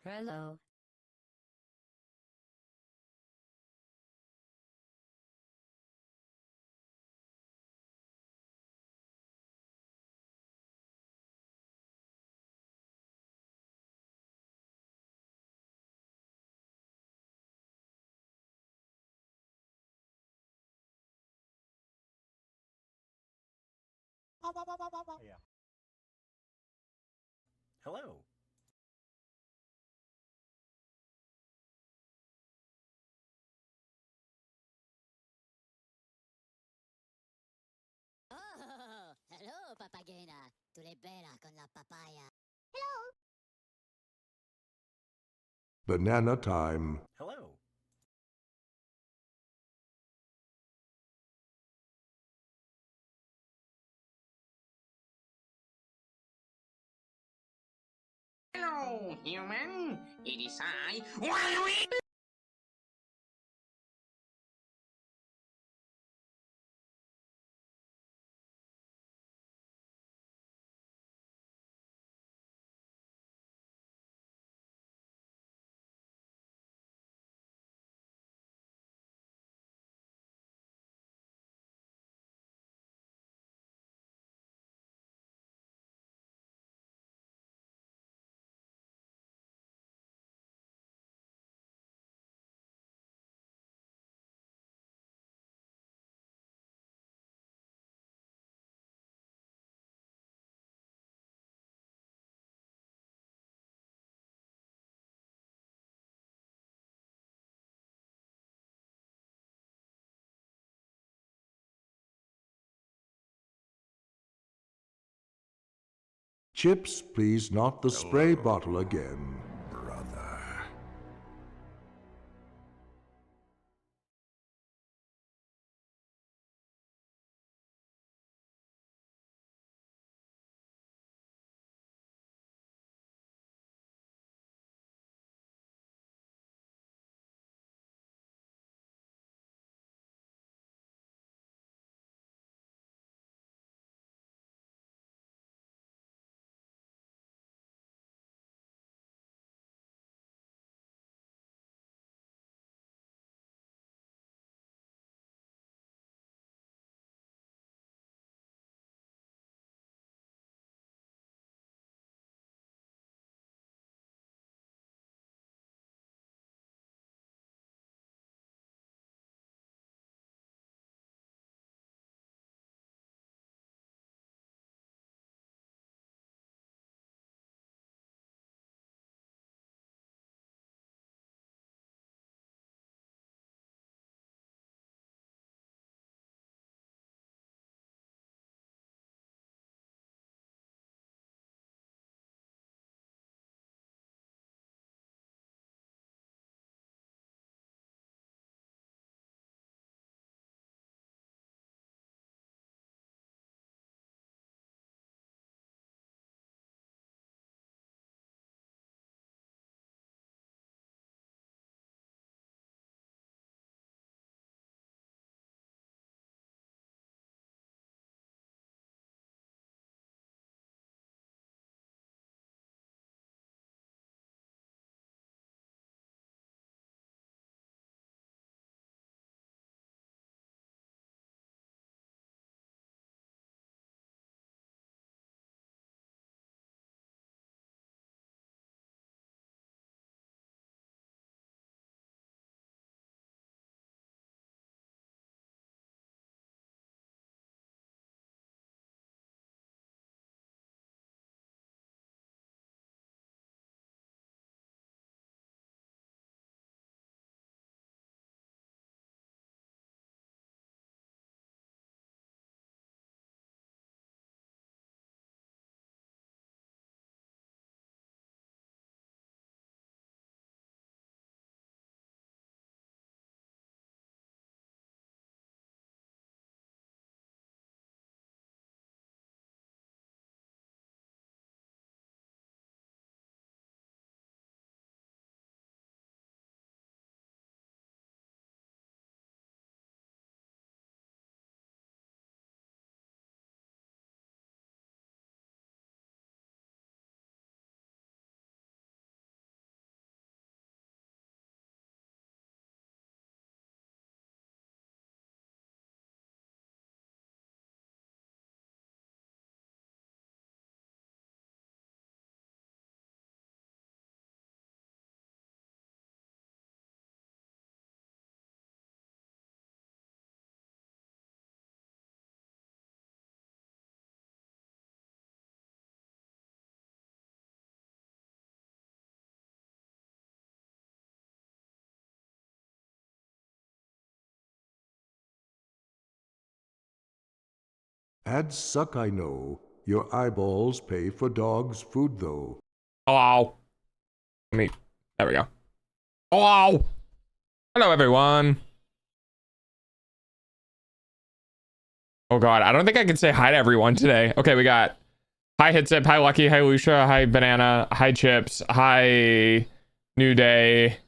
Hello. Yeah. Hello. Oh, hello, papagena. Tu le bella con la papaya. Banana time. Hello. Hello, human. It is I. Why Chips, please, not the spray bottle again. Ads suck, I know. Your eyeballs pay for dog's food, though. Hello. There we go. Hello. Hello, everyone. Oh, God. I don't think I can say hi to everyone today. Okay, we got hi, Hitsip. Hi, Lucky. Hi, Lucia. Hi, Banana. Hi, Chips. Hi, New Day.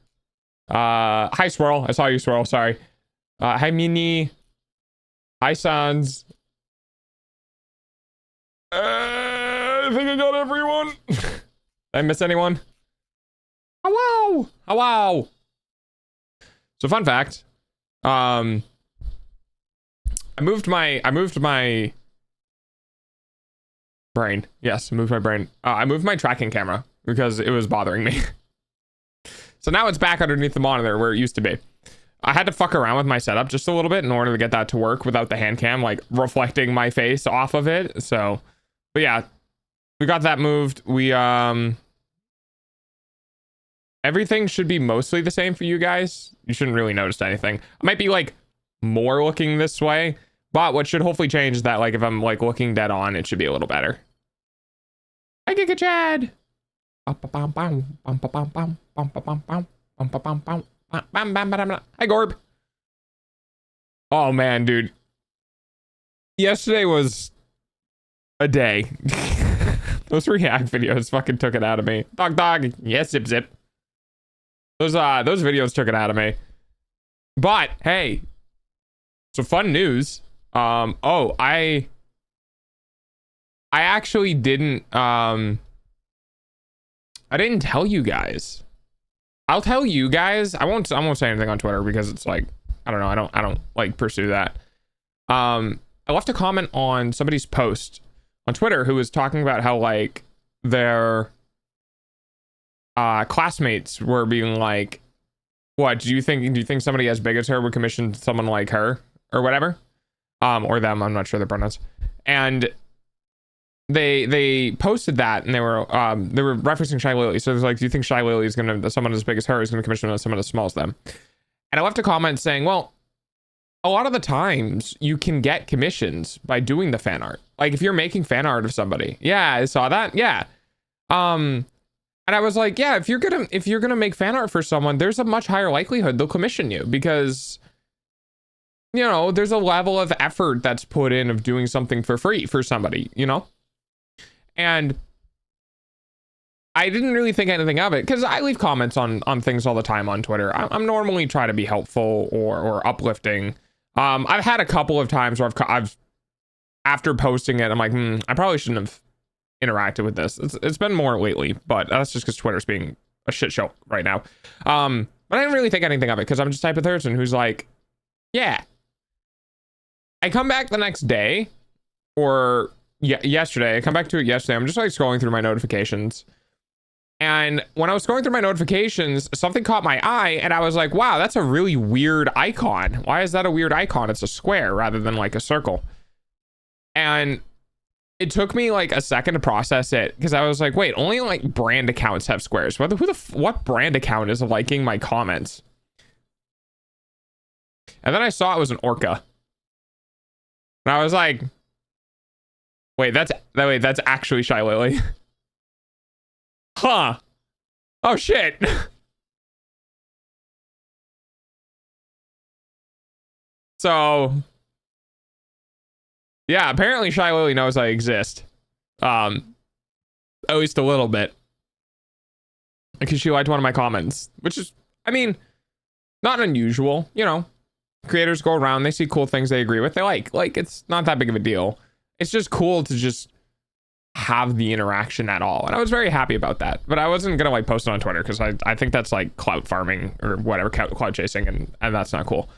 Hi, Swirl. I saw you, Swirl. Sorry. Hi, Mini. Hi, Sans. I think I got everyone. Did I miss anyone? Hello. Hello. So, fun fact. I moved my brain. Yes, I moved my brain. I moved my tracking camera because it was bothering me. So now it's back underneath the monitor where it used to be. I had to fuck around with my setup just a little bit in order to get that to work without the hand cam like reflecting my face off of it. So, but yeah, we got that moved. We everything should be mostly the same for you guys. You shouldn't really notice anything. I might be like more looking this way, but what should hopefully change is that like if I'm like looking dead on, it should be a little better. Hi, Giga Chad. Hi, Gorb. Oh man, dude. Yesterday was a day. Those React videos fucking took it out of me. Dog. Yes, zip. Those videos took it out of me. But hey, so fun news. I actually didn't I didn't tell you guys. I'll tell you guys. I won't say anything on Twitter because it's like, I don't know. I don't like pursue that. I left a comment on somebody's post on Twitter who was talking about how like their classmates were being like, what do you think somebody as big as her would commission someone like her or whatever? Or them, I'm not sure the pronouns. And they posted that and they were referencing Shy Lily. So it's like, do you think Shy Lily is someone as big as her is gonna commission someone as small as them? And I left a comment saying, well, a lot of the times you can get commissions by doing the fan art. Like if you're making fan art of somebody. Yeah, I saw that. Yeah. And I was like, yeah, if you're gonna make fan art for someone, there's a much higher likelihood they'll commission you because, you know, there's a level of effort that's put in of doing something for free for somebody, you know? And I didn't really think anything of it because I leave comments on things all the time on Twitter. I'm normally try to be helpful or uplifting. I've had a couple of times where I've after posting it, I'm like, I probably shouldn't have interacted with this. It's been more lately, but that's just because Twitter's being a shit show right now. But I didn't really think anything of it because I'm just the type of person who's like, yeah. I come back the next day or yesterday. I come back to it yesterday. I'm just like scrolling through my notifications. And when I was scrolling through my notifications, something caught my eye and I was like, wow, that's a really weird icon. Why is that a weird icon? It's a square rather than like a circle. And it took me like a second to process it because I was like, wait, only like brand accounts have squares. What brand account is liking my comments? And then I saw it was an orca. And I was like, wait, that's actually Shy Lily. Huh. Oh shit. So yeah, apparently Shy Lily knows I exist. At least a little bit. Because she liked one of my comments, which is, I mean, not unusual, you know. Creators go around, they see cool things they agree with, they like it's not that big of a deal. It's just cool to just have the interaction at all, and I was very happy about that. But I wasn't gonna like post it on Twitter because I think that's like clout farming or whatever, clout chasing, and that's not cool.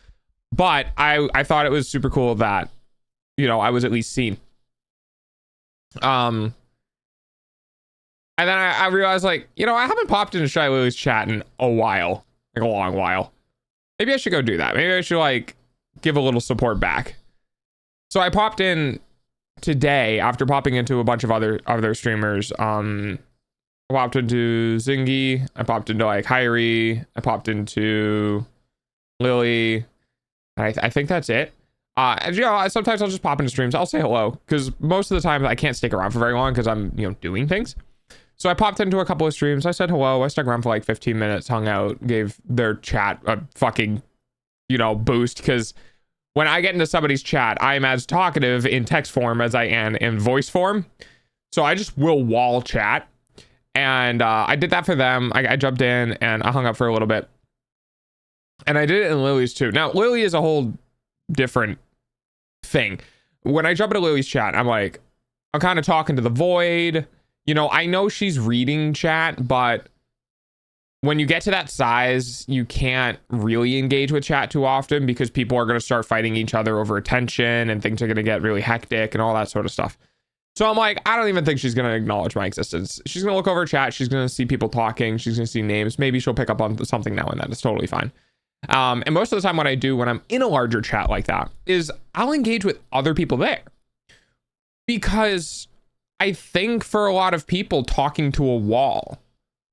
But I thought it was super cool that, you know, I was at least seen. And then I realized, like, you know, I haven't popped into Shy Lily's chat in a while, like a long while. Maybe I should go do that. Maybe I should like give a little support back. So I popped in today after popping into a bunch of other streamers. I popped into Zingy. I popped into like Hyrie. I popped into Lily. I think that's it. And, you know, sometimes I'll just pop into streams. I'll say hello because most of the time I can't stick around for very long because I'm, you know, doing things. So I popped into a couple of streams. I said hello. I stuck around for like 15 minutes, hung out, gave their chat a fucking, you know, boost. Because when I get into somebody's chat, I'm as talkative in text form as I am in voice form. So I just will wall chat. And I did that for them. I jumped in and I hung up for a little bit. And I did it in Lily's too. Now, Lily is a whole different thing. When I jump into Lily's chat, I'm like, I'm kind of talking to the void. You know, I know she's reading chat, but when you get to that size, you can't really engage with chat too often because people are going to start fighting each other over attention and things are going to get really hectic and all that sort of stuff. So I'm like, I don't even think she's going to acknowledge my existence. She's going to look over chat. She's going to see people talking. She's going to see names. Maybe she'll pick up on something now and then. It's totally fine. And most of the time what I do when I'm in a larger chat like that is I'll engage with other people there. Because I think for a lot of people, talking to a wall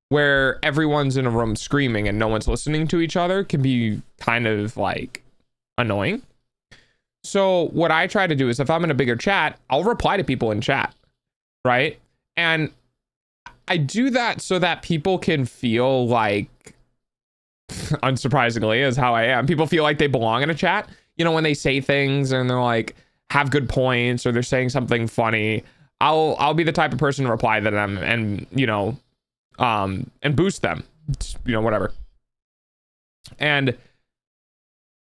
where everyone's in a room screaming and no one's listening to each other can be kind of like annoying. So what I try to do is if I'm in a bigger chat, I'll reply to people in chat, right? And I do that so that people can feel like, unsurprisingly, is how I am. People feel like they belong in a chat. You know, when they say things and they're like, have good points or they're saying something funny, I'll be the type of person to reply to them and, you know, and boost them, you know, whatever. And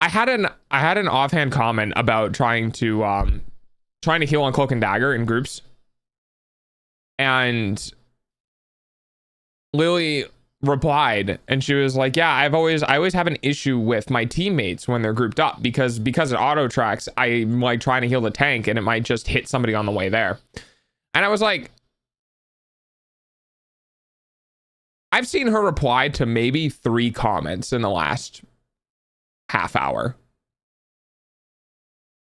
I had an offhand comment about trying to heal on Cloak and Dagger in groups. And Lily replied and she was like, yeah, I always have an issue with my teammates when they're grouped up because it auto tracks. I'm like trying to heal the tank and it might just hit somebody on the way there. And I was like, I've seen her reply to maybe 3 comments in the last half hour.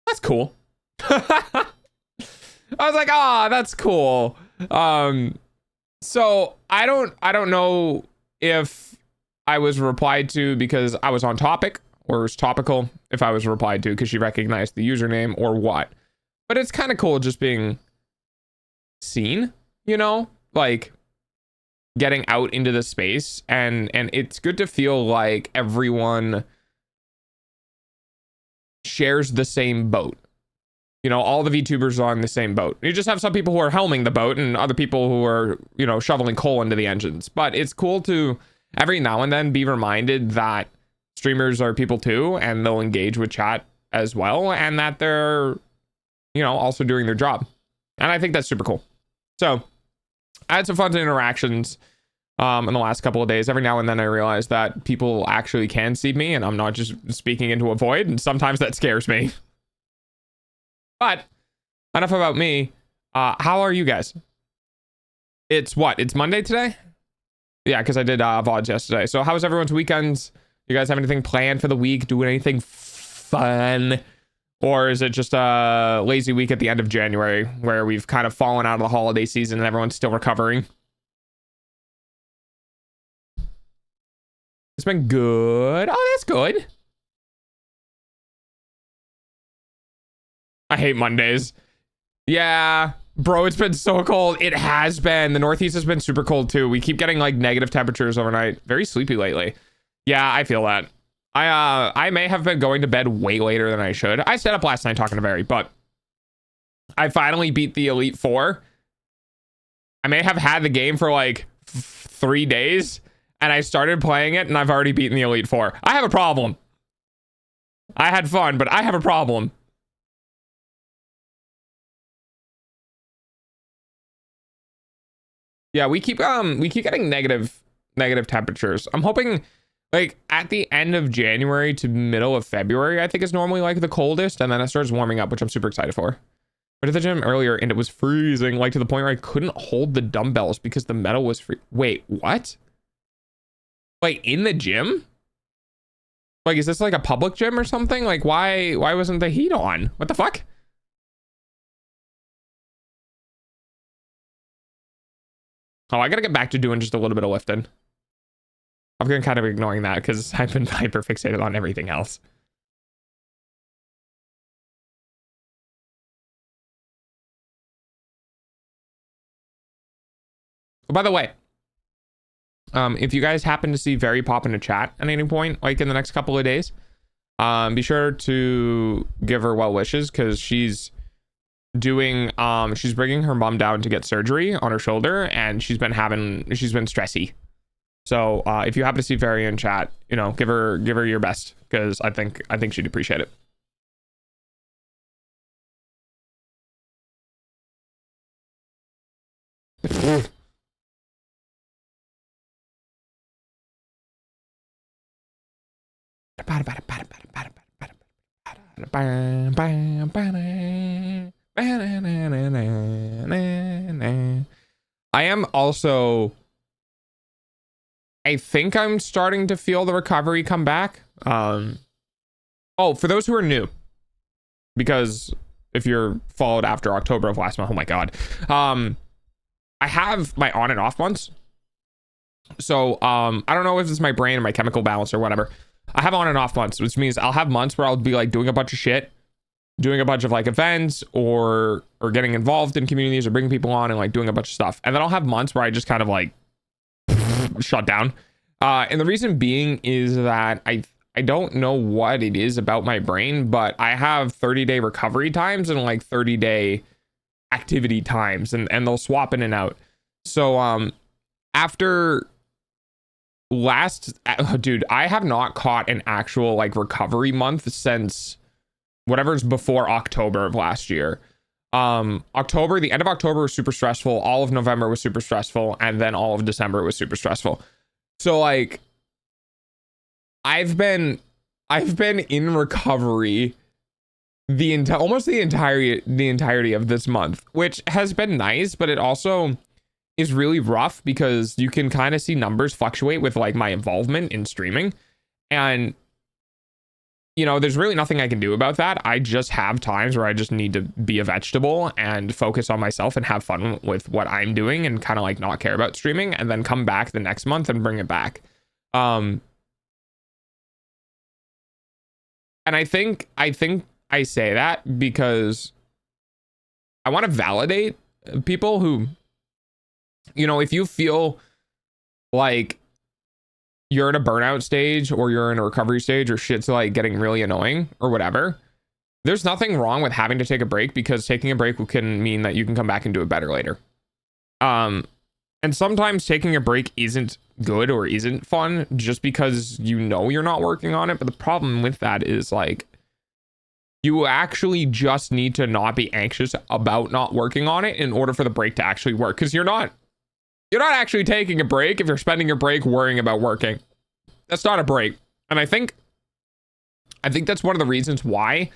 That's cool. I was like, oh, that's cool. So I don't know if I was replied to because I was on topic or was topical, if I was replied to because she recognized the username or what. But it's kind of cool just being seen, you know, like getting out into the space and it's good to feel like everyone shares the same boat. You know, all the VTubers are on the same boat. You just have some people who are helming the boat and other people who are, you know, shoveling coal into the engines. But it's cool to every now and then be reminded that streamers are people too, and they'll engage with chat as well, and that they're, you know, also doing their job. And I think that's super cool. So I had some fun interactions in the last couple of days. Every now and then I realize that people actually can see me and I'm not just speaking into a void, and sometimes that scares me. But enough about me. How are you guys? It's Monday today? Yeah, because I did VODs yesterday. So how was everyone's weekends? You guys have anything planned for the week? Doing anything fun? Or is it just a lazy week at the end of January where we've kind of fallen out of the holiday season and everyone's still recovering? It's been good. Oh, that's good. I hate Mondays. Yeah, bro, it's been so cold. It has been. The Northeast has been super cold too. We keep getting like negative temperatures overnight. Very sleepy lately. Yeah, I feel that. I may have been going to bed way later than I should. I stayed up last night talking to Barry, but I finally beat the Elite Four. I may have had the game for like 3 days, and I started playing it, and I've already beaten the Elite Four. I have a problem. I had fun, but I have a problem. Yeah, we keep getting negative temperatures. I'm hoping like at the end of January to middle of February, I think is normally like the coldest, and then it starts warming up, which I'm super excited for. I went to the gym earlier and it was freezing, like to the point where I couldn't hold the dumbbells because the metal was free. Wait, what? Like in the gym? Like, is this like a public gym or something? Like, why wasn't the heat on? What the fuck? Oh, I gotta get back to doing just a little bit of lifting. I've been kind of ignoring that because I've been hyper fixated on everything else. By the way, if you guys happen to see Very pop into chat at any point, like in the next couple of days, be sure to give her well wishes, because she's doing she's bringing her mom down to get surgery on her shoulder, and she's been stressy. So if you happen to see Very in chat, you know, give her your best, because I think she'd appreciate it. I am also, I think I'm starting to feel the recovery come back. Oh, for those who are new, because if you're followed after October of last month, oh my God. I have my on and off months. So I don't know if it's my brain or my chemical balance or whatever. I have on and off months, which means I'll have months where I'll be like doing a bunch of shit, doing a bunch of like events or getting involved in communities or bringing people on and like doing a bunch of stuff. And then I'll have months where I just kind of like shut down. And the reason being is that I don't know what it is about my brain, but I have 30-day recovery times and like 30-day activity times, and they'll swap in and out. So after dude, I have not caught an actual like recovery month since whatever's before October of last year. October, the end of October was super stressful, all of November was super stressful, and then all of December was super stressful. So like I've been in recovery almost the entirety of this month, which has been nice, but it also is really rough because you can kind of see numbers fluctuate with like my involvement in streaming, and you know, there's really nothing I can do about that. I just have times where I just need to be a vegetable and focus on myself and have fun with what I'm doing and kind of like not care about streaming, and then come back the next month and bring it back. And I think I say that because I want to validate people who, you know, if you feel like you're in a burnout stage or you're in a recovery stage or shit's like getting really annoying or whatever, there's nothing wrong with having to take a break, because taking a break can mean that you can come back and do it better later. And sometimes taking a break isn't good or isn't fun just because you know you're not working on it. But the problem with that is like, you actually just need to not be anxious about not working on it in order for the break to actually work. Because you're not actually taking a break if you're spending your break worrying about working. That's not a break. And I think that's one of the reasons why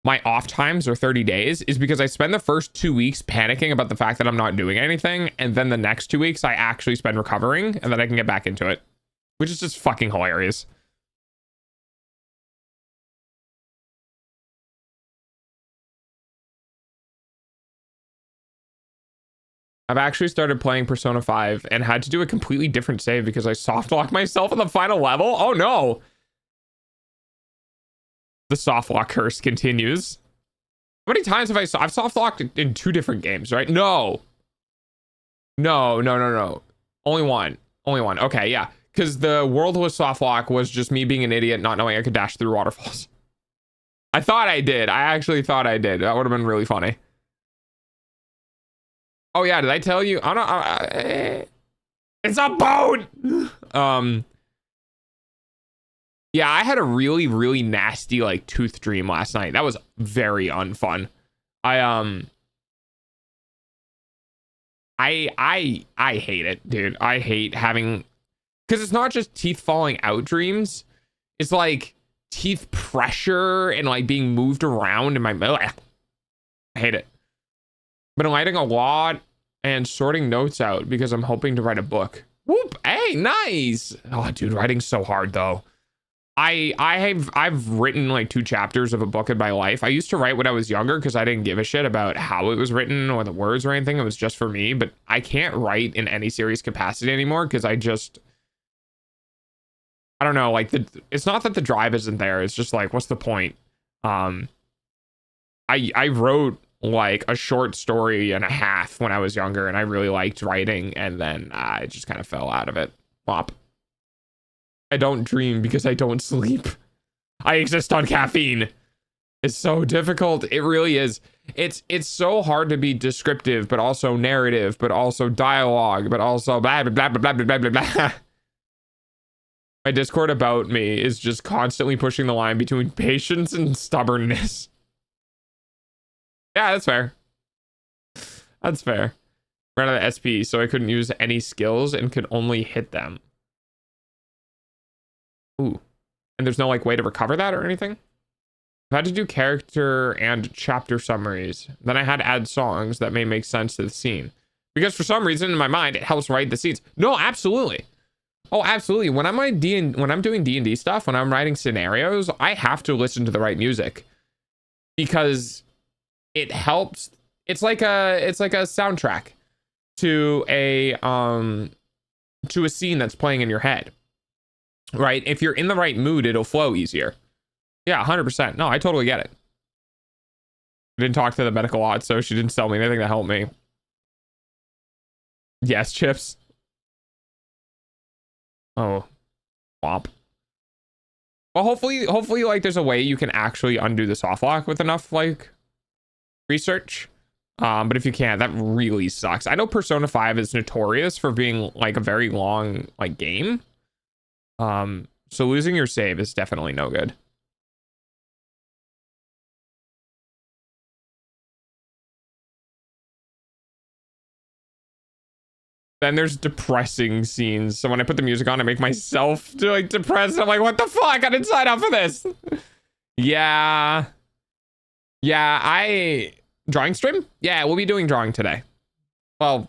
my off times are 30 days, is because I spend the first 2 weeks panicking about the fact that I'm not doing anything, and then the next 2 weeks I actually spend recovering, and then I can get back into it, which is just fucking hilarious. I've actually started playing Persona 5 and had to do a completely different save because I soft locked myself in the final level. Oh no. The soft lock curse continues. How many times have I've soft locked in 2 different games, right? No. Only one. Okay, yeah. Because the world was soft lock was just me being an idiot, not knowing I could dash through waterfalls. I thought I did. I actually thought I did. That would have been really funny. Oh yeah, did I tell you? I don't. It's a boat. Yeah, I had a really nasty like tooth dream last night. That was very unfun. I hate it, dude. I hate having, because it's not just teeth falling out dreams. It's like teeth pressure and like being moved around in my mouth. I hate it. Been writing a lot and sorting notes out because I'm hoping to write a book. Whoop! Hey, nice. Oh, dude, writing's so hard though. I've written like 2 chapters of a book in my life. I used to write when I was younger because I didn't give a shit about how it was written or the words or anything. It was just for me. But I can't write in any serious capacity anymore because I don't know. Like it's not that the drive isn't there. It's just like, what's the point? I wrote like a short story and a half when I was younger, and I really liked writing, and then I just kind of fell out of it. Wop. I don't dream because I don't sleep. I exist on caffeine. It's so difficult. It really is. It's so hard to be descriptive, but also narrative, but also dialogue, but also blah blah blah blah blah blah blah blah. My Discord about me is just constantly pushing the line between patience and stubbornness. Yeah, that's fair. That's fair. Ran out of SP, so I couldn't use any skills and could only hit them. Ooh. And there's no like way to recover that or anything? I had to do character and chapter summaries. Then I had to add songs that may make sense to the scene. Because for some reason in my mind, it helps write the scenes. No, absolutely. Oh, absolutely. When I'm doing D&D stuff, when I'm writing scenarios, I have to listen to the right music. Because it helps. It's like a soundtrack to a scene that's playing in your head. Right? If you're in the right mood, it'll flow easier. Yeah, 100%. No, I totally get it. I didn't talk to the medical lot, so she didn't sell me anything to help me. Yes, chips. Oh, womp. Well, hopefully, like, there's a way you can actually undo the soft lock with enough, like, research. But if you can't, that really sucks. I know Persona 5 is notorious for being, like, a very long, like, game. So losing your save is definitely no good. Then there's depressing scenes. So when I put the music on, I make myself like depressed. I'm like, what the fuck? I didn't sign up for this. Yeah. Yeah, drawing stream? Yeah, we'll be doing drawing today. Well,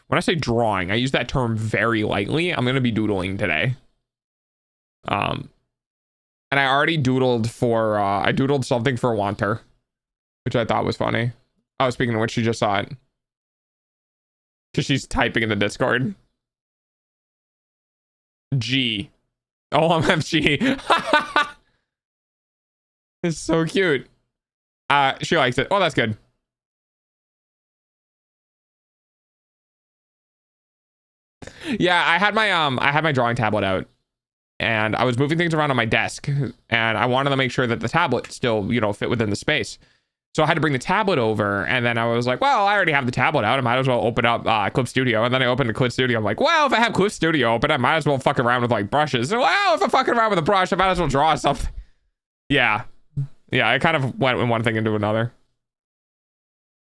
when I say drawing, I use that term very lightly. I'm going to be doodling today. And I already doodled for, I doodled something for Wanter, which I thought was funny. Oh, speaking of which, she just saw it. Because she's typing in the Discord. G. OMFG. It's so cute. She likes it. Oh, that's good. Yeah, I had my drawing tablet out. And I was moving things around on my desk. And I wanted to make sure that the tablet still, you know, fit within the space. So I had to bring the tablet over, and then I was like, well, I already have the tablet out. I might as well open up Clip Studio. And then I opened the Clip Studio. I'm like, well, if I have Clip Studio open, I might as well fuck around with like brushes. So, well, if I'm fucking around with a brush, I might as well draw something. Yeah. Yeah, I kind of went with one thing into another.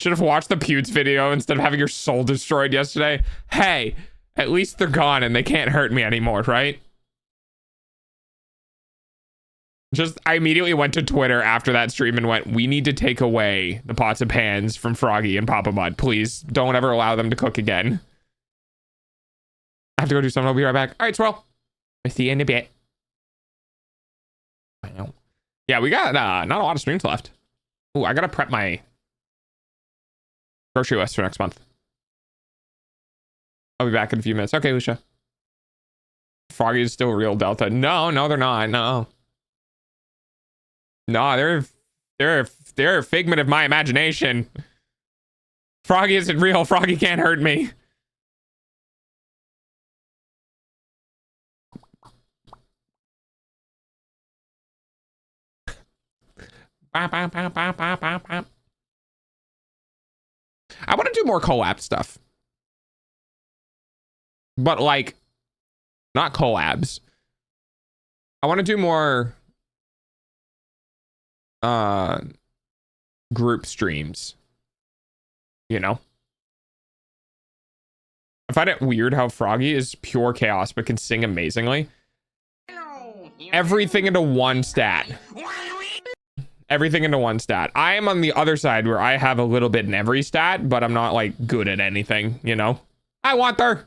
Should have watched the Pewds video instead of having your soul destroyed yesterday. Hey, at least they're gone and they can't hurt me anymore, right? I immediately went to Twitter after that stream and went, we need to take away the pots and pans from Froggy and Papa Mud. Please don't ever allow them to cook again. I have to go do something. I'll be right back. All right, Swirl. I'll see you in a bit. Yeah, we got not a lot of streams left. Ooh, I got to prep my grocery list for next month. I'll be back in a few minutes. Okay, Lucia. Froggy is still real Delta. No, they're not. No. No, they're a figment of my imagination. Froggy isn't real. Froggy can't hurt me. I want to do more collab stuff. But like, not collabs. I want to do more group streams, you know. I find it weird how Froggy is pure chaos but can sing amazingly. Everything into one stat. Everything into one stat. I am on the other side where I have a little bit in every stat, but I'm not like good at anything, you know. I want her.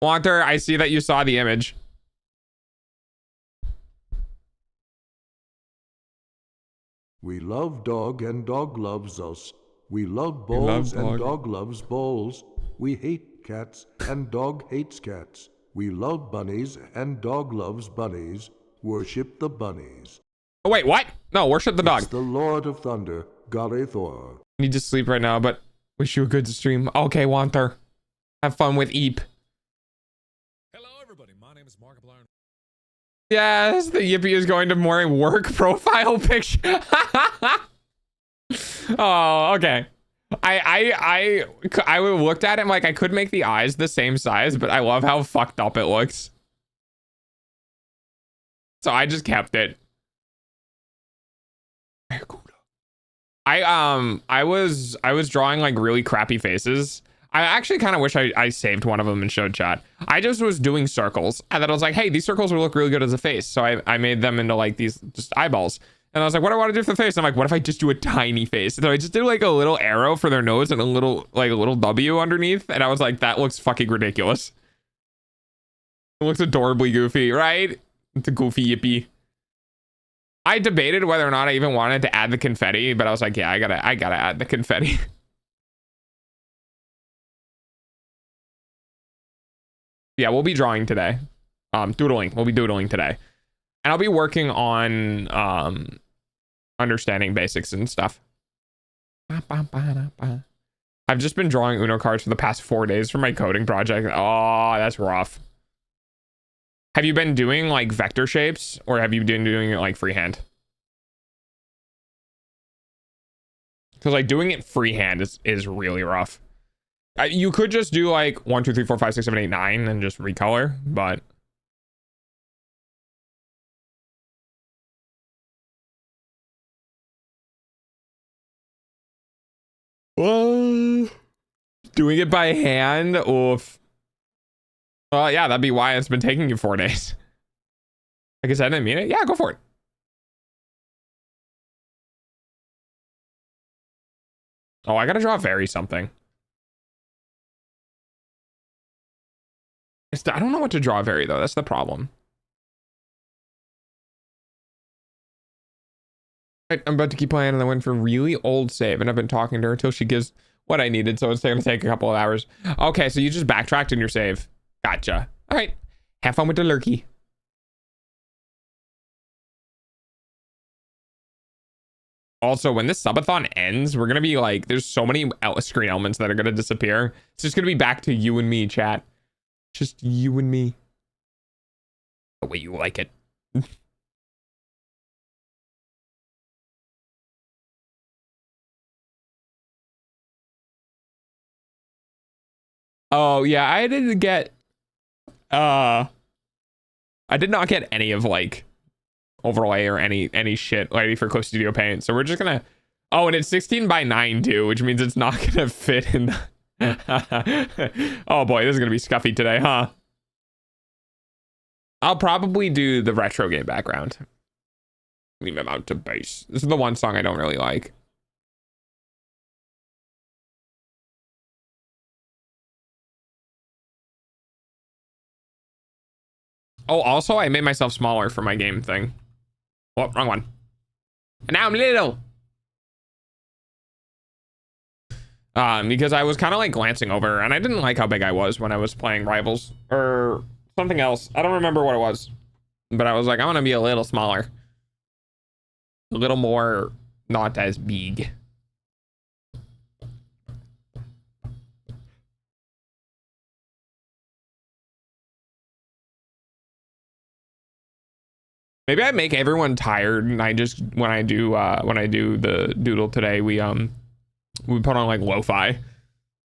I see that you saw the image. We love dog and dog loves us. We love balls and dog loves balls. We hate cats and dog hates cats. We love bunnies and dog loves bunnies. Worship the bunnies. Oh, wait, what? No, worship the dog. It's the Lord of Thunder, Garethor. Need to sleep right now, but wish you a good stream. Okay, Wanter. Have fun with Eep. Hello, everybody. My name is Markiplier. Yes, the Yippee is going to more work profile picture. Oh, okay. I looked at it like I could make the eyes the same size, but I love how fucked up it looks. So I just kept it. I was drawing like really crappy faces. I actually kind of wish I saved one of them and showed chat. I just was doing circles, and then I was like, hey, these circles would look really good as a face. So I made them into like these just eyeballs. And I was like, what do I want to do for the face? And I'm like, what if I just do a tiny face? So I just did like a little arrow for their nose and a little W underneath. And I was like, that looks fucking ridiculous. It looks adorably goofy, right? It's a goofy Yippee. I debated whether or not I even wanted to add the confetti, but I was like, yeah, I gotta add the confetti. Yeah, we'll be drawing today. Doodling. We'll be doodling today. And I'll be working on understanding basics and stuff. I've just been drawing Uno cards for the past 4 days for my coding project. Oh, that's rough. Have you been doing like vector shapes, or have you been doing it like freehand? Because like doing it freehand is really rough. You could just do like 1, 2, 3, 4, 5, 6, 7, 8, 9 and just recolor, but doing it by hand, oof. Well, yeah, that'd be why it's been taking you 4 days. I guess I didn't mean it. Yeah, go for it. Oh, I gotta draw very something. I don't know what to draw very though. That's the problem. Right, I'm about to keep playing and I went for really old save and I've been talking to her until she gives what I needed. So it's going to take a couple of hours. Okay, so you just backtracked in your save. Gotcha. All right. Have fun with the lurkey. Also, when this subathon ends, we're going to be like, there's so many screen elements that are going to disappear. It's just going to be back to you and me, chat. Just you and me. The way you like it. Oh, yeah, I didn't get... I did not get any of, like, overlay or any shit ready for Clip Studio Paint. So we're just gonna... Oh, and it's 16 by 9, too, which means it's not gonna fit in the... Oh, boy, this is gonna be scuffy today, huh? I'll probably do the retro game background. Leave him out to bass. This is the one song I don't really like. Oh, also, I made myself smaller for my game thing. Oh, wrong one. And now I'm little. Because I was kind of like glancing over, and I didn't like how big I was when I was playing Rivals or something else. I don't remember what it was, but I was like, I want to be a little smaller, a little more not as big. Maybe I make everyone tired, and I just when I do the doodle today, we put on like lo-fi,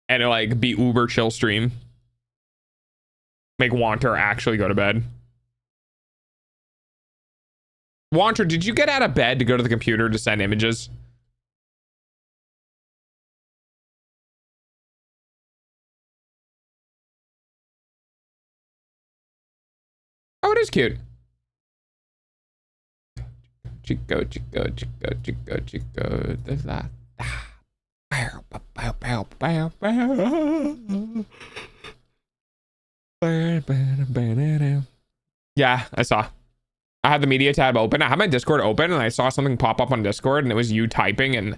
and it like be uber chill stream. Make Wanter actually go to bed. Wanter, did you get out of bed to go to the computer to send images? Oh, it is cute. Chico, Chico, Chico, Chico, Chico. There's that. Yeah, I saw. I had the media tab open. I had my Discord open, and I saw something pop up on Discord, and it was you typing in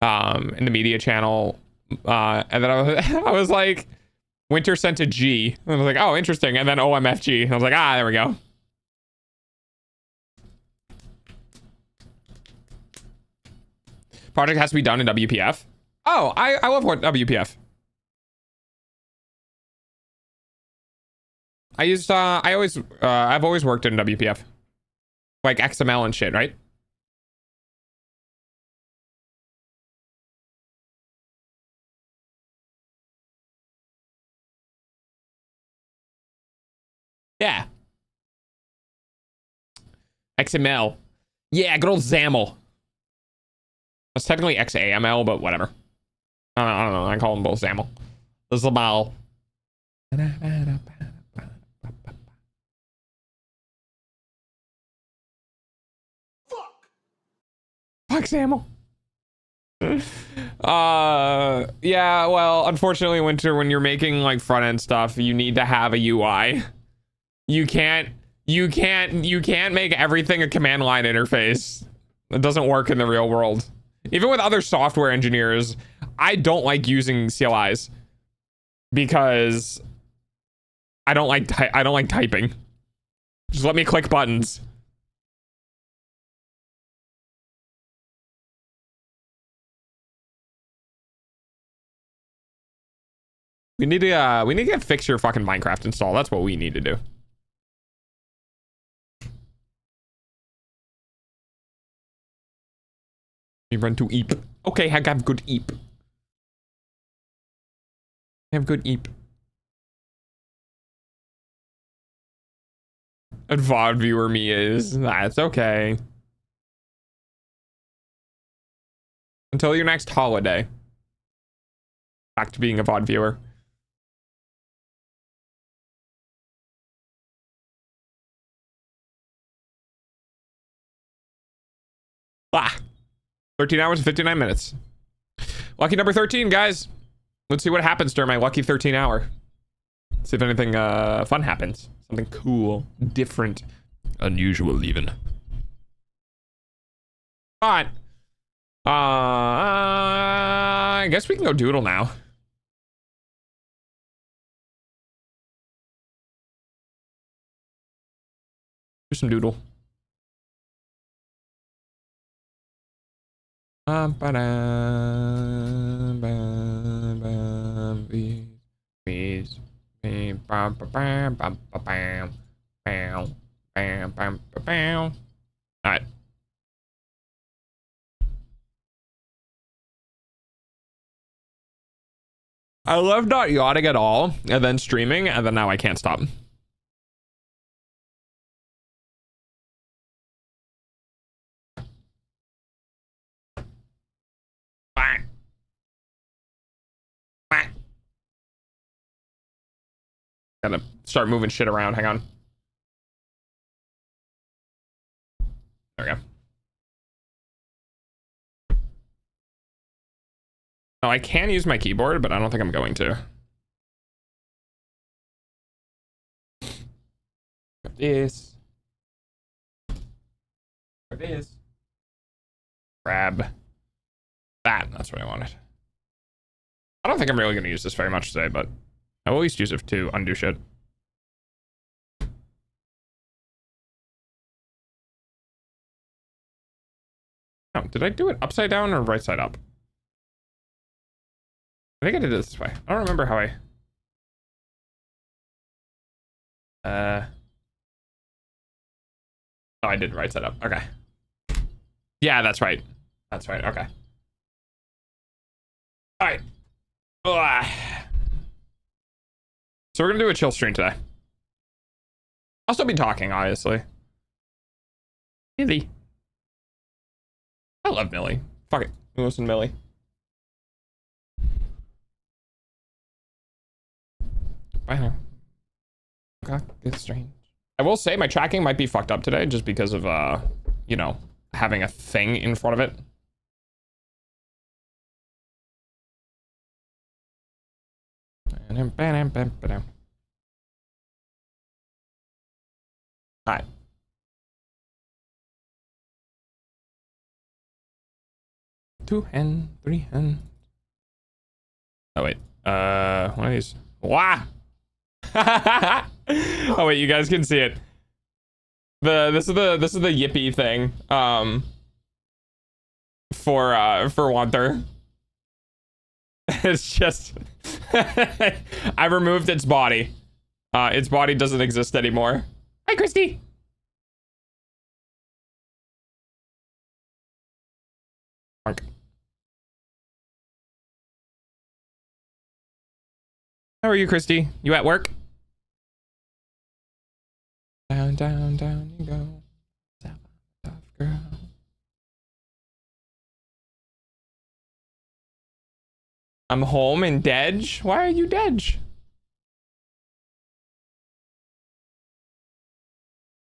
the media channel. And then I was like, Winter sent a G. And I was like, oh, interesting. And then OMFG. And I was like, ah, there we go. Project has to be done in WPF. Oh, I love what WPF. I've always worked in WPF. Like XML and shit, right? Yeah. XML. Yeah, good old XAML. That's technically XAML, but whatever. I don't know. I call them both XAML. The XAML. Fuck XAML. Yeah, well, unfortunately, Winter, when you're making like front end stuff, you need to have a UI. You can't make everything a command line interface. It doesn't work in the real world. Even with other software engineers, I don't like using CLIs because I don't like typing. Just let me click buttons. We need to get fix your fucking Minecraft install. That's what we need to do. You run to Eep. Okay, I have good Eep. I have good Eep. And VOD viewer me is. That's okay. Until your next holiday. Back to being a VOD viewer. Ah. 13 hours and 59 minutes. Lucky number 13, guys. Let's see what happens during my lucky 13 hour. See if anything fun happens. Something cool, different, unusual even. Alright. I guess we can go doodle now. Do some doodle. Alright. I love not yachting at all, and then streaming, and then now I can't stop. Gotta start moving shit around. Hang on. There we go. Oh, I can use my keyboard, but I don't think I'm going to. This. It is. Grab that. That's what I wanted. I don't think I'm really going to use this very much today, but I'll at least use it to undo shit. Oh, did I do it upside down or right side up? I think I did it this way. I don't remember how Oh, I did right side up. Okay. Yeah, that's right. That's right. Okay. All right. Ugh. So we're gonna do a chill stream today. I'll still be talking, obviously. Millie. I love Millie. Fuck it. Listen, Millie. Wow. God, it's strange. I will say my tracking might be fucked up today just because of, you know, having a thing in front of it. Alright. Two hen, three hen. Oh wait. One of these. Wow. Oh wait, you guys can see it. This is the Yippee thing. for Wanter. It's just I removed its body. Its body doesn't exist anymore. Hi, Christy. Mark. How are you, Christy? You at work? Down, down, down you go. Tough girl. I'm home in Dedge. Why are you Dedge?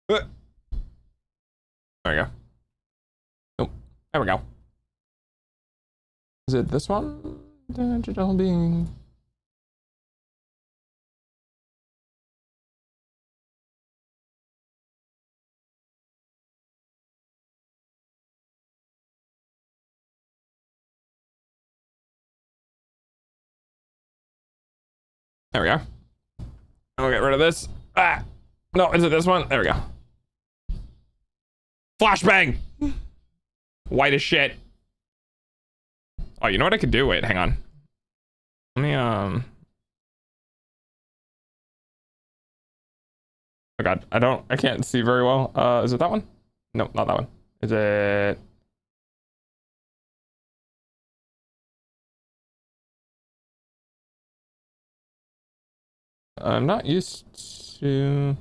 There we go. Oh, there we go. Is it this one? Digital being. There we go. I'll get rid of this. Ah, no, is it this one? There we go. Flashbang! White as shit. Oh, you know what I could do? Wait, hang on. Let me, oh god, I can't see very well. Is it that one? No, not that one. Is it? I'm not used to.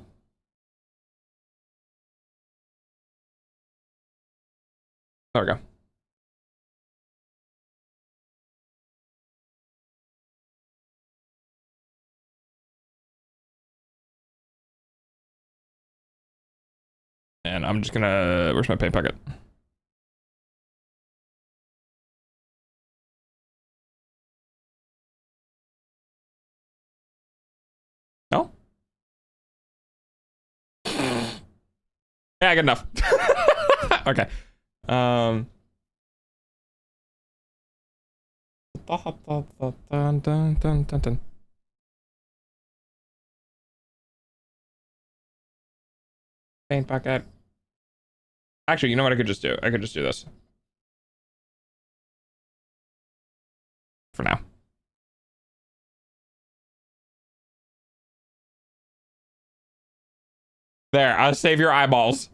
There we go. And I'm just gonna, where's my paint bucket? No? Yeah, good enough. Okay. Paint bucket. Actually, you know what I could just do? I could just do this. For now. There, I'll save your eyeballs.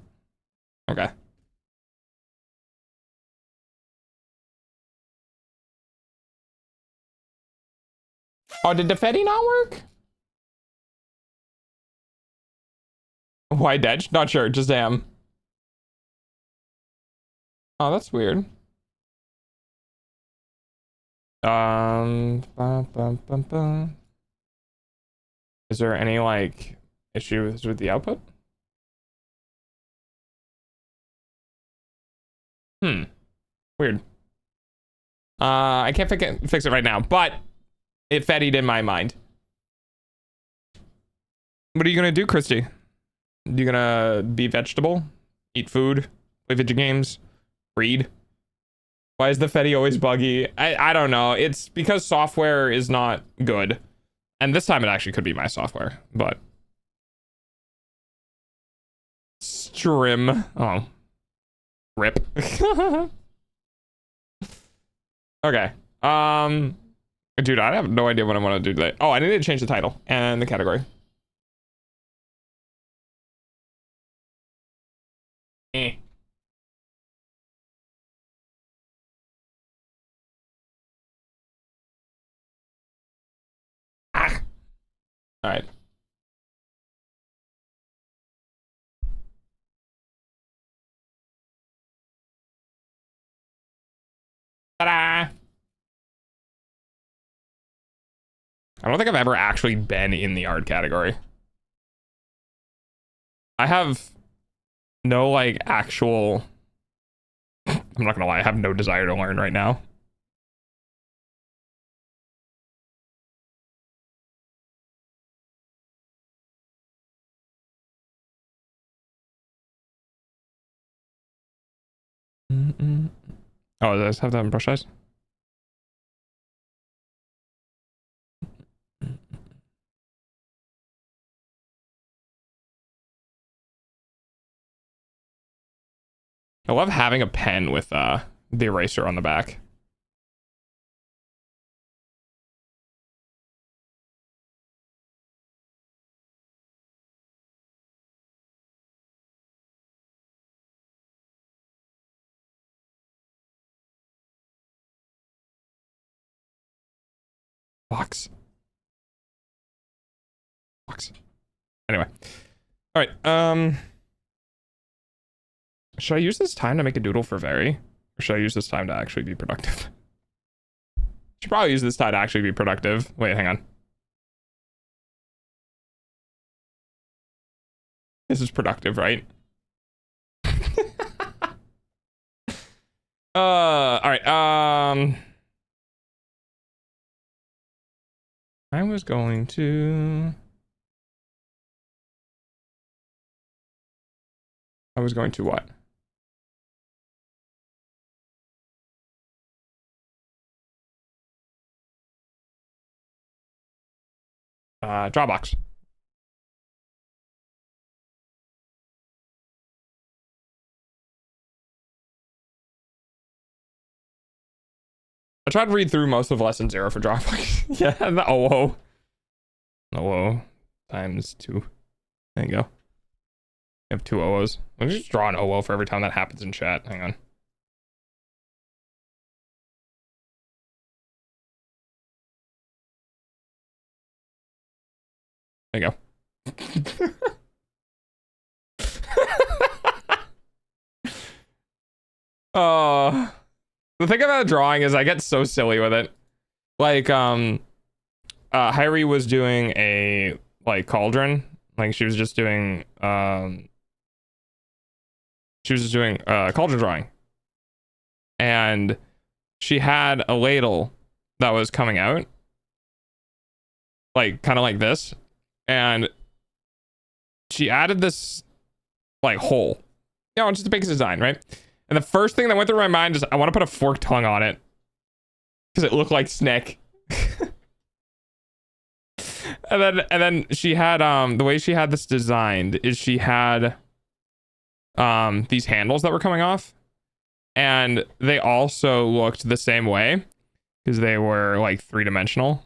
Okay. Oh, did Defetti not work? Why Dedge? Not sure, just am. Oh, that's weird. Is there any like issues with the output? Weird. I can't fix it right now, but it fettied in my mind. What are you gonna do, Christy? You gonna be vegetable? Eat food? Play video games? Read? Why is the Fetty always buggy? I don't know. It's because software is not good. And this time it actually could be my software, but... Strim. Oh. Rip. Okay. Dude, I have no idea what I want to do today. Oh, I need to change the title and the category. Eh. Ah. All right. Ta-da! I don't think I've ever actually been in the art category. I have no like actual... I'm not gonna lie, I have no desire to learn right now. Oh, does this have that in brush size? I love having a pen with the eraser on the back. Box. Anyway. All right. Should I use this time to make a doodle for Very? Or should I use this time to actually be productive? Should probably use this time to actually be productive. Wait, hang on. This is productive, right? All right. I was going to what? Dropbox. I tried to read through most of lesson 0 for Dropbox. Yeah, the OO. OO times 2. There you go. You have 2 OOs. Let me just draw an OO for every time that happens in chat. Hang on. There you go. The thing about drawing is I get so silly with it. Like, Hyrie was doing a, like, cauldron. Like, she was just doing, cauldron drawing. And she had a ladle that was coming out. Like, kind of like this. And she added this, like, hole. You know, just a basic design, right? And the first thing that went through my mind is I want to put a forked tongue on it. Because it looked like Snick. and then she had, the way she had this designed is she had, these handles that were coming off. And they also looked the same way. Because they were, like, 3-dimensional.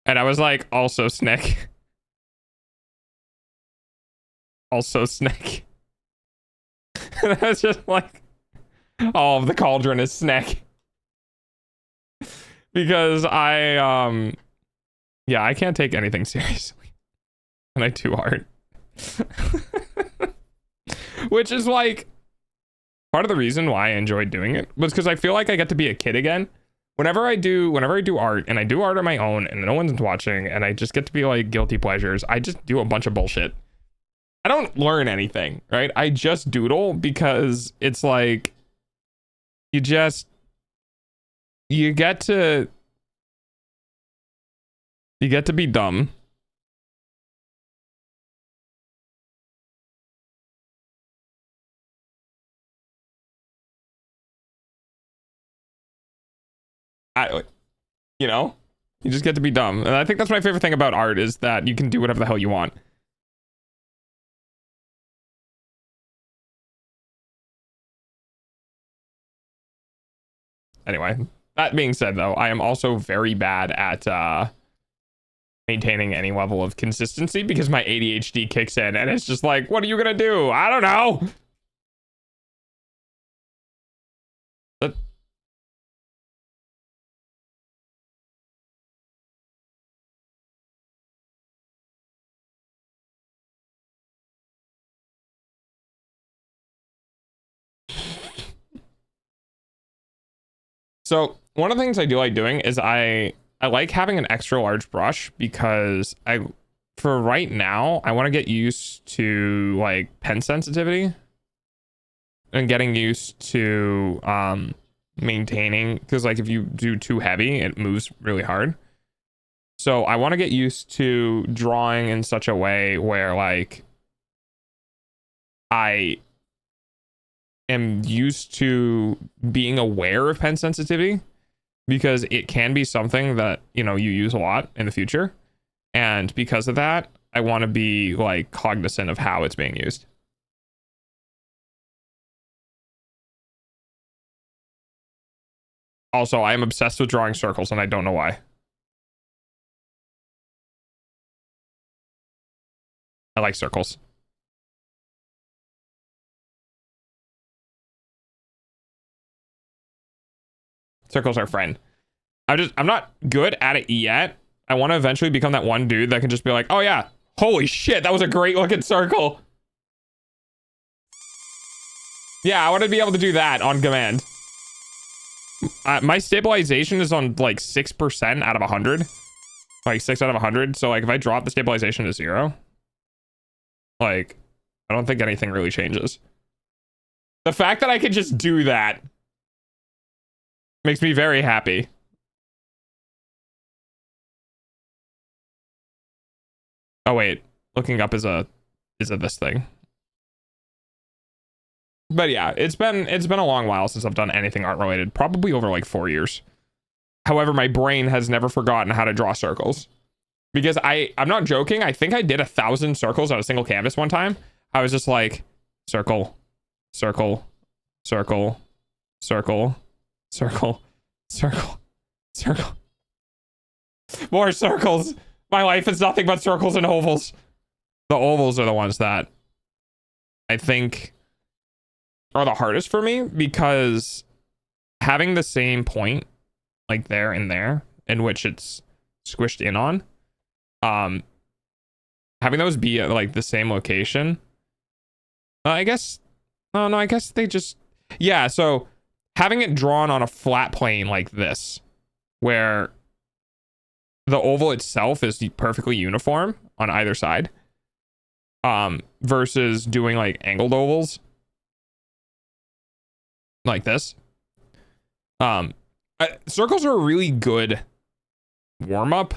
And I was like, also Snick. Also Snick. And I was just like, all of the cauldron is Snick. Because I can't take anything seriously. And I do art. Which is like part of the reason why I enjoyed doing it was because I feel like I get to be a kid again. Whenever I do art, and I do art on my own and no one's watching, and I just get to be like guilty pleasures, I just do a bunch of bullshit. I don't learn anything, right? I just doodle because it's like you get to be dumb. You just get to be dumb. And I think that's my favorite thing about art is that you can do whatever the hell you want. Anyway, that being said, though, I am also very bad at maintaining any level of consistency because my ADHD kicks in and it's just like, what are you gonna do? I don't know. So one of the things I do like doing is I like having an extra large brush because for right now, I want to get used to like pen sensitivity and getting used to maintaining, because like if you do too heavy, it moves really hard. So I want to get used to drawing in such a way where like I am used to being aware of pen sensitivity, because it can be something that, you know, you use a lot in the future. And because of that, I want to be like cognizant of how it's being used. Also, I am obsessed with drawing circles and I don't know why. I like circles. Circles are friend. I'm not good at it yet. I want to eventually become that one dude that can just be like, oh yeah, holy shit, that was a great looking circle. Yeah, I want to be able to do that on command. My stabilization is on like 6% out of 100. Like 6 out of 100. So like if I drop the stabilization to 0, like I don't think anything really changes. The fact that I can just do that makes me very happy. Oh wait, looking up is a this thing. But yeah, it's been a long while since I've done anything art related, probably over like 4 years. However, my brain has never forgotten how to draw circles. Because I'm not joking, I think I did 1,000 circles on a single canvas one time. I was just like, circle, circle, circle, circle, circle, circle, circle. More circles. My life is nothing but circles and ovals. The ovals are the ones that I think are the hardest for me, because having the same point like there and there in which it's squished in on, having those be at like the same location, I guess, oh no, I guess they just, yeah, so having it drawn on a flat plane like this, where the oval itself is perfectly uniform on either side, versus doing like angled ovals like this. Circles are a really good warm-up,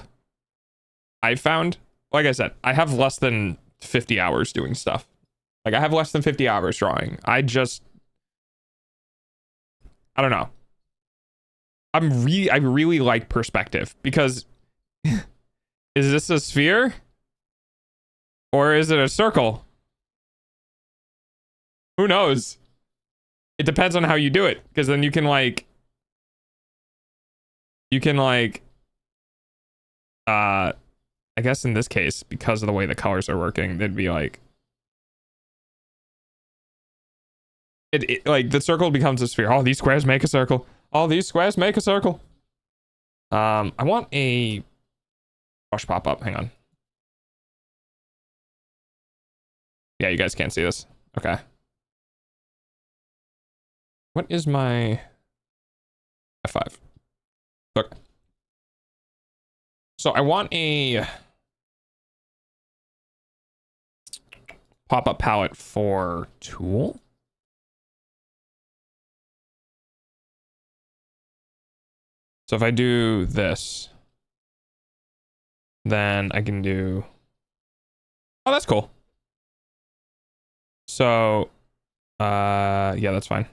I found. Like I said, I have less than 50 hours doing stuff. Like I have less than 50 hours drawing. I don't know. I really like perspective, because is this a sphere or is it a circle? Who knows? It depends on how you do it, because then you can like I guess in this case, because of the way the colors are working, they'd be like it like the circle becomes a sphere. All these squares make a circle. All these squares make a circle. I want a brush pop up. Hang on. Yeah, you guys can't see this. Okay. What is my F5? Look. So I want a pop-up palette for tool. So if I do this, then I can do, oh, that's cool. So, yeah, that's fine.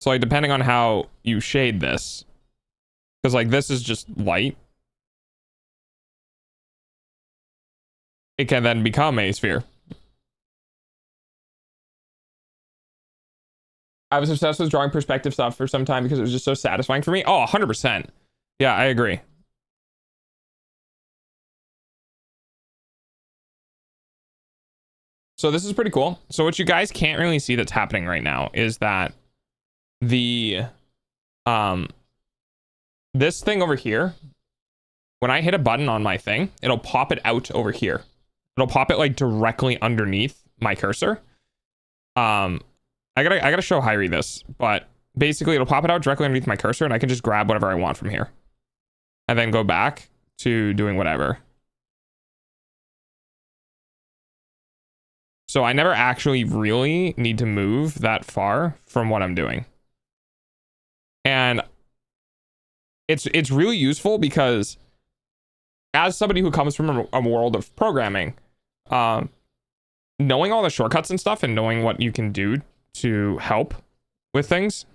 So like depending on how you shade this, because like this is just light, it can then become a sphere. I was obsessed with drawing perspective stuff for some time because it was just so satisfying for me. Oh, 100%. Yeah, I agree. So this is pretty cool. So what you guys can't really see that's happening right now is that the this thing over here, when I hit a button on my thing, it'll pop it out over here. It'll pop it like directly underneath my cursor. I gotta show Hyrie this, but basically it'll pop it out directly underneath my cursor and I can just grab whatever I want from here and then go back to doing whatever. So I never actually really need to move that far from what I'm doing. And it's really useful because as somebody who comes from a world of programming, knowing all the shortcuts and stuff and knowing what you can do to help with things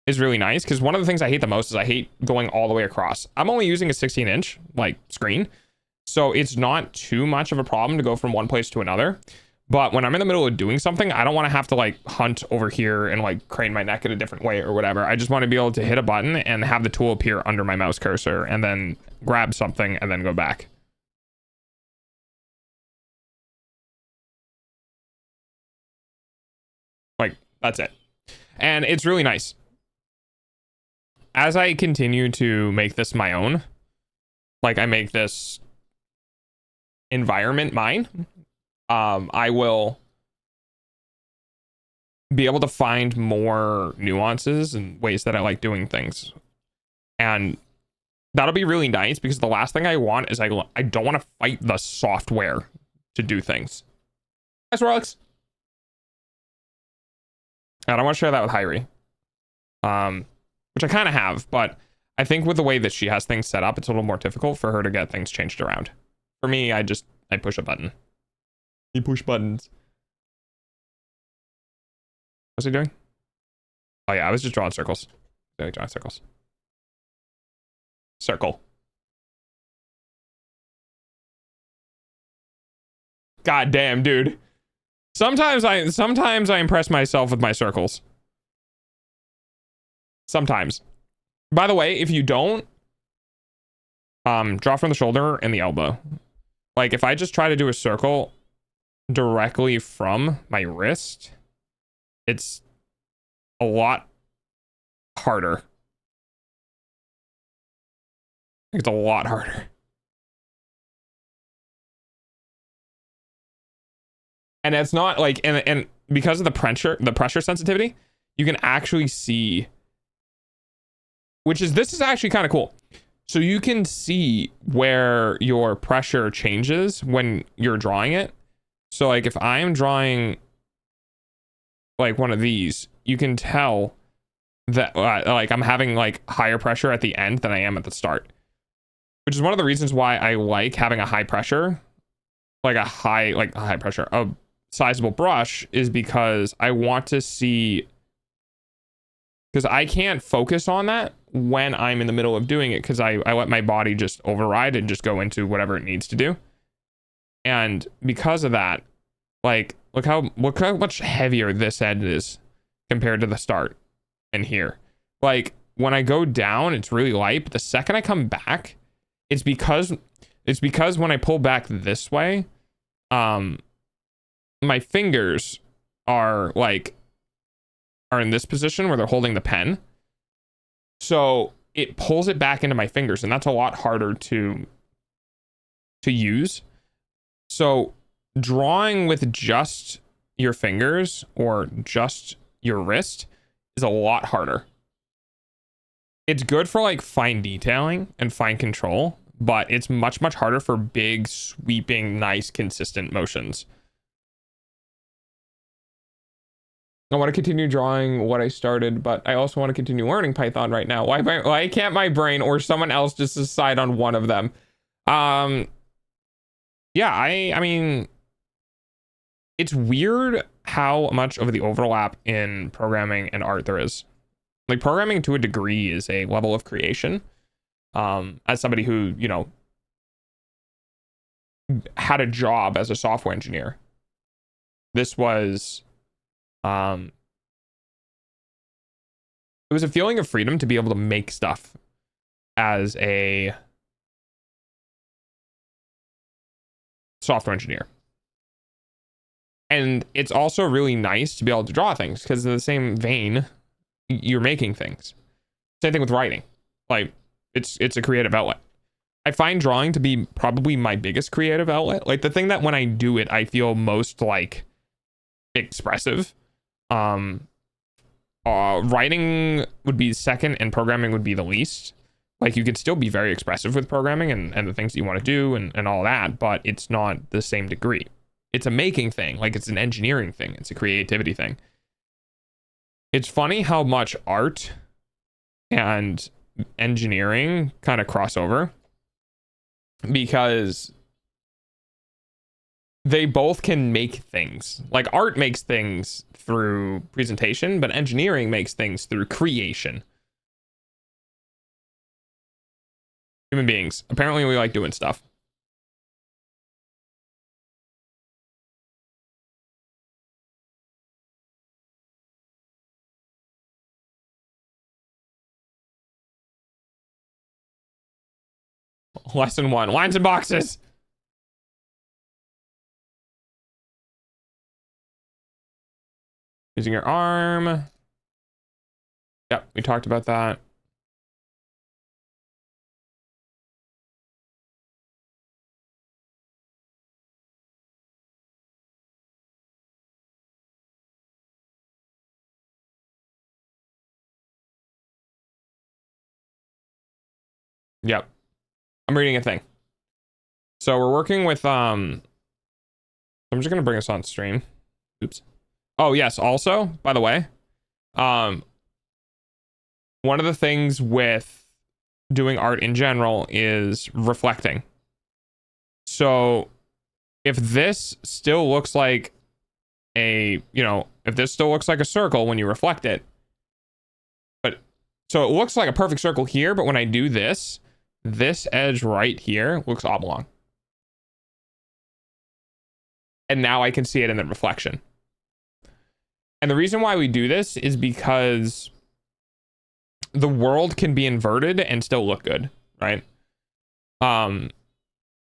is really nice, because one of the things I hate the most is I hate going all the way across. I'm only using a 16-inch like screen, so it's not too much of a problem to go from one place to another. But when I'm in the middle of doing something, I don't want to have to like hunt over here and like crane my neck in a different way or whatever. I just want to be able to hit a button and have the tool appear under my mouse cursor and then grab something and then go back. Like, that's it. And it's really nice. As I continue to make this my own, like I make this environment mine, I will be able to find more nuances and ways that I like doing things. And that'll be really nice because the last thing I want is I don't want to fight the software to do things. That's Rolex. I don't want to share that with Hyrie. Which I kind of have, but I think with the way that she has things set up, it's a little more difficult for her to get things changed around. For me, I push a button. You push buttons. What's he doing? Oh yeah, I was just drawing circles. Drawing circles. Circle. God damn, dude. Sometimes I impress myself with my circles. Sometimes. By the way, if you don't, draw from the shoulder and the elbow. Like if I just try to do a circle directly from my wrist, it's a lot harder. It's a lot harder. And it's not like, and because of the pressure sensitivity, you can actually see, this is actually kind of cool. So you can see where your pressure changes when you're drawing it. So like if I'm drawing like one of these, you can tell that like I'm having like higher pressure at the end than I am at the start, which is one of the reasons why I like having a high pressure, a sizable brush, is because I want to see, because I can't focus on that when I'm in the middle of doing it, because I let my body just override and just go into whatever it needs to do. And because of that, like look how much heavier this end is compared to the start and here. Like when I go down, it's really light, but the second I come back, it's because when I pull back this way, my fingers are in this position where they're holding the pen. So it pulls it back into my fingers, and that's a lot harder to use. So drawing with just your fingers or just your wrist is a lot harder. It's good for like fine detailing and fine control, but it's much, much harder for big, sweeping, nice, consistent motions. I want to continue drawing what I started, but I also want to continue learning Python right now. Why can't my brain or someone else just decide on one of them? Yeah, I mean, it's weird how much of the overlap in programming and art there is. Like programming to a degree is a level of creation. As somebody who, you know, had a job as a software engineer, this was it was a feeling of freedom to be able to make stuff as a software engineer. And it's also really nice to be able to draw things, because in the same vein, you're making things. Same thing with writing. Like it's a creative outlet. I find drawing to be probably my biggest creative outlet. Like the thing that when I do it, I feel most like expressive. Writing would be second and programming would be the least. Like you could still be very expressive with programming and the things that you want to do and all that, but it's not the same degree. It's a making thing. Like it's an engineering thing. It's a creativity thing. It's funny how much art and engineering kind of cross over, because they both can make things. Like art makes things through presentation, but engineering makes things through creation. Human beings, apparently we like doing stuff. Lesson 1. Lines and boxes. Using your arm. Yep, we talked about that. Yep. I'm reading a thing. So we're working with I'm just gonna bring us on stream. Oops. Oh yes, also, by the way, one of the things with doing art in general is reflecting. So if this still looks like a, if this still looks like a circle when you reflect it, but so it looks like a perfect circle here, but when I do this edge right here looks oblong. And now I can see it in the reflection. And the reason why we do this is because the world can be inverted and still look good, right?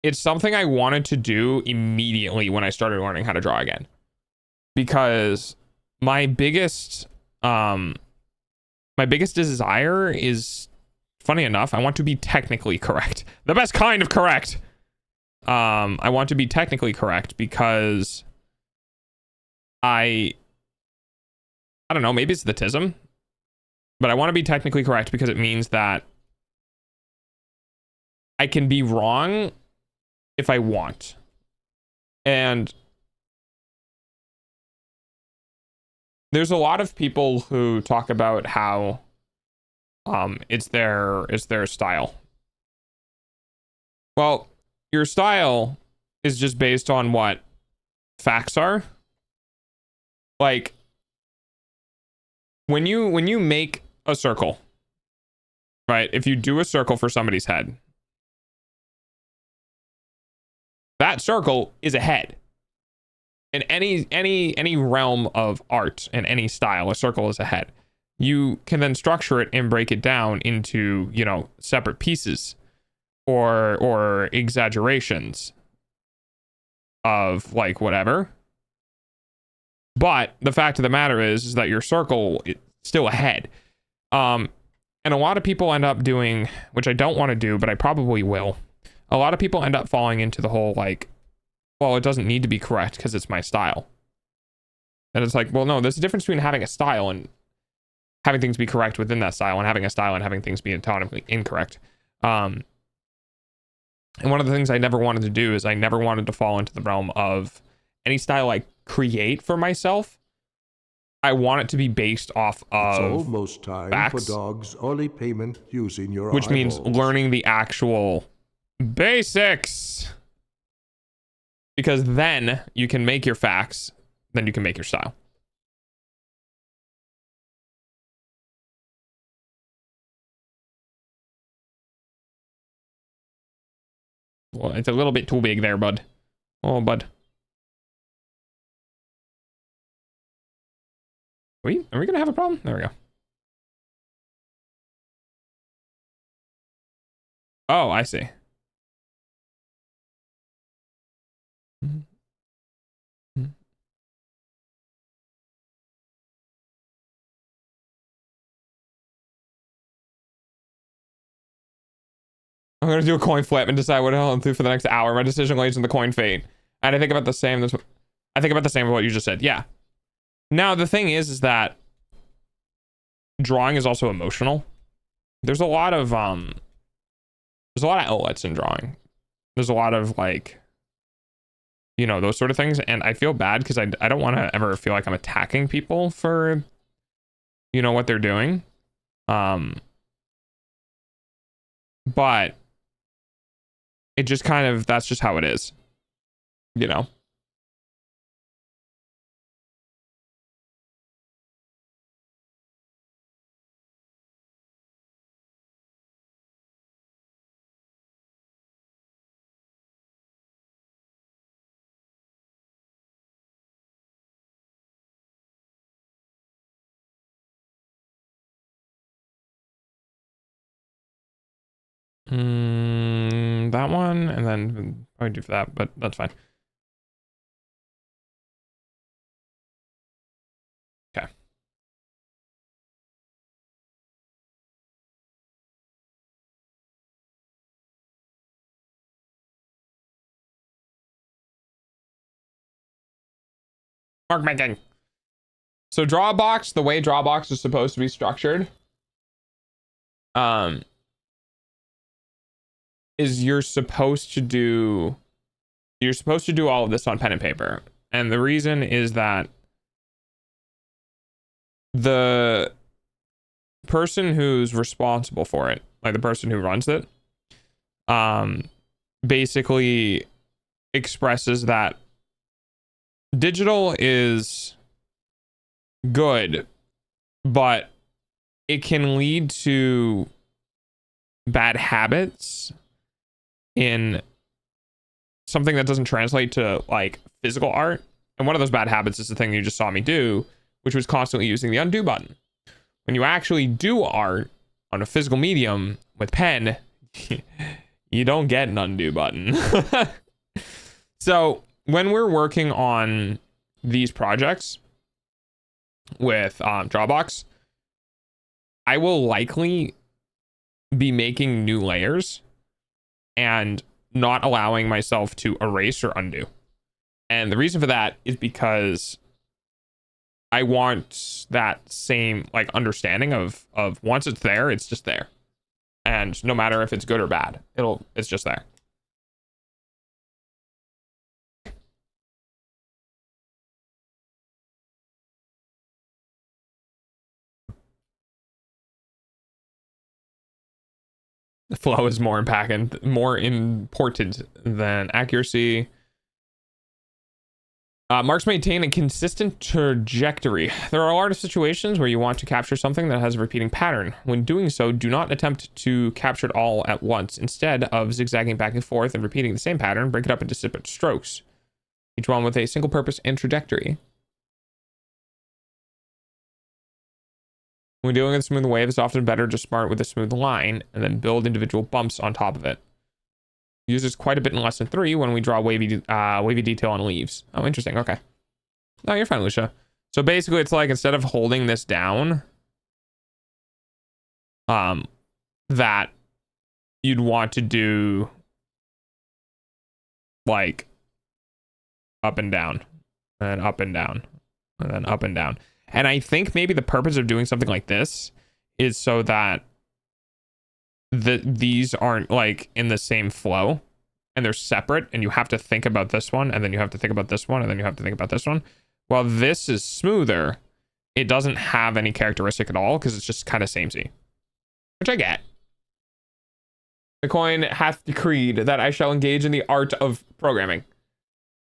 It's something I wanted to do immediately when I started learning how to draw again. Because my biggest desire is, funny enough, I want to be technically correct. The best kind of correct. I want to be technically correct because I don't know, maybe it's the tism, but I want to be technically correct because it means that I can be wrong if I want. And there's a lot of people who talk about how it's their style. Well, your style is just based on what facts are. Like when you make a circle, right? If you do a circle for somebody's head, that circle is a head. In any realm of art and any style, a circle is a head. You can then structure it and break it down into, separate pieces or exaggerations of like whatever. But the fact of the matter is that your circle is still a head. And a lot of people end up doing, which I don't want to do, but I probably will. A lot of people end up falling into the whole like, well, it doesn't need to be correct because it's my style. And it's like, well, no, there's a difference between having a style and having things be correct within that style and having a style and having things be autonomically incorrect. And one of the things I never wanted to do is I never wanted to fall into the realm of any style I create for myself. I want it to be based off of It's almost time facts, for Dog's early payment using your which means eyeballs. learning the actual basics. Because then you can make your facts, then you can make your style. Well, it's a little bit too big there, bud. Oh, bud. Are we gonna have a problem? There we go. Oh, I see. I'm gonna do a coin flip and decide what I'll do for the next hour. My decision lays in the coin fate. And I think about the same. I think about the same of what you just said. Yeah. Now the thing is that drawing is also emotional. There's a lot of outlets in drawing. There's a lot of like, those sort of things. And I feel bad because I don't want to ever feel like I'm attacking people for, what they're doing. But it just kind of, that's just how it is, that one, and then probably do for that, but that's fine. Okay. Mark making. So Drawbox, the way Drawbox is supposed to be structured, is you're supposed to do all of this on pen and paper. And the reason is that the person who's responsible for it, like the person who runs it, basically expresses that digital is good, but it can lead to bad habits in something that doesn't translate to like physical art. And one of those bad habits is the thing you just saw me do, which was constantly using the undo button. When you actually do art on a physical medium with pen, you don't get an undo button. So when we're working on these projects with Drawbox, I will likely be making new layers and not allowing myself to erase or undo. And the reason for that is because I want that same like understanding of once it's there, it's just there. And no matter if it's good or bad, it's just there. The flow is more important than accuracy. Marks maintain a consistent trajectory. There are a lot of situations where you want to capture something that has a repeating pattern. When doing so, do not attempt to capture it all at once. Instead of zigzagging back and forth and repeating the same pattern, break it up into separate strokes, each one with a single purpose and trajectory. When dealing with a smooth wave, it's often better to start with a smooth line and then build individual bumps on top of it. Uses quite a bit in lesson 3 when we draw wavy detail on leaves. Oh, interesting. Okay. No, you're fine, Lucia. So basically, it's like instead of holding this down, that you'd want to do like up and down, and up and down, and then up and down. And I think maybe the purpose of doing something like this is so that these aren't like in the same flow and they're separate, and you have to think about this one, and then you have to think about this one, and then you have to think about this one. While this is smoother, it doesn't have any characteristic at all because it's just kind of samey, which I get. The coin hath decreed that I shall engage in the art of programming.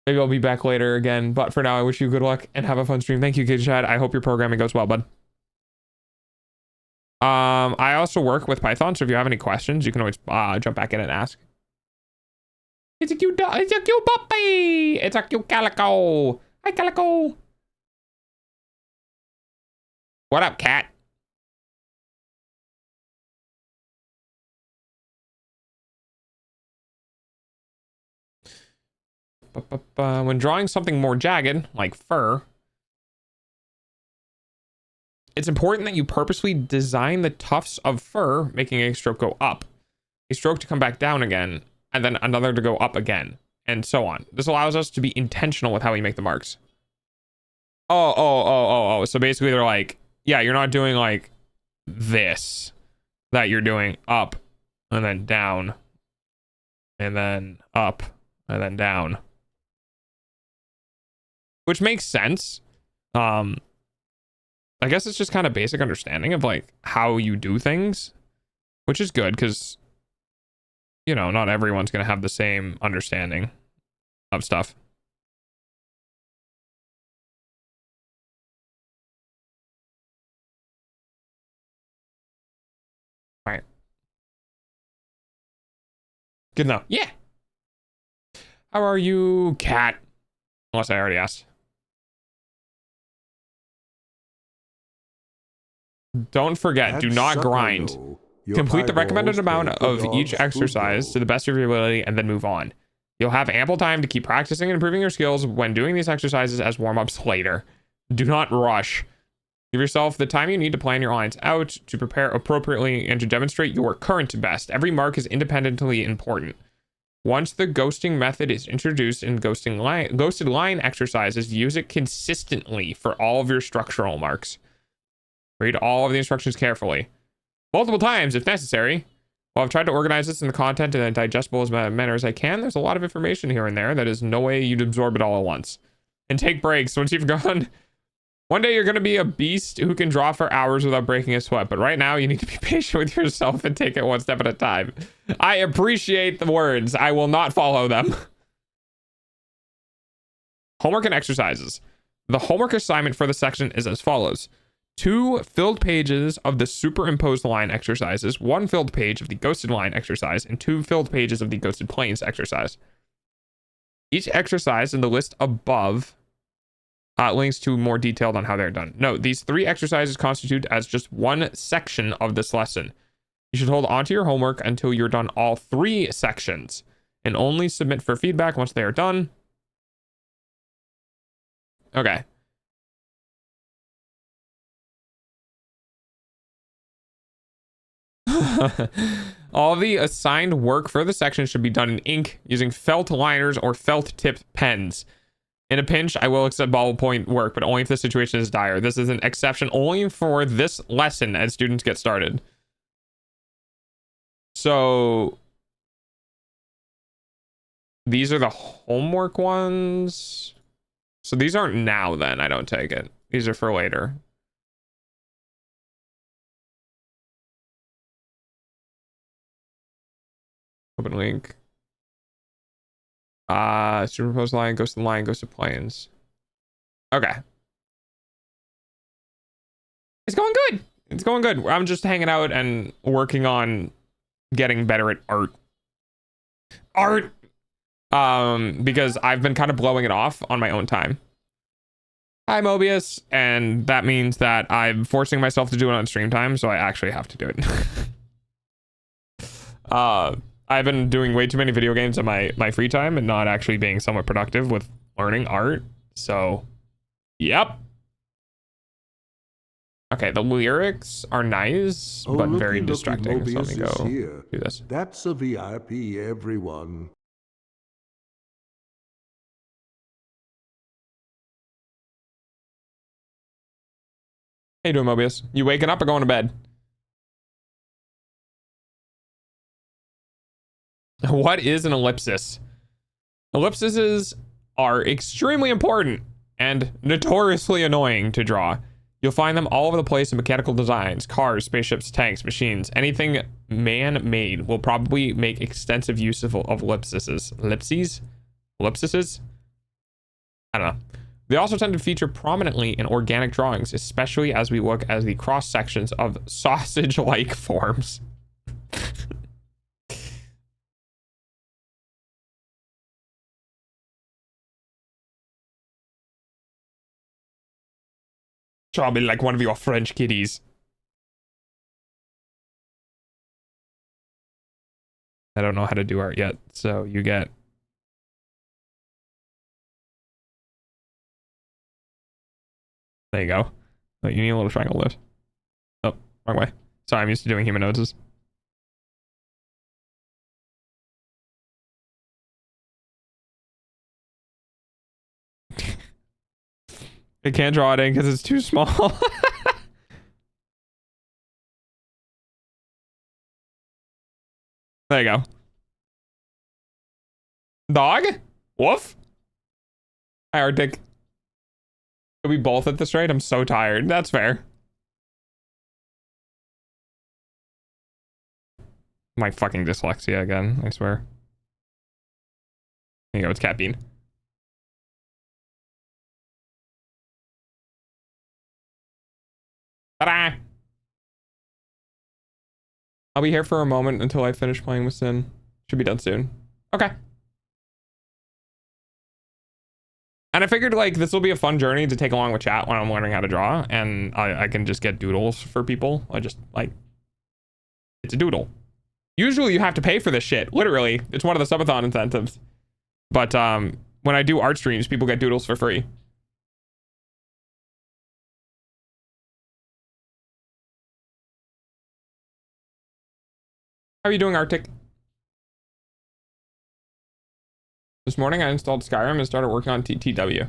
Maybe I'll be back later again, but for now, I wish you good luck and have a fun stream. Thank you, Kid Chad. I hope your programming goes well, bud. I also work with Python, so if you have any questions, you can always jump back in and ask. It's a cute dog. It's a cute puppy. It's a cute calico. Hi, calico. What up, cat? When drawing something more jagged, like fur, it's important that you purposely design the tufts of fur, making a stroke go up, a stroke to come back down again, and then another to go up again, and so on. This allows us to be intentional with how we make the marks. Oh. So basically they're like, yeah, you're not doing like this, that you're doing up and then down and then up and then down. Which makes sense. I guess it's just kind of basic understanding of like how you do things, which is good because, you know, not everyone's going to have the same understanding of stuff. All right. Good enough. Yeah. How are you, cat? Unless I already asked. Don't forget, That do not sucker, grind. though. Your Complete the recommended eyeballs amount paint the of dog's each food exercise bowl. to the best of your ability and then move on. You'll have ample time to keep practicing and improving your skills when doing these exercises as warm-ups later. Do not rush. Give yourself the time you need to plan your lines out, to prepare appropriately, and to demonstrate your current best. Every mark is independently important. Once the ghosting method is introduced in ghosted line exercises, use it consistently for all of your structural marks. Read all of the instructions carefully, multiple times if necessary. While I've tried to organize this in the content in a digestible as manner as I can, there's a lot of information here and there that is no way you'd absorb it all at once. And take breaks once you've gone. One day you're going to be a beast who can draw for hours without breaking a sweat, but right now you need to be patient with yourself and take it one step at a time. I appreciate the words. I will not follow them. Homework and exercises. The homework assignment for the section is as follows. 2 filled pages of the superimposed line exercises, 1 filled page of the ghosted line exercise, and 2 filled pages of the ghosted planes exercise. Each exercise in the list above links to more detailed on how they're done. Note, these 3 exercises constitute as just one section of this lesson. You should hold onto your homework until you're done all 3 sections, and only submit for feedback once they are done. Okay. All the assigned work for the section should be done in ink using felt liners or felt tipped pens. In a pinch, I will accept ballpoint work, but only if the situation is dire. This is an exception only for this lesson as students get started. So these are the homework ones. So these aren't now then, I don't take it. These are for later. Open link. Superimposed line, goes to the line, goes to planes. Okay. It's going good. It's going good. I'm just hanging out and working on getting better at art. Because I've been kind of blowing it off on my own time. Hi, Mobius. And that means that I'm forcing myself to do it on stream time, so I actually have to do it. I've been doing way too many video games in my free time and not actually being somewhat productive with learning art. So, yep. Okay, the lyrics are nice, but very distracting. So let me go do this. That's a VIP, everyone. How you doing, Mobius? You waking up or going to bed? What is an ellipsis? Ellipses are extremely important and notoriously annoying to draw. You'll find them all over the place in mechanical designs, cars, spaceships, tanks, machines. Anything man-made will probably make extensive use of ellipses. Ellipses? I don't know. They also tend to feature prominently in organic drawings, especially as we look at the cross sections of sausage-like forms. Probably like one of your French kitties. I don't know how to do art yet, so you get. There you go. Oh, you need a little triangle lift. Oh, wrong way. Sorry, I'm used to doing human noses. I can't draw it in because it's too small. There you go. Dog? Woof? Hi, Arctic. Are we both at this rate? I'm so tired. That's fair. My fucking dyslexia again, I swear. There you go, it's Cat Bean. Ta-da! I'll be here for a moment until I finish playing with Sin. Should be done soon. Okay. And I figured like this will be a fun journey to take along with chat when I'm learning how to draw, and I can just get doodles for people. I just like It's a doodle. Usually you have to pay for this shit. Literally, it's one of the Sub-A-Thon incentives. But when I do art streams, people get doodles for free. How are you doing, Arctic? This morning I installed Skyrim and started working on TTW.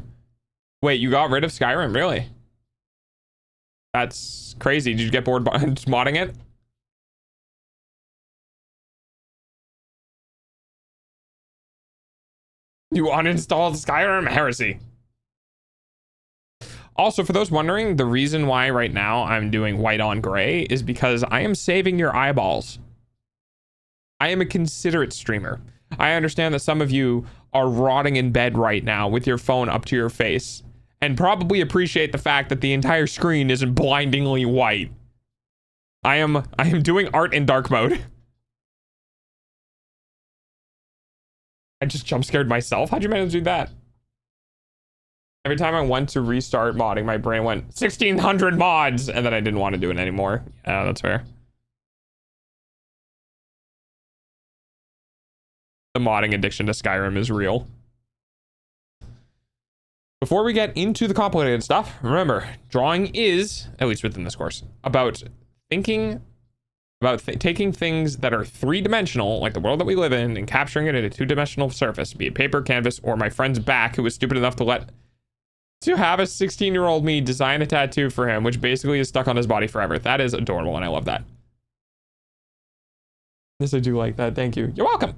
Wait, you got rid of Skyrim? Really? That's crazy. Did you get bored just modding it? You uninstalled Skyrim? Heresy. Also, for those wondering, the reason why right now I'm doing white on gray is because I am saving your eyeballs. I am a considerate streamer. I understand that some of you are rotting in bed right now with your phone up to your face and probably appreciate the fact that the entire screen isn't blindingly white. I am doing art in dark mode. I just jump scared myself. How'd you manage to do that? Every time I went to restart modding, my brain went 1600 mods, and then I didn't want to do it anymore. Yeah, that's fair. The modding addiction to Skyrim is real. Before we get into the complicated stuff, remember, drawing is, at least within this course, about thinking about taking things that are three-dimensional, like the world that we live in, and capturing it in a two-dimensional surface, be it paper, canvas, or my friend's back, who was stupid enough to have a 16-year-old me design a tattoo for him, which basically is stuck on his body forever. That is adorable, and I love that. Yes, I do like that. Thank you. You're welcome.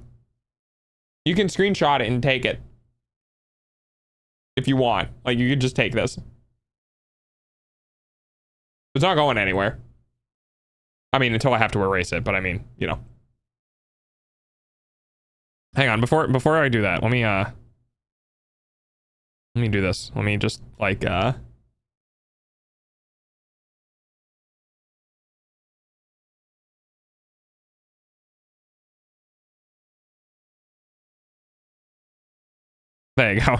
You can screenshot it and take it. If you want. Like, you could just take this. It's not going anywhere. I mean, until I have to erase it, but I mean, you know. Hang on, before I do that, let me do this. Let me just like there you go.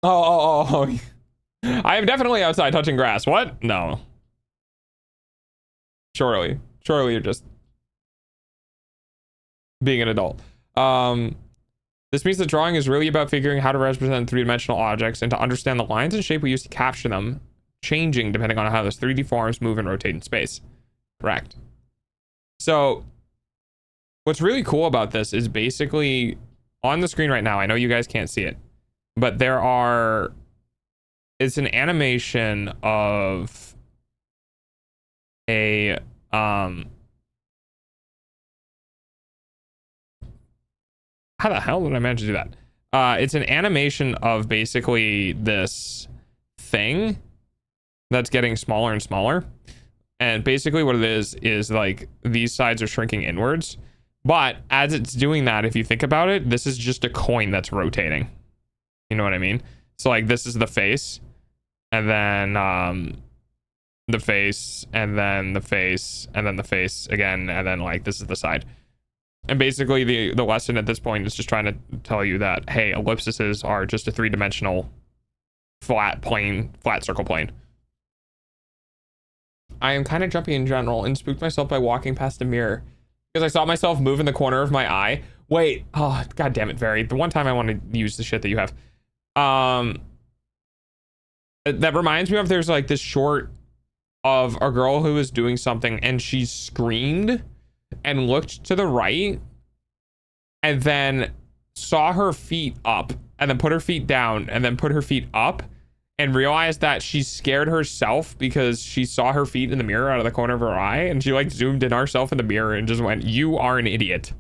Oh. I am definitely outside touching grass. What? No. Surely you're just being an adult. This means that drawing is really about figuring how to represent three-dimensional objects and to understand the lines and shape we use to capture them, changing depending on how those 3D forms move and rotate in space. Correct. So what's really cool about this is basically on the screen right now, I know you guys can't see it, but it's an animation of a how the hell did I manage to do that? It's an animation of basically this thing that's getting smaller and smaller, and basically what it is like these sides are shrinking inwards, but as it's doing that, if you think about it, this is just a coin that's rotating. You know what I mean? So like this is the face, and then the face, and then the face, and then the face again, and then like this is the side. And basically the lesson at this point is just trying to tell you that, hey, ellipses are just a three-dimensional flat circle plane. I am kind of jumpy in general and spooked myself by walking past a mirror because I saw myself move in the corner of my eye. Wait, oh, god damn it, Very. The one time I want to use the shit that you have. That reminds me of, there's like this short of a girl who was doing something and she screamed and looked to the right and then saw her feet up and then put her feet down and then put her feet up and realized that she scared herself because she saw her feet in the mirror out of the corner of her eye, and she like zoomed in herself in the mirror and just went, "You are an idiot."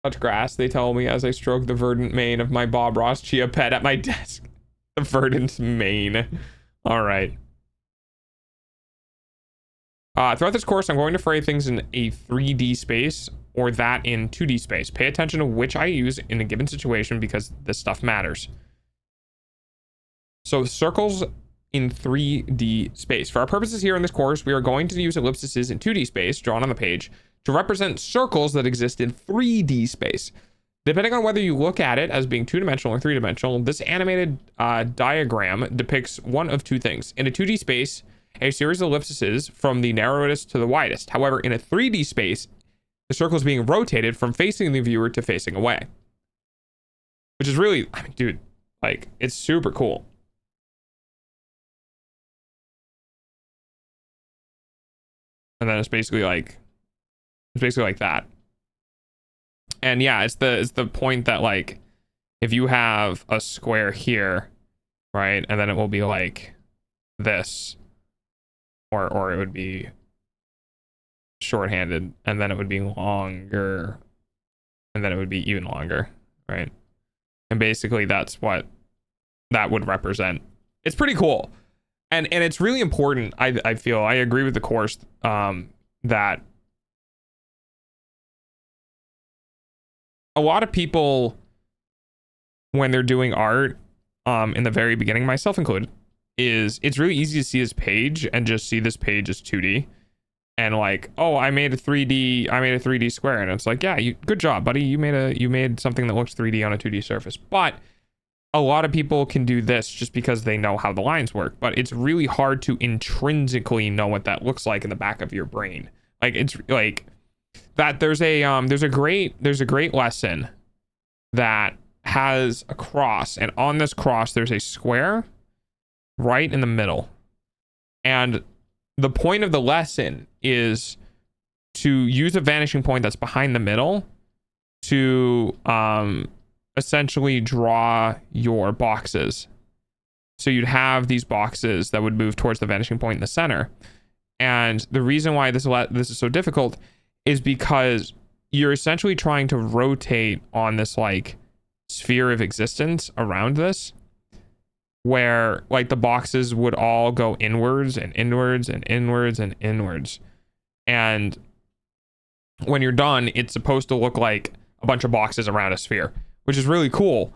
Touch grass, they tell me as I stroke the verdant mane of my Bob Ross Chia pet at my desk. The verdant mane. All right. Throughout this course, I'm going to fray things in a 3D space or that in 2D space. Pay attention to which I use in a given situation because this stuff matters. So circles in 3D space. For our purposes here in this course, we are going to use ellipses in 2D space drawn on the page to represent circles that exist in 3D space. Depending on whether you look at it as being two-dimensional or three-dimensional, this animated diagram depicts one of two things. In a 2D space, a series of ellipses from the narrowest to the widest. However, in a 3D space, the circle is being rotated from facing the viewer to facing away. Which is really, I mean, dude, like, it's super cool. And then it's basically like that. And yeah, it's the point that, like, if you have a square here, right, and then it will be like this, or it would be shorthanded, and then it would be longer, and then it would be even longer, right? And basically that's what that would represent. It's pretty cool. And it's really important. I feel, I agree with the course that a lot of people, when they're doing art, in the very beginning, myself included, it's really easy to see this page and just see this page as 2D and like, oh, I made a 3D square, and it's like, yeah, good job, buddy. You made something that looks 3D on a 2D surface. But a lot of people can do this just because they know how the lines work, but it's really hard to intrinsically know what that looks like in the back of your brain. Like, it's like that there's a great lesson that has a cross, and on this cross there's a square right in the middle, and the point of the lesson is to use a vanishing point that's behind the middle to essentially draw your boxes. So you'd have these boxes that would move towards the vanishing point in the center. And the reason why this is so difficult is because you're essentially trying to rotate on this like sphere of existence around this, where like the boxes would all go inwards and inwards and inwards and inwards. And when you're done, it's supposed to look like a bunch of boxes around a sphere, which is really cool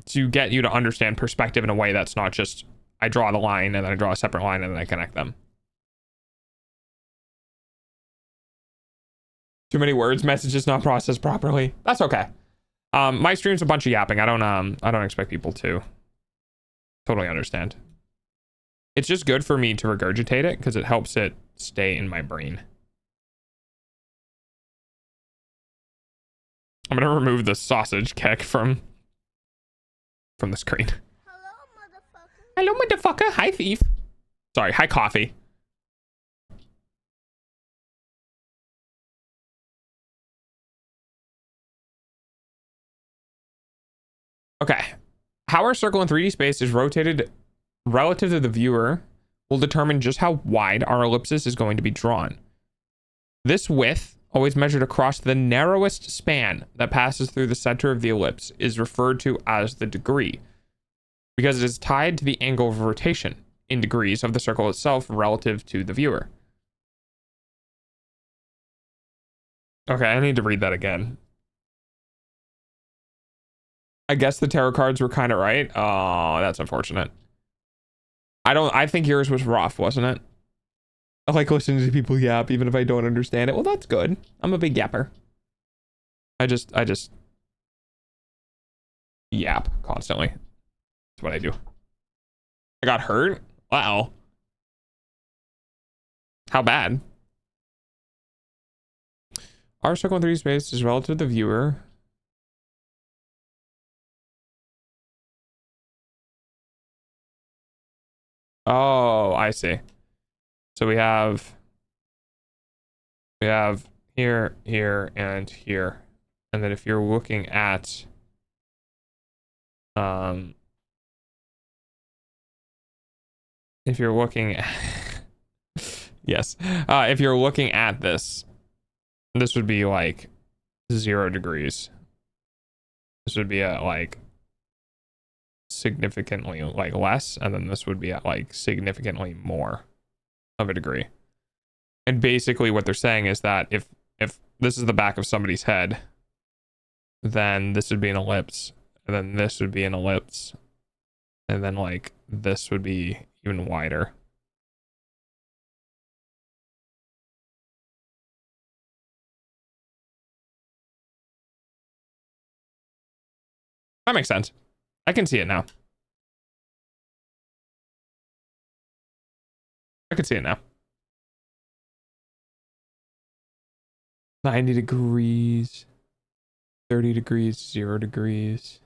to get you to understand perspective in a way that's not just I draw the line and then I draw a separate line and then I connect them. Too many words, messages not processed properly. That's okay. My stream's a bunch of yapping. I don't expect people to totally understand. It's just good for me to regurgitate it because it helps it stay in my brain. I'm gonna remove the sausage keck from the screen. Hello, motherfucker. Hi, thief. Sorry, hi, coffee. Okay. How our circle in 3D space is rotated relative to the viewer will determine just how wide our ellipsis is going to be drawn. This width, always measured across the narrowest span that passes through the center of the ellipse, is referred to as the degree, because it is tied to the angle of rotation in degrees of the circle itself relative to the viewer. Okay, I need to read that again. I guess the tarot cards were kind of right. Oh, that's unfortunate. I think yours was rough, wasn't it? I like listening to people yap, even if I don't understand it. Well, that's good. I'm a big yapper. I just yap constantly. That's what I do. I got hurt? Wow. How bad? Our circle in 3D space is relative to the viewer. Oh, I see. So we have here, here, and here. And then if you're looking at if you're looking at yes, if you're looking at this would be like 0 degrees. This would be at like significantly like less, and then this would be at like significantly more of a degree. And basically what they're saying is that if this is the back of somebody's head, then this would be an ellipse, and then this would be an ellipse, and then like this would be even wider. That makes sense. I can see it now. I can see it now. 90 degrees, 30 degrees, 0 degrees.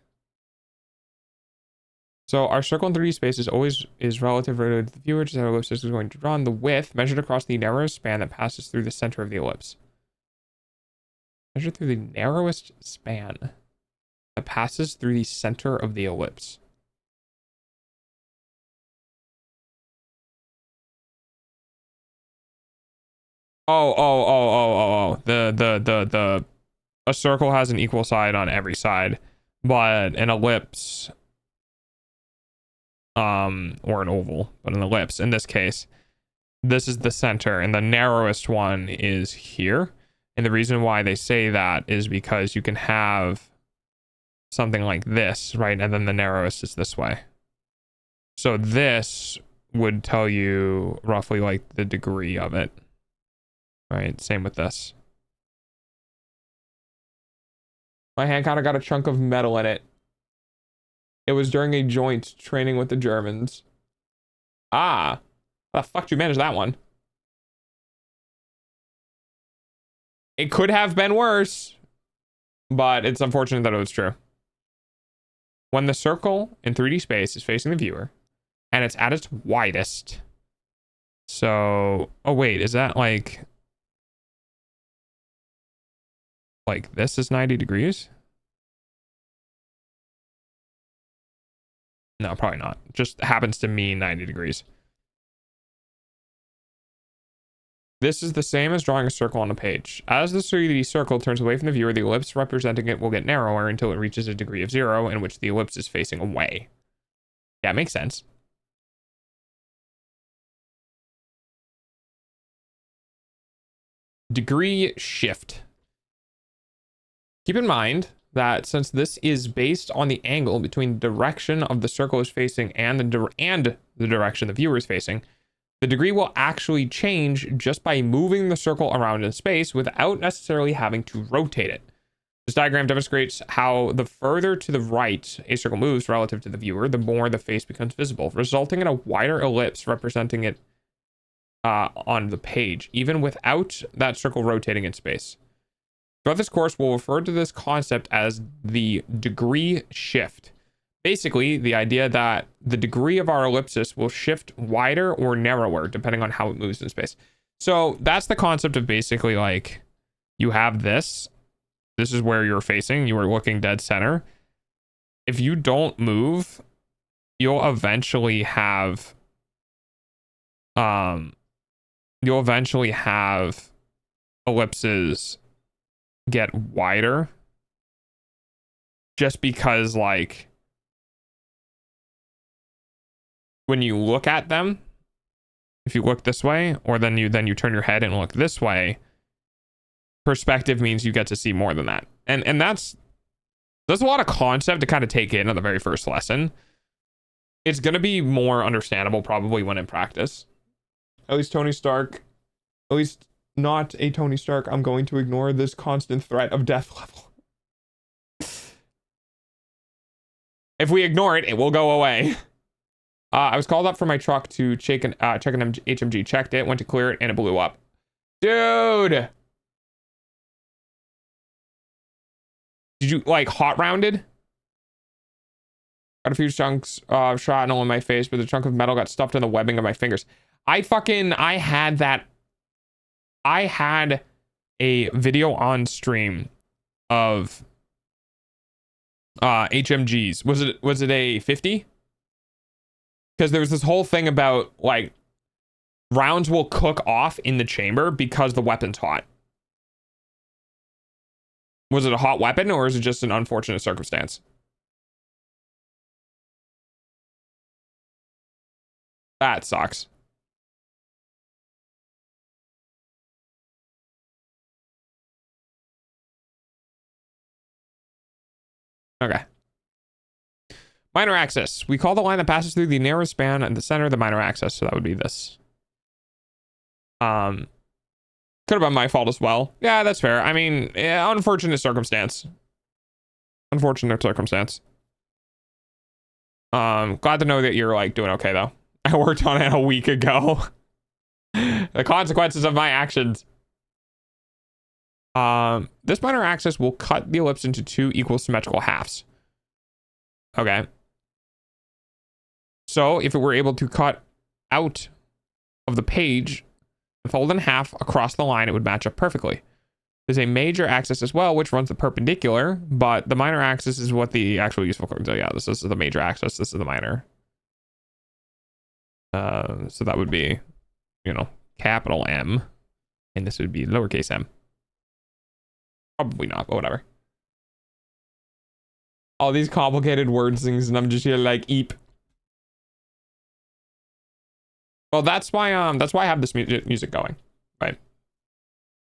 So our circle in 3D space is always relative related to the viewer, just how ellipse is going to draw. The width measured across the narrowest span that passes through the center of the ellipse. Measured through the narrowest span that passes through the center of the ellipse. The a circle has an equal side on every side, but an ellipse, or an oval, but an ellipse in this case, this is the center and the narrowest one is here. And the reason why they say that is because you can have something like this, right? And then the narrowest is this way. So this would tell you roughly like the degree of it, right? Same with this. My hand kind of got a chunk of metal in it. It was during a joint training with the Germans. Ah, how the fuck did you manage that one? It could have been worse, but it's unfortunate that it was true. When the circle in 3D space is facing the viewer and it's at its widest. So, oh wait, is that like this is 90 degrees? No, probably not. Just happens to mean 90 degrees. This is the same as drawing a circle on a page. As the 3D circle turns away from the viewer, the ellipse representing it will get narrower until it reaches a degree of 0 in which the ellipse is facing away. Yeah, it makes sense. Degree shift. Keep in mind that since this is based on the angle between the direction of the circle is facing and the direction the viewer is facing, the degree will actually change just by moving the circle around in space without necessarily having to rotate it. This diagram demonstrates how the further to the right a circle moves relative to the viewer, the more the face becomes visible, resulting in a wider ellipse representing it on the page, even without that circle rotating in space. Throughout this course, we'll refer to this concept as the degree shift. Basically, the idea that the degree of our ellipsis will shift wider or narrower depending on how it moves in space. So that's the concept of basically like you have this. This is where you're facing. You are looking dead center. If you don't move, you'll eventually have ellipses get wider just because like when you look at them, if you look this way or then you turn your head and look this way, perspective means you get to see more than that. And that's a lot of concept to kind of take in at the very first lesson. It's going to be more understandable probably when in practice. At least Tony Stark, at least not a Tony Stark, I'm going to ignore this constant threat of death level. If we ignore it, it will go away. I was called up for my truck to check an HMG. Checked it, went to clear it, and it blew up. Dude! Did you, like, hot rounded? Got a few chunks of shrapnel in my face, but the chunk of metal got stuffed in the webbing of my fingers. I had a video on stream of HMGs. Was it a 50? Because there was this whole thing about like rounds will cook off in the chamber because the weapon's hot. Was it a hot weapon or is it just an unfortunate circumstance? That sucks. Okay. Minor axis. We call the line that passes through the narrow span at the center of the minor axis. So that would be this. Could have been my fault as well. Yeah, that's fair. I mean, yeah, unfortunate circumstance. Unfortunate circumstance. Glad to know that you're like doing okay though. I worked on it a week ago. The consequences of my actions. This minor axis will cut the ellipse into 2 equal symmetrical halves. Okay. So if it were able to cut out of the page and fold in half across the line, it would match up perfectly. There's a major axis as well, which runs the perpendicular, but the minor axis is what the actual useful code. So yeah, this is the major axis. This is the minor. So that would be, you know, capital M, and this would be lowercase m. Probably not, but whatever. All these complicated word things, and I'm just here like eep. Well, that's why I have this music going, right?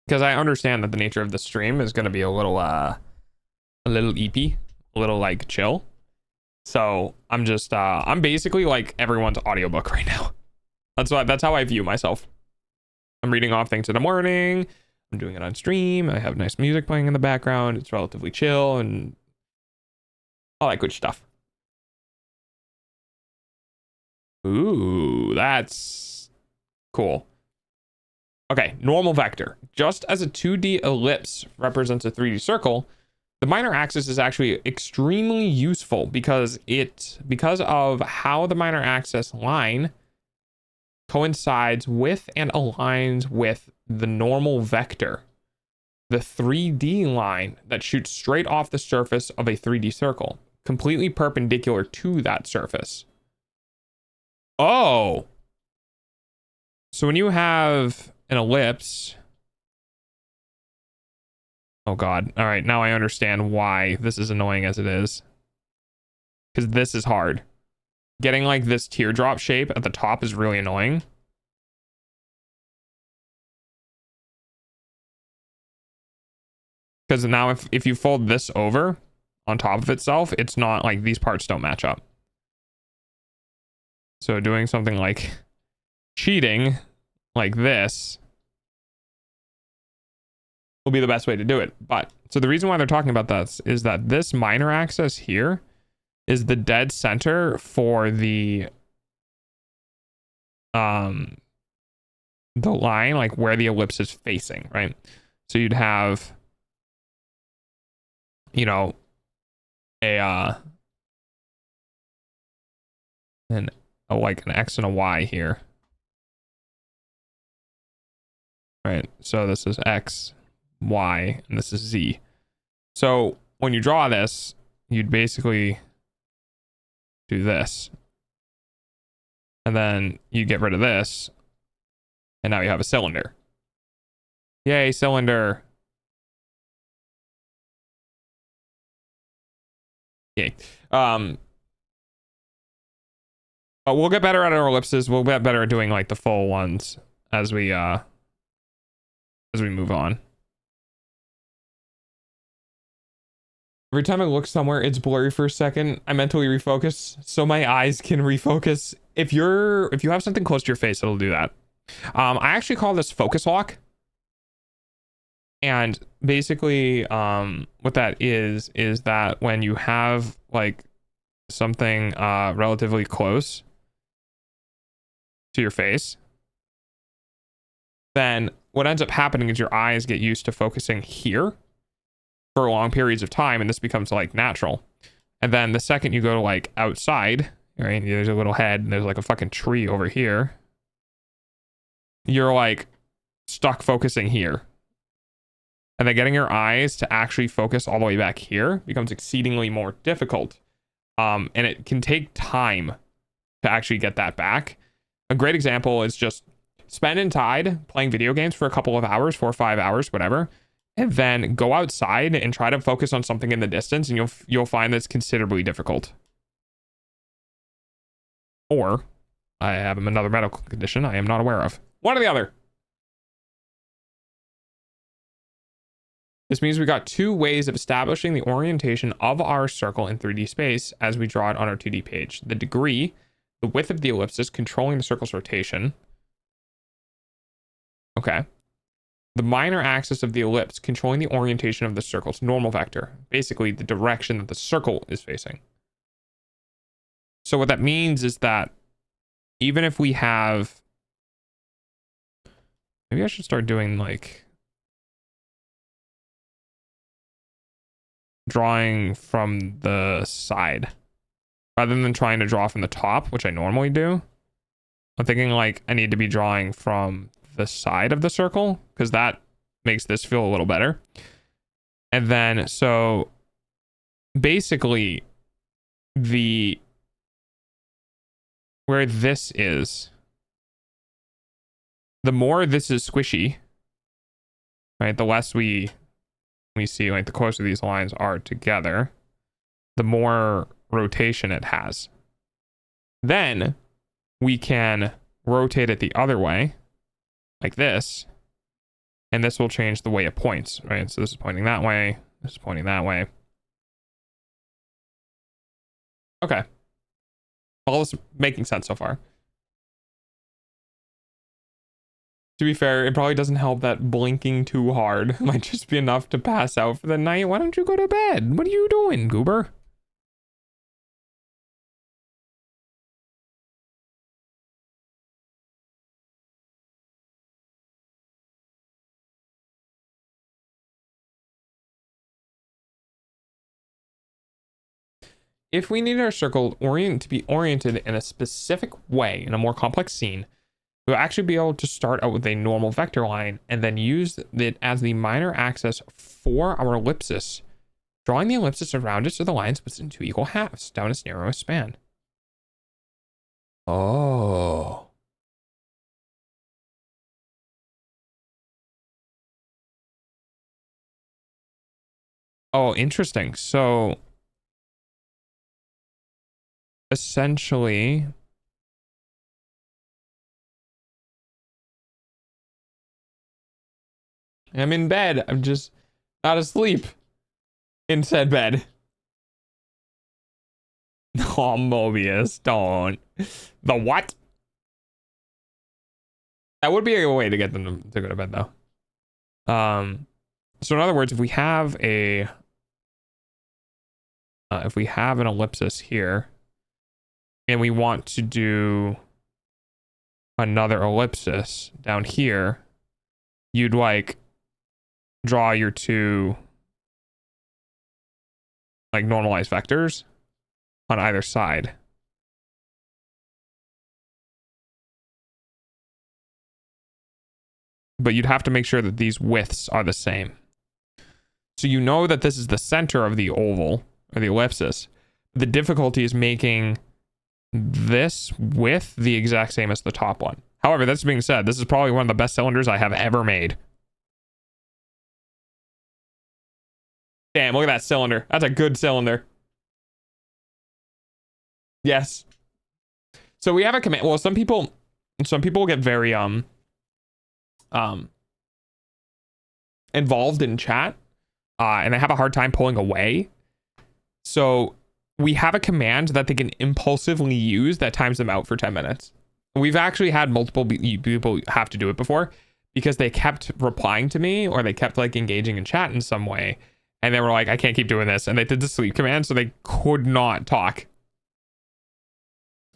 Because I understand that the nature of the stream is going to be a little eepy, a little like chill. So I'm just I'm basically like everyone's audiobook right now. That's how I view myself. I'm reading off things in the morning. I'm doing it on stream. I have nice music playing in the background. It's relatively chill and all that good stuff. Ooh, that's cool. Okay, normal vector. Just as a 2D ellipse represents a 3D circle, the minor axis is actually extremely useful because of how the minor axis line coincides with and aligns with the normal vector, the 3D line that shoots straight off the surface of a 3D circle, completely perpendicular to that surface. Oh. So when you have an ellipse, oh God. All right. Now I understand why this is annoying as it is. Because this is hard. Getting like this teardrop shape at the top is really annoying. Because now if you fold this over on top of itself, it's not like these parts don't match up. So doing something like cheating like this will be the best way to do it. But so the reason why they're talking about this is that this minor axis here is the dead center for the line, like where the ellipse is facing, right? So you'd have, you know, like an X and a Y here. Right. So this is X, Y, and this is Z. So when you draw this, you'd basically do this. And then you get rid of this. And now you have a cylinder. Yay, cylinder. Yay. But we'll get better at our ellipses. We'll get better at doing like the full ones as we move on. Every time I look somewhere, it's blurry for a second. I mentally refocus so my eyes can refocus. If you have something close to your face, it'll do that. I actually call this focus lock. And basically, what that is that when you have like something relatively close to your face, then what ends up happening is your eyes get used to focusing here for long periods of time, and this becomes like natural. And then the second you go to like outside, right, there's a little head and there's like a fucking tree over here, you're like stuck focusing here. And then getting your eyes to actually focus all the way back here becomes exceedingly more difficult. And it can take time to actually get that back. A great example is just spend in Tide playing video games for a couple of hours, 4 or 5 hours, whatever, and then go outside and try to focus on something in the distance, and you'll find that's considerably difficult. Or I have another medical condition I am not aware of. One or the other. This means we got two ways of establishing the orientation of our circle in 3D space as we draw it on our 2D page. The degree, the width of the ellipsis controlling the circle's rotation. Okay. The minor axis of the ellipse controlling the orientation of the circle's normal vector. Basically, the direction that the circle is facing. So what that means is that even if we have... Maybe I should start doing like... drawing from the side. Rather than trying to draw from the top, which I normally do. I'm thinking like I need to be drawing from the side of the circle, because that makes this feel a little better. And then, so basically where this is, the more this is squishy, right? The less we see, like the closer these lines are together, the more rotation it has. Then we can rotate it the other way, like this, and this will change the way it points, right? So this is pointing that way, this is pointing that way. Okay. All this making sense so far. To be fair, it probably doesn't help that blinking too hard might just be enough to pass out for the night. Why don't you go to bed? What are you doing, goober? If we need our circle to be oriented in a specific way in a more complex scene, we'll actually be able to start out with a normal vector line and then use it as the minor axis for our ellipsis, drawing the ellipsis around it so the line splits into equal halves down its narrowest span. Oh. Oh, interesting. So essentially, I'm in bed. I'm just not asleep in said bed. Oh, Mobius, don't. The what? That would be a way to get them to go to bed, though. So in other words, if we have an ellipsis here, and we want to do another ellipsis down here, you'd like draw your two like normalized vectors on either side. But you'd have to make sure that these widths are the same. So you know that this is the center of the oval or the ellipsis. The difficulty is making this width the exact same as the top one. However, that's being said, this is probably one of the best cylinders I have ever made. Damn, look at that cylinder. That's a good cylinder. Yes. So we have a command. Well, some people get very involved in chat, and they have a hard time pulling away. So we have a command that they can impulsively use that times them out for 10 minutes. We've actually had multiple people have to do it before because they kept replying to me or they kept like engaging in chat in some way. And they were like, I can't keep doing this. And they did the sleep command, so they could not talk.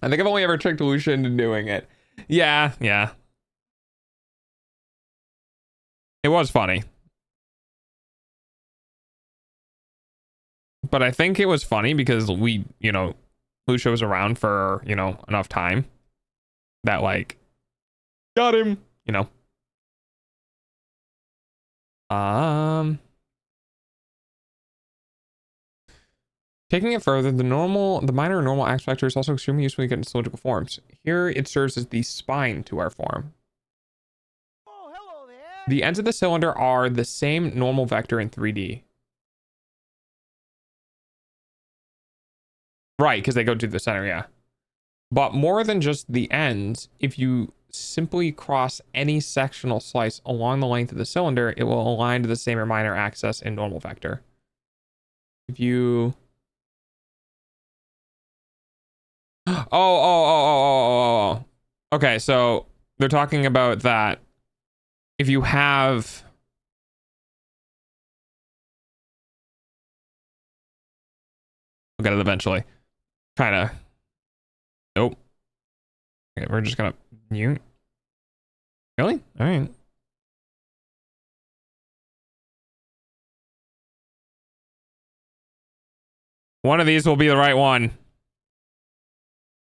I think I've only ever tricked Lucia into doing it. Yeah. It was funny. But I think it was funny because we, Lucia was around for, enough time that like, got him, Taking it further, the minor and normal axe vector is also extremely useful to get into cylindrical forms. Here it serves as the spine to our form. Oh, hello there. The ends of the cylinder are the same normal vector in 3D. Right, because they go to the center, yeah. But more than just the ends, if you simply cross any sectional slice along the length of the cylinder, it will align to the same or minor axis in normal vector. If you... Oh. Okay, so they're talking about that if you have... We'll get it eventually. Kind of. Nope. Okay, we're just gonna mute. Really? All right. One of these will be the right one.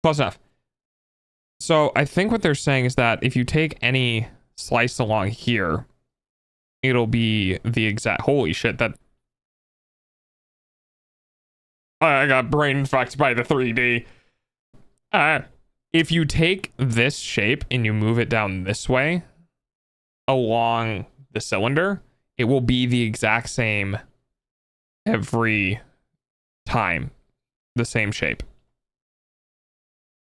Close enough. So I think what they're saying is that if you take any slice along here, it'll be the exact... Holy shit, that... I got brain fucked by the 3D. If you take this shape and you move it down this way along the cylinder, it will be the exact same every time, the same shape,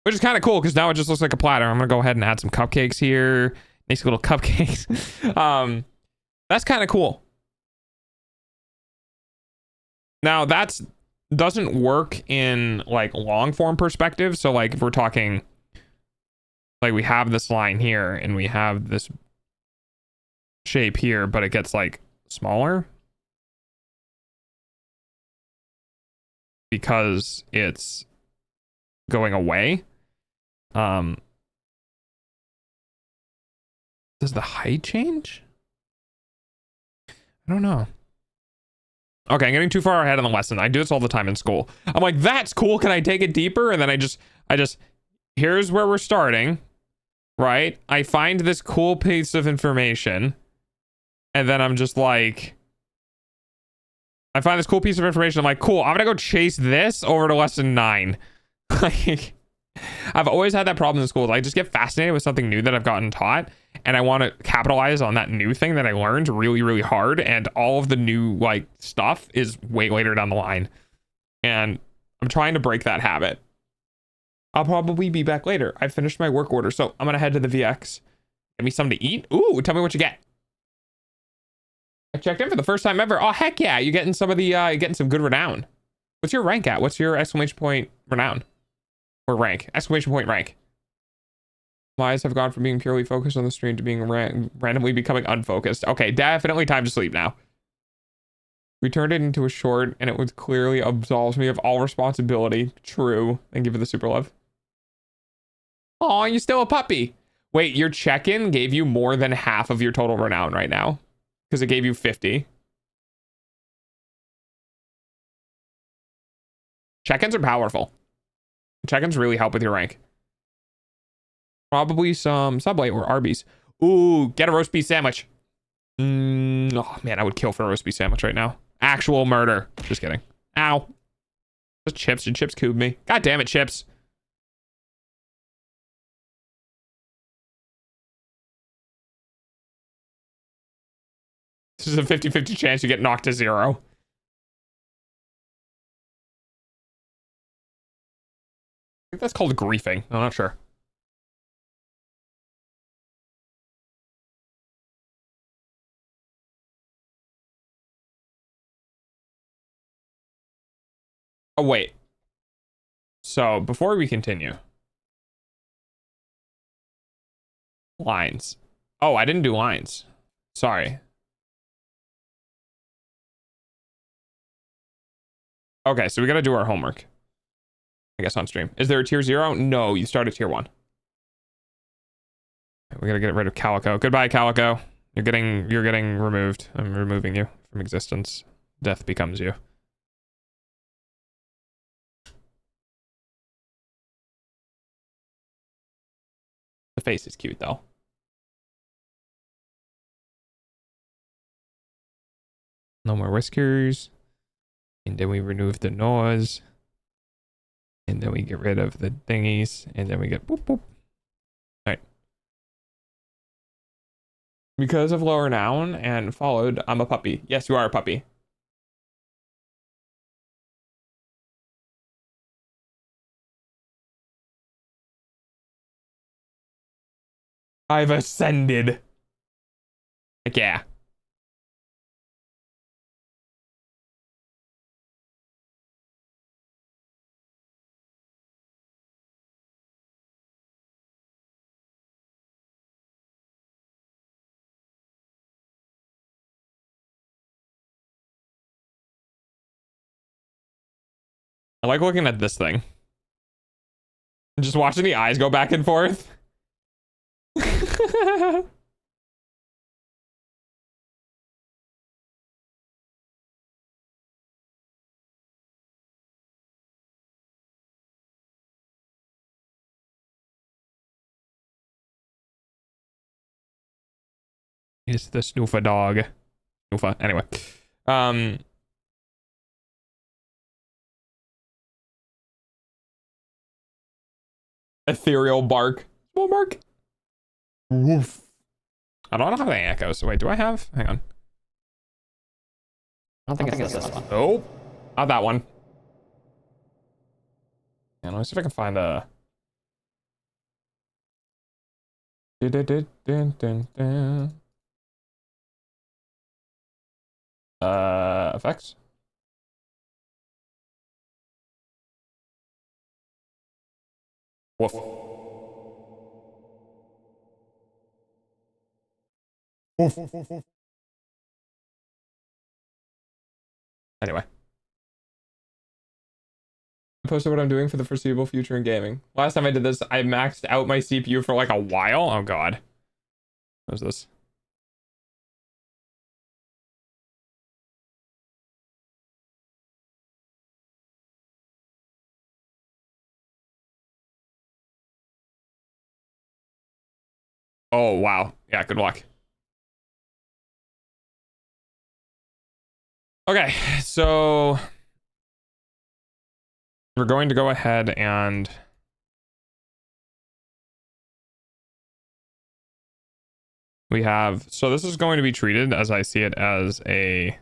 which is kind of cool because now it just looks like a platter. I'm gonna go ahead and add some cupcakes here. Nice little cupcakes. That's kind of cool. Now that's doesn't work in like long form perspective. So like if we're talking like we have this line here and we have this shape here, but it gets like smaller because it's going away. Does the height change? I don't know. Okay, I'm getting too far ahead on the lesson. I do this all the time in school. I'm like, that's cool. Can I take it deeper? And then I just, here's where we're starting, right? I find this cool piece of information. And then I'm just like, I find this cool piece of information. I'm like, cool, I'm gonna go chase this over to lesson 9. Like, I've always had that problem in school. I just get fascinated with something new that I've gotten taught, and I want to capitalize on that new thing that I learned really, really hard. And all of the new like stuff is way later down the line, and I'm trying to break that habit. I'll probably be back later. I finished my work order, so I'm gonna head to the VX. Give me something to eat. Ooh, tell me what you get. I checked in for the first time ever. Oh heck yeah, you're getting some of the you're getting some good renown. What's your rank at? What's your exclamation point renown? Or rank. Exclamation point rank. My eyes have gone from being purely focused on the stream to being randomly becoming unfocused. Okay, definitely time to sleep now. We turned it into a short and it was clearly absolves me of all responsibility. True. Thank you for the super love. Oh, you still a puppy. Wait, your check-in gave you more than half of your total renown right now. Because it gave you 50. Check-ins are powerful. Check-ins really help with your rank. Probably some Subway or Arby's. Ooh, get a roast beef sandwich. Oh man, I would kill for a roast beef sandwich right now. Actual murder. Just kidding. Ow. Just Chips. Did Chips cube me? God damn it, Chips. This is a 50-50 chance you get knocked to 0. I think that's called griefing. I'm not sure. Oh, wait. So, before we continue. Lines. Oh, I didn't do lines. Sorry. Okay, so we gotta do our homework. I guess on stream. Is there a tier 0? No, you start at tier 1. We gotta get rid of Calico. Goodbye, Calico. You're getting removed. I'm removing you from existence. Death becomes you. The face is cute though. No more whiskers. And then we remove the nose. And then we get rid of the thingies. And then we get boop boop. Alright. Because of lower noun and followed, I'm a puppy. Yes, you are a puppy. I've ascended. Heck yeah. I like looking at this thing. Just watching the eyes go back and forth. It's the snoofa dog. Snoofa. Anyway. Ethereal bark. Small bark. Woof. I don't have any echoes. Wait, do I have? Hang on. I don't think it's this one. Oh, not that one. And let me see if I can find a. Effects. Woof. Woof. Anyway. I posted what I'm doing for the foreseeable future in gaming. Last time I did this, I maxed out my CPU for like a while. Oh god. What is this? Oh wow. Yeah, good luck. Okay, so we're going to go ahead and we have, so this is going to be treated as I see it as a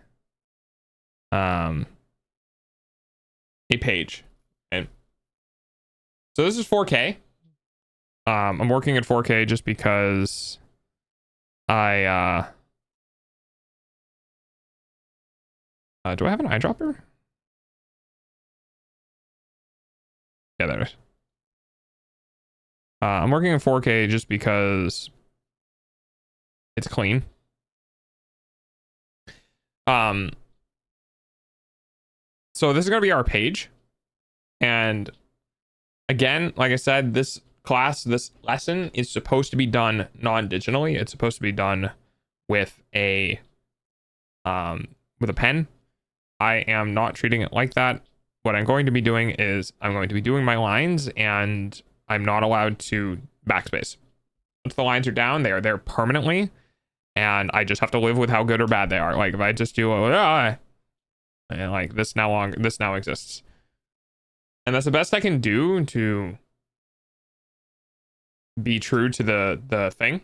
page. And so this is 4K. I'm working at 4K just because I do I have an eyedropper? Yeah, there it is. I'm working in 4K just because it's clean. So this is going to be our page. And again, like I said, this lesson is supposed to be done non-digitally. It's supposed to be done with a pen. I am not treating it like that. What I'm going to be doing is I'm going to be doing my lines, and I'm not allowed to backspace. Once the lines are down, they are there permanently, and I just have to live with how good or bad they are. Like if I just do and like this now exists. And that's the best I can do to be true to the thing.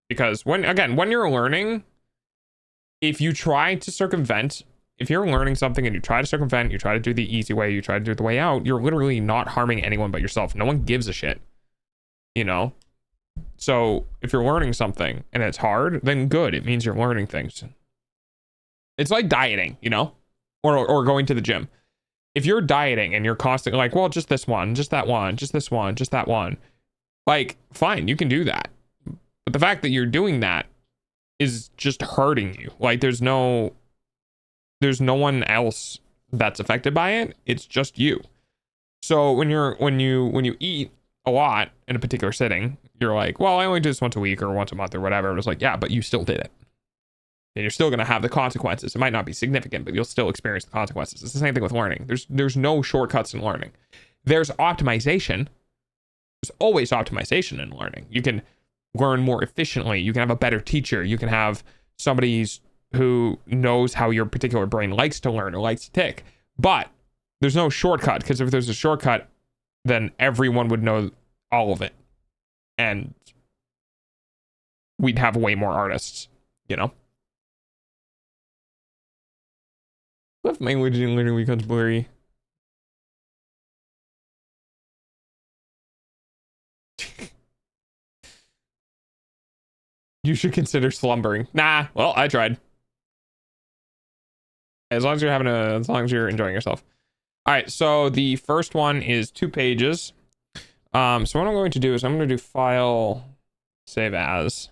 Because when you're learning, if you try to circumvent, if you're learning something and you try to circumvent, you try to do the easy way, you try to do it the way out, you're literally not harming anyone but yourself. No one gives a shit, you know? So if you're learning something and it's hard, then good. It means you're learning things. It's like dieting, you know? Or going to the gym. If you're dieting and you're constantly like, well, just this one, just that one, just this one, just that one. Like, fine, you can do that. But the fact that you're doing that is just hurting you. Like there's no one else that's affected by it. It's just you. So when you eat a lot in a particular sitting, you're like, well, I only do this once a week or once a month or whatever. It was like, yeah, but you still did it. And you're still going to have the consequences. It might not be significant, but you'll still experience the consequences. It's the same thing with learning. There's no shortcuts in learning. There's optimization. There's always optimization in learning. You can learn more efficiently. You can have a better teacher. You can have somebody who knows how your particular brain likes to learn or likes to tick. But there's no shortcut, because if there's a shortcut, then everyone would know all of it. And we'd have way more artists, you know? What if language and learning becomes blurry? You should consider slumbering. Nah, well, I tried. As long as you're as long as you're enjoying yourself. All right, so the first one is 2 pages. So what I'm going to do is I'm going to do file, save as,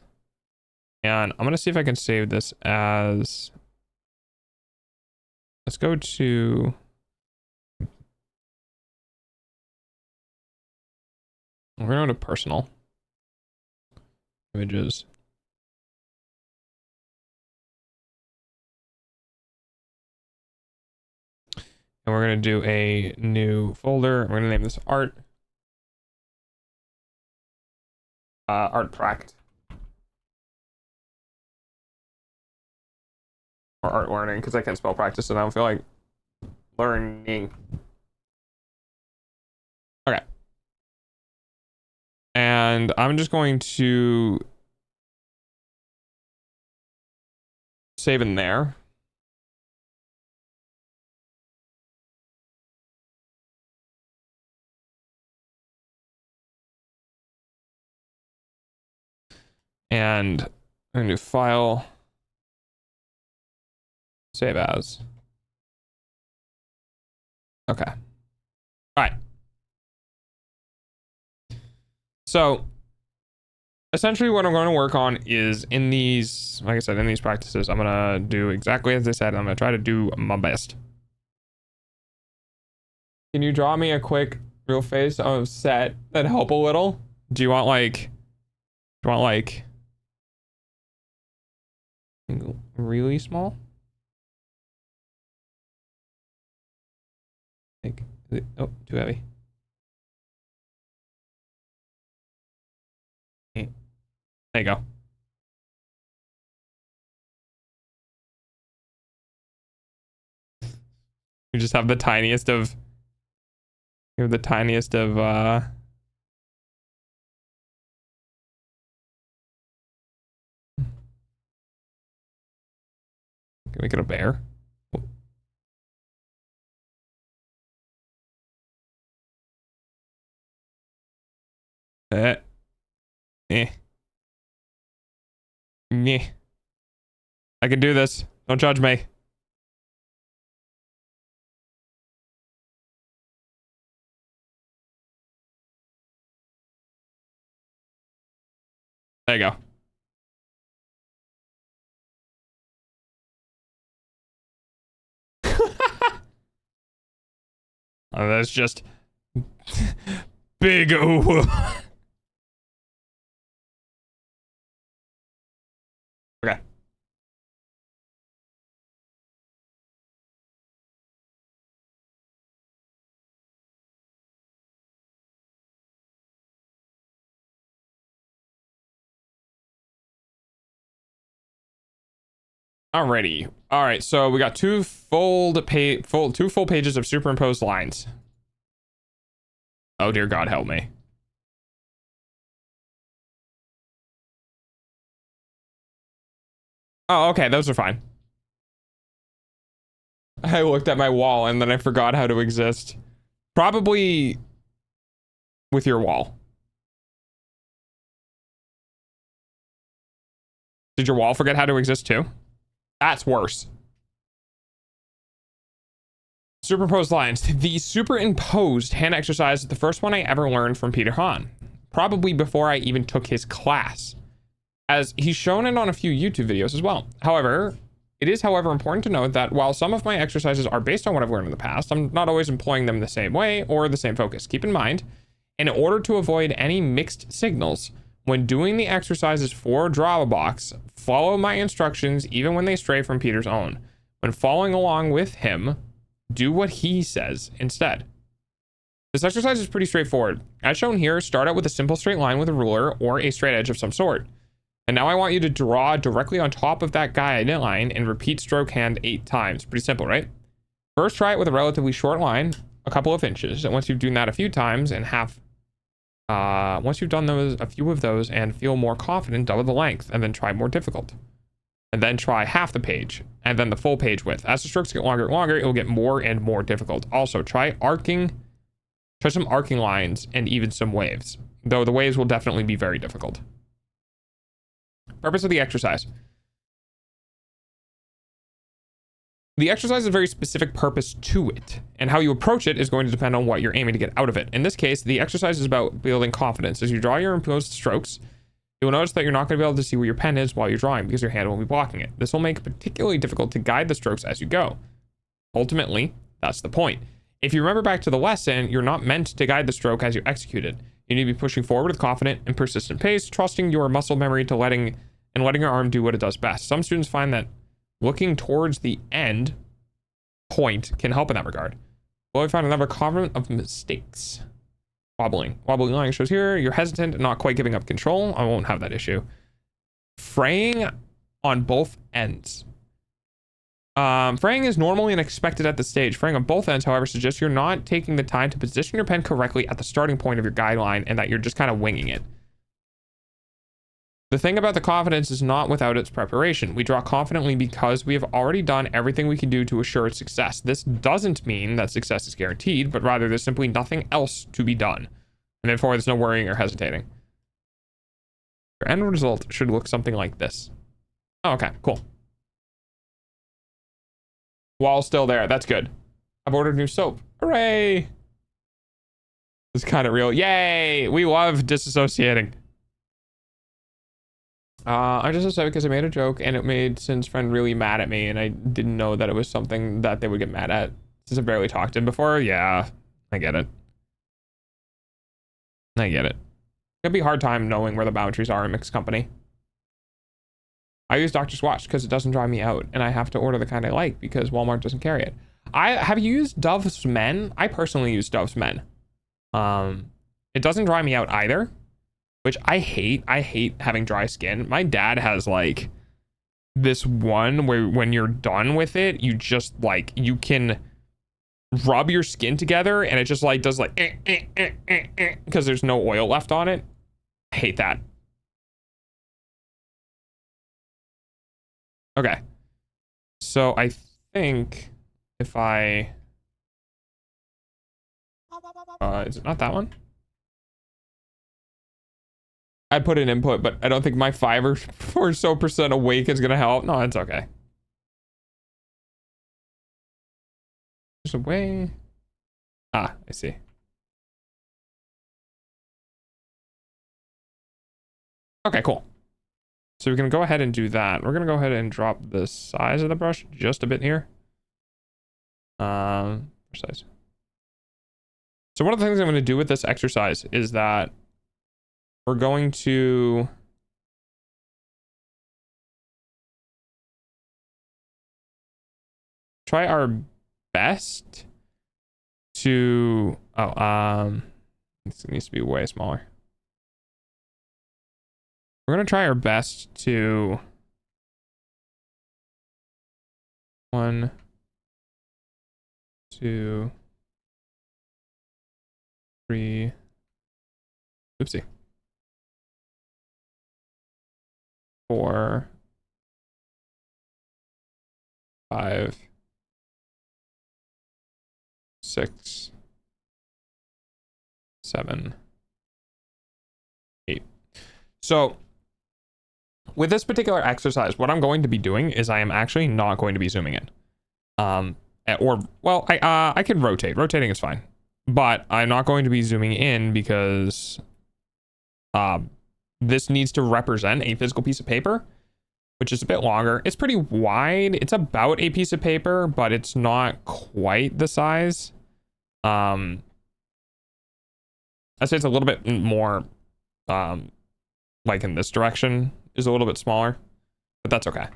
and I'm going to see if I can save this as, let's go to, we're going to personal images. And we're going to do a new folder. We're going to name this art. Art tract. Or art learning, because I can't spell practice and I don't feel like learning. Okay. And I'm just going to save in there. And I'm going to do file, save as. Okay. All right. So essentially what I'm going to work on is in these, like I said, in these practices, I'm going to do exactly as I said. I'm going to try to do my best. Can you draw me a quick real face of set that help a little? Do you want like really small? Like, oh, too heavy. There you go. You just have the tiniest of, you have the tiniest of, can we get a bear? Eh. Eh. Yeah. I can do this. Don't judge me. There you go. Oh, that's just big. Okay. Alrighty. All right. So we got two full pages of superimposed lines. Oh dear God, help me. Oh, okay. Those are fine. I looked at my wall and then I forgot how to exist. Probably with your wall. Did your wall forget how to exist too? That's worse. Superimposed lines. The superimposed hand exercise is the first one I ever learned from Peter Hahn. Probably before I even took his class, as he's shown it on a few YouTube videos as well. However, it is, however, important to note that while some of my exercises are based on what I've learned in the past, I'm not always employing them the same way or the same focus. Keep in mind, in order to avoid any mixed signals, when doing the exercises for Drawbox, follow my instructions even when they stray from Peter's own. When following along with him, do what he says instead. This exercise is pretty straightforward. As shown here, start out with a simple straight line with a ruler or a straight edge of some sort. And now I want you to draw directly on top of that guiding line and repeat stroke hand 8 times. Pretty simple, right? First, try it with a relatively short line, a couple of inches. And once you've done that a few times and once you've done a few of those and feel more confident, double the length and then try more difficult. And then try half the page and then the full page width. As the strokes get longer and longer, it will get more and more difficult. Also, try some arcing lines and even some waves, though the waves will definitely be very difficult. Purpose of the exercise. The exercise has a very specific purpose to it, and how you approach it is going to depend on what you're aiming to get out of it. In this case, the exercise is about building confidence. As you draw your imposed strokes, you'll notice that you're not going to be able to see where your pen is while you're drawing because your hand will be blocking it. This will make it particularly difficult to guide the strokes as you go. Ultimately, that's the point. If you remember back to the lesson, you're not meant to guide the stroke as you execute it. You need to be pushing forward with confident and persistent pace, trusting your muscle memory to letting your arm do what it does best. Some students find that looking towards the end point can help in that regard. Well, we found another common of mistakes. Wobbling line shows here. You're hesitant and not quite giving up control. I won't have that issue. Fraying on both ends. Fraying is normally and expected at the stage. Fraying on both ends, however, suggests you're not taking the time to position your pen correctly at the starting point of your guideline and that you're just kind of winging it. The thing about the confidence is not without its preparation. We draw confidently because we have already done everything we can do to assure its success. This doesn't mean that success is guaranteed, but rather there's simply nothing else to be done. And therefore, there's no worrying or hesitating. Your end result should look something like this. Oh, okay, cool. Wall still there. That's good. I've ordered new soap. Hooray! It's kind of real. Yay! We love disassociating. I just upset because I made a joke and it made Sin's friend really mad at me, and I didn't know that it was something that they would get mad at since I barely talked to him before. Yeah, I get it. I get it. It'd be a hard time knowing where the boundaries are in mixed company. I use Dr. Swatch because it doesn't dry me out, and I have to order the kind I like because Walmart doesn't carry it. Have you used Dove's Men? I personally use Dove's Men. It doesn't dry me out either, which I hate. I hate having dry skin. My dad has like this one where when you're done with it, you just like, you can rub your skin together and it just like does like because there's no oil left on it. I hate that. Okay. So I think if I is it not that one? I put an input, but I don't think my 5 or so % awake is gonna help. No, it's okay. There's a way. Ah, I see. Okay, cool. So we can go ahead and do that. We're gonna go ahead and drop the size of the brush just a bit here. Size. So one of the things I'm going to do with this exercise is that we're going to try our best to this needs to be way smaller. We're going to try our best to 1, 2, 3. Oopsie. 4, 5, 6, 7, 8. So with this particular exercise, what I'm going to be doing is I am actually not going to be zooming in. I can rotate. Rotating is fine. But I'm not going to be zooming in because this needs to represent a physical piece of paper, which is a bit longer. It's pretty wide. It's about a piece of paper, but it's not quite the size. I'd say it's a little bit more like in this direction is a little bit smaller, but that's okay.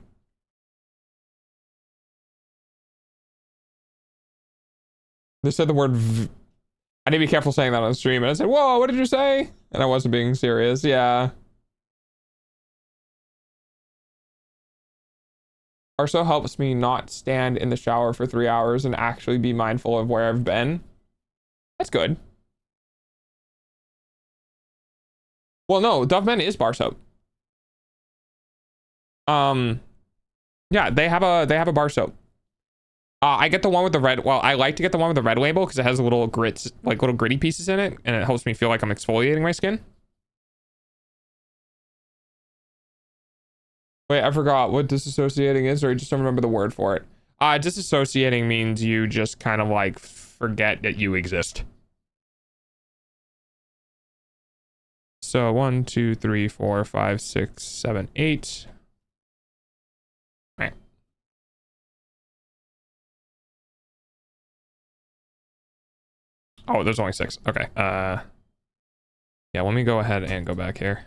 They said the word I need to be careful saying that on stream, and I said, whoa, what did you say? And I wasn't being serious. Yeah. Also helps me not stand in the shower for 3 hours and actually be mindful of where I've been. That's good. Well, no, Dove Men is bar soap. Yeah, they have a bar soap. I get the one with the red. Well, I like to get the one with the red label because it has little grits, like little gritty pieces in it, and it helps me feel like I'm exfoliating my skin. Wait, I forgot what disassociating is, or I just don't remember the word for it. Disassociating means you just kind of like forget that you exist. So 1, 2, 3, 4, 5, 6, 7, 8. Right. Oh, there's only 6. Okay. Yeah, let me go ahead and go back here.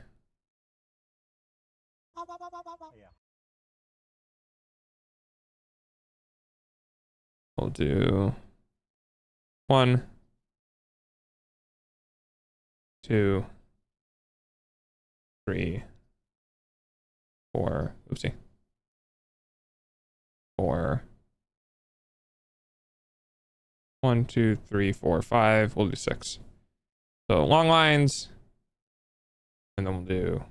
We'll do 1, 2, 3, 4. Oopsie. 4. 1, 2, 3, 4, 5. We'll do 6. So long lines. And then we'll do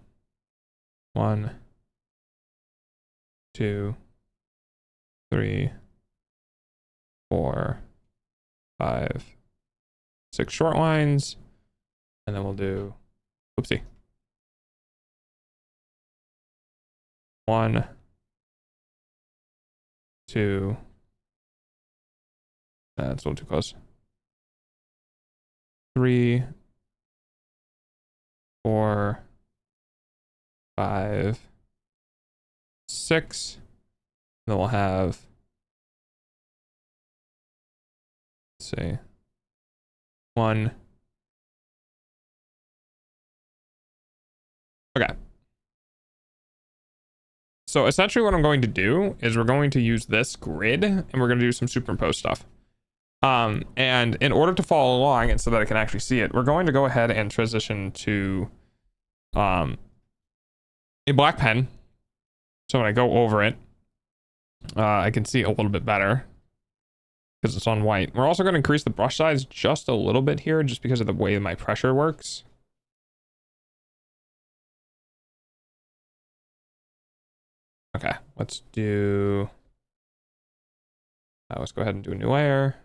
1, 2, 3, 4, 5, 6 short lines. And then we'll do, oopsie. 1, 2. That's a little too close. 3, 4, 5, 6. Then we'll have, let's see, 1. Okay. So essentially what I'm going to do is we're going to use this grid and we're going to do some superimpose stuff. And in order to follow along and so that I can actually see it, we're going to go ahead and transition to a black pen. So when I go over it, I can see a little bit better because it's on white. We're also going to increase the brush size just a little bit here just because of the way my pressure works. Okay, let's do, let's go ahead and do a new layer.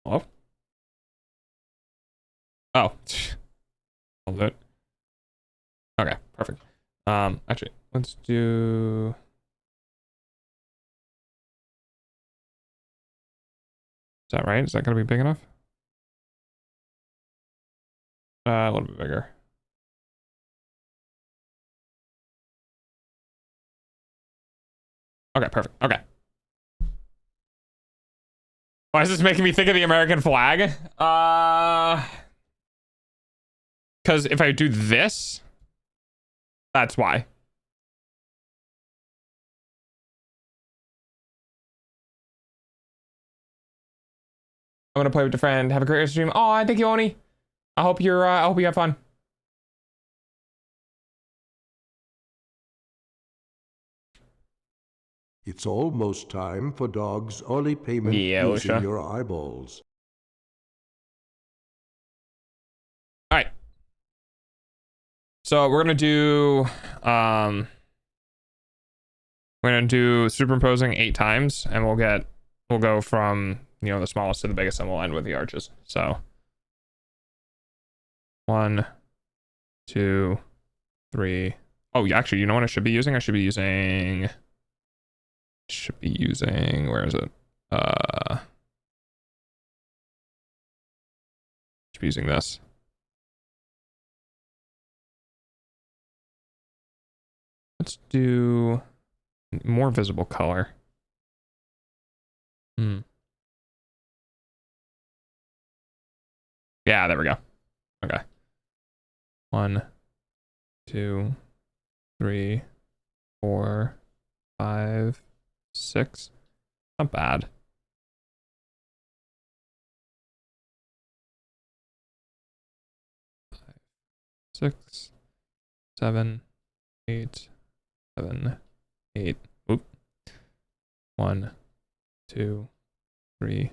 Hello? Oh, I'll do it. Okay, perfect. Actually, let's do, is that right? Is that gonna be big enough? A little bit bigger. Okay, perfect. Okay. Why is this making me think of the American flag? Because if I do this, that's why. I'm gonna play with a friend. Have a great stream. Oh, thank you, Oni. I hope you have fun. It's almost time for Dog's early payment Yeah, using Osha. your eyeballs. All right. So we're gonna do superimposing 8 times, and we'll go from, you know, the smallest to the biggest, and we'll end with the arches. So 1, 2, 3. Oh, yeah, actually, you know what I should be using? I should be using, where is it? Should be using this. Let's do more visible color. Yeah, there we go. Okay. 1, 2, 3, 4, 5, 6. Not bad. 5, 6, 7, 8, 7, 8. Oop. 1, 2, 3,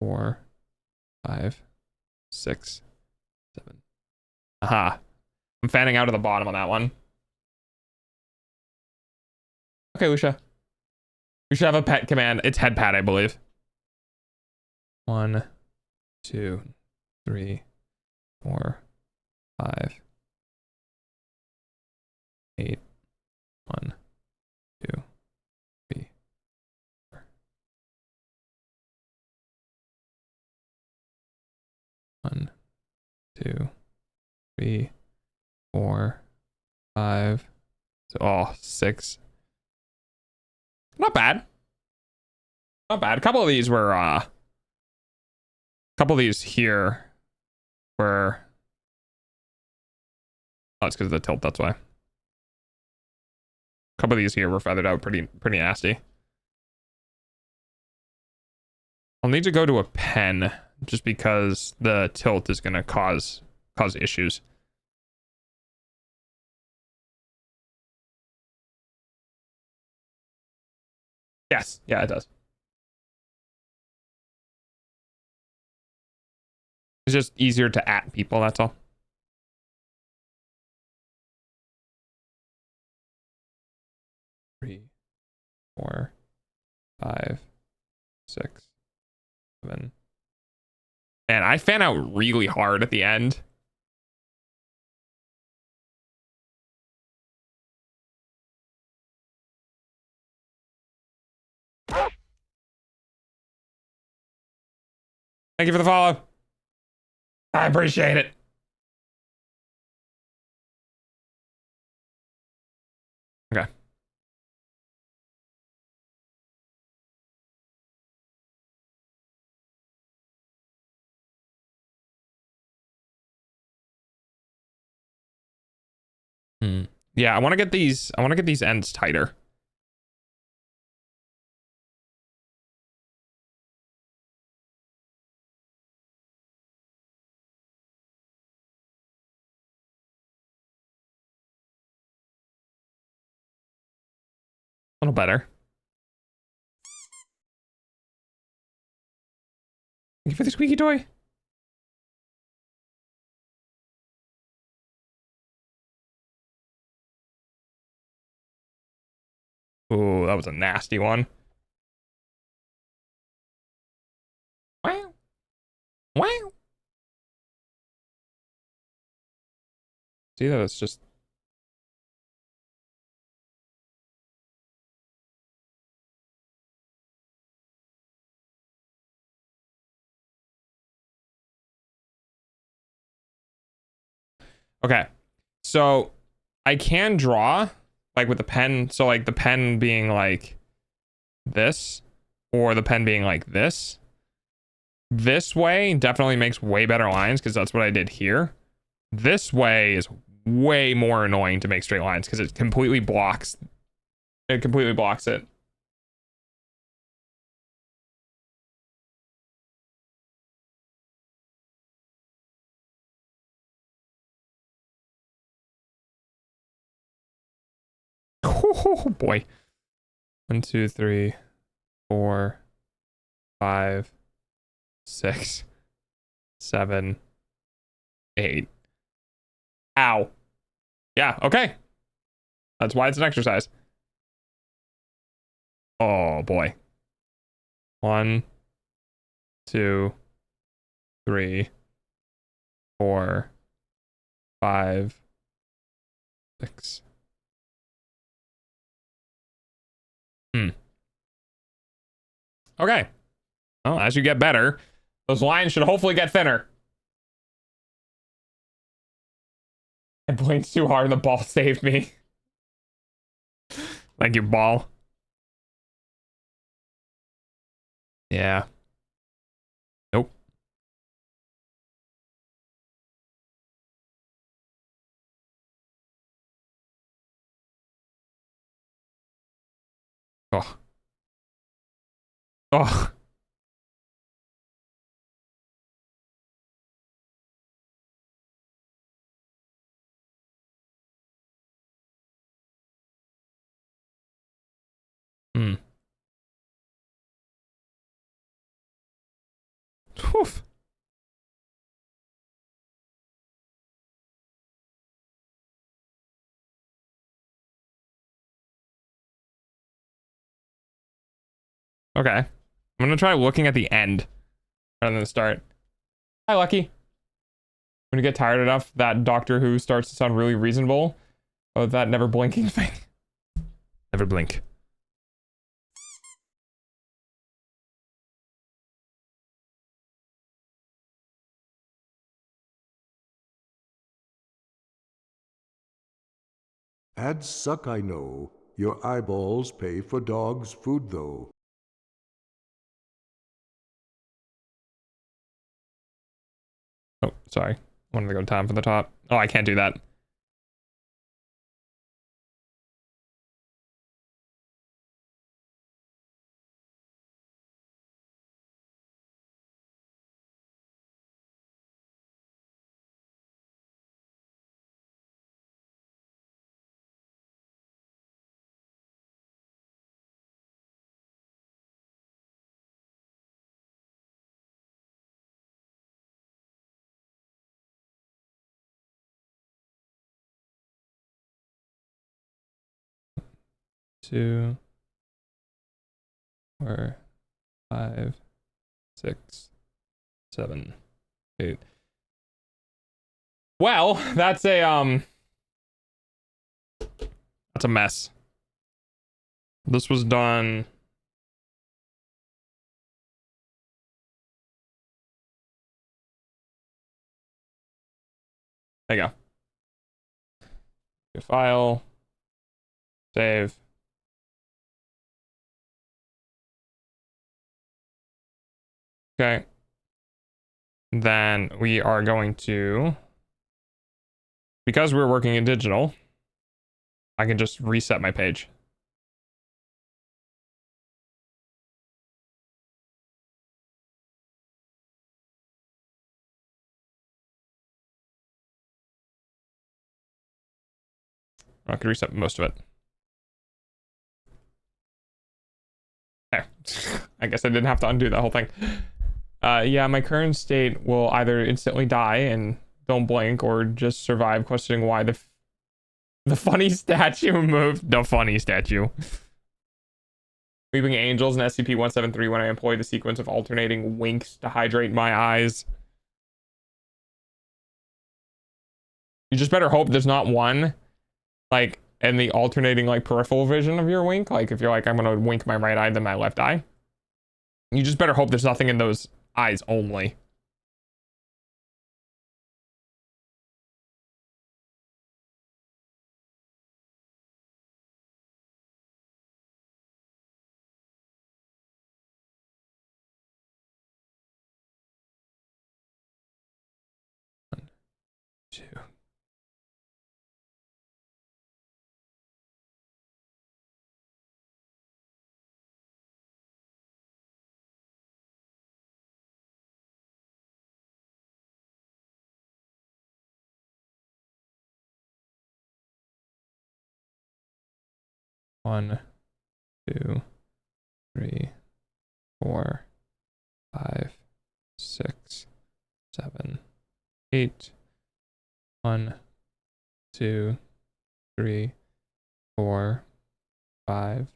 4, 5, 6, 7. Aha. I'm fanning out of the bottom on that one. Okay, Lucia. We should have a pet command. It's head pat, I believe. 1, 2, 3, 4, 5, 8. 1, 2, 3, 4. 1, 2, 3, 4, 5. Oh, 6. Not bad. Not bad. A couple of these were couple of these here were, oh, it's because of the tilt, that's why. A couple of these here were feathered out pretty nasty. I'll need to go to a pen just because the tilt is going to cause issues. Yes, yeah, it does. It's just easier to at people, that's all. Three, 4, 5, 6, 7. Man, I fan out really hard at the end. Thank you for the follow. I appreciate it. Okay. Yeah, I want to get these ends tighter. A little better. Thank you for the squeaky toy. Ooh, that was a nasty one. Wow. Wow. See that it's just okay. So I can draw like with the pen, so like the pen being like this or the pen being like this. This way definitely makes way better lines because that's what I did here. This way is way more annoying to make straight lines because it completely blocks it. Oh boy. 1, 2, 3, 4, 5, 6, 7, 8. Ow. Yeah, okay. That's why it's an exercise. Oh boy. 1, 2, 3, 4, 5, 6. Okay. Well, as you get better, those lines should hopefully get thinner. I blinked too hard and the ball saved me. Thank you, ball. Yeah. Nope. Oh. Oh. Oof. Okay. I'm gonna try looking at the end rather than the start. Hi, Lucky. When you get tired enough that Doctor Who starts to sound really reasonable, Oh, that never blinking thing. Never blink. Ads suck, I know. Your eyeballs pay for dogs' food, though. Oh, sorry. Wanted to go time for the top. Oh, I can't do that. Two, 4, 5, 6, 7, 8. Well, that's a mess. This was done. There you go. Your file. Save. Okay. Then we are going to, because we're working in digital, I can just reset my page. I could reset most of it. There. I guess I didn't have to undo that whole thing. Yeah, my current state will either instantly die and don't blink, or just survive, questioning why the funny statue moved. The funny statue. Weeping Angels and SCP-173 when I employ the sequence of alternating winks to hydrate my eyes. You just better hope there's not one, like, in the alternating, like, peripheral vision of your wink. Like, if you're like, I'm gonna wink my right eye, then my left eye. You just better hope there's nothing in those eyes only. One, two. One, 2, 3, 4, 5, 6, 7, 8. 1, 2, 3, 4, 5,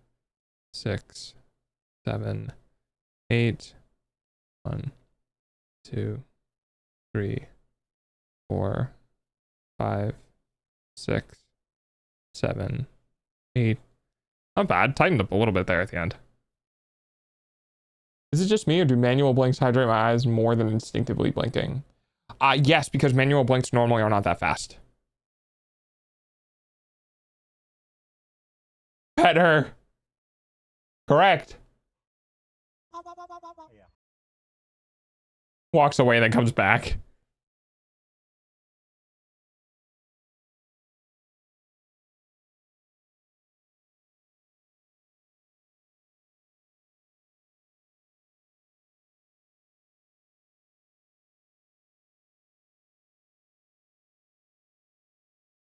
6, 7, 8. 1, 2, 3, 4, 5, 6, 7, 8. Not bad. Tightened up a little bit there at the end. Is it just me, or do manual blinks hydrate my eyes more than instinctively blinking? Yes, because manual blinks normally are not that fast. Better. Correct. Walks away, then comes back.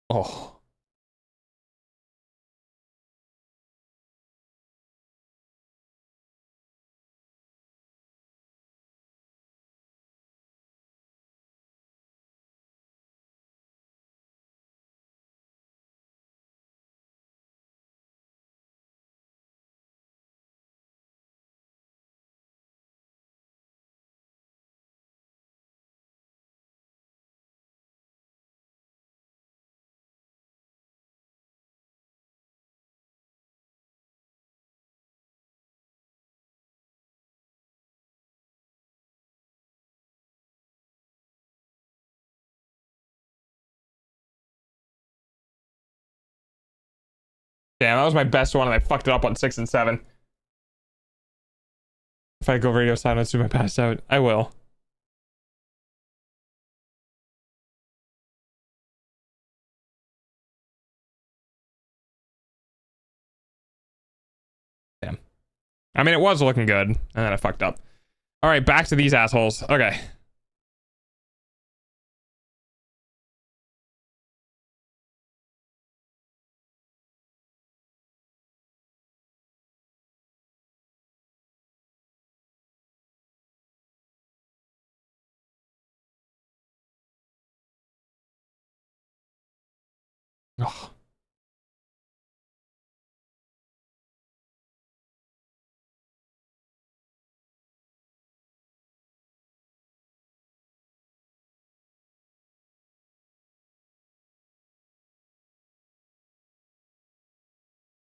Oh. Damn, that was my best one, and I fucked it up on 6 and 7. If I go radio silence, do my pass out? I will. Damn. I mean, it was looking good, and then I fucked up. All right, back to these assholes. Okay. Ugh.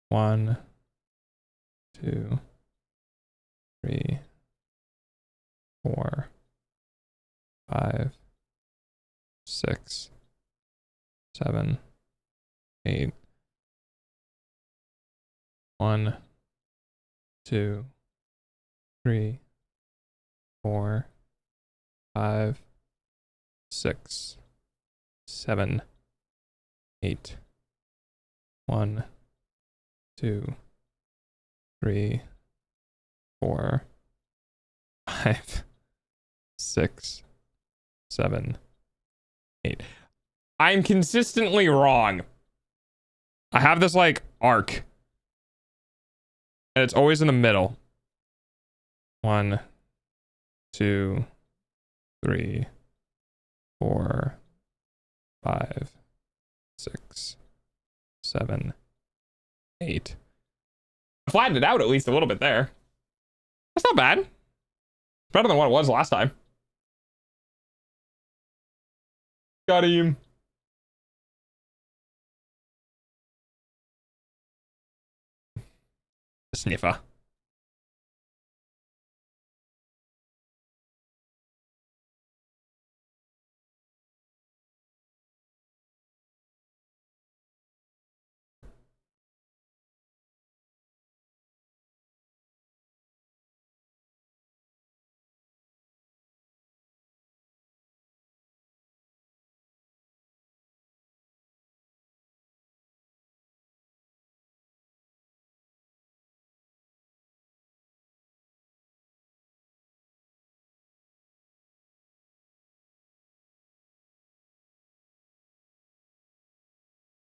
One, 2, 3, 4, 5, 6, 7, 8. 1, 2, 3, 4, 5, 6, 7, 8. 1, 2, 3, 4, 5, 6, 7, 8. I'm consistently wrong. I have this like arc, and it's always in the middle. 1, 2, 3, 4, 5, 6, 7, 8. I flattened it out at least a little bit there. That's not bad. It's better than what it was last time. Got him. Sniffer.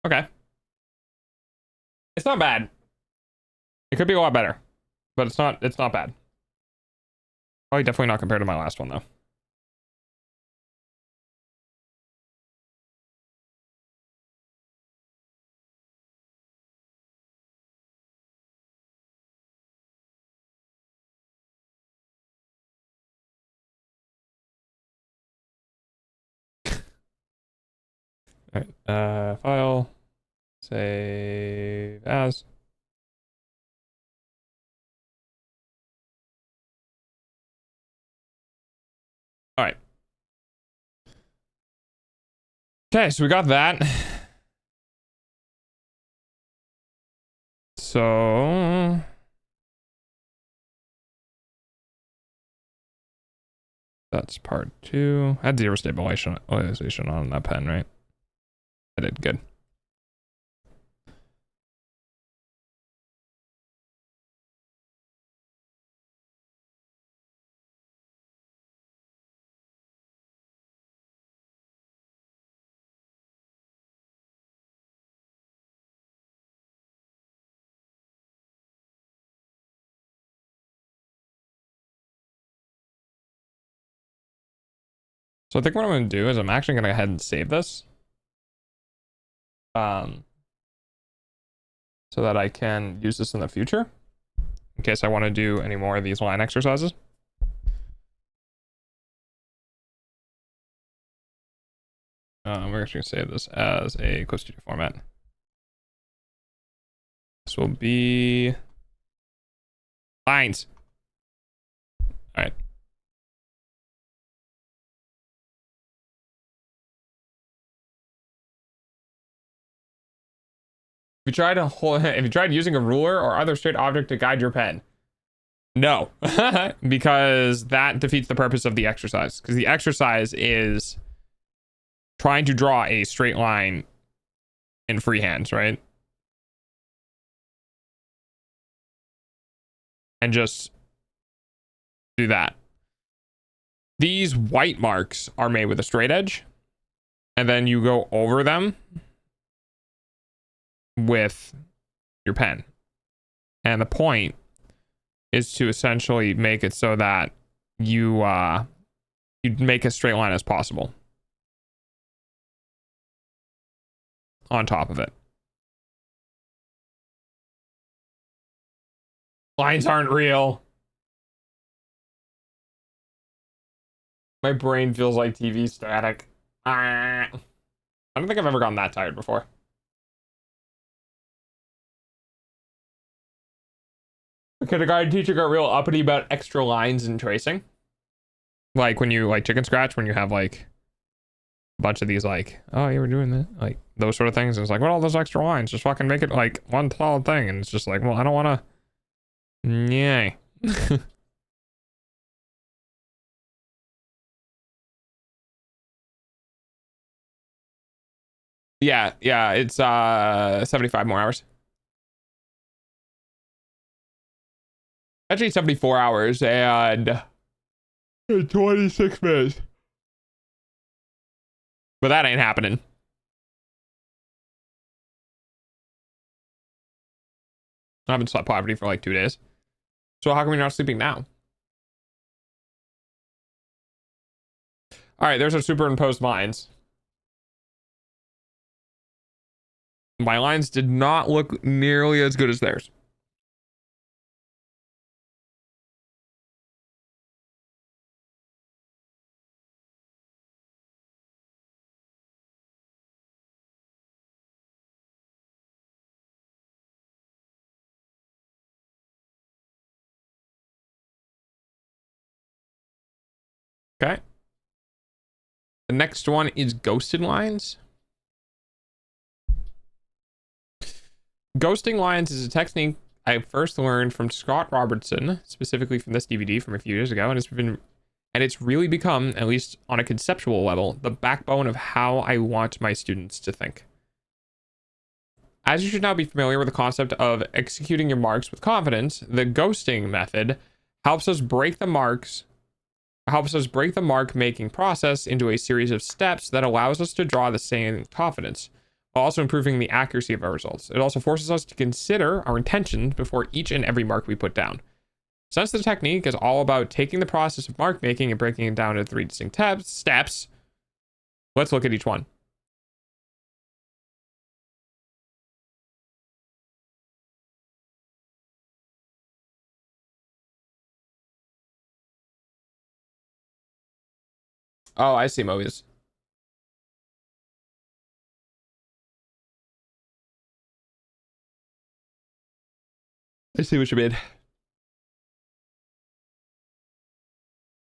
Okay. It's not bad. It could be a lot better, but it's not bad. Probably definitely not compared to my last one though. All right, file, save as. All right. Okay, so we got that. So that's part 2. I had 0 stabilization on that pen, right? I did good. So I think what I'm going to do is I'm actually going to go ahead and save this. So that I can use this in the future in case I want to do any more of these line exercises. We're actually going to save this as a Clip Studio format. This will be lines. All right. If you tried using a ruler or other straight object to guide your pen, no, because that defeats the purpose of the exercise. Because the exercise is trying to draw a straight line in freehand, right? And just do that. These white marks are made with a straight edge, and then you go over them with your pen. And the point is to essentially make it so that you make a straight line as possible on top of it. Lines aren't real. My brain feels like TV static. I don't think I've ever gotten that tired before. The kindergarten teacher got real uppity about extra lines and tracing. Like when you like chicken scratch, when you have like a bunch of these like, oh, you were doing that, like those sort of things. And it's like, what all those extra lines? Just fucking make it like one solid thing. And it's just like, well, I don't want to. Yay. Yeah, it's 75 more hours. Actually 74 hours and 26 minutes. But that ain't happening. I haven't slept properly for like 2 days. So how come you're not sleeping now? All right, there's our superimposed lines. My lines did not look nearly as good as theirs. Okay. The next one is ghosted lines. Ghosting lines is a technique I first learned from Scott Robertson, specifically from this DVD from a few years ago, and it's really become, at least on a conceptual level, the backbone of how I want my students to think. As you should now be familiar with the concept of executing your marks with confidence, the ghosting method helps us break the mark making process into a series of steps that allows us to draw the same confidence, while also improving the accuracy of our results. It also forces us to consider our intentions before each and every mark we put down. Since the technique is all about taking the process of mark making and breaking it down into 3 distinct steps, let's look at each one. Oh, I see, Mobius. I see what you mean. So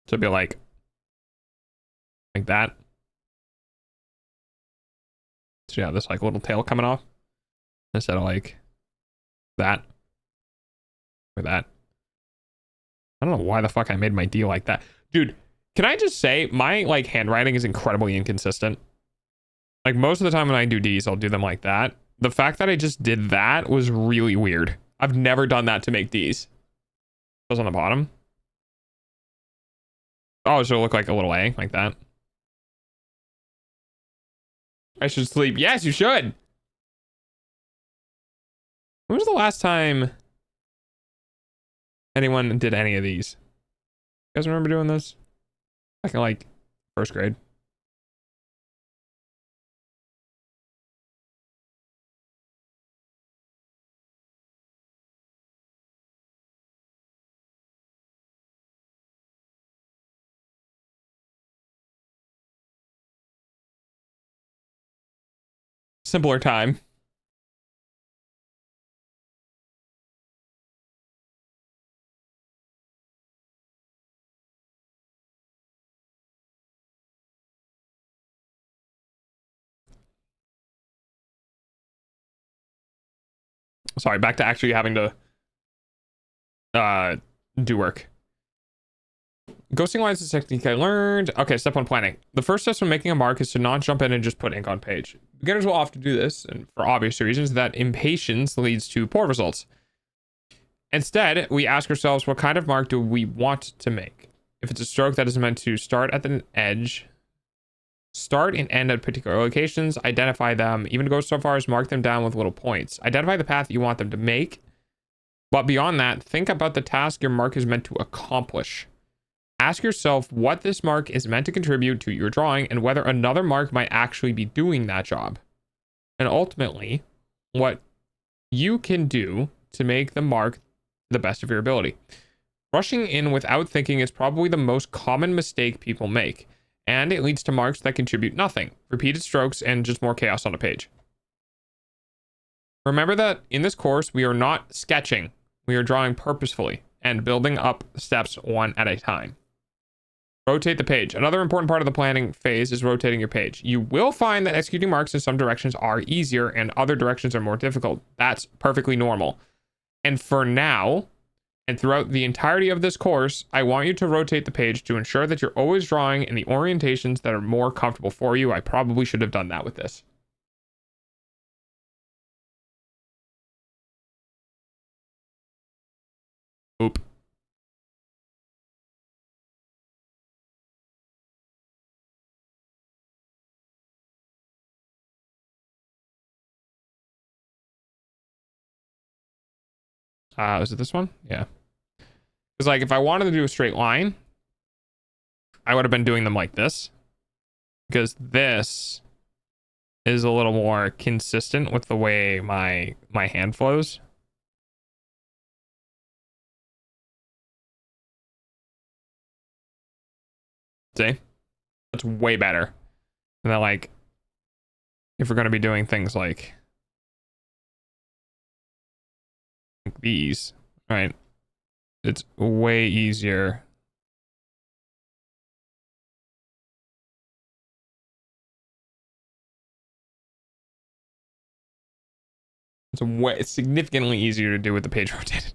it'd be like that. So yeah, this like little tail coming off instead of like that or that. I don't know why the fuck I made my D like that. Dude, can I just say my like handwriting is incredibly inconsistent. Like most of the time when I do Ds, I'll do them like that. The fact that I just did that was really weird. I've never done that to make Ds. Goes on the bottom. Oh, so it'll look like a little A, like that. I should sleep. Yes, you should. When was the last time anyone did any of these? You guys remember doing this? Back in like first grade. Simpler time. Sorry, back to actually having to do work. Ghosting lines is a technique I learned. Okay, step 1, planning. The first step when making a mark is to not jump in and just put ink on page. Beginners will often do this, and for obvious reasons, that impatience leads to poor results. Instead, we ask ourselves, what kind of mark do we want to make? If it's a stroke that is meant to start at the edge, start and end at particular locations, identify them, even go so far as mark them down with little points. Identify the path you want them to make, but beyond that, think about the task your mark is meant to accomplish. Ask yourself what this mark is meant to contribute to your drawing and whether another mark might actually be doing that job. And ultimately, what you can do to make the mark the best of your ability. Rushing in without thinking is probably the most common mistake people make, and it leads to marks that contribute nothing, repeated strokes, and just more chaos on a page. Remember that in this course, we are not sketching, we are drawing purposefully and building up steps one at a time. Rotate the page. Another important part of the planning phase is rotating your page. You will find that executing marks in some directions are easier and other directions are more difficult. That's perfectly normal. And for now, and throughout the entirety of this course, I want you to rotate the page to ensure that you're always drawing in the orientations that are more comfortable for you. I probably should have done that with this. Oop. Was it this one? Yeah. Because like if I wanted to do a straight line, I would have been doing them like this. Because this is a little more consistent with the way my hand flows. See? That's way better. And then like if we're going to be doing things like these, right? It's way easier. It's significantly easier to do with the page rotated.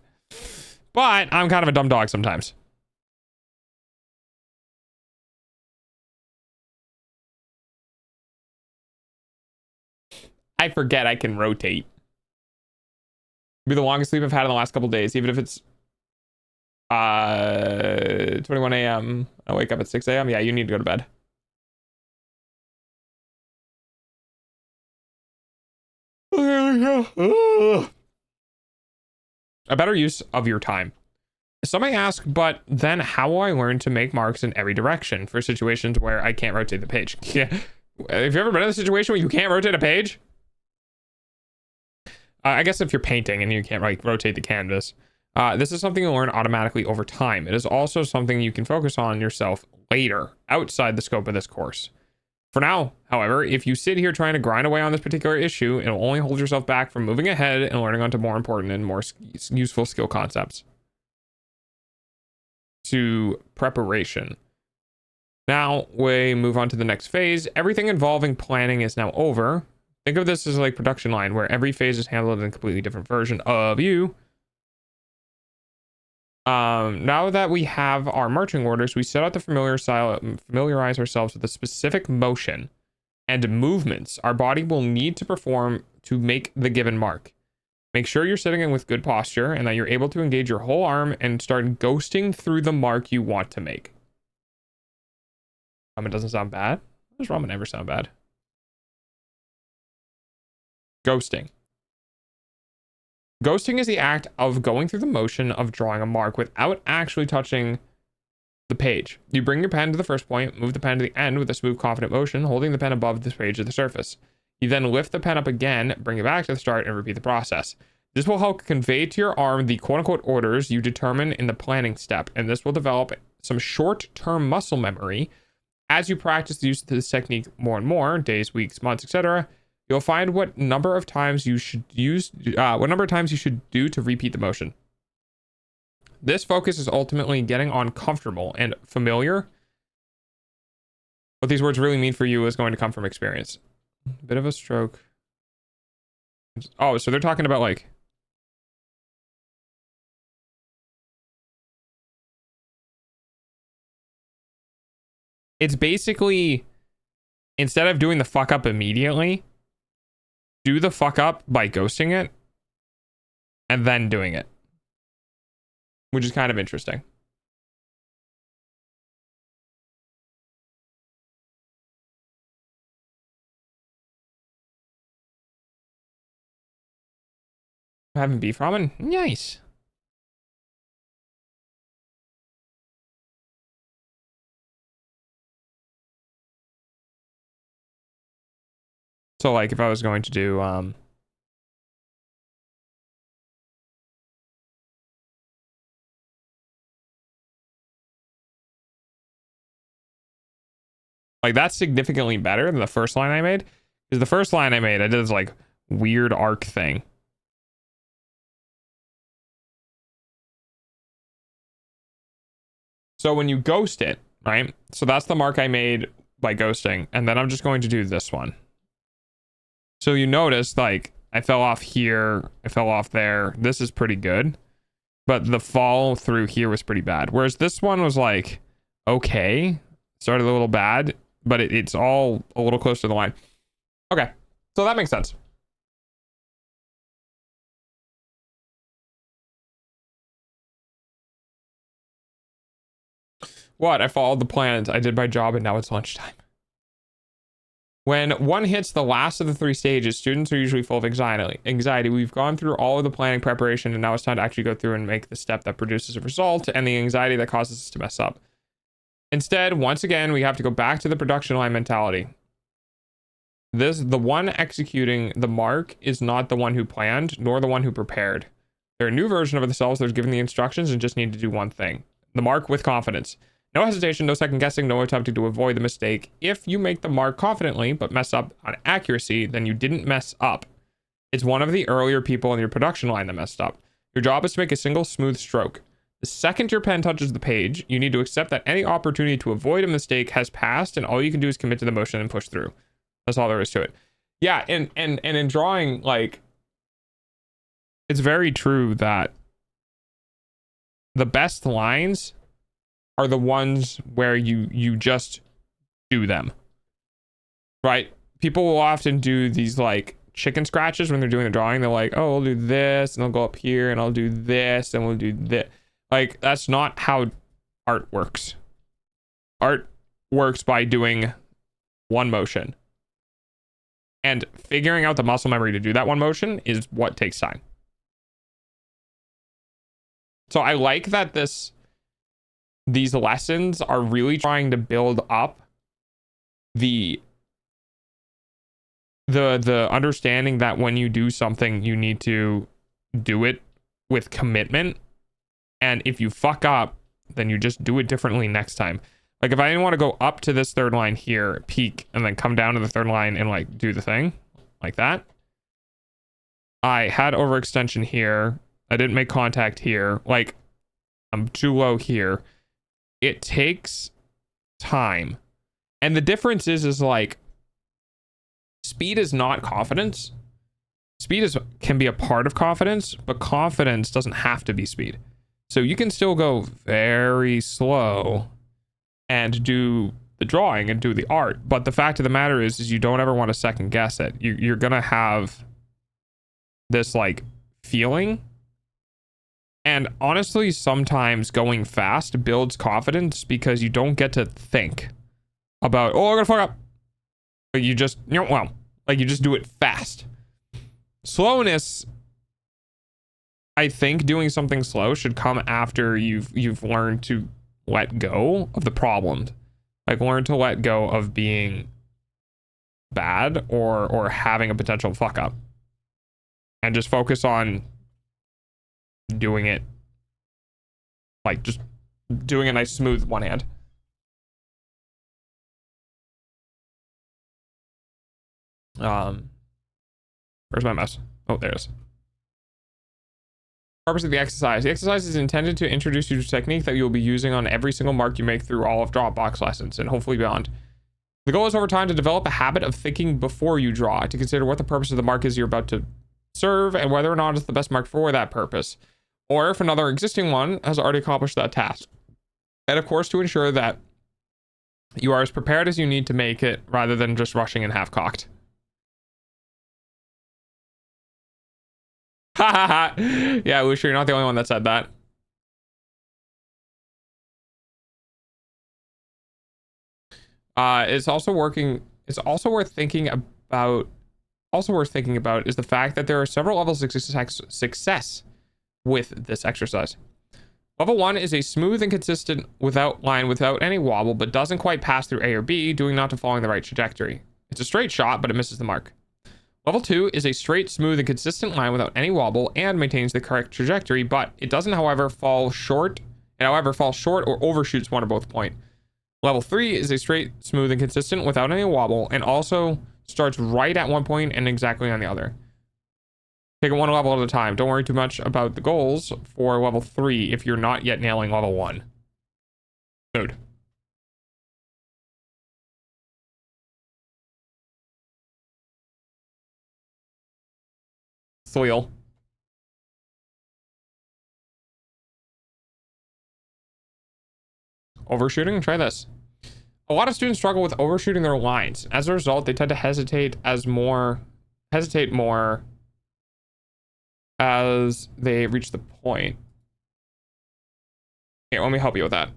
But I'm kind of a dumb dog sometimes. I forget I can rotate. Be the longest sleep I've had in the last couple days, even if it's 21 a.m. I wake up at 6 a.m. Yeah, you need to go to bed. A better use of your time. Some may ask, but then how will I learn to make marks in every direction for situations where I can't rotate the page? Yeah. Have you ever been in a situation where you can't rotate a page? I guess if you're painting and you can't like rotate the canvas, this is something you learn automatically over time. It is also something you can focus on yourself later, outside the scope of this course. For now, however, if you sit here trying to grind away on this particular issue, it will only hold yourself back from moving ahead and learning onto more important and more useful skill concepts. To preparation. Now we move on to the next phase. Everything involving planning is now over. Think of this as like production line where every phase is handled in a completely different version of you. Now that we have our marching orders, we set out to familiarize ourselves with the specific motion and movements our body will need to perform to make the given mark. Make sure you're sitting in with good posture and that you're able to engage your whole arm and start ghosting through the mark you want to make. Ramen doesn't sound bad. Does ramen ever sound bad? Ghosting. Ghosting is the act of going through the motion of drawing a mark without actually touching the page. You bring your pen to the first point, move the pen to the end with a smooth, confident motion, holding the pen above the page of the surface. You then lift the pen up again, bring it back to the start, and repeat the process. This will help convey to your arm the quote-unquote orders you determine in the planning step, and this will develop some short-term muscle memory. As you practice the use of this technique more and more, days, weeks, months, etc., you'll find what number of times you should do to repeat the motion. This focus is ultimately getting on comfortable and familiar. What these words really mean for you is going to come from experience. A bit of a stroke. Oh, so they're talking about like It's basically, instead of doing the fuck up immediately, do the fuck up by ghosting it and then doing it, which is kind of interesting. Having beef ramen? Nice. So like if I was going to do like that's significantly better than the first line I made. Because the first line I made, I did this like weird arc thing. So when you ghost it, right? So that's the mark I made by ghosting. And then I'm just going to do this one. So you notice like I fell off here, I fell off there. This is pretty good. But the fall through here was pretty bad. Whereas this one was like, okay, started a little bad, but it's all a little close to the line. Okay, so that makes sense. What? I followed the plans I did my job and now it's lunchtime. When one hits the last of the 3 stages, students are usually full of anxiety. We've gone through all of the planning preparation and now it's time to actually go through and make the step that produces a result and the anxiety that causes us to mess up. Instead, once again, we have to go back to the production line mentality. The one executing the mark is not the one who planned, nor the one who prepared. They're a new version of themselves that are given the instructions and just need to do one thing. The mark with confidence. No hesitation, no second guessing, no attempting to avoid the mistake. If you make the mark confidently, but mess up on accuracy, then you didn't mess up. It's one of the earlier people in your production line that messed up. Your job is to make a single smooth stroke. The second your pen touches the page, you need to accept that any opportunity to avoid a mistake has passed, and all you can do is commit to the motion and push through. That's all there is to it. Yeah, and in drawing, like, it's very true that the best lines are the ones where you just do them, right? People will often do these like chicken scratches when they're doing the drawing. They're like, oh, I'll do this and I'll go up here and I'll do this and we'll do this. Like, that's not how art works. Art works by doing one motion, and figuring out the muscle memory to do that one motion is what takes time. So I like that these lessons are really trying to build up the understanding that when you do something, you need to do it with commitment. And if you fuck up, then you just do it differently next time. Like if I didn't want to go up to this third line here, peak, and then come down to the third line and like do the thing like that. I had overextension here. I didn't make contact here. Like I'm too low here. It takes time. And the difference is like speed is not confidence. Speed can be a part of confidence, but confidence doesn't have to be speed. So you can still go very slow and do the drawing and do the art. But the fact of the matter is you don't ever want to second guess it. You're going to have this like feeling. And honestly, sometimes going fast builds confidence because you don't get to think about, oh, I'm gonna fuck up. But you just, like you just do it fast. Slowness, I think doing something slow should come after you've learned to let go of the problem. Like learn to let go of being bad or having a potential fuck up. And just focus on doing it like just doing a nice smooth one hand. Where's my mouse? Oh, there it is. Purpose of the exercise. The exercise is intended to introduce you to a technique that you'll be using on every single mark you make through all of Dropbox lessons and hopefully beyond. The goal is over time to develop a habit of thinking before you draw, to consider what the purpose of the mark is you're about to serve and whether or not it's the best mark for that purpose, or if another existing one has already accomplished that task. And of course, to ensure that You are as prepared as you need to make it rather than just rushing in half-cocked. Ha ha ha. Yeah, Usher, you're not the only one that said that. It's also worth thinking about is the fact that there are several levels of success with this exercise. Level 1 is a smooth and consistent line without any wobble, but doesn't quite pass through A or B, doing not to following the right trajectory. It's a straight shot, but it misses the mark. Level 2 is a straight, smooth, and consistent line without any wobble and maintains the correct trajectory, but it doesn't, however, fall short. It, however, falls short or overshoots one or both point. Level 3 is a straight, smooth, and consistent without any wobble, and also starts right at one point and exactly on the other. Take it one level at a time. Don't worry too much about the goals for level 3 if you're not yet nailing level 1. Dude. Soil. Overshooting? Try this. A lot of students struggle with overshooting their lines. As a result, they tend to hesitate more as they reach the point. Here, let me help you with that.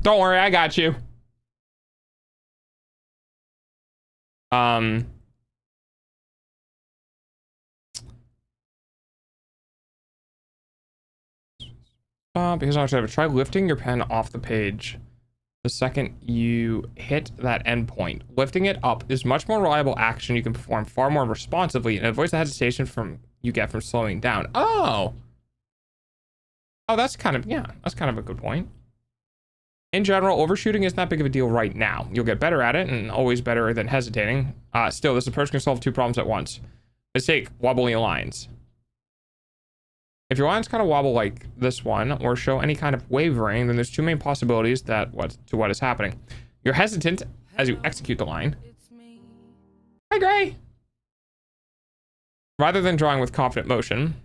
Don't worry, I got you. Because I have to try lifting your pen off the page the second you hit that endpoint. Lifting it up is much more reliable action you can perform far more responsively and avoids the hesitation you get from slowing down. Oh, that's kind of a good point. In general, overshooting isn't that big of a deal right now. You'll get better at it, and always better than hesitating. Still, this approach can solve 2 problems at once. Mistake: wobbly lines. If your lines kind of wobble like this one, or show any kind of wavering, then there's 2 main possibilities what is happening. You're hesitant as you execute the line. Hi, Gray. Rather than drawing with confident motion.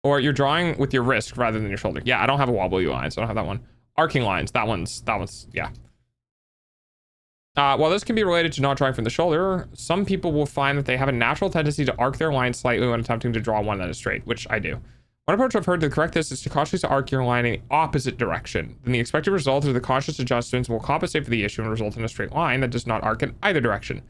Or you're drawing with your wrist rather than your shoulder. Yeah, I don't have a wobbly line, so I don't have that one. Arcing lines, that one's, yeah. While this can be related to not drawing from the shoulder, some people will find that they have a natural tendency to arc their line slightly when attempting to draw one that is straight, which I do. One approach I've heard to correct this is to cautiously arc your line in the opposite direction. Then the expected result of the conscious adjustments will compensate for the issue and result in a straight line that does not arc in either direction.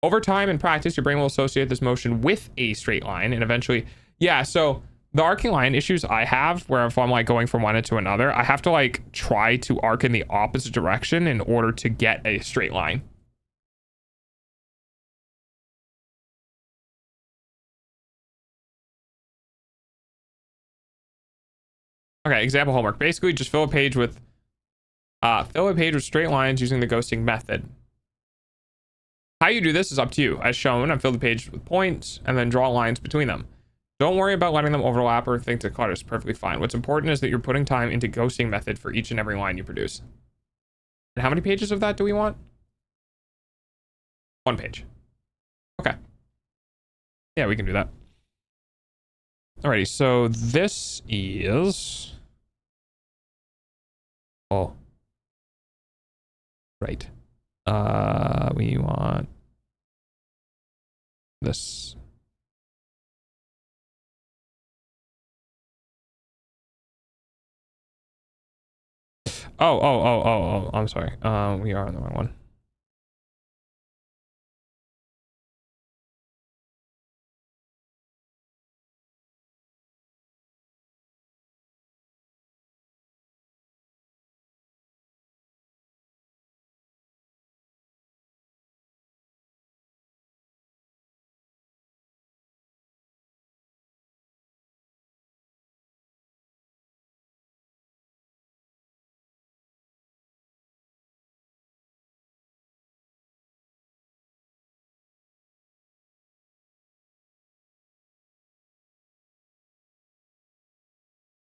Over time and practice, your brain will associate this motion with a straight line, and eventually, yeah, so the arcing line issues I have, where if I'm like going from one into another, I have to like try to arc in the opposite direction in order to get a straight line. Okay, example homework. Basically, just fill a page with straight lines using the ghosting method. How you do this is up to you. As shown, I fill the page with points and then draw lines between them. Don't worry about letting them overlap or think the clutter is perfectly fine. What's important is that you're putting time into ghosting method for each and every line you produce. And how many pages of that do we want? 1 page. Okay. Yeah, we can do that. Alrighty, so this is... Oh. Right. We want this. Oh, I'm sorry. We are on the wrong one.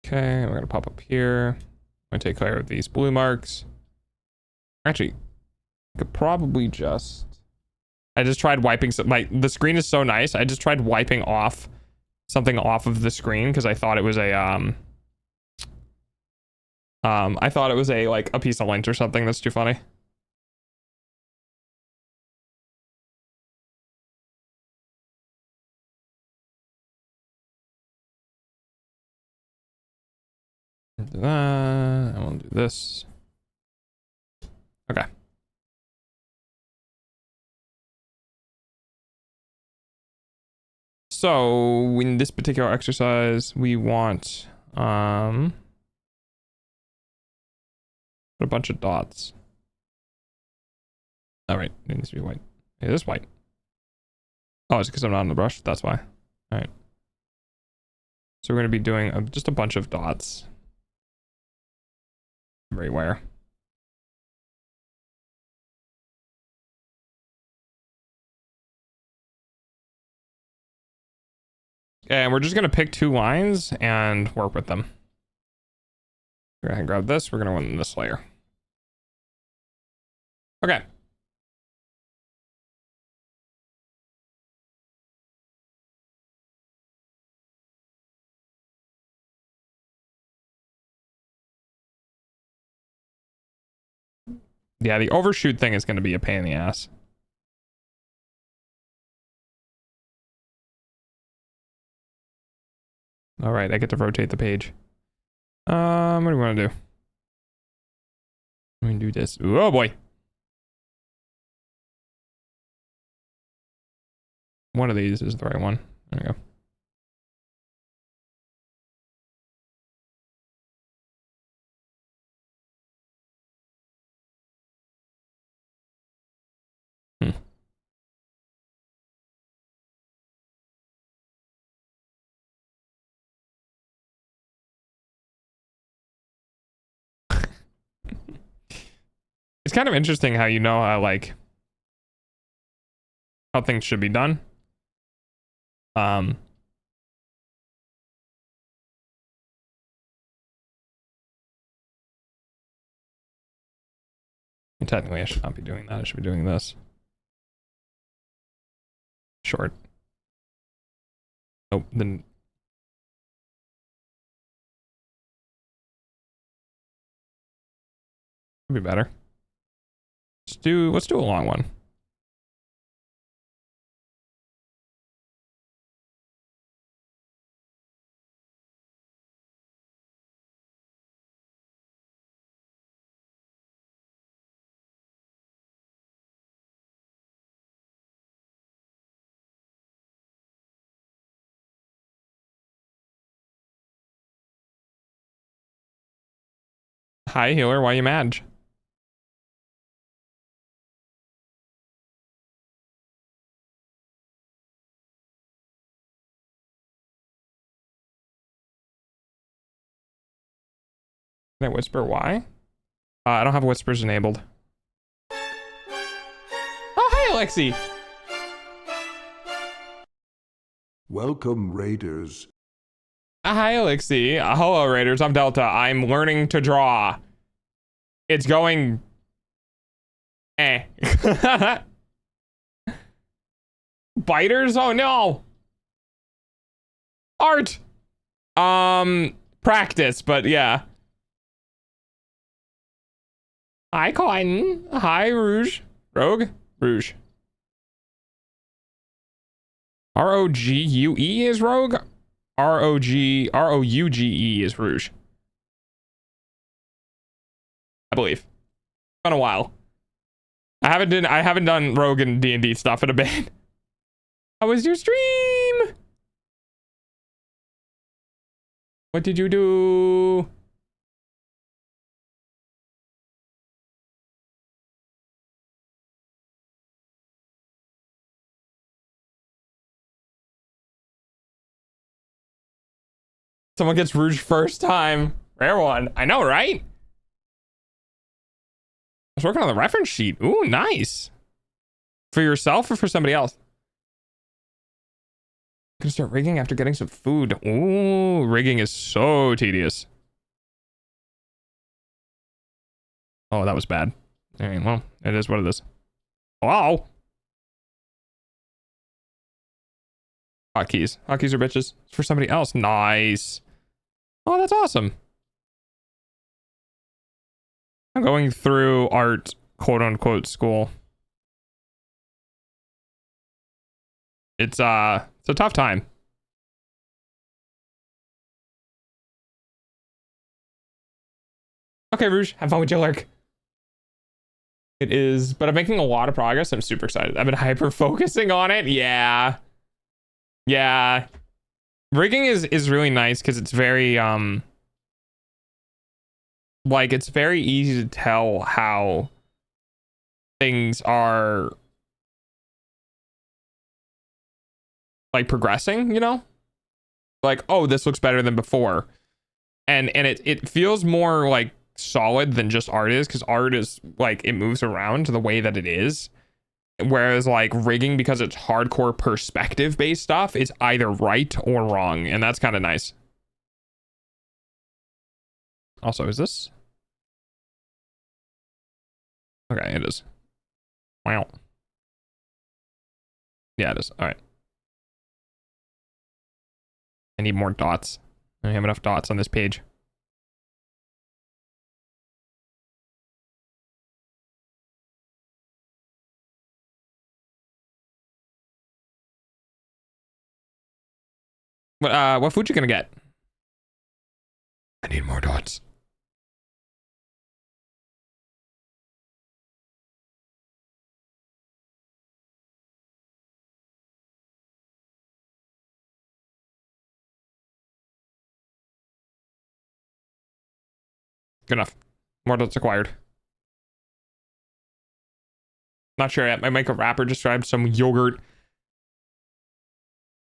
Okay, we're gonna pop up here. I'm gonna take care of these blue marks. Actually, I could probably just... I just tried wiping some... the screen is so nice. I just tried wiping off something off of the screen because I thought it was a I thought it was a like a piece of lint or something. That's too funny. Do that. I want to do this. Okay. So in this particular exercise, we want a bunch of dots. All right, it needs to be white. It is white. Oh, it's because I'm not on the brush. That's why. All right. So we're going to be doing just a bunch of dots everywhere. And we're just going to pick 2 lines and work with them. We're going to grab this. We're going to run this layer. Okay. Yeah, the overshoot thing is going to be a pain in the ass. All right, I get to rotate the page. What do we want to do? Let me do this. Ooh, oh boy. One of these is the right one. There we go. It's kind of interesting how you know how like how things should be done. Technically I should not be doing that. I should be doing this. Short. Oh, then could be better. Let's do a long one. Hi healer, why you mad? Can I whisper why? I don't have whispers enabled. Oh, hi, Alexi. Welcome, Raiders. Hi, Alexi. Hello, Raiders. I'm Delta. I'm learning to draw. It's going... eh. Biters? Oh, no. Art. Practice, but yeah. Hi, Cotton. Hi, Rouge. Rogue? Rouge. R-O-G-U-E is Rogue? R-O-U-G-E is Rouge. I believe. It's been a while. I haven't done Rogue and D&D stuff in a bit. How was your stream? What did you do? Someone gets Rouge first time. Rare one. I know, right? I was working on the reference sheet. Ooh, nice. For yourself or for somebody else? Gonna start rigging after getting some food. Ooh, rigging is so tedious. Oh, that was bad. All right, well, it is what it is. Wow. Hotkeys. Hotkeys are bitches. It's for somebody else. Nice. Oh, that's awesome. I'm going through art, quote unquote, school. It's a tough time. Okay, Rouge, have fun with your lurk. It is, but I'm making a lot of progress. I'm super excited. I've been hyper focusing on it. Yeah. Yeah. Rigging is really nice because it's very like it's very easy to tell how things are like progressing, you know? Like, oh, this looks better than before. And it feels more like solid than just art is, because art is like it moves around to the way that it is. Whereas like rigging, because it's hardcore perspective based stuff, it's either right or wrong, and that's kind of nice. Also, is this? Okay, it is. Wow. Yeah, it is. All right. I need more dots. I don't have enough dots on this page. What food you gonna get? I need more dots. Good enough. More dots acquired. Not sure yet. I make a wrapper, just grab some yogurt.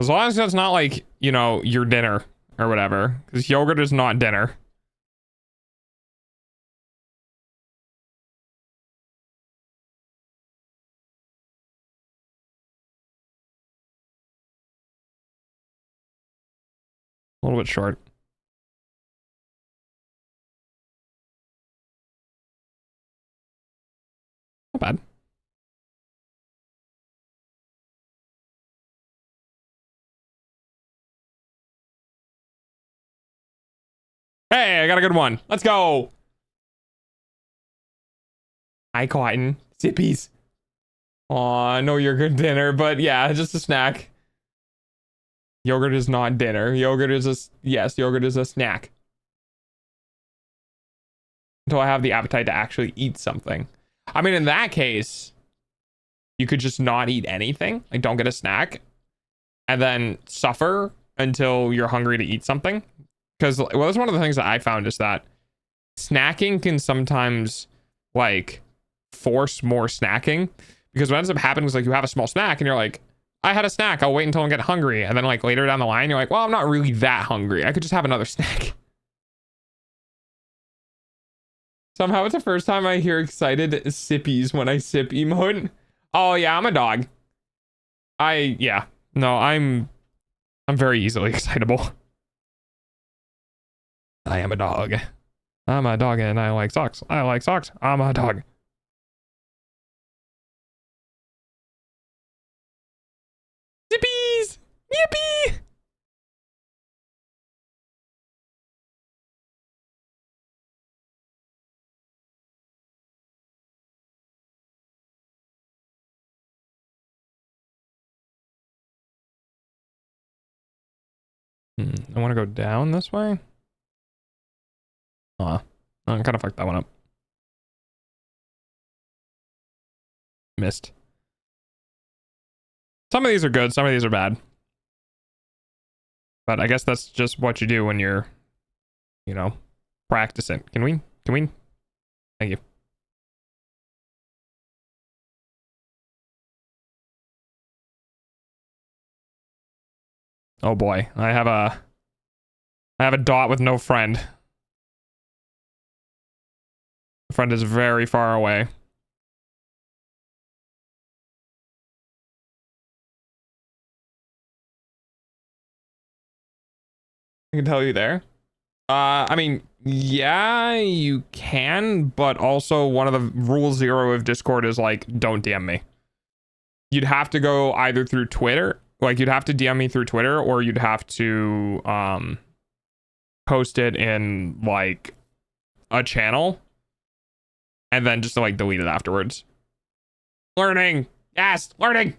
As long as it's not like, you know, your dinner or whatever. Because yogurt is not dinner. A little bit short. Not bad. Hey, I got a good one. Let's go. Hi, Cotton. Sippies. Aw, I know you're a good dinner, but yeah, just a snack. Yogurt is not dinner. Yogurt is a... Yes, yogurt is a snack. Until I have the appetite to actually eat something. I mean, in that case, you could just not eat anything. Like, don't get a snack. And then suffer until you're hungry to eat something. Because, well, that's one of the things that I found is that snacking can sometimes, like, force more snacking. Because what ends up happening is, like, you have a small snack and you're like, I had a snack. I'll wait until I get hungry. And then, like, later down the line, you're like, well, I'm not really that hungry. I could just have another snack. Somehow it's the first time I hear excited sippies when I sip emote. Oh, yeah, I'm a dog. Yeah. No, I'm very easily excitable. I am a dog. I'm a dog and I like socks. I like socks. I'm a dog. Zippies! Yippee! I want to go down this way. I kind of fucked that one up. Missed. Some of these are good, some of these are bad. But I guess that's just what you do when you're, you know, practicing. Can we? Thank you. Oh boy, I have a dot with no friend. The friend is very far away. I can tell you there. I mean, yeah, you can, but also one of the rule 0 of Discord is like, don't DM me. You'd have to go either through Twitter, like you'd have to DM me through Twitter, or you'd have to post it in like a channel and then just to like delete it afterwards. Learning. Yes, learning.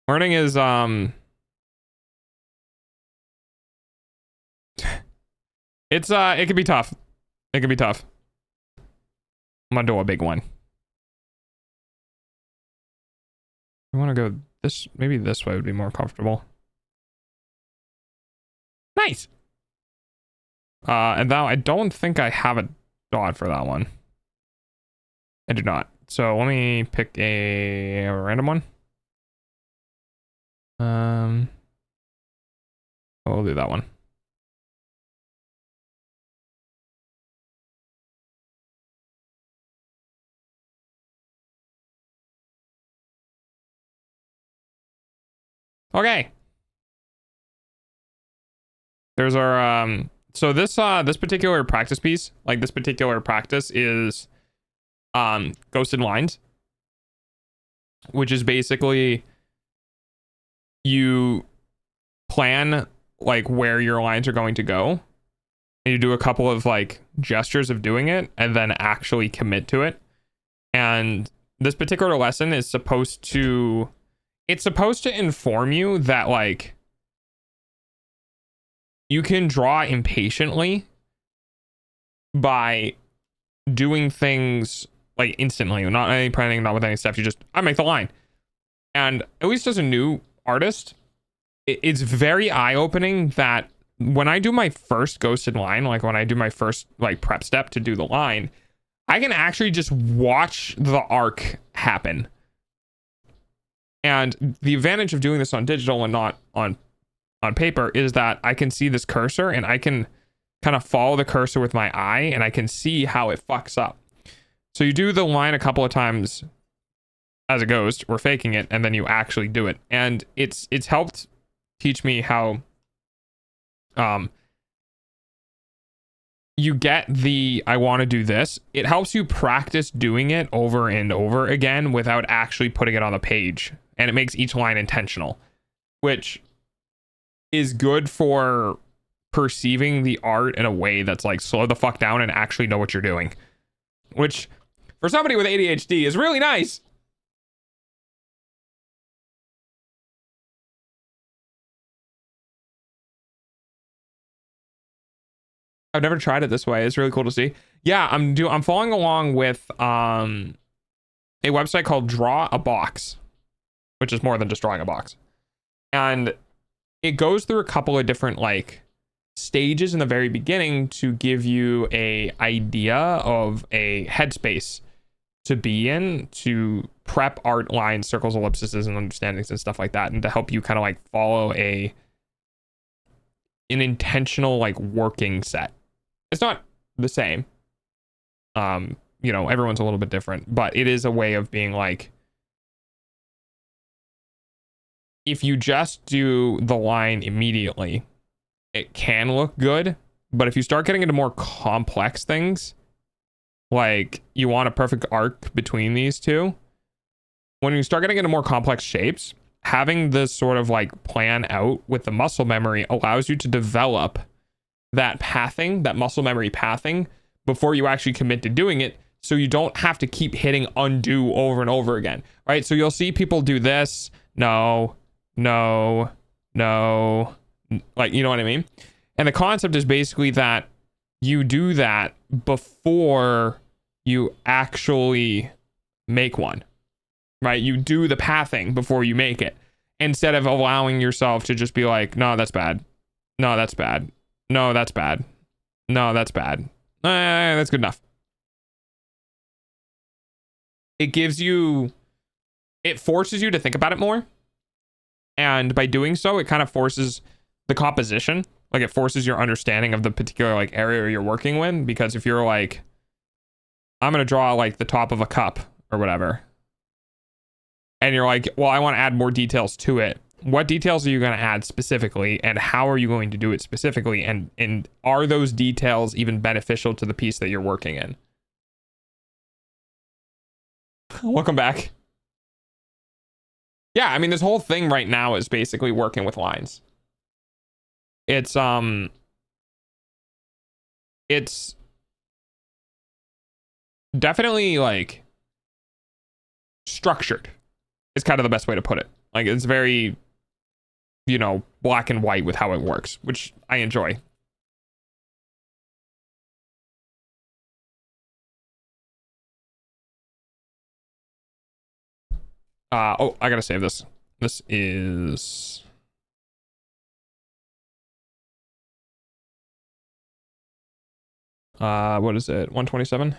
Learning is it's it can be tough. It can be tough. I'm gonna do a big one. I want to go this, maybe this way would be more comfortable. Nice. And now I don't think I have a dot for that one. I do not. So let me pick a random one. We'll do that one. Okay. There's our so this particular practice piece, like this particular practice is ghosted lines, which is basically you plan like where your lines are going to go, and you do a couple of like gestures of doing it and then actually commit to it. And this particular lesson is supposed to inform you that like you can draw impatiently by doing things like instantly, not any planning, not with any steps. You just, I make the line. And at least as a new artist, it's very eye-opening that when I do my first ghosted line, like when I do my first like prep step to do the line, I can actually just watch the arc happen. And the advantage of doing this on digital and not on paper is that I can see this cursor and I can kind of follow the cursor with my eye and I can see how it fucks up. So you do the line a couple of times as a ghost or faking it, and then you actually do it. And it's helped teach me how you get the I want to do this. It helps you practice doing it over and over again without actually putting it on the page. And it makes each line intentional, which is good for perceiving the art in a way that's like slow the fuck down and actually know what you're doing, which for somebody with ADHD is really nice. I've never tried it this way. It's really cool to see. Yeah, I'm following along with a website called Draw a Box, which is more than just drawing a box. And it goes through a couple of different like stages in the very beginning to give you a idea of a headspace to be in to prep art lines, circles, ellipses, and understandings and stuff like that, and to help you kind of like follow an intentional like working set. It's not the same. You know, everyone's a little bit different, but it is a way of being like, if you just do the line immediately, it can look good. But if you start getting into more complex things, like you want a perfect arc between these two, when you start getting into more complex shapes, having this sort of like plan out with the muscle memory allows you to develop that pathing, that muscle memory pathing, before you actually commit to doing it. So you don't have to keep hitting undo over and over again, right? So you'll see people do this. No, like, you know what I mean? And the concept is basically that you do that before you actually make one, right? You do the pathing before you make it, instead of allowing yourself to just be like, no, that's bad. No, that's bad. No, that's bad. No, that's bad. That's good enough. It forces you to think about it more. And by doing so, it kind of forces the composition. Like it forces your understanding of the particular like area you're working with. Because if you're like, I'm going to draw like the top of a cup or whatever, and you're like, well, I want to add more details to it. What details are you going to add specifically, and how are you going to do it specifically? And are those details even beneficial to the piece that you're working in? Welcome back. Yeah, I mean, this whole thing right now is basically working with lines. It's definitely like structured. Is kind of the best way to put it. Like, it's very, you know, black and white with how it works, which I enjoy. Oh, I gotta save this. This is what is it? 127?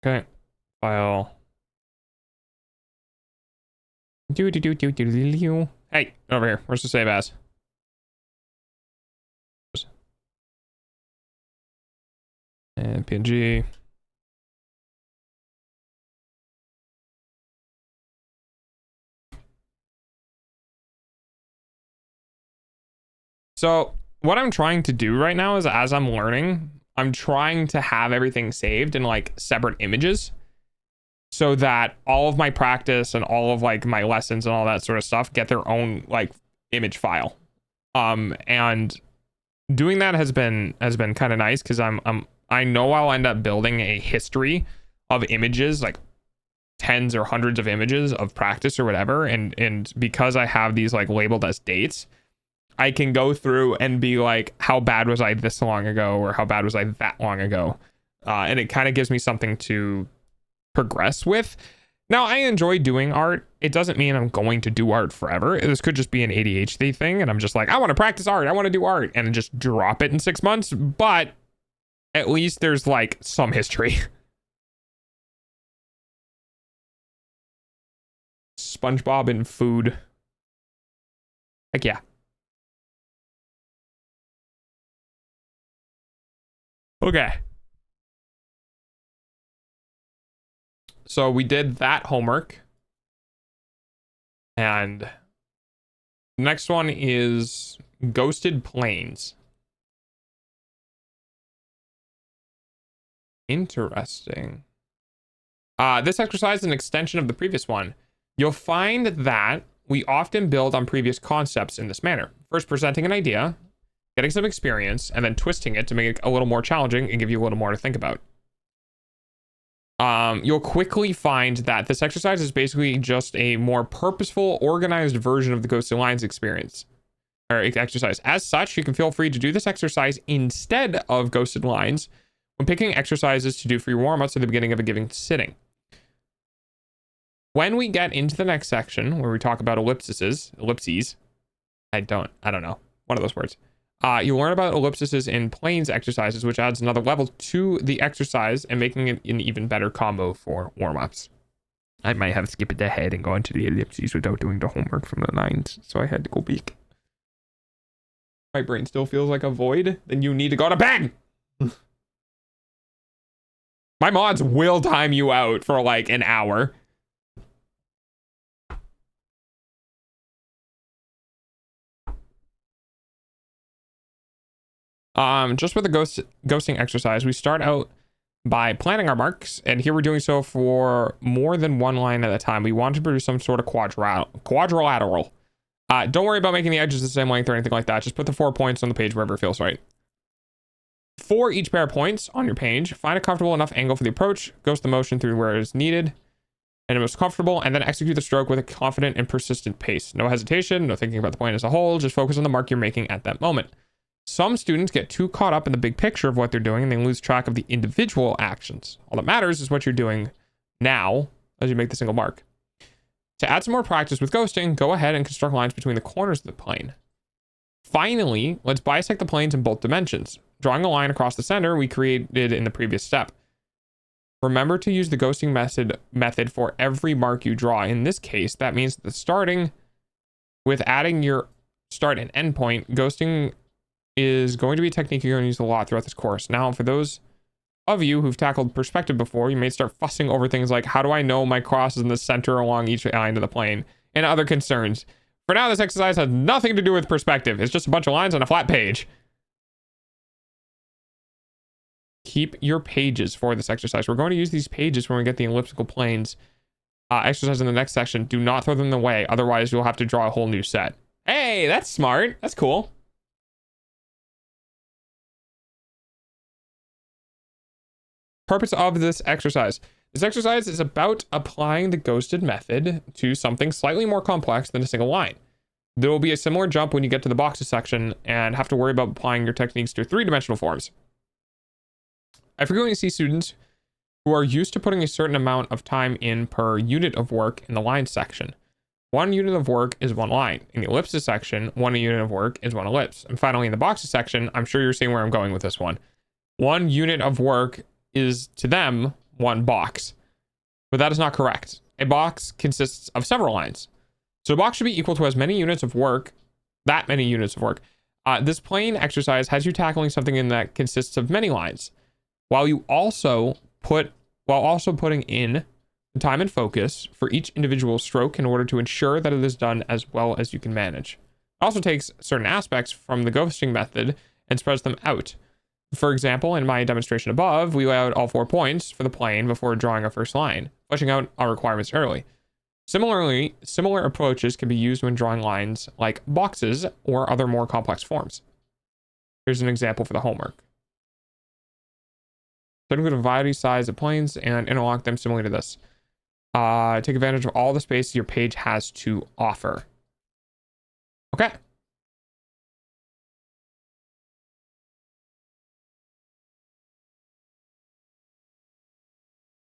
Okay. File. Hey, over here. Where's the save as? And PNG. So what I'm trying to do right now is, as I'm learning, I'm trying to have everything saved in like separate images so that all of my practice and all of like my lessons and all that sort of stuff get their own like image file. And doing that has been kind of nice, because I know I'll end up building a history of images, like tens or hundreds of images of practice or whatever, and because I have these like labeled as dates, I can go through and be like, how bad was I this long ago, or how bad was I that long ago? And it kind of gives me something to progress with. Now, I enjoy doing art. It doesn't mean I'm going to do art forever. This could just be an ADHD thing, and I'm just like, I want to practice art, I want to do art, and just drop it in 6 months. But at least there's like some history. SpongeBob and food. Heck yeah. Okay. So we did that homework. And next one is ghosted planes. Interesting. This exercise is an extension of the previous one. You'll find that we often build on previous concepts in this manner. First presenting an idea, getting some experience, and then twisting it to make it a little more challenging and give you a little more to think about. You'll quickly find that this exercise is basically just a more purposeful, organized version of the Ghosted Lines experience or exercise. As such, you can feel free to do this exercise instead of Ghosted Lines when picking exercises to do for your warm-ups at the beginning of a given sitting. When we get into the next section where we talk about ellipses, I don't know, one of those words. You'll learn about ellipses in planes exercises, which adds another level to the exercise and making it an even better combo for warm-ups. I might have skipped ahead and gone to the ellipses without doing the homework from the 9s, so I had to go back. My brain still feels like a void. Then you need to go to bed! My mods will time you out for like an hour. Just with the ghosting exercise, we start out by planning our marks, and here we're doing so for more than one line at a time. We want to produce some sort of quadrilateral. Don't worry about making the edges the same length or anything like that. Just put the 4 points on the page wherever it feels right. For each pair of points on your page, find a comfortable enough angle for the approach, ghost the motion through where it is needed and most comfortable, and then execute the stroke with a confident and persistent pace. No hesitation, no thinking about the point as a whole, just focus on the mark you're making at that moment. Some students get too caught up in the big picture of what they're doing and they lose track of the individual actions. All that matters is what you're doing now as you make the single mark. To add some more practice with ghosting, go ahead and construct lines between the corners of the plane. Finally, let's bisect the planes in both dimensions, drawing a line across the center we created in the previous step. Remember to use the ghosting method for every mark you draw. In this case, that means that starting with adding your start and end point, ghosting is going to be a technique you're going to use a lot throughout this course. Now, for those of you who've tackled perspective before, you may start fussing over things like, how do I know my cross is in the center along each line of the plane, and other concerns. For now, this exercise has nothing to do with perspective. It's just a bunch of lines on a flat page. Keep your pages for this exercise. We're going to use these pages when we get the elliptical planes exercise in the next section. Do not throw them away. Otherwise, you'll have to draw a whole new set. Hey, that's smart. That's cool. Purpose of this exercise. This exercise is about applying the ghosted method to something slightly more complex than a single line. There will be a similar jump when you get to the boxes section and have to worry about applying your techniques to three-dimensional forms. I frequently see students who are used to putting a certain amount of time in per unit of work in the line section. 1 unit of work is 1 line. In the ellipses section, 1 unit of work is 1 ellipse. And finally, in the boxes section, I'm sure you're seeing where I'm going with this one. 1 unit of work is, to them, 1 box. But that is not correct. A box consists of several lines. So a box should be equal to as many units of work, that many units of work. This plane exercise has you tackling something in that consists of many lines, while also putting in the time and focus for each individual stroke in order to ensure that it is done as well as you can manage. It also takes certain aspects from the ghosting method and spreads them out. For example, in my demonstration above, we lay out all 4 points for the plane before drawing our first line, fleshing out our requirements early. Similarly, similar approaches can be used when drawing lines like boxes or other more complex forms. Here's an example for the homework. So I'm going to divide each size of planes and interlock them similarly to this. Take advantage of all the space your page has to offer. Okay.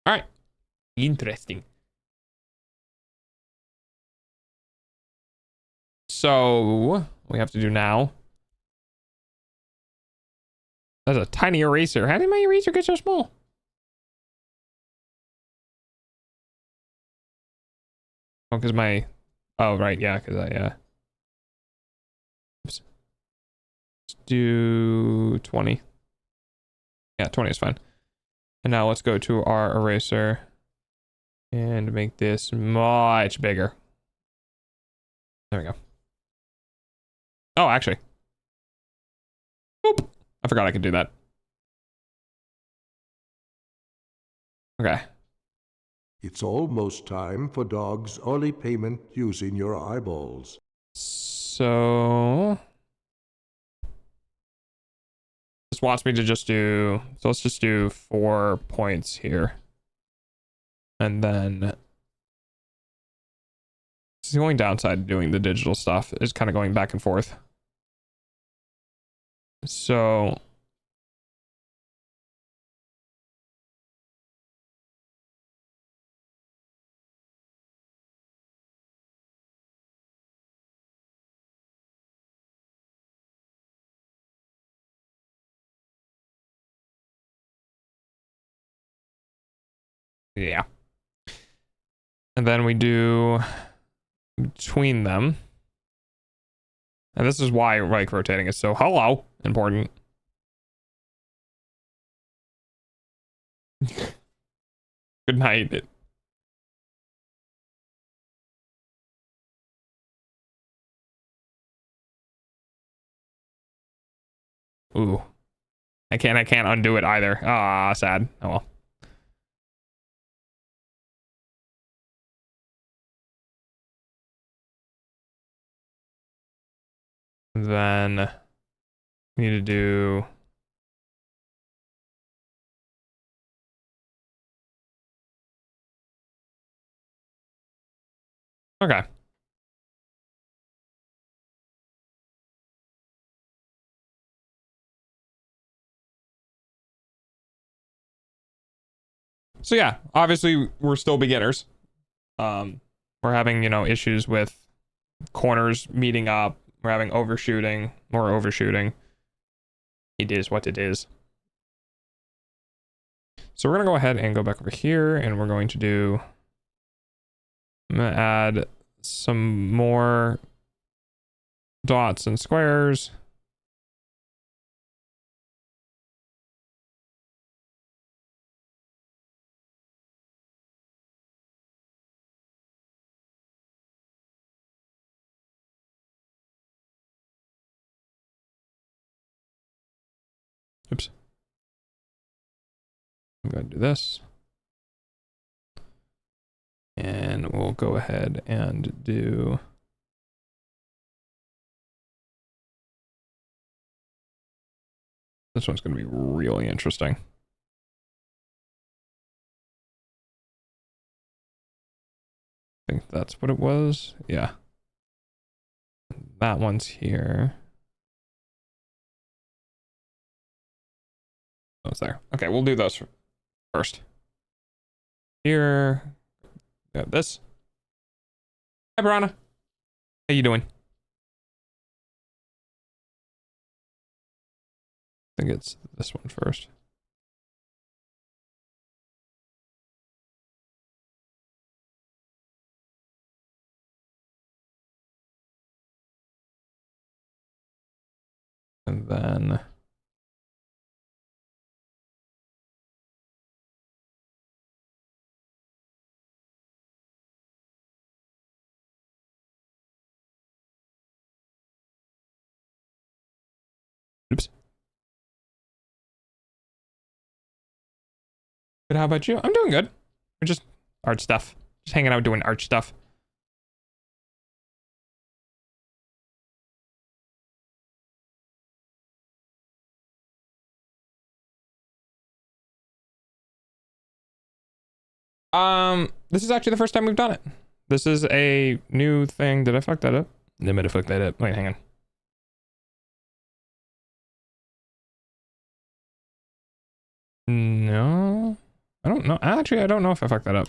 All right. Interesting. So we have to do now. That's a tiny eraser. How did my eraser get so small? Oh, because my... Oh, right. Yeah, because I... Oops. Let's do 20. Yeah, 20 is fine. And now let's go to our eraser and make this much bigger. There we go. Oh, actually. Oop. I forgot I could do that. Okay. It's almost time for Dog's early payment using your eyeballs. So... This wants me to just do... So let's just do 4 points here. And then... This is the only downside to doing the digital stuff is kind of going back and forth. So... Yeah. And then we do between them. And this is why like rotating is so important. Good night. Ooh. I can't undo it either. Ah, sad. Oh well. Then we need to do okay. So yeah, obviously we're still beginners. We're having, you know, issues with corners meeting up. We're having overshooting, more overshooting. It is what it is. So we're gonna go ahead and go back over here, and we're going to do... I'm gonna add some more dots and squares. Oops. I'm going to do this. And we'll go ahead and do... This one's going to be really interesting. I think that's what it was. Yeah. That one's here. Oh, it's there. Okay, we'll do those first. Here. Got this. Hi, Brana. How you doing? I think it's this one first. And then... Oops. But how about you? I'm doing good. We're just art stuff. Just hanging out doing art stuff. This is actually the first time we've done it. This is a new thing. Did I fuck that up? I might have fucked that up. Wait, hang on. No. I don't know. Actually, I don't know if I fucked that up.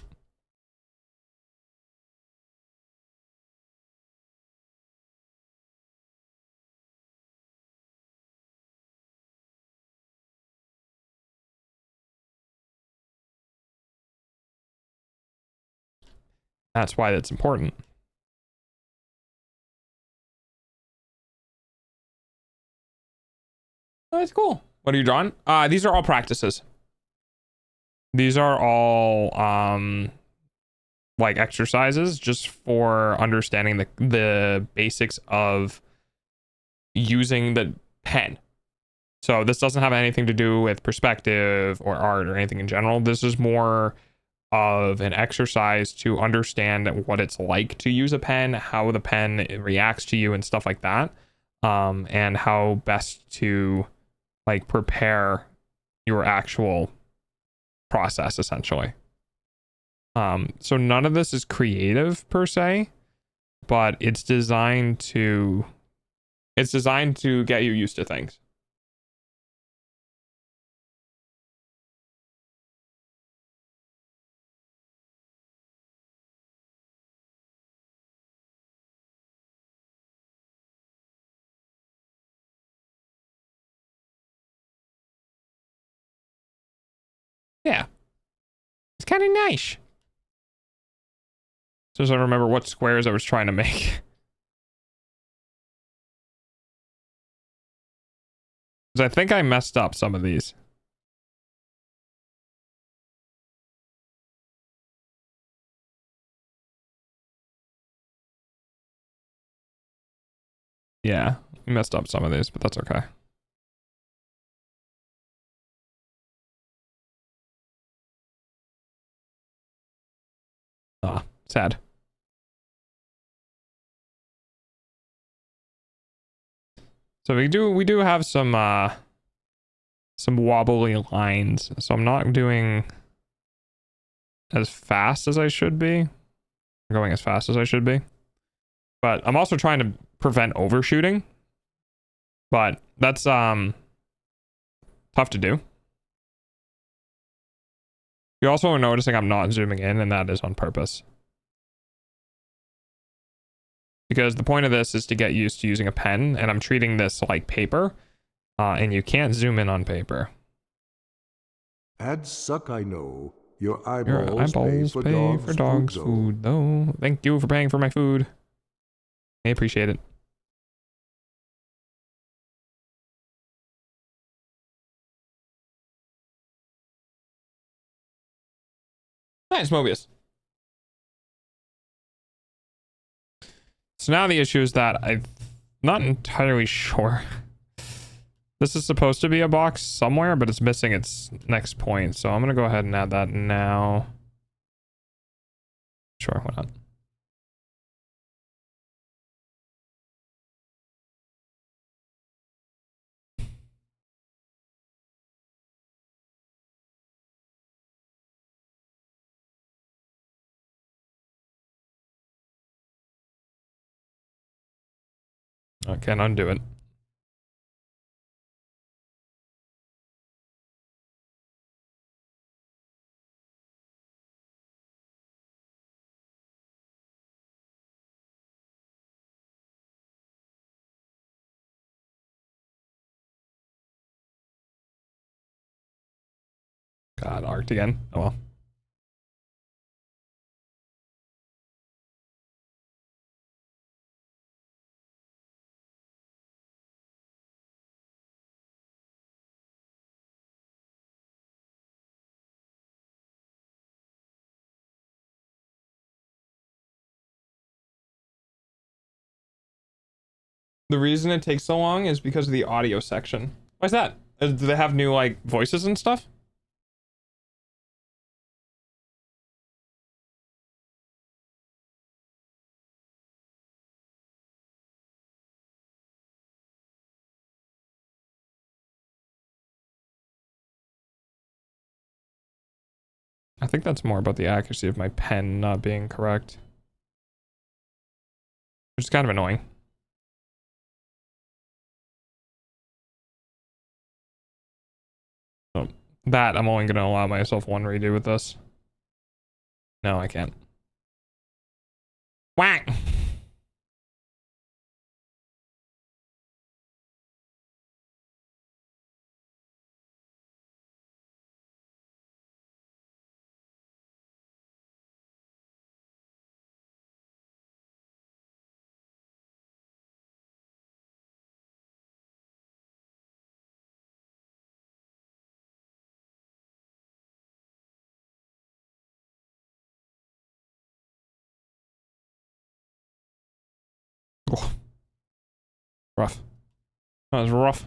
That's why that's important. Oh, that's cool. What are you drawing? These are all practices. These are all like exercises just for understanding the basics of using the pen. So this doesn't have anything to do with perspective or art or anything in general. This is more of an exercise to understand what it's like to use a pen, how the pen reacts to you and stuff like that, and how best to like prepare your actual process essentially. So none of this is creative per se, but it's designed to get you used to things. Yeah. It's kind of nice. So as I remember what squares I was trying to make. Because I think I messed up some of these. Yeah, we messed up some of these, but that's okay. Ah, sad. So we do have some wobbly lines. So I'm not doing as fast as I should be. I'm going as fast as I should be. But I'm also trying to prevent overshooting. But that's tough to do. You also are noticing I'm not zooming in, and that is on purpose. Because the point of this is to get used to using a pen, and I'm treating this like paper, and you can't zoom in on paper. Ads suck, I know. Your Your eyeballs, eyeballs pay for dogs' food, though. Thank you for paying for my food. I appreciate it. Nice, Mobius. So now the issue is that I'm not entirely sure This is supposed to be a box somewhere, but it's missing its next point. So I'm going to go ahead and add that now. Sure, why not? I can't undo it. God, arced again. Oh well. The reason it takes so long is because of the audio section. Why is that? Do they have new, like, voices and stuff? I think that's more about the accuracy of my pen not being correct. Which is kind of annoying. So that, I'm only going to allow myself one redo with this. No, I can't. Whack! Oh, rough. That was rough.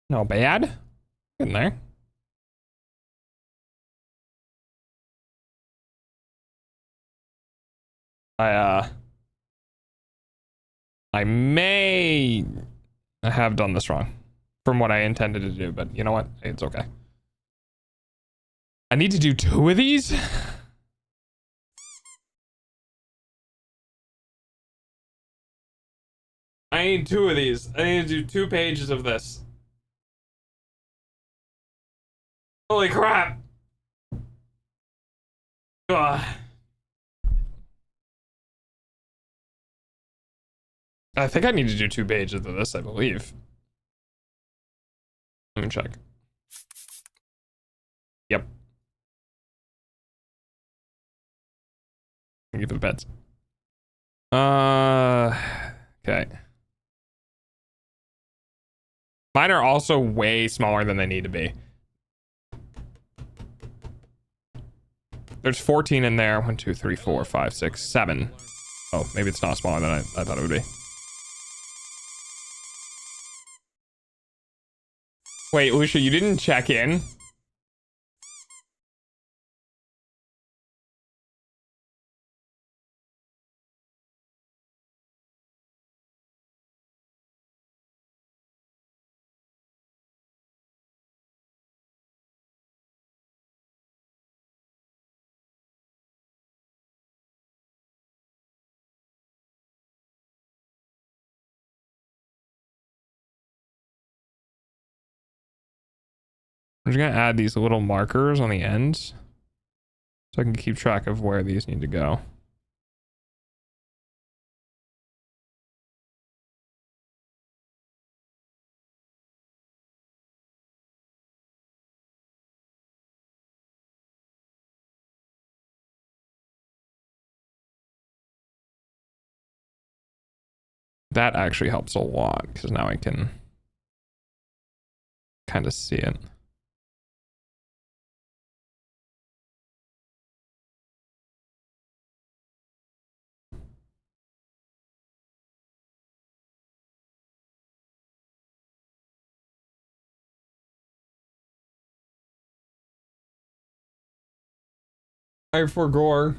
No bad. Getting there. I may have done this wrong from what I intended to do, but you know what? It's okay. I need to do 2 of these? I need 2 of these. I need to do 2 pages of this. Holy crap. Ugh. I think I need to do 2 pages of this, I believe. Let me check. Yep. Thank you for the pets. Okay. Mine are also way smaller than they need to be. There's 14 in there. 1, 2, 3, 4, 5, 6, 7. Oh, maybe it's not smaller than I thought it would be. Wait, Lucia, you didn't check in? I'm just gonna add these little markers on the ends so I can keep track of where these need to go. That actually helps a lot because now I can kind of see it. For Gore.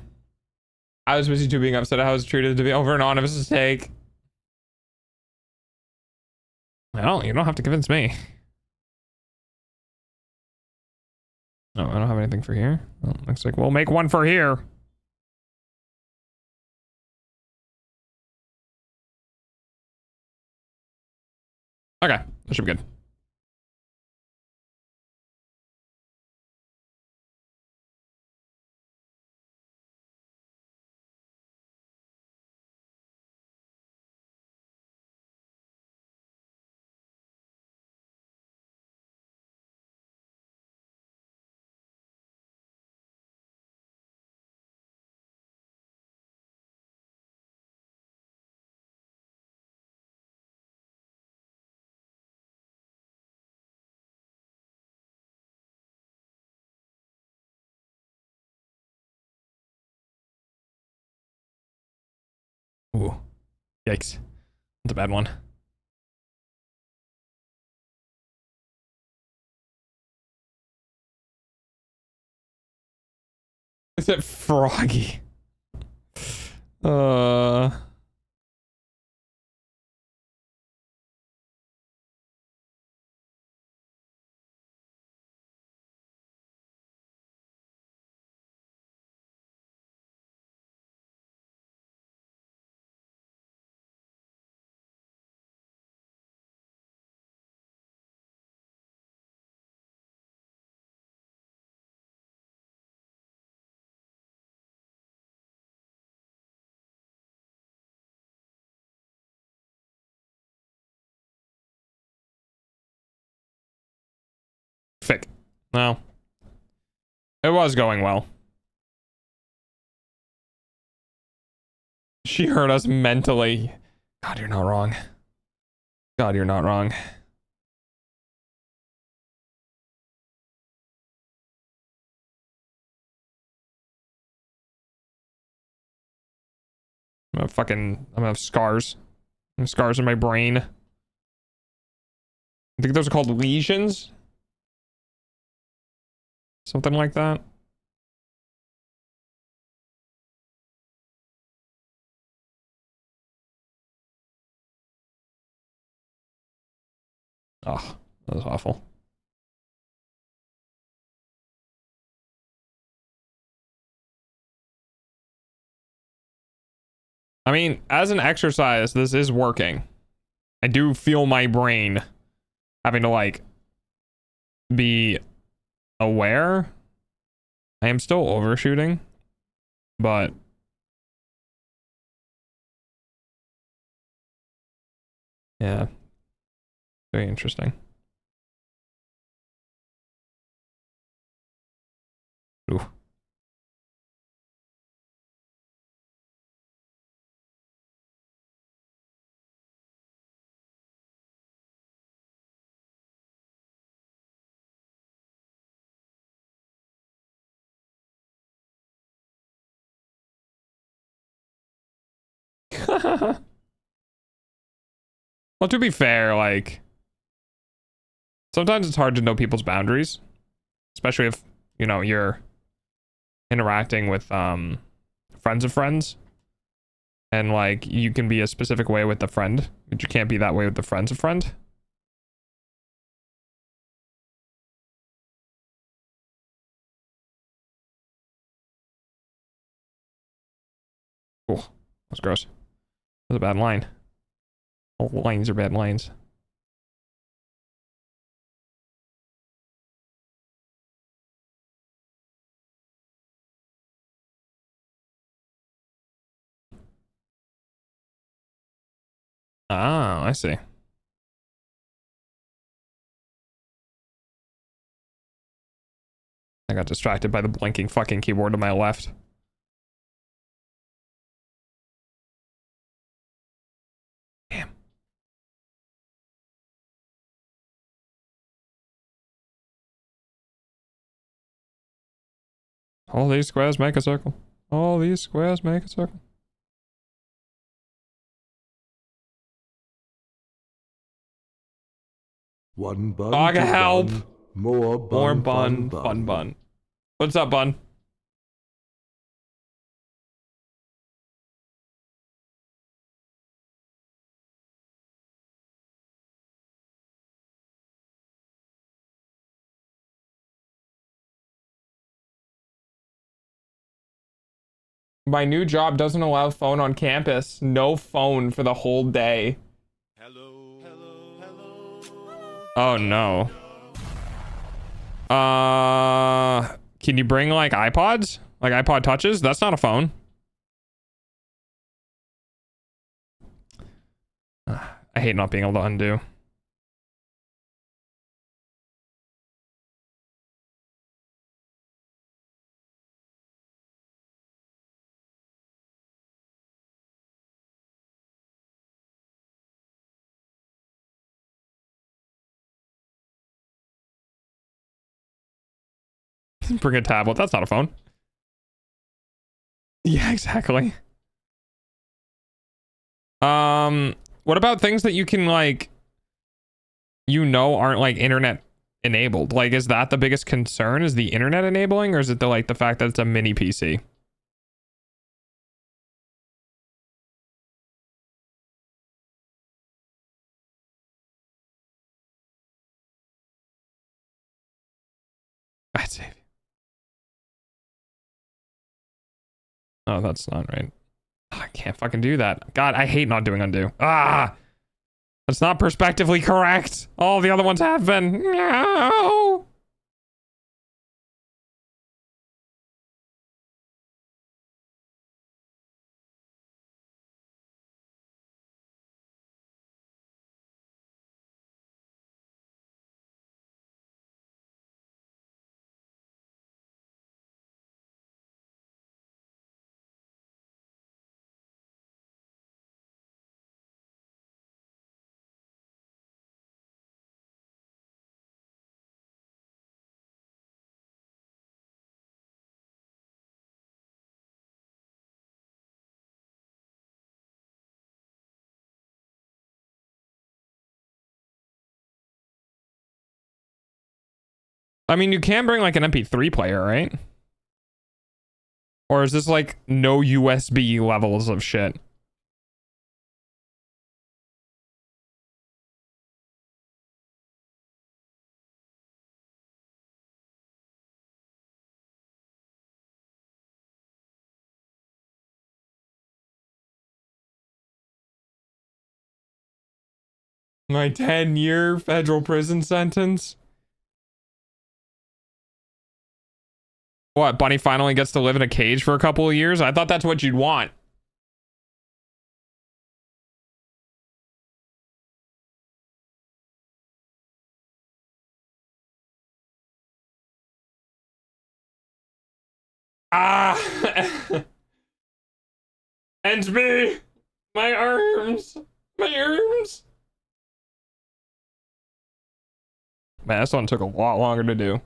I was busy too being upset I was treated to be over an honest mistake. Well, you don't have to convince me. No, I don't have anything for here. Well, looks like we'll make one for here. Okay, that should be good. Ooh, yikes. That's a bad one. Is it Froggy? Fick. No. It was going well. She hurt us mentally. God, you're not wrong. God, you're not wrong. I'm gonna have scars. Scars in my brain. I think those are called lesions. Something like that. Oh, that was awful. I mean, as an exercise, this is working. I do feel my brain having to, like, be aware. I am still overshooting, but yeah, very interesting. Ooh. Well, to be fair, like, sometimes it's hard to know people's boundaries, especially if, you know, you're interacting with friends of friends, and like you can be a specific way with the friend, but you can't be that way with the friends of friend. Cool. That's gross. That's a bad line. All lines are bad lines. Ah, I see. I got distracted by the blinking fucking keyboard to my left. Damn. All these squares make a circle. All these squares make a circle. One bun Dog to help. bun, more bun, More fun, fun bun. What's up, bun? My new job doesn't allow phone on campus. No phone for the whole day. Hello. Hello. Hello. Oh no. Can you bring like iPods? Like iPod touches? That's not a phone. I hate not being able to undo. Bring a tablet. That's not a phone. Yeah, exactly. What about things that you can like, aren't like internet enabled? Like, is that the biggest concern? Is the internet enabling, or is it the fact that it's a mini PC? I'd save you. Oh, that's not right. Oh, I can't fucking do that. God, I hate not doing undo. Ah! That's not perspectively correct. All the other ones have been. No! I mean, you can bring like an MP3 player, right? Or is this like no USB levels of shit? My 10-year federal prison sentence? What, Bunny finally gets to live in a cage for a couple of years? I thought that's what you'd want. Ah! And me! My arms! My arms! Man, this one took a lot longer to do.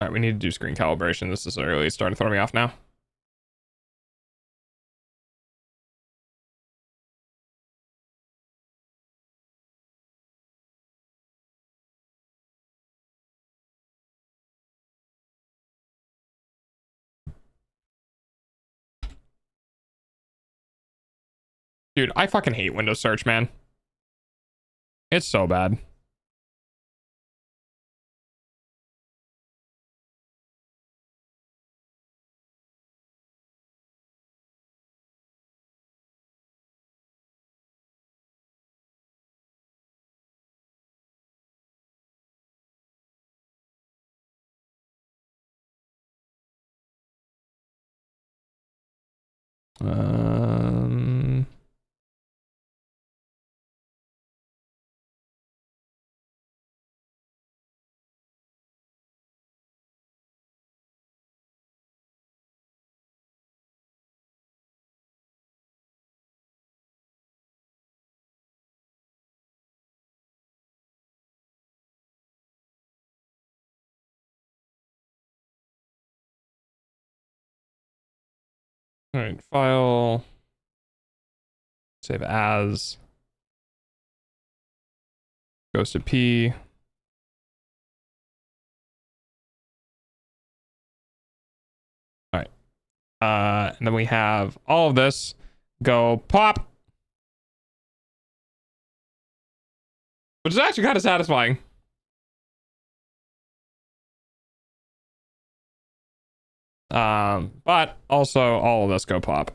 Alright, we need to do screen calibration. This is really starting to throw me off now. Dude, I fucking hate Windows search, man. It's so bad. Um, all right, file, save as, goes to P. All right. And then we have all of this go pop, which is actually kind of satisfying. But also all of this go pop.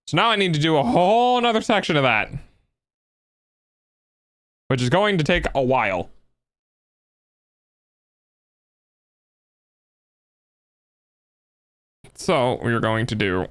So now I need to do a whole another section of that, which is going to take a while. So we're going to do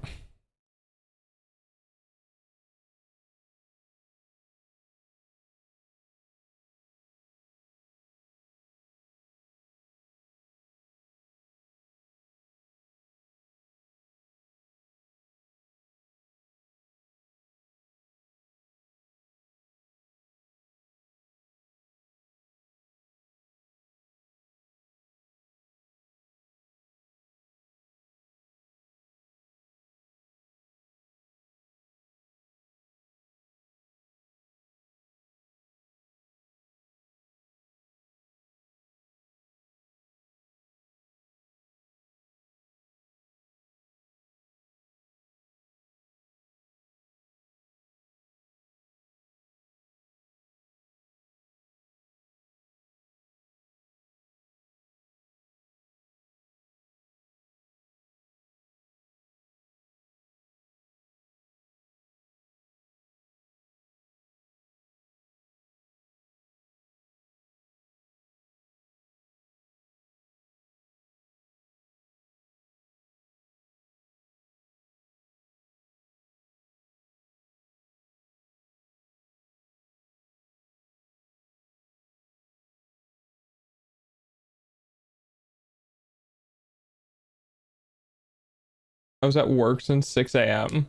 I was at work since 6 a.m.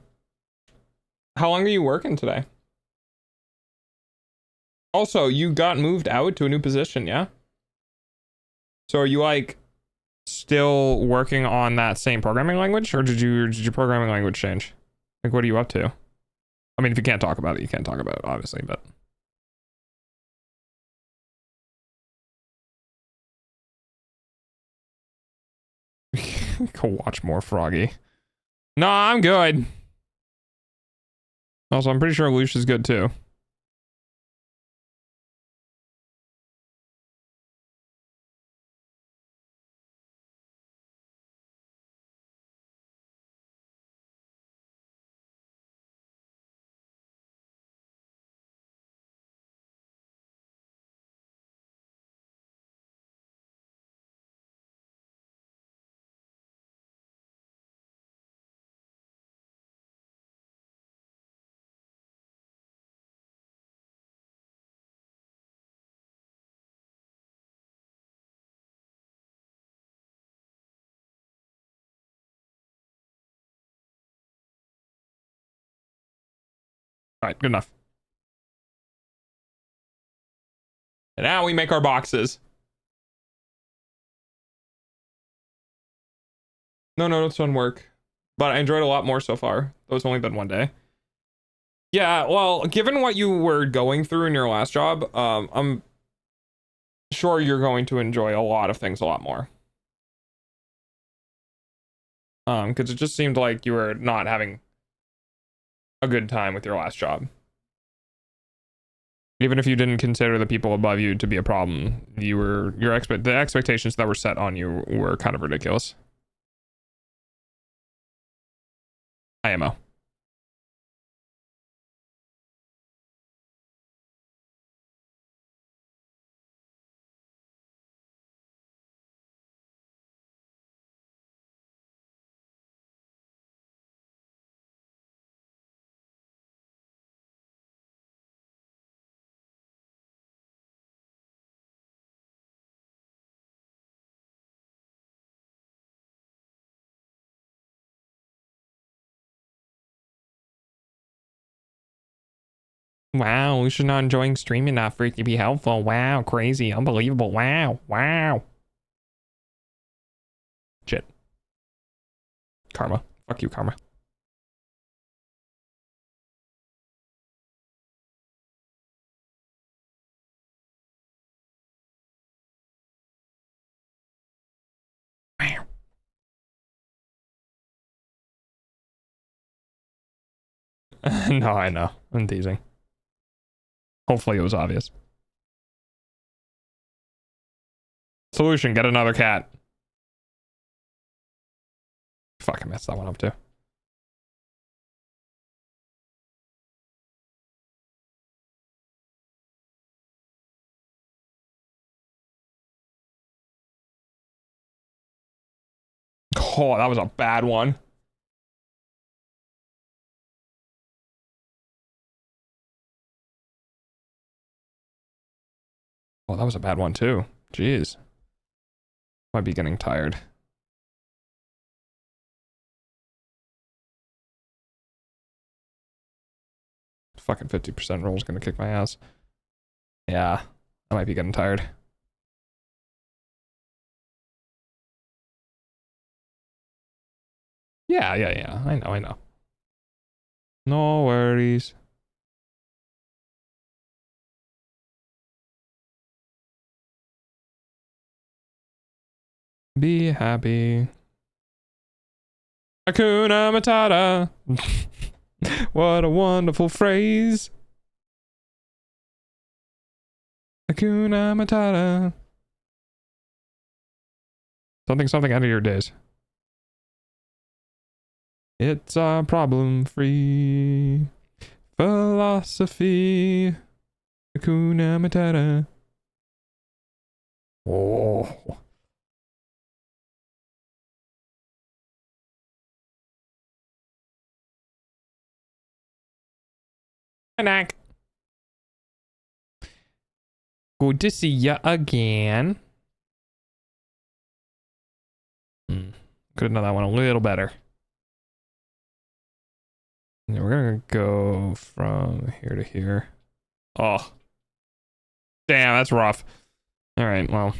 How long are you working today? Also, you got moved out to a new position, yeah? So are you like still working on that same programming language, or did your programming language change? Like, what are you up to? I mean, if you can't talk about it, you can't talk about it, obviously, but go watch more Froggy. No, I'm good. Also, I'm pretty sure Lucia's good too. All right, good enough. And now we make our boxes. No, it's fun work. But I enjoyed it a lot more so far. Though it's only been one day. Yeah, well, given what you were going through in your last job, I'm sure you're going to enjoy a lot of things a lot more. Because it just seemed like you were not having a good time with your last job. Even if you didn't consider the people above you to be a problem, the expectations that were set on you were kind of ridiculous. IMO. Wow, Lucia's not enjoying stream enough for it to be helpful. Wow, crazy, unbelievable. Wow, wow. Shit. Karma. Fuck you, Karma. Wow. No, I know. I'm teasing. Hopefully it was obvious. Solution, get another cat. Fuck, I messed that one up too. Oh, that was a bad one. Oh, that was a bad one too. Jeez. Might be getting tired. Fucking 50% roll is gonna kick my ass. Yeah, I might be getting tired. Yeah. I know. No worries. Be happy. Hakuna Matata. What a wonderful phrase. Hakuna Matata. Something out of your days. It's a problem-free philosophy. Hakuna Matata. Oh. Hi, Knack. Good to see ya again. Could have done that one a little better. And we're gonna go from here to here. Oh. Damn, that's rough. Alright, well.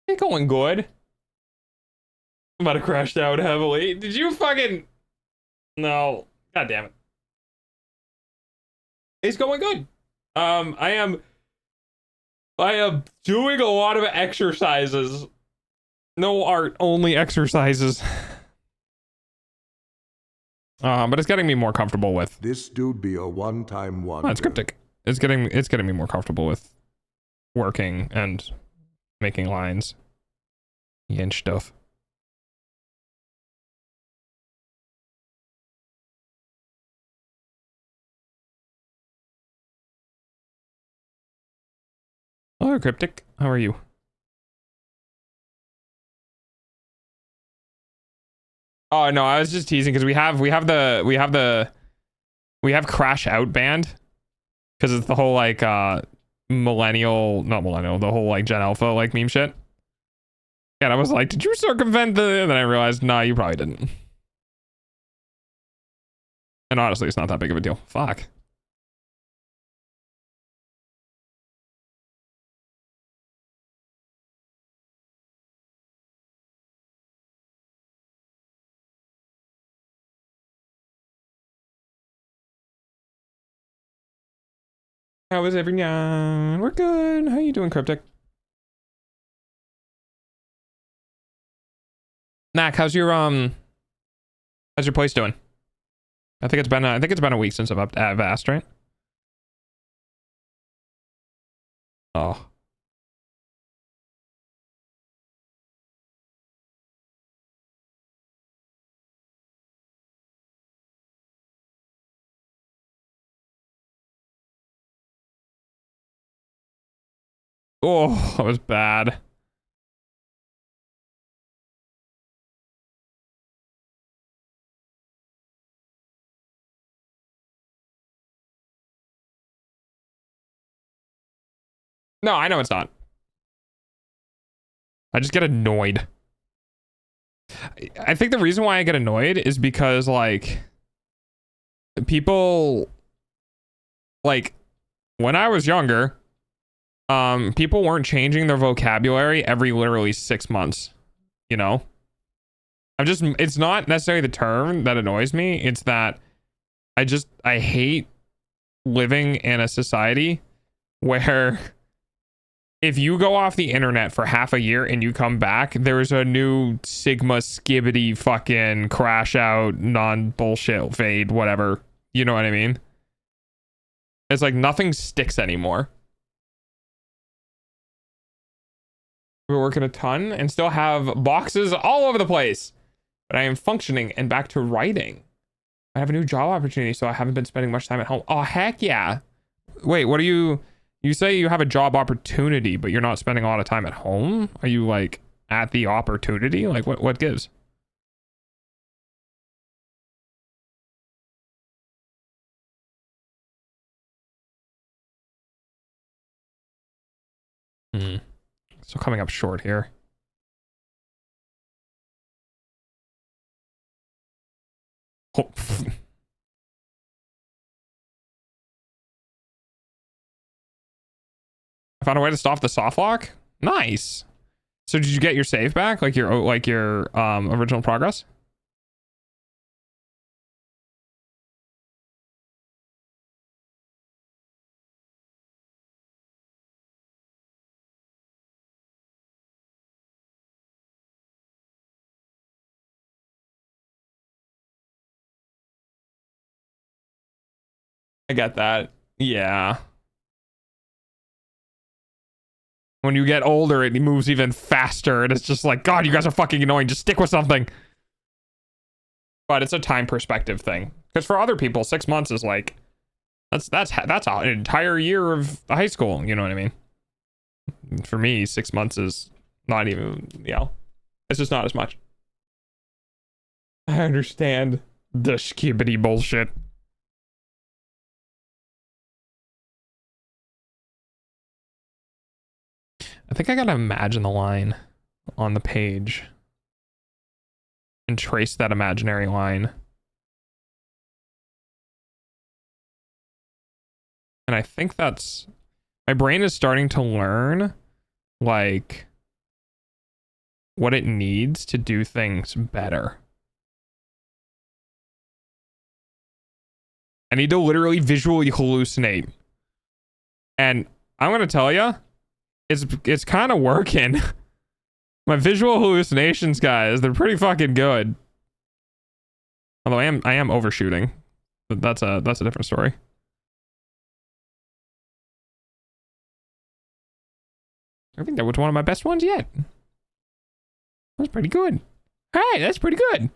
Ain't going good. I'm about to crash out heavily. Did you fucking... No. God damn it. It's going good. I am doing a lot of exercises. No art, only exercises. But it's getting me more comfortable with. This dude be a one-time wonder. Oh, it's cryptic. It's getting me more comfortable with working and making lines and stuff. Hello, Cryptic. How are you? Oh no, I was just teasing because we have Crash Out Band because it's the whole like not millennial, the whole like Gen Alpha like meme shit. And I was like, did you circumvent the? And then I realized, nah, you probably didn't. And honestly, it's not that big of a deal. Fuck. How is everyone? We're good. How you doing, Cryptic? Knack, how's your place doing? I think it's been a week since I've asked, right? Oh. Oh, that was bad. No, I know it's not. I just get annoyed. I think the reason why I get annoyed is because like people like when I was younger, people weren't changing their vocabulary every literally 6 months, you know? It's not necessarily the term that annoys me. It's that I hate living in a society where if you go off the internet for half a year and you come back, there's a new Sigma skibbity fucking crash out, non bullshit fade, whatever. You know what I mean? It's like nothing sticks anymore. We're working a ton and still have boxes all over the place. But I am functioning and back to writing. I have a new job opportunity, so I haven't been spending much time at home. Oh, heck yeah. Wait, what are you say you have a job opportunity, but you're not spending a lot of time at home? Are you like at the opportunity? Like what gives? So coming up short here. Oh. I found a way to stop the soft lock. Nice. So did you get your save back? Like your original progress? I get that. Yeah. When you get older, it moves even faster, and it's just like, God, you guys are fucking annoying. Just stick with something. But it's a time perspective thing. Because for other people, 6 months is like, that's an entire year of high school. You know what I mean? For me, 6 months is not even, you know, it's just not as much. I understand the skibbity bullshit. I think I gotta imagine the line on the page and trace that imaginary line. And I think that's... my brain is starting to learn, like, what it needs to do things better. I need to literally visually hallucinate. And I'm gonna tell you, it's kind of working. My visual hallucinations, guys, they're pretty fucking good. Although I am overshooting, but that's a different story. I think that was one of my best ones yet. That's pretty good. Hey, that's pretty good.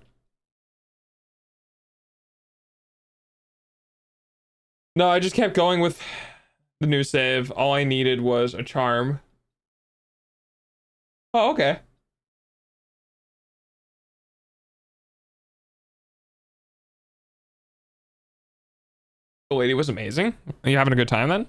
No, I just kept going with the new save. All I needed was a charm. Oh, okay. The lady was amazing. Are you having a good time then?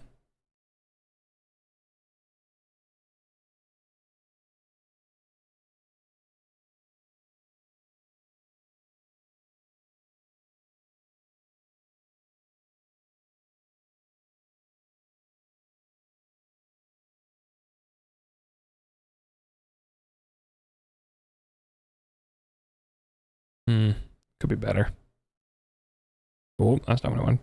Could be better. Oh, that's not what I want.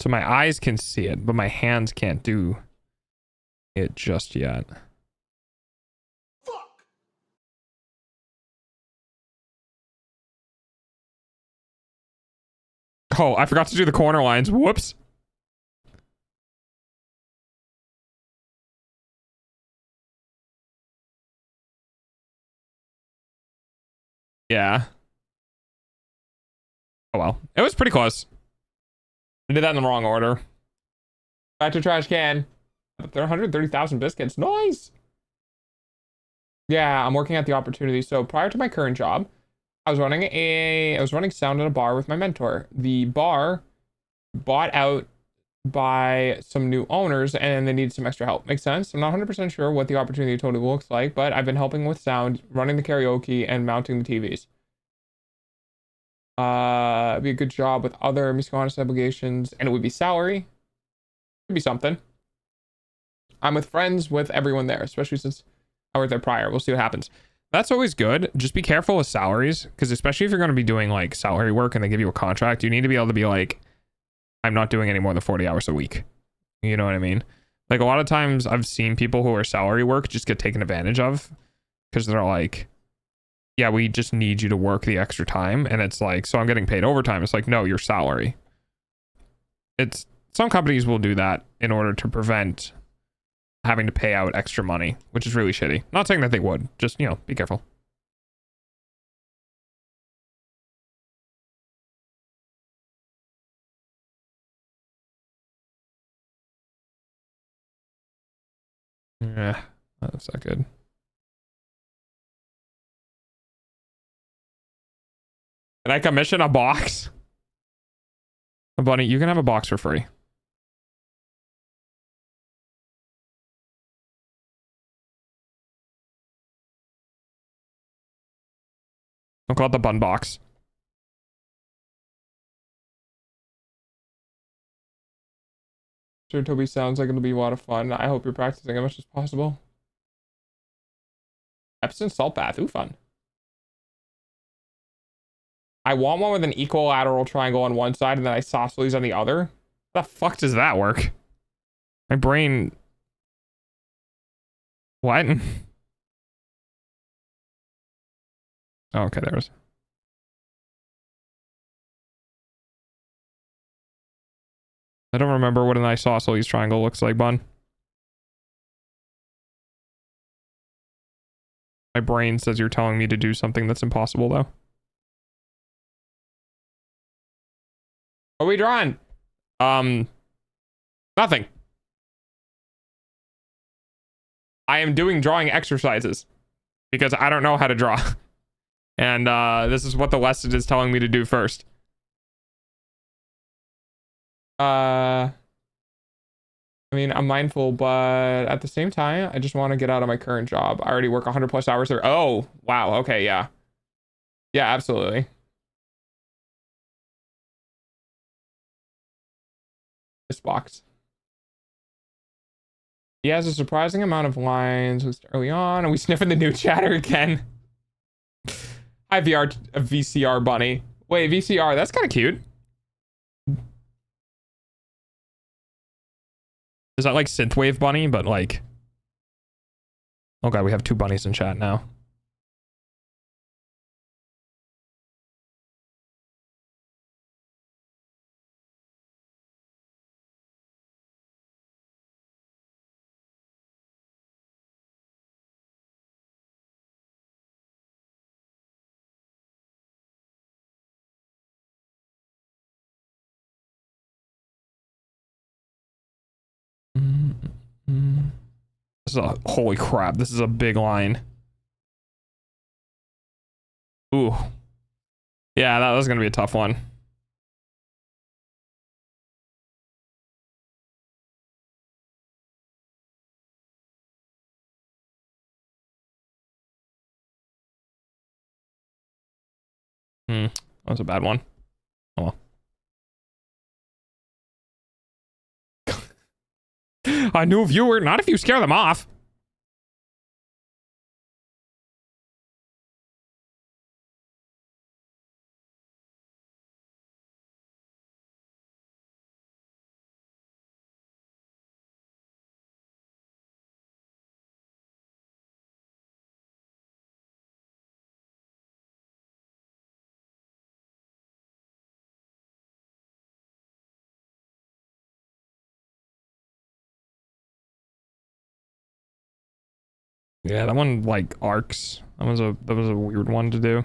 So my eyes can see it, but my hands can't do it just yet. Fuck! Oh, I forgot to do the corner lines. Whoops. Yeah. Oh well. It was pretty close. I did that in the wrong order. Back to trash can. There are 130,000 biscuits. Nice. Yeah, I'm working at the opportunity. So prior to my current job, I was running sound at a bar with my mentor. The bar bought out by some new owners and they need some extra help. Makes sense. I'm not 100% sure what the opportunity totally looks like, but I've been helping with sound, running the karaoke, and mounting the TVs. It'd be a good job with other miscellaneous obligations, and it would be salary. Could be something. I'm with friends with everyone there, especially since I worked there prior. We'll see what happens. That's always good. Just be careful with salaries, because especially if you're going to be doing like salary work and they give you a contract, you need to be able to be like, I'm not doing any more than 40 hours a week. You know what I mean? Like a lot of times I've seen people who are salary work just get taken advantage of because they're like, yeah, we just need you to work the extra time. And it's like, so I'm getting paid overtime. It's like, no, your salary. It's some companies will do that in order to prevent having to pay out extra money, which is really shitty. Not saying that they would, just, you know, be careful. Yeah, that's not good. Can I commission a box? Bunny, you can have a box for free. I'll call it the bun box. Sure, Toby, sounds like it'll be a lot of fun. I hope you're practicing as much as possible. Epsom salt bath. Ooh, fun. I want one with an equilateral triangle on one side and then isosceles on the other. How the fuck does that work? My brain... What? Oh, okay, there's... I don't remember what an isosceles triangle looks like, bun. My brain says you're telling me to do something that's impossible, though. What are we drawing? Nothing. I am doing drawing exercises because I don't know how to draw. And this is what the lesson is telling me to do first. I mean, I'm mindful, but at the same time, I just want to get out of my current job. I already work 100 plus hours there. Oh, wow. Okay, yeah. Yeah, absolutely. This box. He has a surprising amount of lines early on. Are we sniffing the new chatter again? Hi, VCR bunny. Wait, VCR, that's kind of cute. Is that like synthwave bunny, but like... Oh god, we have 2 bunnies in chat now. This is a... Holy crap, this is a big line. Ooh. Yeah, that was gonna be a tough one. That was a bad one. Oh well. A new viewer, not if you scare them off. Yeah, that one like arcs. That was a weird one to do.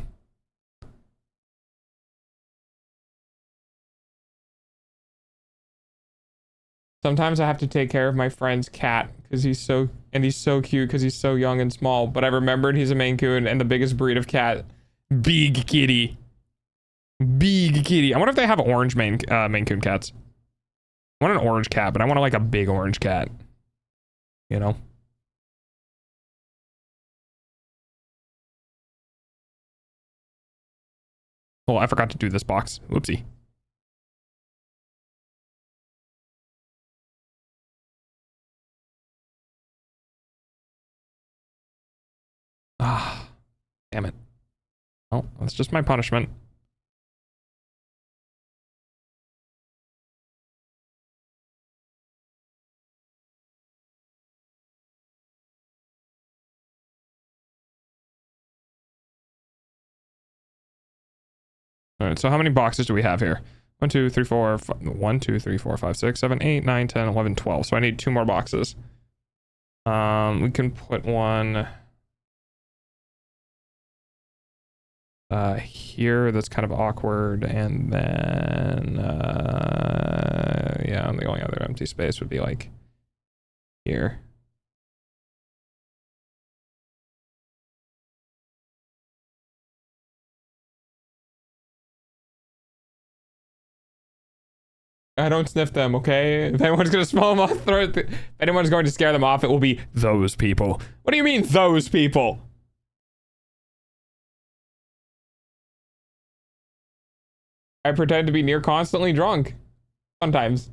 Sometimes I have to take care of my friend's cat because he's so cute because he's so young and small. But I remembered he's a Maine Coon and the biggest breed of cat. Big kitty. Big kitty. I wonder if they have orange Maine Coon cats. I want an orange cat, but I want like a big orange cat. You know? Oh, I forgot to do this box. Whoopsie. Ah, damn it. Oh, that's just my punishment. All right, so how many boxes do we have here? 1, 2, 3, 4, 1, 2, 3, 4, 5, 6, 7, 8, 9, 10, 11, 12. So I need 2 more boxes. We can put one here. That's kind of awkward. And then, yeah, the only other empty space would be like here. I don't sniff them, okay? If anyone's gonna smell them off, if anyone's going to scare them off, it will be those people. What do you mean, those people? I pretend to be near constantly drunk. Sometimes.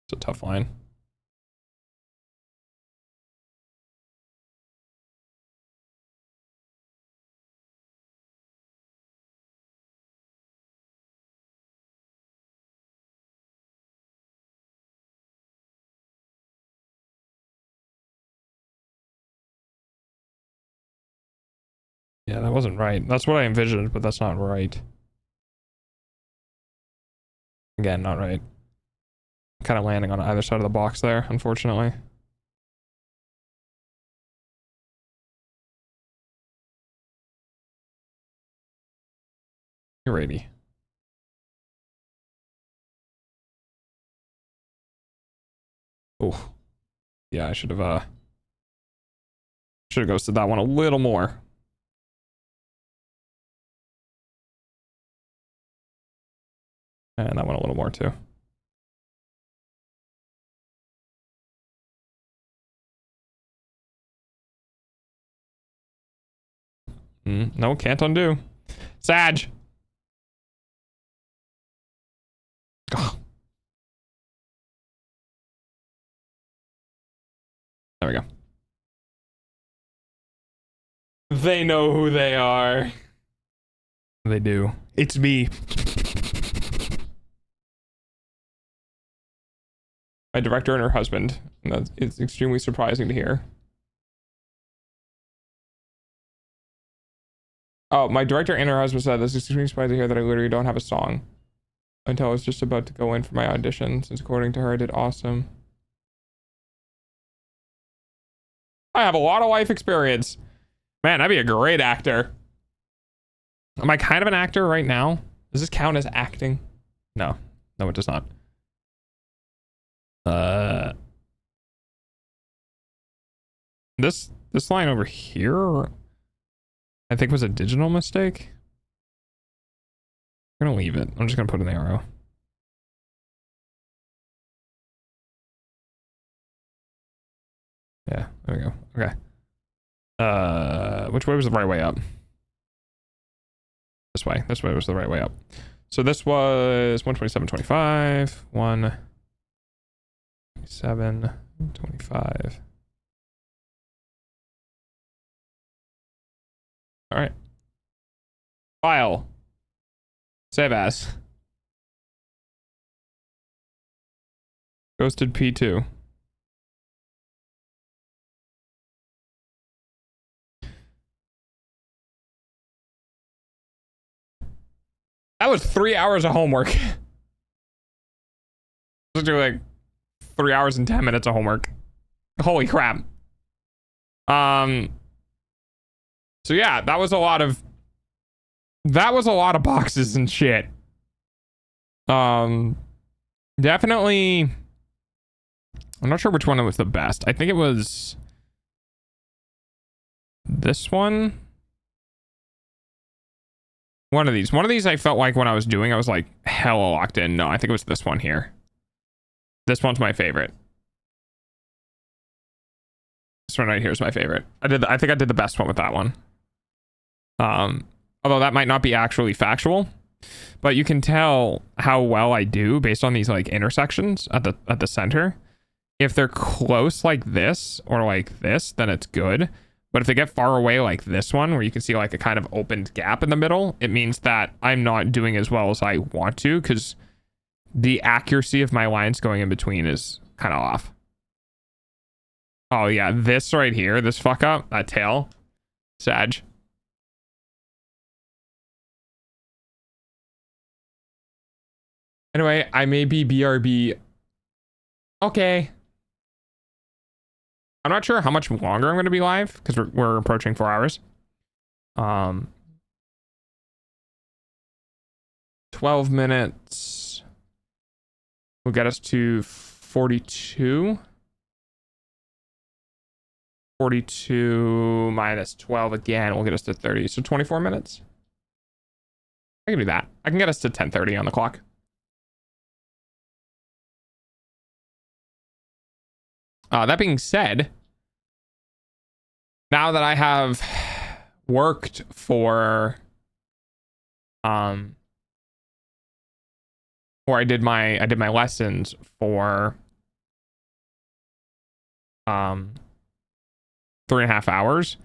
It's a tough line. Yeah, that wasn't right. That's what I envisioned, but that's not right. Again, not right. Kind of landing on either side of the box there, unfortunately. You're 80. Oh, yeah, I should have ghosted that one a little more. And that one a little more too. No, can't undo. Sag. Oh. There we go. They know who they are. They do. It's me. My director and her husband. And it's extremely surprising to hear. Oh, my director and her husband said this is extremely surprising to hear that I literally don't have a song until I was just about to go in for my audition, since according to her I did awesome. I have a lot of life experience. Man, I'd be a great actor. Am I kind of an actor right now? Does this count as acting? No. No, it does not. This line over here, I think was a digital mistake. I'm gonna leave it. I'm just gonna put an arrow. Yeah, there we go. Okay. Which way was the right way up? This way. This way was the right way up. So this was 127.25. 127.25. All right. File. Save as. Ghosted P2. That was 3 hours of homework. Literally like 3 hours and 10 minutes of homework. Holy crap. So yeah, that was a lot of boxes and shit. Definitely. I'm not sure which one was the best. I think it was this one. One of these. One of these I felt like when I was doing, I was like hella locked in. No, I think it was this one here. This one's my favorite. This one right here is my favorite. I think I did the best one with that one. Although that might not be actually factual, but you can tell how well I do based on these like intersections at the center. If they're close like this or like this, then it's good. But if they get far away like this one, where you can see like a kind of opened gap in the middle, it means that I'm not doing as well as I want to, because the accuracy of my lines going in between is kind of off. Oh yeah, this right here, this fuck up, that tail, Sag. Anyway, I may be BRB. Okay. I'm not sure how much longer I'm going to be live, because we're approaching 4 hours. 12 minutes will get us to 42. 42 minus 12 again will get us to 30. So 24 minutes. I can do that. I can get us to 10:30 on the clock. That being said, now that I have worked for, or I did my lessons for, 3.5 hours,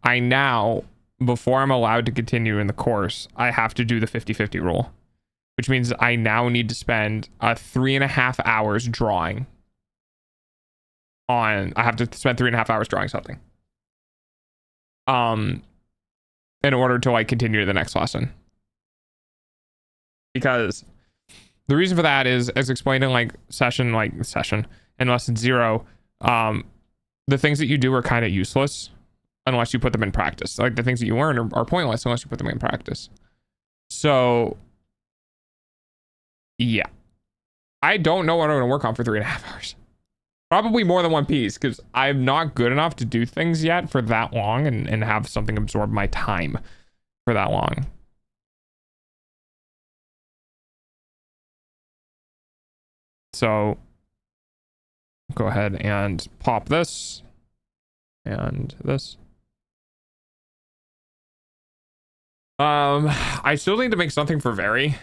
I now, before I'm allowed to continue in the course, I have to do the 50-50 rule, which means I now need to spend 3.5 hours drawing. I have to spend 3.5 hours drawing something in order to like continue to the next lesson, because the reason for that is, as explained in like session in lesson 0, the things that you do are kind of useless unless you put them in practice. Like the things that you learn are pointless unless you put them in practice. So yeah, I don't know what I'm going to work on for 3.5 hours. Probably more than one piece, because I'm not good enough to do things yet for that long and have something absorb my time for that long. So go ahead and pop this and this. I still need to make something for Very,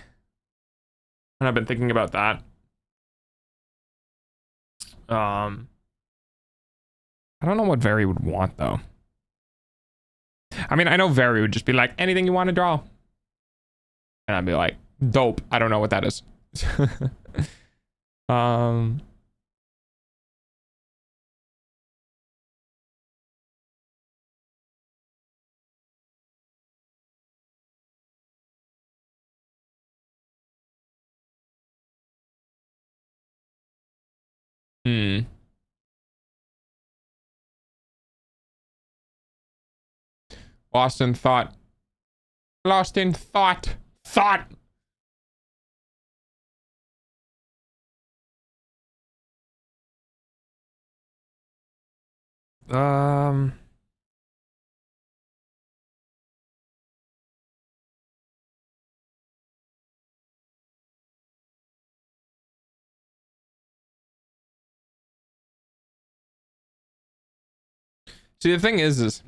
and I've been thinking about that. I don't know what Very would want though. I mean, I know Very would just be like, anything you want to draw, and I'd be like, dope. I don't know what that is. Lost in thought. Lost in thought. Thought. See, the thing is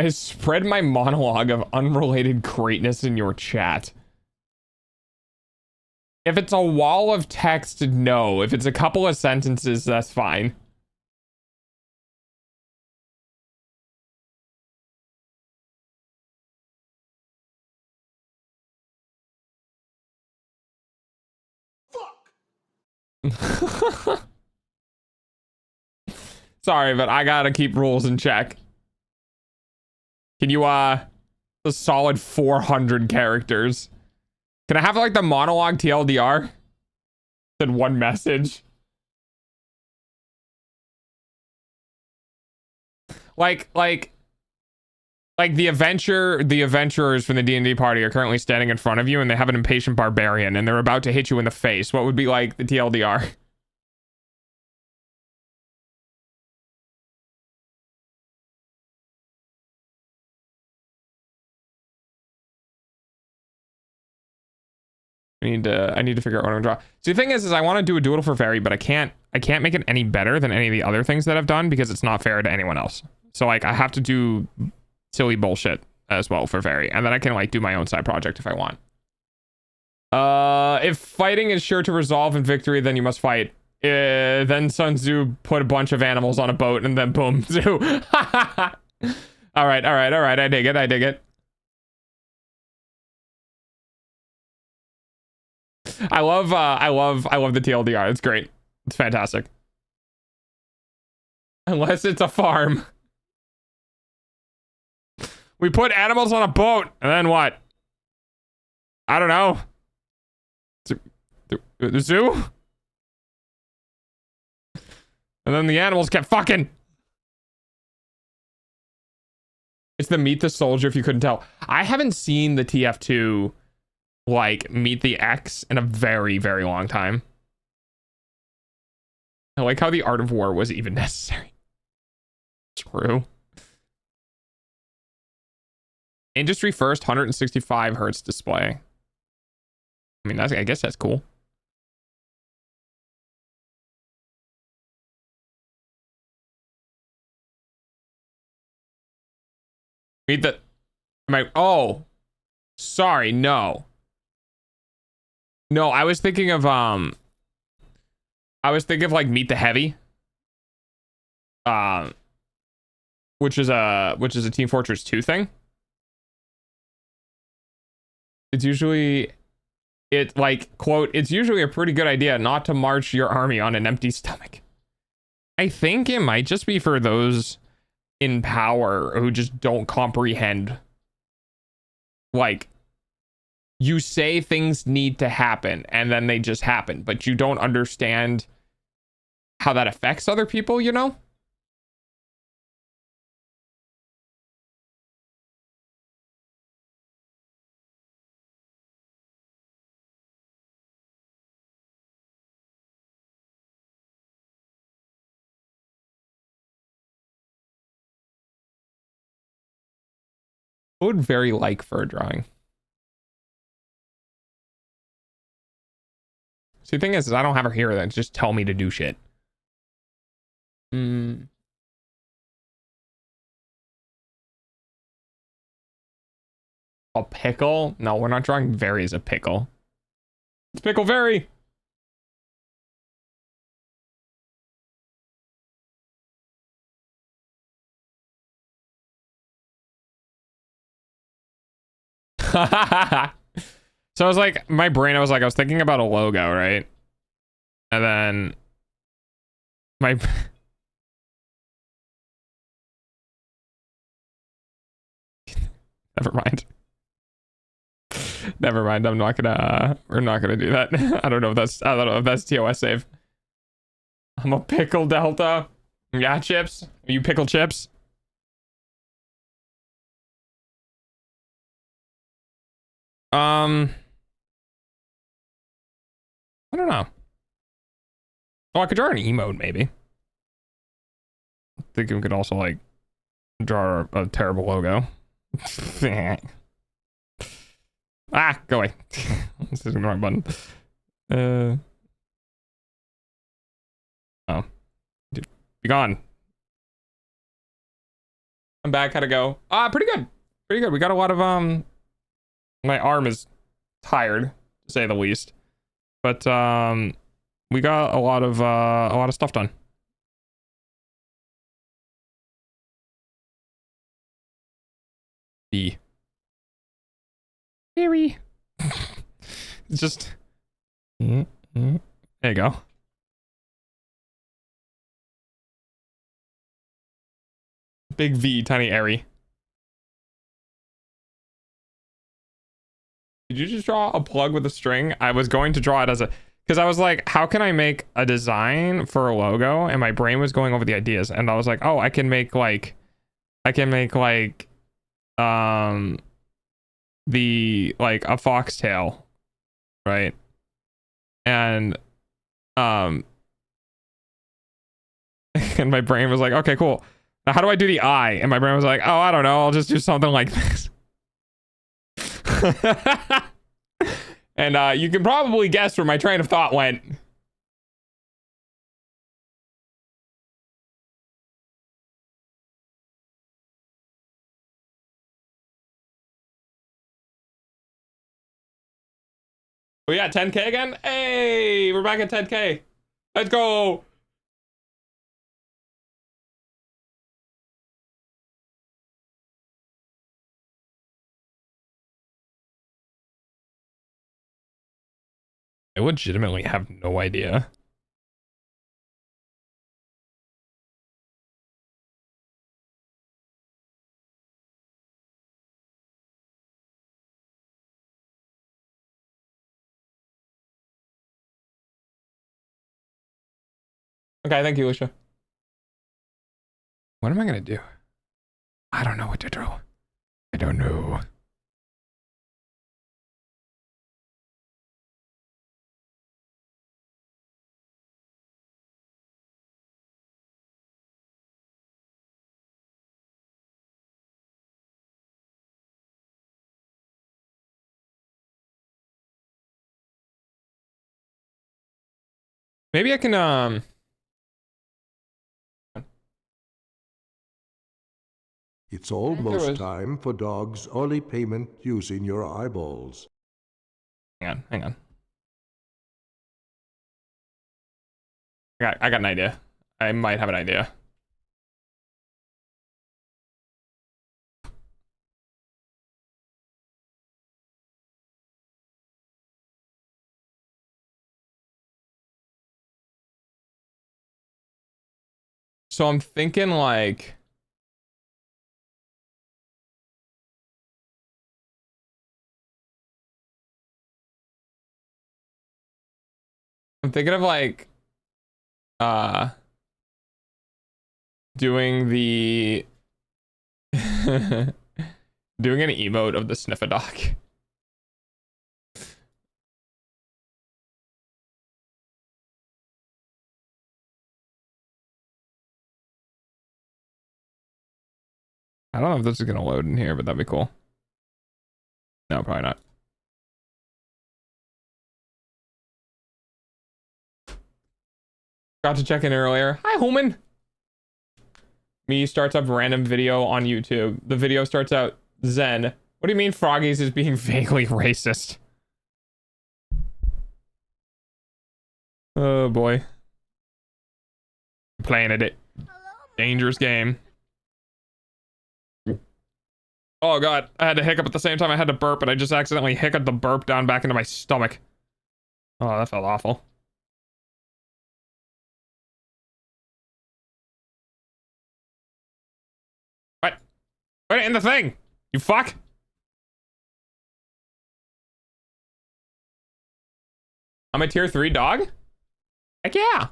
spread my monologue of unrelated greatness in your chat. If it's a wall of text, no. If it's a couple of sentences, that's fine. Fuck. Sorry, but I gotta keep rules in check. Can you, a solid 400 characters. Can I have, like, the monologue TLDR? Said one message. Like, Like the adventurers from the D&D party are currently standing in front of you and they have an impatient barbarian and they're about to hit you in the face. What would be like the TLDR? I need to figure out what I'm gonna draw. So the thing is I want to do a doodle for fairy, but I can't make it any better than any of the other things that I've done because it's not fair to anyone else. So like I have to do silly bullshit as well for fairy, and then I can like do my own side project if I want. If fighting is sure to resolve in victory, then you must fight. Then Sun Tzu put a bunch of animals on a boat and then boom, zoo. all right. I dig it. I love the TLDR. It's great. It's fantastic. Unless it's a farm. We put animals on a boat, and then what? I don't know. The zoo? And then the animals kept fucking. It's the Meet the Soldier, if you couldn't tell. I haven't seen the TF2 like Meet the X in a very, very long time. I like how the art of war was even necessary. True. Industry first 165 hertz display. I mean, I guess that's cool. Meet the... Oh. Sorry, no. No, I was thinking of like Meet the Heavy. Which is a Team Fortress 2 thing. It's usually quote, it's usually a pretty good idea not to march your army on an empty stomach. I think it might just be for those in power who just don't comprehend. Like, you say things need to happen and then they just happen, but you don't understand how that affects other people, you know? I would very like for a drawing. See, the thing is I don't have her here that just tell me to do shit. A pickle? No, we're not drawing Very as a pickle. It's Pickle Very. So I was like, my brain, I was thinking about a logo, right? And then my never mind. Never mind. We're not gonna do that. I don't know if that's TOS save. I'm a pickle Delta. Yeah, chips. Are you pickle chips? I don't know. Oh, I could draw an emote, maybe. I think we could also, like, draw a terrible logo. Ah, go away. This isn't the right button. Oh. Dude, be gone. I'm back. How'd it go? Pretty good. Pretty good. We got a lot of, my arm is tired, to say the least. But we got a lot of stuff done. B. Very. It's just. There you go. Big V, tiny airy. Did you just draw a plug with a string? I was going to draw it as a, because I was like, how can I make a design for a logo? And my brain was going over the ideas, and I was like, oh, I can make like the like a foxtail, right? And and my brain was like, okay, cool. Now how do I do the eye? And my brain was like, oh, I don't know, I'll just do something like this. And you can probably guess where my train of thought went. We at 10K again? Hey, we're back at 10K. Let's go. I legitimately have no idea. Okay, thank you, Lucia. What am I gonna do? I don't know what to do. I don't know. Maybe I can It's almost time for dog's early payment using your eyeballs. hang on. I got an idea. I might have an idea. So I'm thinking like I'm thinking of like doing the doing an emote of the Sniff-A-Dog. I don't know if this is gonna load in here, but that'd be cool. No, probably not. Got to check in earlier. Hi, Holman. Me starts up random video on YouTube. The video starts out Zen. What do you mean Froggies is being vaguely racist? Oh boy. Playing it. Dangerous game. Oh god, I had to hiccup at the same time I had to burp, and I just accidentally hiccuped the burp down back into my stomach. Oh, that felt awful. What? Put it in the thing! You fuck! I'm a tier 3 dog? Heck yeah!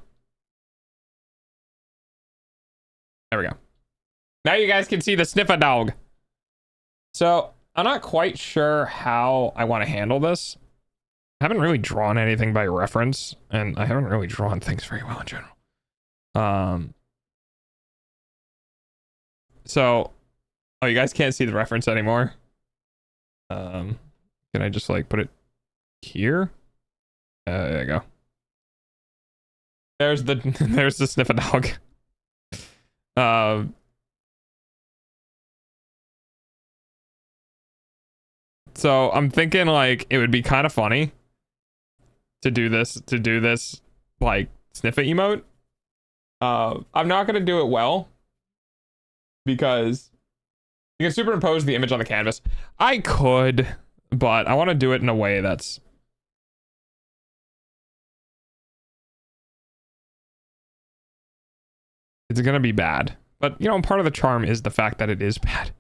There we go. Now you guys can see the Sniff-A-Dog. So, I'm not quite sure how I want to handle this. I haven't really drawn anything by reference, and I haven't really drawn things very well in general. So, oh, you guys can't see the reference anymore. Can I just like put it here? There you go. There's the there's the Sniff-A-Dog. So I'm thinking like it would be kind of funny to do this like sniffa emote. I'm not gonna do it well because you can superimpose the image on the canvas. I could, but I want to do it in a way that's it's gonna be bad. But you know, part of the charm is the fact that it is bad.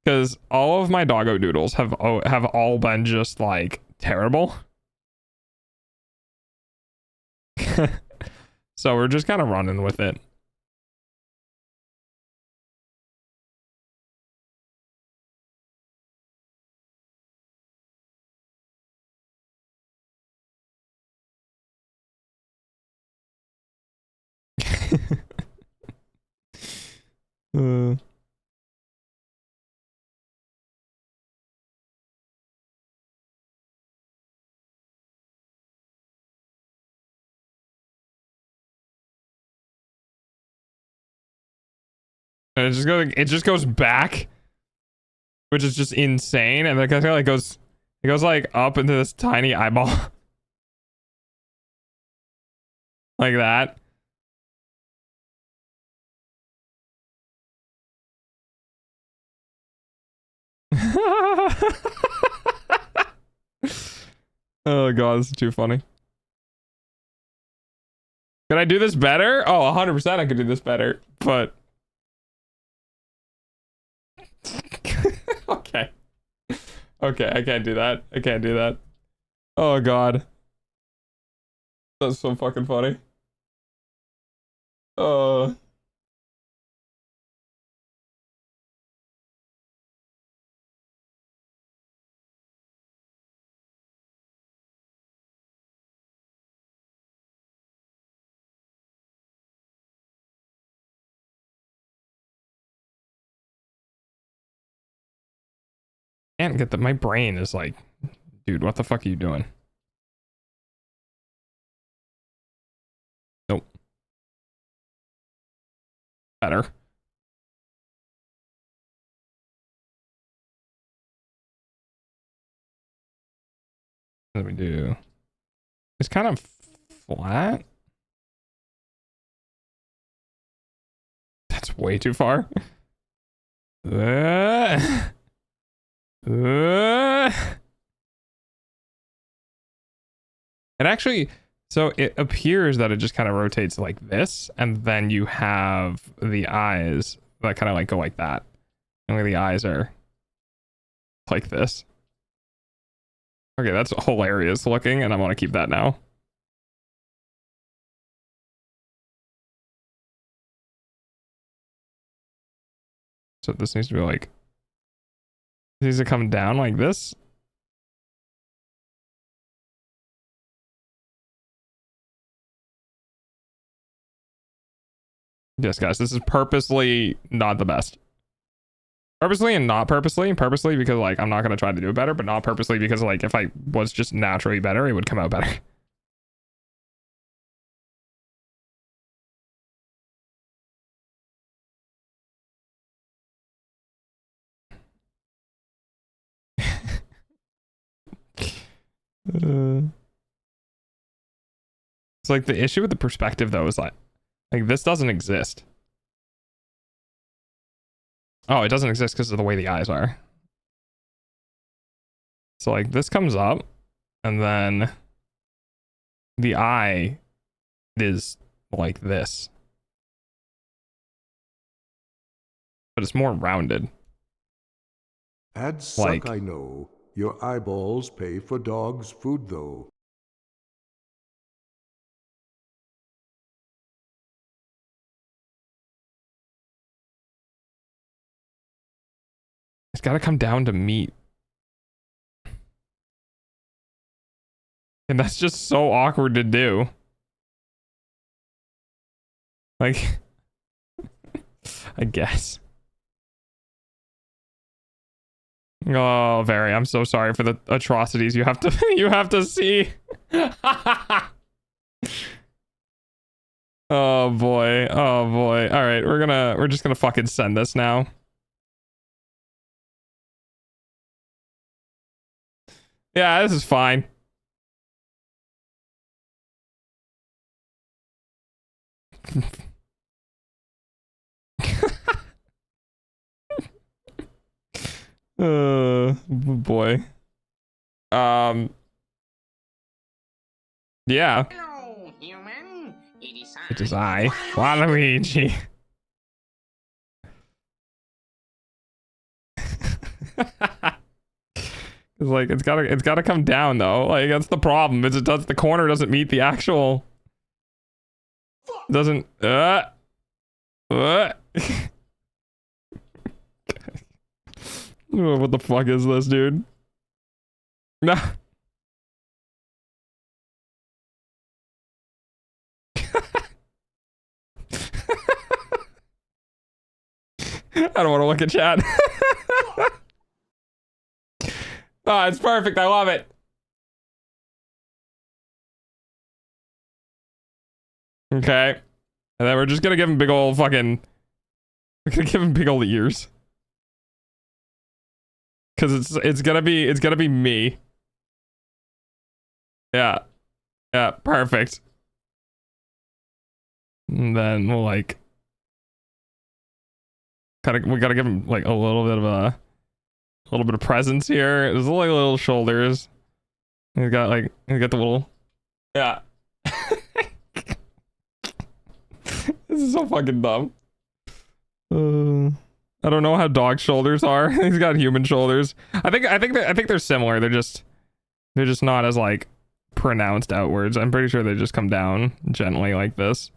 Because all of my doggo doodles have all been just like terrible. So we're just kind of running with it. uh. And it just goes back, which is just insane. And then it kind of like goes, it goes like up into this tiny eyeball, like that. Oh god, this is too funny. Could I do this better? Oh, 100% I could do this better, but okay. Okay, I can't do that. I can't do that. Oh god. That's so fucking funny. Oh. Can't get that. My brain is like, dude, what the fuck are you doing? Nope. Better. What do we do? It's kind of flat. That's way too far. It actually, so it appears that it just kind of rotates like this, and then you have the eyes that kind of like go like that. Only the eyes are like this. Okay, that's hilarious looking, and I want to keep that now. So this needs to be like, this needs to come down like this. Yes, guys, this is purposely not the best. Purposely and not purposely. Purposely because like I'm not gonna try to do it better, but not purposely because like if I was just naturally better, it would come out better. It's like the issue with the perspective though is like this doesn't exist. Oh, it doesn't exist because of the way the eyes are. So like this comes up and then the eye is like this. But it's more rounded. Ads suck, Like, I know. Your eyeballs pay for dogs' food, though. it's got to come down to meat. And that's just so awkward to do. Like, I guess. Oh, very. I'm so sorry for the atrocities you have to you have to see. Oh boy. Oh boy. All right, we're just gonna fucking send this now. Yeah, this is fine. Boy. Yeah. Hello, human. It is I, Waluigi. It's like it's gotta come down though. Like that's the problem. Is it does the corner doesn't meet the actual Doesn't. What? What the fuck is this, dude? No. I don't want to look at chat. Oh, it's perfect. I love it. Okay. And then we're just gonna give him big old fucking... We're gonna give him big old ears. Cause it's gonna be me. Yeah. Yeah, perfect. And then we'll like... we gotta give him like a little bit of presence here. There's like little shoulders. He's got the little... Yeah. This is so fucking dumb. I don't know how dog shoulders are. He's got human shoulders. I think they're similar. They're just not as like pronounced outwards. I'm pretty sure they just come down gently like this.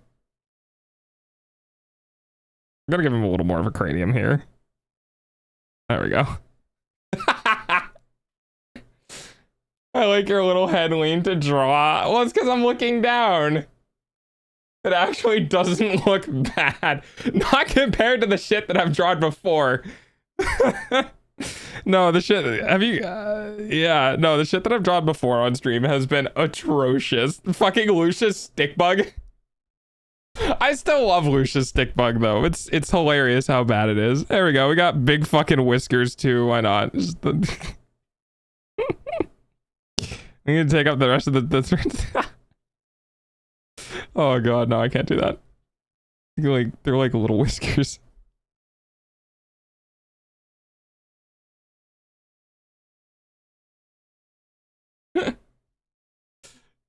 I'm gonna give him a little more of a cranium here. There we go. I like your little head lean to draw. Well, it's because I'm looking down. It actually doesn't look bad. Not compared to the shit that I've drawn before. No, the shit, have you, yeah, no, the shit that I've drawn before on stream has been atrocious. Fucking Lucius Stickbug. I still love Lucius Stickbug though. It's hilarious how bad it is. There we go. We got big fucking whiskers too. Why not? Just the... I'm gonna take up the rest of the Oh god, no, I can't do that. They're like little whiskers.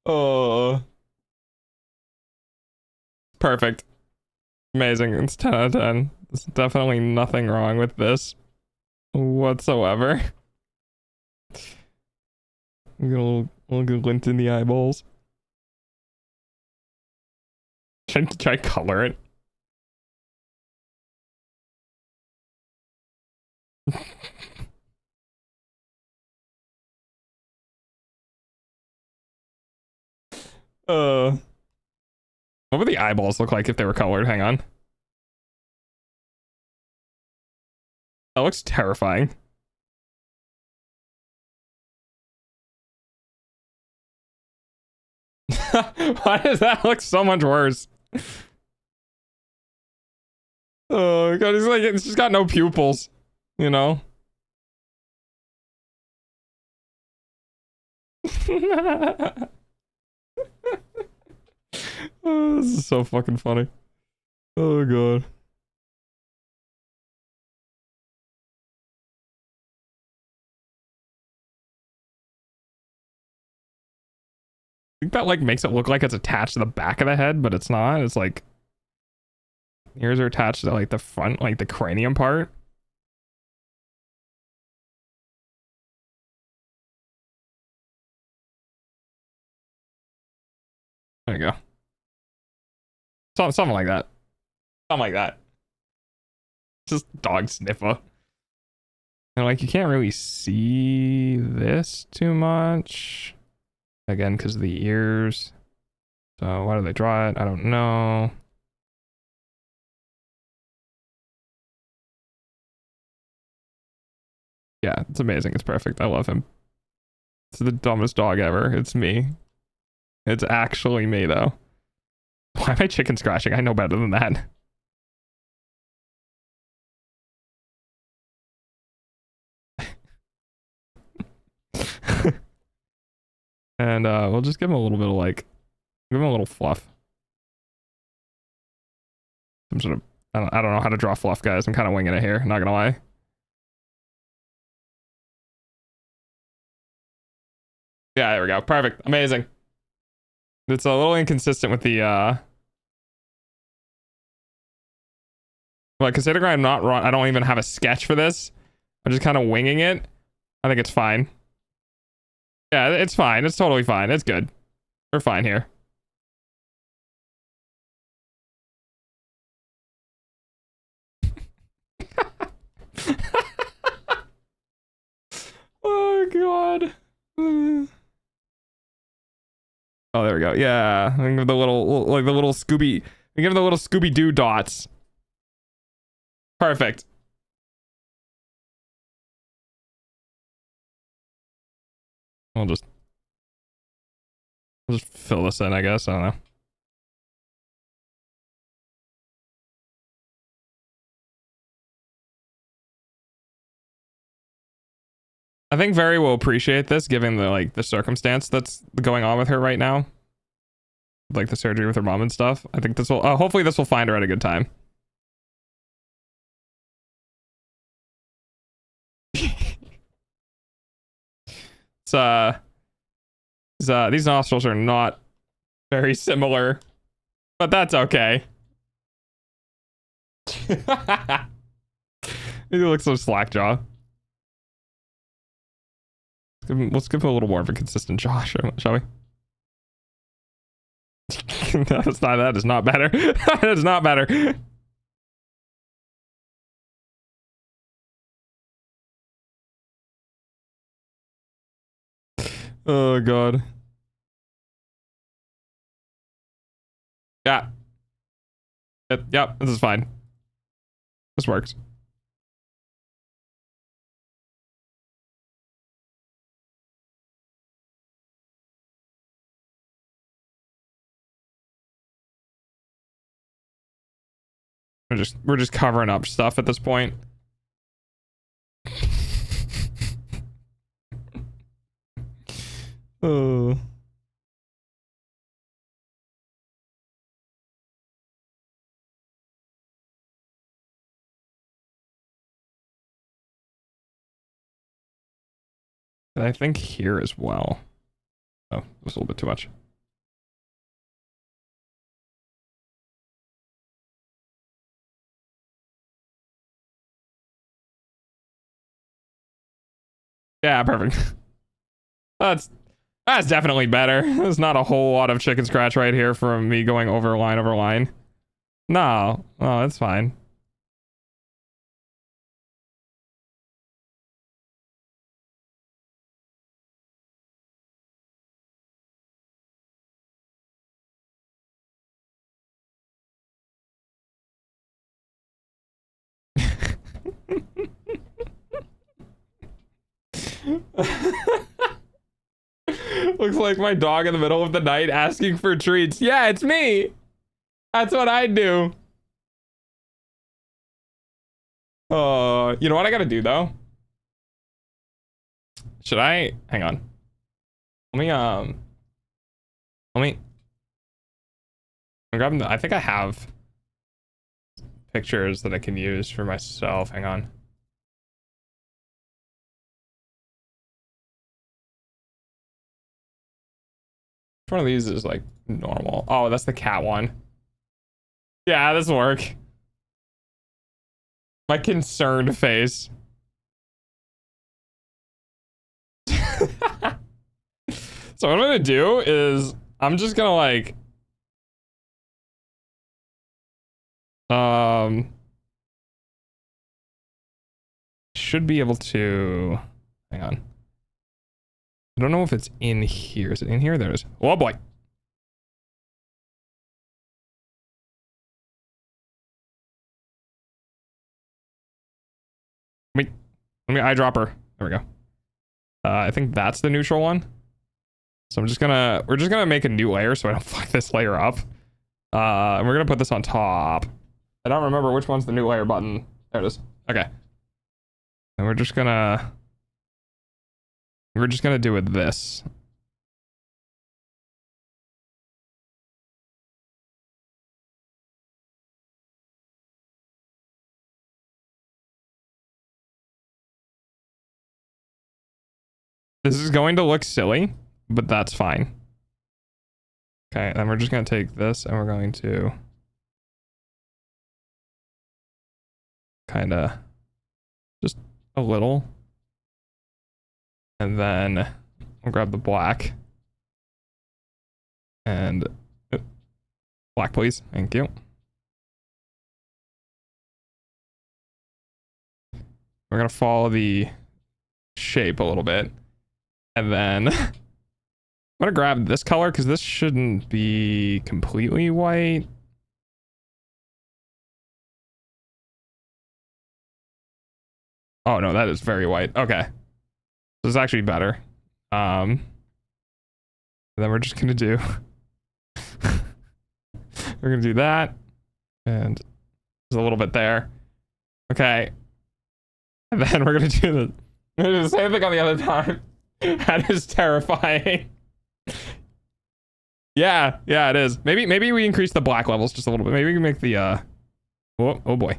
Oh. Perfect. Amazing. It's 10 out of 10. There's definitely nothing wrong with this whatsoever. Get a little glint in the eyeballs. Try to color it. What would the eyeballs look like if they were colored? Hang on. That looks terrifying. Why does that look so much worse? Oh god, it's just got no pupils, you know? Oh, this is so fucking funny. Oh god. I think that like makes it look like it's attached to the back of the head, but it's not. It's like ears are attached to like the front, like the cranium part. There you go. Something like that. Something like that. Just dog sniffer. And like you can't really see this too much. Again, because of the ears. So why do they draw it? I don't know. Yeah, it's amazing. It's perfect. I love him. It's the dumbest dog ever. It's me. It's actually me, though. Why am I chicken scratching? I know better than that. And we'll just give him a little bit of like, give him a little fluff. Some sort of, I don't know how to draw fluff, guys. I'm kind of winging it here, not gonna lie. Yeah, there we go. Perfect. Amazing. It's a little inconsistent with the like considering I'm not wrong, I don't even have a sketch for this. I'm just kind of winging it. I think it's fine. Yeah, it's fine. It's totally fine. It's good. We're fine here. god. Oh, there we go. Yeah, I give the little, like the little Scooby. I give the little Scooby Doo dots. Perfect. We'll just fill this in, I guess. I don't know. I think Very will appreciate this, given the circumstance that's going on with her right now, like the surgery with her mom and stuff. I think this will hopefully this will find her at a good time. These nostrils are not very similar, but that's okay. He looks so slackjaw. Let's give him a little more of a consistent jaw, shall we? That is not better. That is not better. Oh god. Yeah. Yep, this is fine. This works. We're just covering up stuff at this point. Oh. And I think here as well. Oh, it was a little bit too much. Yeah, perfect. That's definitely better. There's not a whole lot of chicken scratch right here from me going over line. No, oh, that's fine. Looks like my dog in the middle of the night asking for treats. Yeah, it's me. That's what I do. You know what I gotta do though? Should I hang on? Let me I'm grabbing I think I have pictures that I can use for myself. Hang on. Which one of these is like normal? Oh, that's the cat one. Yeah, this will work. My concerned face. So what I'm gonna do is I'm just gonna like should be able to hang on. I don't know if it's in here. Is it in here? There it is. Oh boy. Let me eyedropper. There we go. I think that's the neutral one. So we're just gonna make a new layer so I don't fuck this layer up. And we're gonna put this on top. I don't remember which one's the new layer button. There it is. Okay. And we're just gonna do it this. This is going to look silly, but that's fine. Okay, and we're just gonna take this and we're going to kind of just a little, and then we'll grab the black and black, please. Thank you. We're gonna follow the shape a little bit, And then I'm gonna grab this color because this shouldn't be completely white. Oh no, that is very white. Okay. This is actually better. And then we're just gonna do we're gonna do that. And there's a little bit there. Okay. And then we're gonna do the same thing on the other time. That is terrifying. Yeah, it is. Maybe we increase the black levels just a little bit. Maybe we can make the oh boy.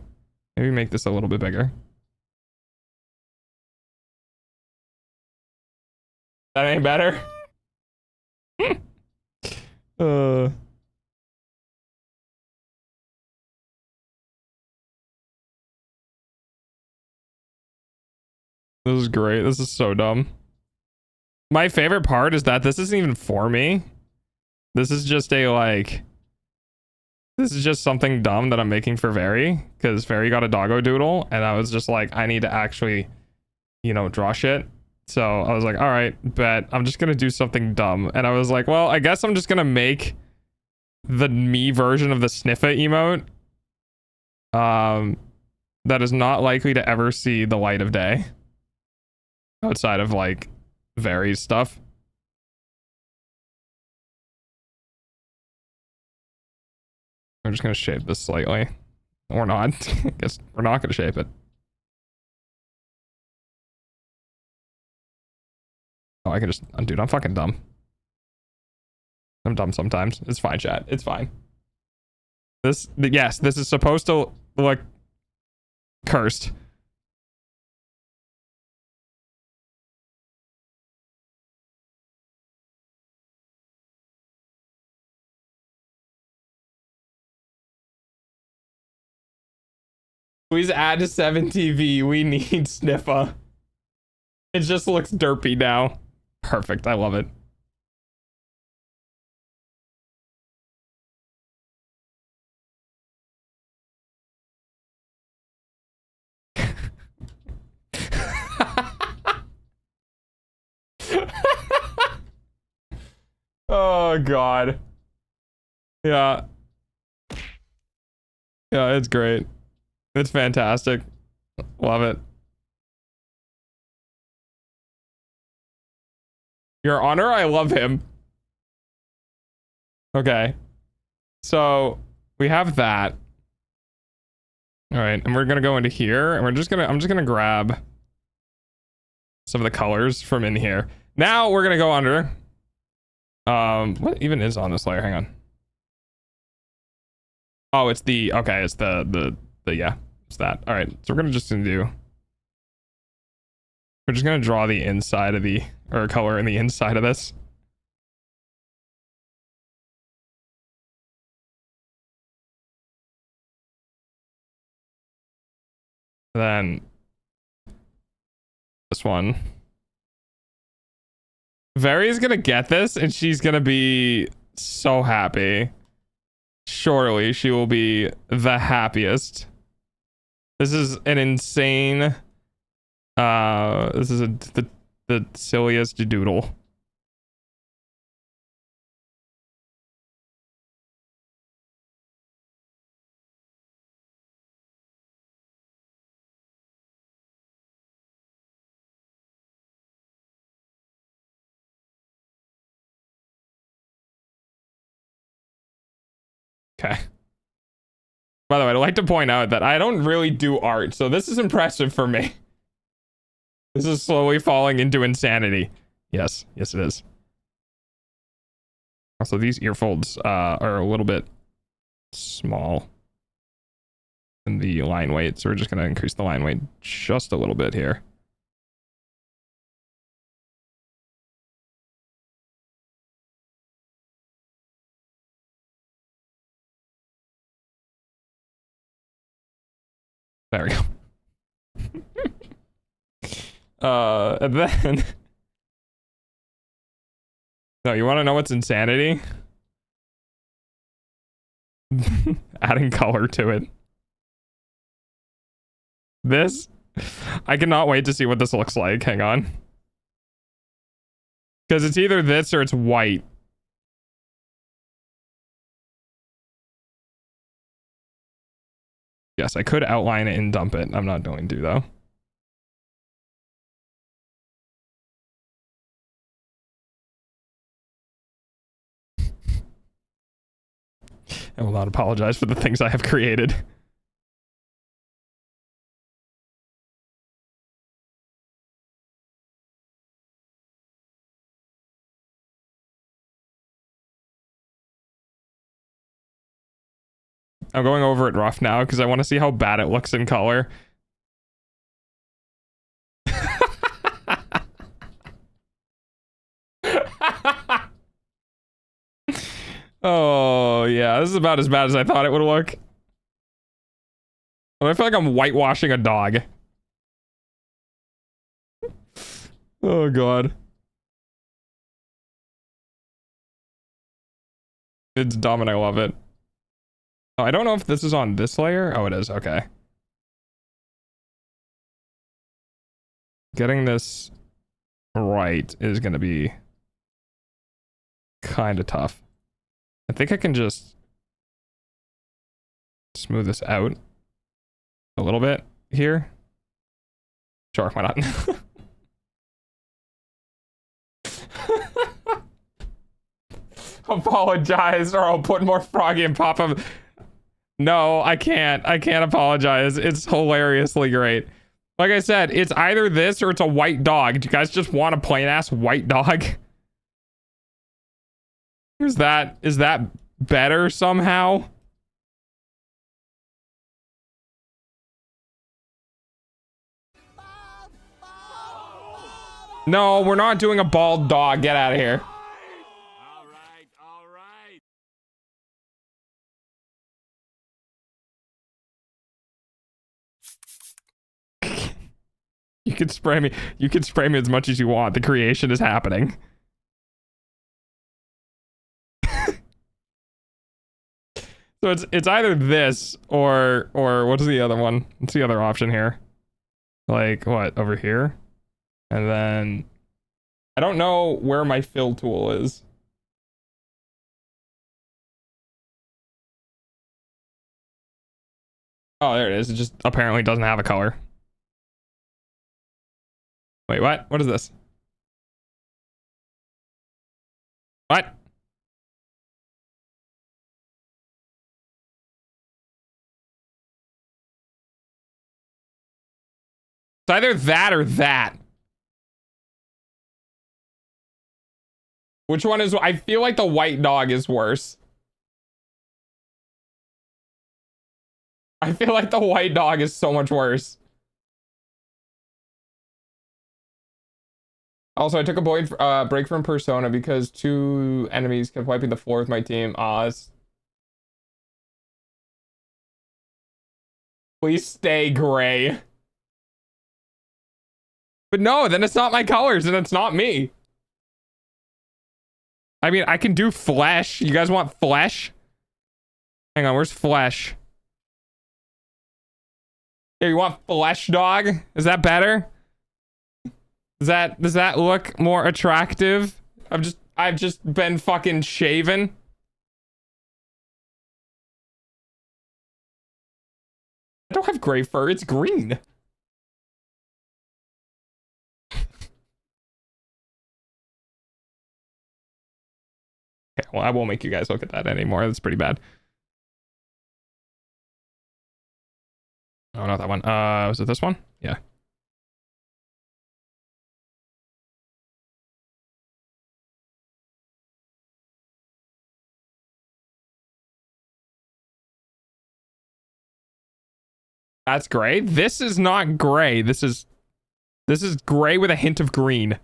Maybe make this a little bit bigger. That ain't better. This is great. This is so dumb. My favorite part is that this isn't even for me. This is just a like. This is just something dumb that I'm making for Very, because Very got a doggo doodle, and I was just like, I need to actually, you know, draw shit. So I was like, all right, bet I'm just gonna do something dumb. And I was like, well, I guess I'm just gonna make the me version of the sniffa emote. That is not likely to ever see the light of day. Outside of like Very's stuff. I'm just gonna shape this slightly. Or not. I guess we're not gonna shape it. Oh, I can just undo it. I'm fucking dumb. I'm dumb sometimes. It's fine, chat. It's fine. Yes, this is supposed to look cursed. Please add to 7TV. We need Sniffa. It just looks derpy now. Perfect. I love it. Oh, God. Yeah. Yeah, it's great. It's fantastic. Love it. Your Honor, I love him. Okay. So we have that. All right, and we're gonna go into here, and I'm just gonna grab some of the colors from in here. Now we're gonna go under. What even is on this layer? Hang on. Oh, it's the okay. It's the yeah. It's that. All right. So we're gonna just do. We're just gonna draw the inside of the or color in the inside of this. Then this one. Very's gonna get this and she's gonna be so happy. Surely she will be the happiest. This is an insane this is the silliest doodle. Okay. By the way, I'd like to point out that I don't really do art, so this is impressive for me. This is slowly falling into insanity. Yes, yes it is. Also, these earfolds are a little bit small in the line weight, so we're just going to increase the line weight just a little bit here. There we go. And then no, you want to know what's insanity? Adding color to it. This, I cannot wait to see what this looks like. Hang on. Because it's either this or it's white. Yes, I could outline it and dump it. I'm not going to, though. I will not apologize for the things I have created. I'm going over it rough now because I want to see how bad it looks in color. Oh, yeah. This is about as bad as I thought it would look. I feel like I'm whitewashing a dog. Oh, God. It's dumb and I love it. Oh, I don't know if this is on this layer. Oh, it is. Okay. Getting this right is going to be kind of tough. I think I can just smooth this out a little bit here. Sure, why not? Apologize or I'll put more Froggy and Papa. No, I can't. I can't apologize. It's hilariously great. Like I said, it's either this or it's a white dog. Do you guys just want a plain ass white dog? Is that better somehow? No, we're not doing a bald dog. Get out of here. You can spray me. You can spray me as much as you want. The creation is happening. So it's either this or what's the other one? What's the other option here? Like what, over here? And then I don't know where my fill tool is. Oh, there it is. It just apparently doesn't have a color. Wait, what? What is this? What? It's either that or that. Which one is... I feel like the white dog is worse. I feel like the white dog is so much worse. Also, I took a break from Persona because 2 enemies kept wiping the floor with my team. Please stay gray. But no, then it's not my colors and it's not me. I mean, I can do flesh. You guys want flesh? Hang on, where's flesh? Here, you want flesh dog? Is that better? Does that look more attractive? I've just been fucking shaven. I don't have gray fur, it's green. Okay, well, I won't make you guys look at that anymore. That's pretty bad. Oh, not that one. Was it this one? Yeah. That's gray. This is not gray. This is gray with a hint of green.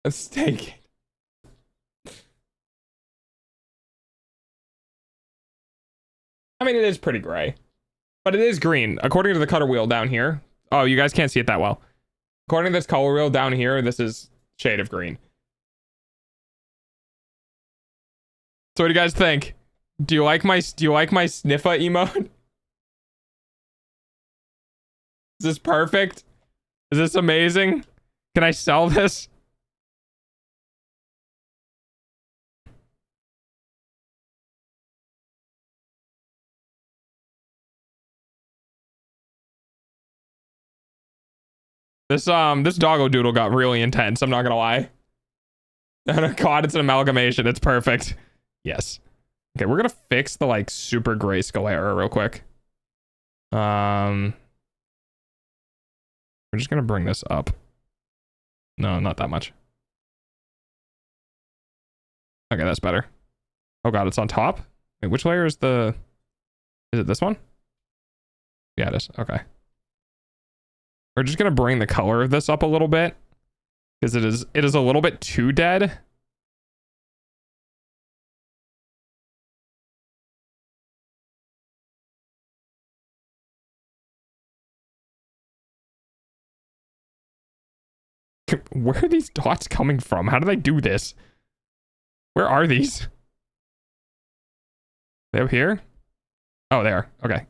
Let's take it. I mean, it is pretty gray, but it is green according to the color wheel down here. Oh, you guys can't see it that well. According to this color wheel down here, this is shade of green. So what do you guys think? Do you like my sniffa emote? Is this perfect? Is this amazing? Can I sell this? This doggo doodle got really intense. I'm not gonna lie. Oh God, it's an amalgamation. It's perfect. Yes. Okay, we're gonna fix the like super grayscale error real quick. We're just gonna bring this up. No, not that much. Okay, that's better. Oh God, it's on top. Wait, which layer is the? Is it this one? Yeah, it is. Okay. We're just gonna bring the color of this up a little bit because it is a little bit too dead. Where are these dots coming from? How do they do this? Where are these? They up here? Oh, they are. Okay.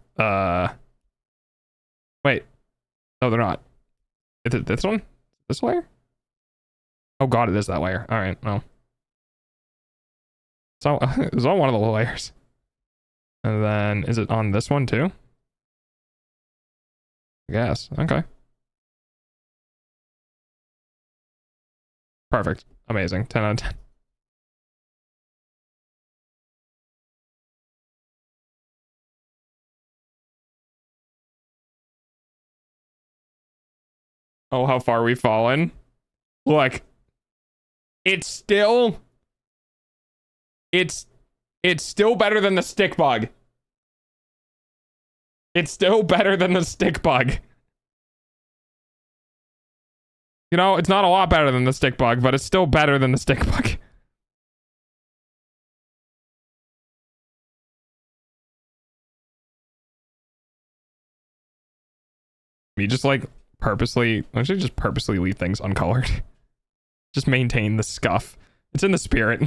Wait. No, they're not. Is it this one? This layer? Oh God, it is that layer. All right. Well. So it's on one of the layers. And then is it on this one too? Yes. Okay. Perfect. Amazing. 10 out of 10. Oh, how far we've fallen. Look. It's still better than the stick bug. It's still better than the stick bug. You know, it's not a lot better than the stick bug, but it's still better than the stick bug. You just like purposely, actually just purposely leave things uncolored. Just maintain the scuff. It's in the spirit.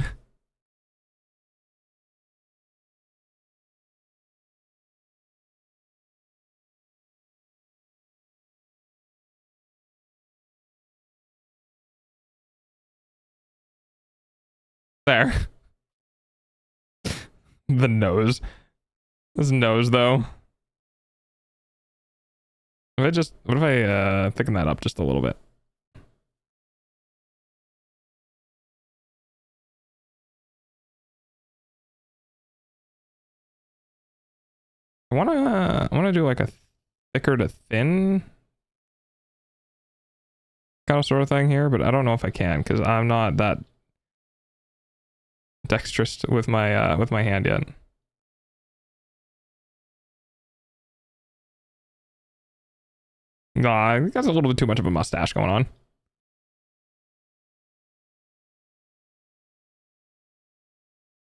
There. The nose. This nose though. What if I thicken that up just a little bit? I wanna do like a thicker to thin kind of sort of thing here, but I don't know if I can because I'm not that dexterous with my hand yet. Nah, I think that's a little bit too much of a mustache going on.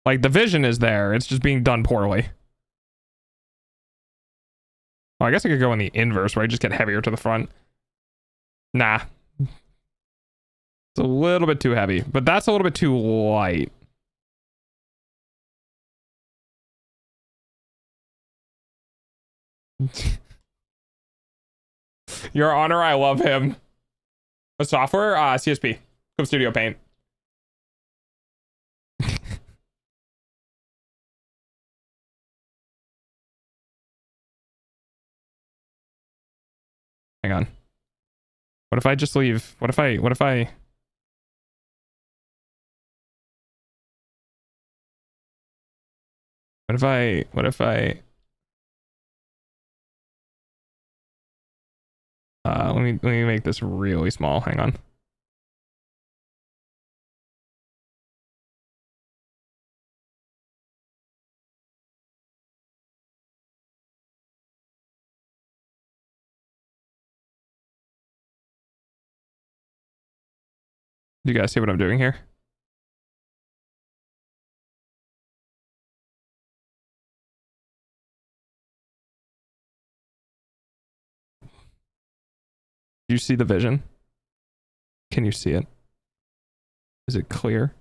Like the vision is there, it's just being done poorly. Oh, I guess I could go in the inverse where I just get heavier to the front. Nah. It's a little bit too heavy, but that's a little bit too light. Your Honor, I love him. What software? CSP. Clip Studio Paint. Hang on. What if I just leave? What if I what if I let me make this really small. Hang on. Do you guys see what I'm doing here? Do you see the vision? Can you see it? Is it clear?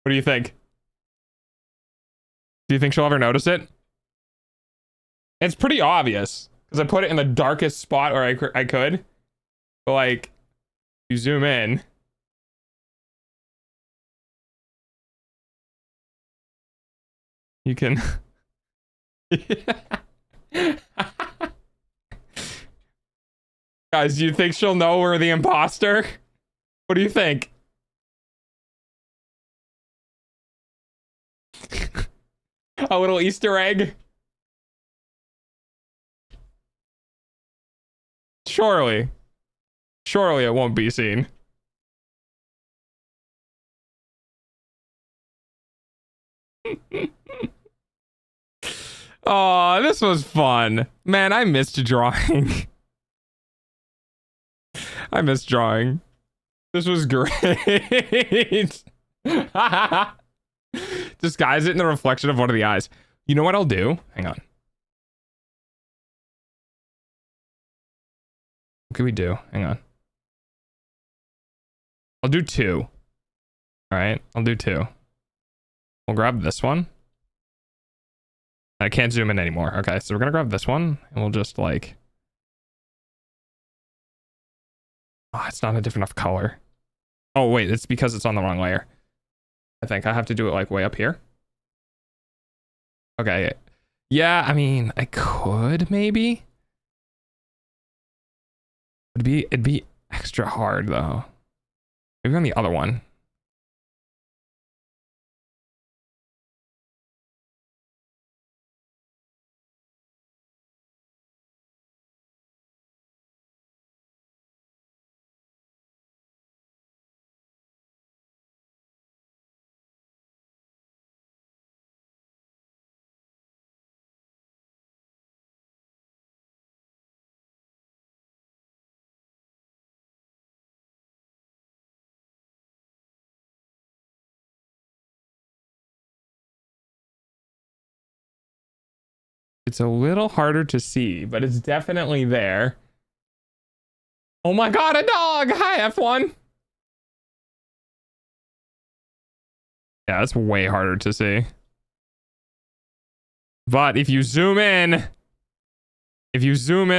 What do you think? Do you think she'll ever notice it? It's pretty obvious because I put it in the darkest spot where I could. But like, you zoom in. You can. Guys, do you think she'll know we're the imposter? What do you think? A little Easter egg? Surely. Surely it won't be seen. Oh, this was fun. Man, I missed drawing. I missed drawing. This was great. Disguise it in the reflection of one of the eyes. You know what I'll do? Hang on. What can we do? Hang on. I'll do 2. All right, I'll do 2. We'll grab this one. I can't zoom in anymore. Okay, so we're gonna grab this one and we'll just like... Oh, it's not a different enough color. Oh, wait, it's because it's on the wrong layer. I think I have to do it like way up here. Okay. Yeah, I mean, I could maybe. It'd be extra hard though. Maybe on the other one. It's a little harder to see, but it's definitely there. Oh my god, a dog! Hi, F1! Yeah, it's way harder to see. But if you zoom in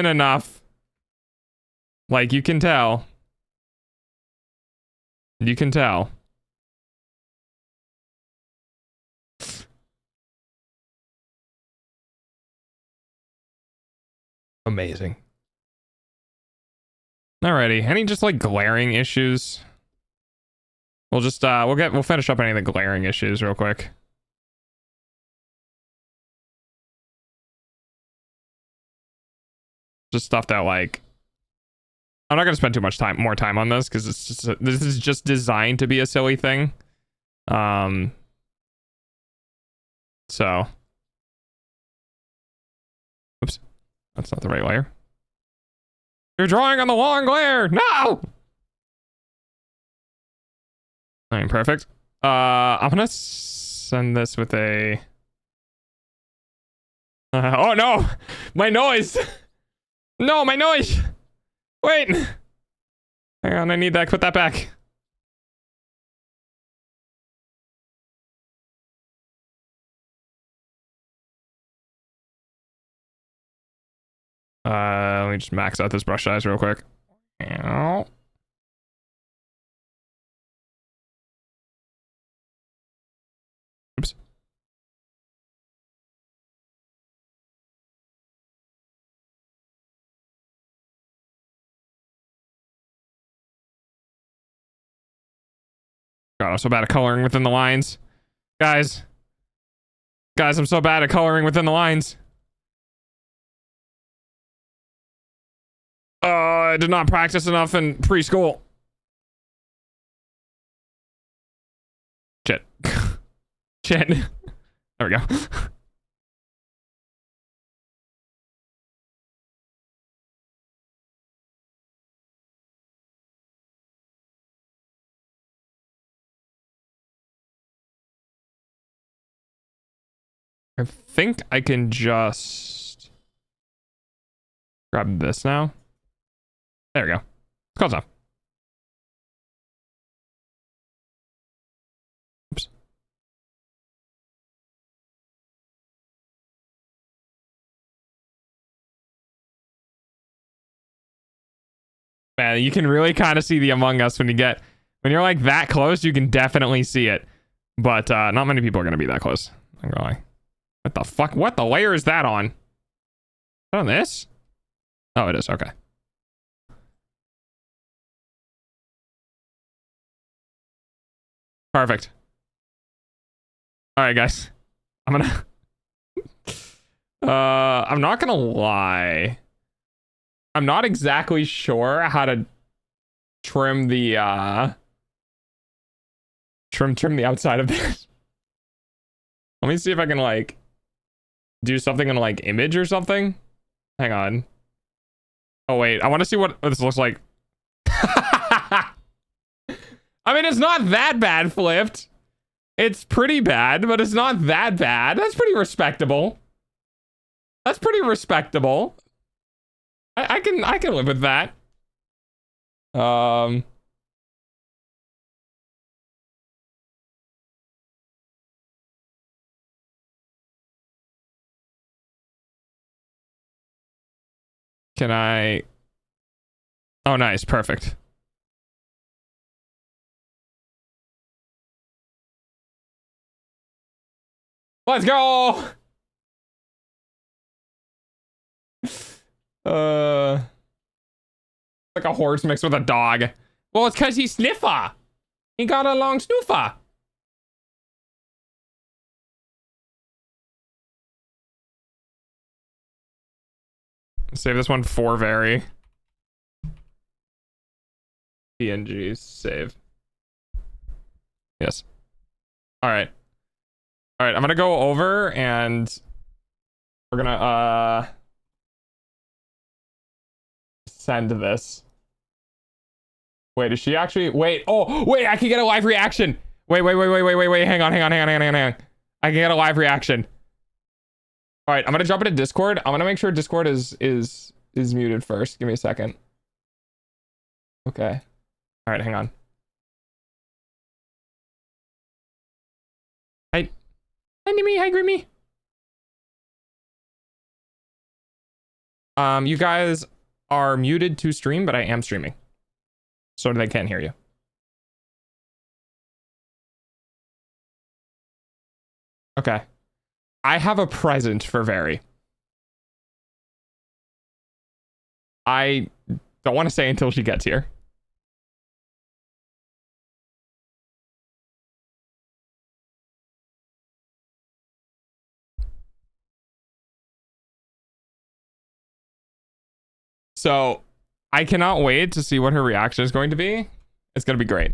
enough, like you can tell. You can tell. Amazing. Alrighty, any just like glaring issues? We'll just we'll finish up any of the glaring issues real quick. Just stuff that like I'm not gonna spend too much more time on this because it's just this is just designed to be a silly thing. So oops, that's not the right layer. You're drawing on the long layer. No. All right, perfect. I'm gonna send this with a. Oh no, my noise. No, my noise. Wait. Hang on, I need that. Put that back. Let me just max out this brush size real quick. Oops. God, I'm so bad at coloring within the lines. Guys, I'm so bad at coloring within the lines. I did not practice enough in preschool. Shit. Shit. There we go. I think I can just grab this now. There we go. Close enough. Oops. Man, you can really kind of see the Among Us when you're like that close, you can definitely see it. But not many people are gonna be that close. I'm gonna lie. What the fuck? What the layer is that on? On this? Oh, it is. Okay. Perfect. All right, guys. I'm gonna I'm not gonna lie. I'm not exactly sure how to trim the trim the outside of this. Let me see if I can like do something in like image or something. Hang on. Oh wait, I want to see what this looks like. I mean, it's not that bad flipped. It's pretty bad, but it's not that bad. That's pretty respectable. That's pretty respectable. I can live with that. Can I? Oh, nice. Perfect. Let's go. Like a horse mixed with a dog. Well, it's because he's sniffer. He got a long snoofer. Save this one for very. PNGs save. Yes. All right. All right. I'm gonna go over and we're gonna send this. Wait, is she actually? Wait. Oh, wait. I can get a live reaction. Wait. Hang on. I can get a live reaction. All right. I'm gonna jump into Discord. I'm gonna make sure Discord is muted first. Give me a second. Okay. All right. Hang on. Hi, Nimi. Hi, Grimmy. You guys are muted to stream, but I am streaming, so they can't hear you. Okay. I have a present for Very. I don't want to say until she gets here. So I cannot wait to see what her reaction is going to be. It's going to be great.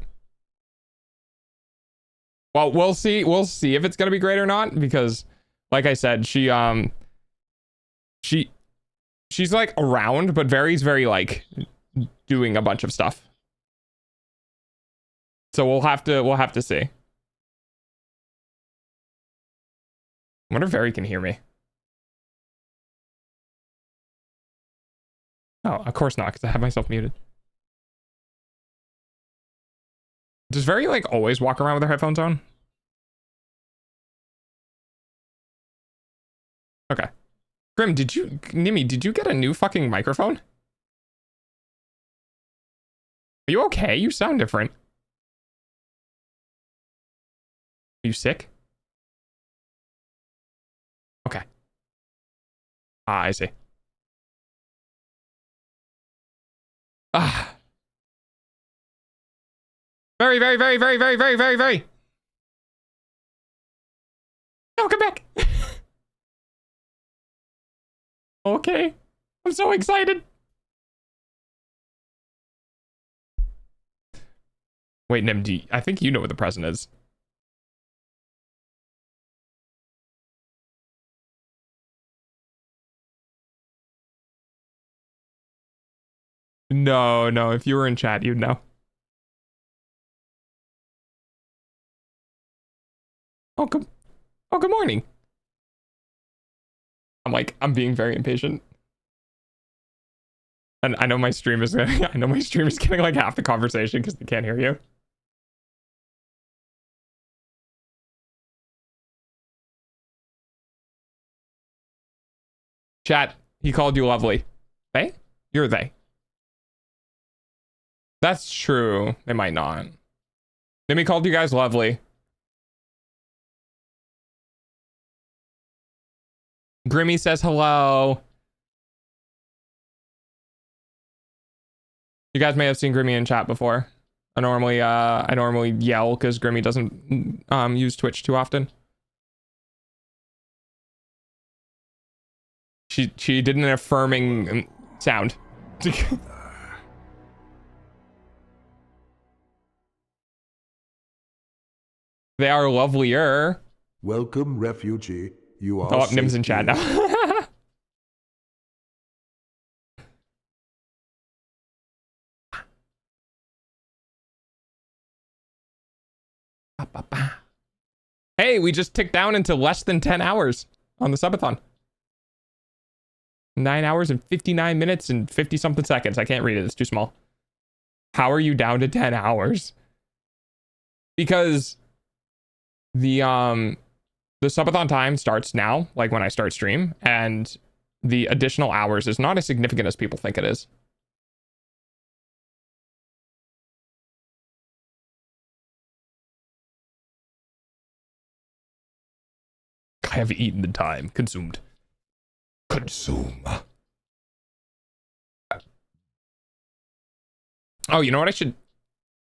Well, we'll see. We'll see if it's going to be great or not, because like I said, she's like around, but Very's very like doing a bunch of stuff. So we'll have to see. I wonder if Very can hear me. Oh, of course not, because I have myself muted. Does Very like always walk around with her headphones on? Okay. Grim, Nimi, did you get a new fucking microphone? Are you okay? You sound different. Are you sick? Okay. Ah, I see. Ah. Very. No, come back. Okay. I'm so excited. Wait, Nimd, I think you know what the present is. No, if you were in chat, you'd know. Oh, good morning. I'm being very impatient. And I know my stream is getting like half the conversation because they can't hear you. Chat, he called you lovely. They? You're they. That's true. They might not. Demi called you guys lovely. Grimmy says hello. You guys may have seen Grimmy in chat before. I normally yell because Grimmy doesn't use Twitch too often. She did an affirming sound. They are lovelier. Welcome, refugee. You are. Oh, Nim's in safe chat here. now. Hey, we just ticked down into less than 10 hours on the Sub-A-Thon. 9 hours and 59 minutes and 50 something seconds. I can't read it. It's too small. How are you down to 10 hours? Because the Sub-A-Thon time starts now, like when I start stream, and the additional hours is not as significant as people think it is. I have eaten the time. Consumed. Consume. Oh, you know what I should...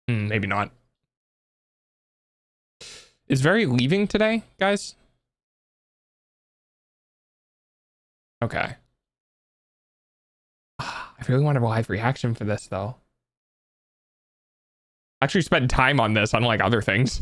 maybe not. Is Very leaving today, guys? Okay. I really want a live reaction for this, though. I actually spent time on this, unlike other things.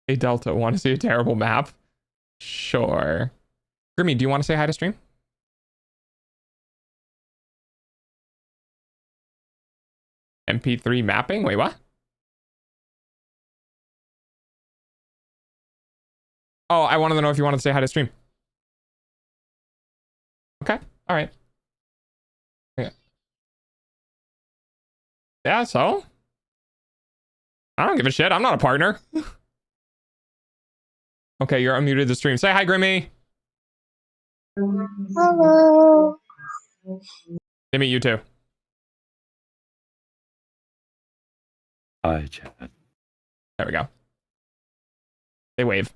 Hey, Delta, want to see a terrible map? Sure. Grimmy, do you want to say hi to stream? MP3 mapping? Wait, what? Oh, I wanted to know if you wanted to say hi to stream. Okay, all right. Yeah. Yeah, so? I don't give a shit. I'm not a partner. Okay, you're unmuted the stream. Say hi, Grimmy. Hello. Jimmy, you too. Hi, chat. There we go. They wave.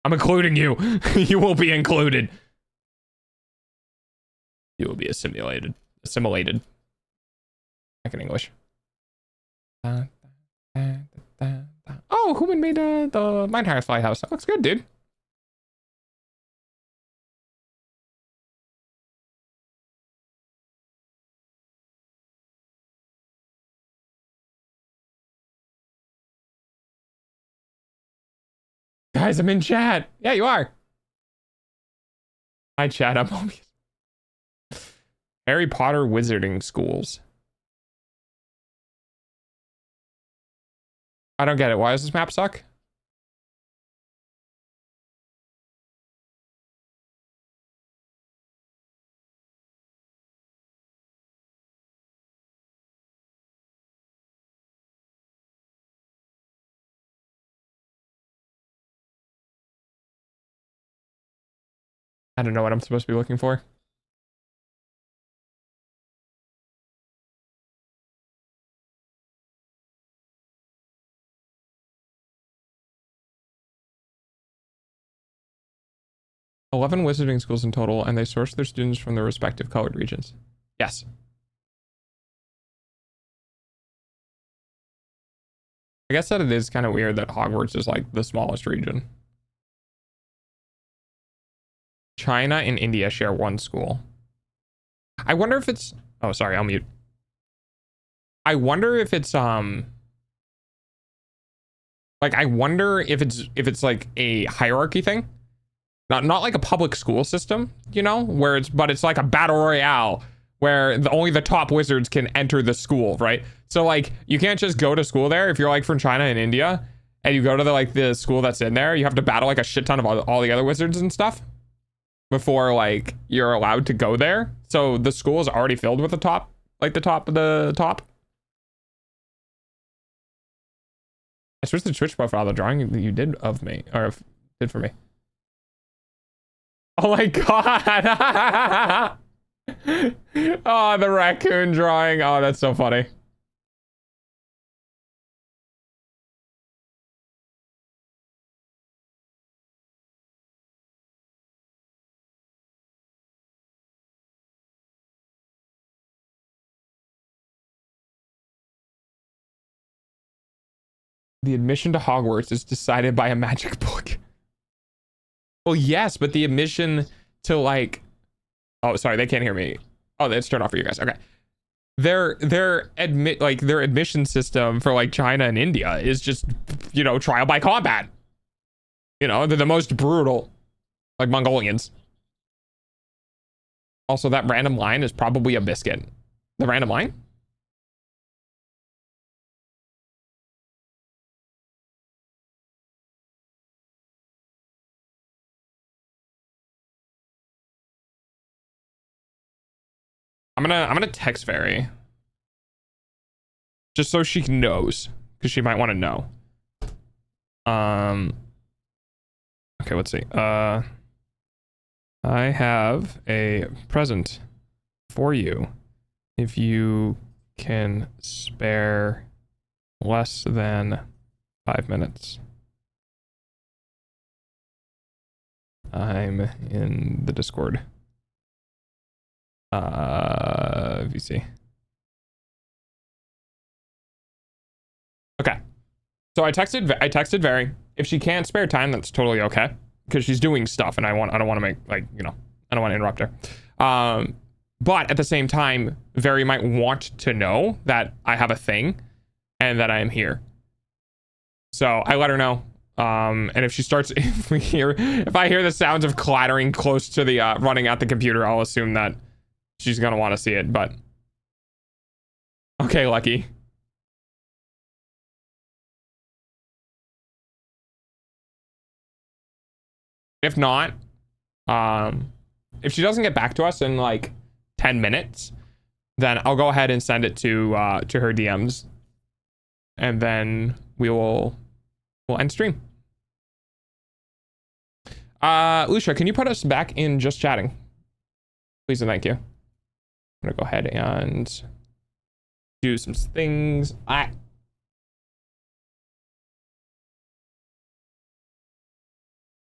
I'm including you. You will be included. You will be assimilated. Assimilated. Back in English. Oh, Human made the Mindhorse House. That looks good, dude. Guys, I'm in chat. Yeah, you are. Hi, chat. I'm on Harry Potter Wizarding Schools. I don't get it. Why does this map suck? I don't know what I'm supposed to be looking for. "11 wizarding schools in total, and they source their students from their respective colored regions." Yes. I guess that it is kind of weird that Hogwarts is like the smallest region. China and India share one school. I wonder if it's... Oh, sorry, I'll mute. I wonder if it's like, I wonder if it's like a hierarchy thing. Not like a public school system, you know, where it's like a battle royale where only the top wizards can enter the school, right? So like you can't just go to school there if you're like from China and India and you go to the school that's in there. You have to battle like a shit ton of all the other wizards and stuff before like you're allowed to go there. So the school is already filled with the top of the top. I switched the Twitch profile, the drawing that you did of me, or did for me. Oh my god! Oh, the raccoon drawing. Oh, that's so funny. The admission to Hogwarts is decided by a magic book. Well, yes, but the admission to like, oh, sorry, they can't hear me. Oh, let's turn off for you guys. Okay. Their admission system for like China and India is just, you know, trial by combat. You know, they're the most brutal, like Mongolians. Also, that random line is probably a biscuit. The random line? I'm gonna text Fairy. Just so she knows. Because she might want to know. Okay, let's see. I have a present for you. If you can spare less than 5 minutes. I'm in the Discord. VC. Okay. So I texted Very. If she can't spare time, that's totally okay. Because she's doing stuff and I don't want to make, like, you know, I don't want to interrupt her. But at the same time, Very might want to know that I have a thing and that I am here. So I let her know. And if she starts, if I hear the sounds of clattering close to the running at the computer, I'll assume that she's gonna want to see it, but okay, Lucky. If not, if she doesn't get back to us in like 10 minutes, then I'll go ahead and send it to her DMs, and then we'll end stream. Lucia, can you put us back in just chatting, please and thank you. I'm gonna go ahead and do some things.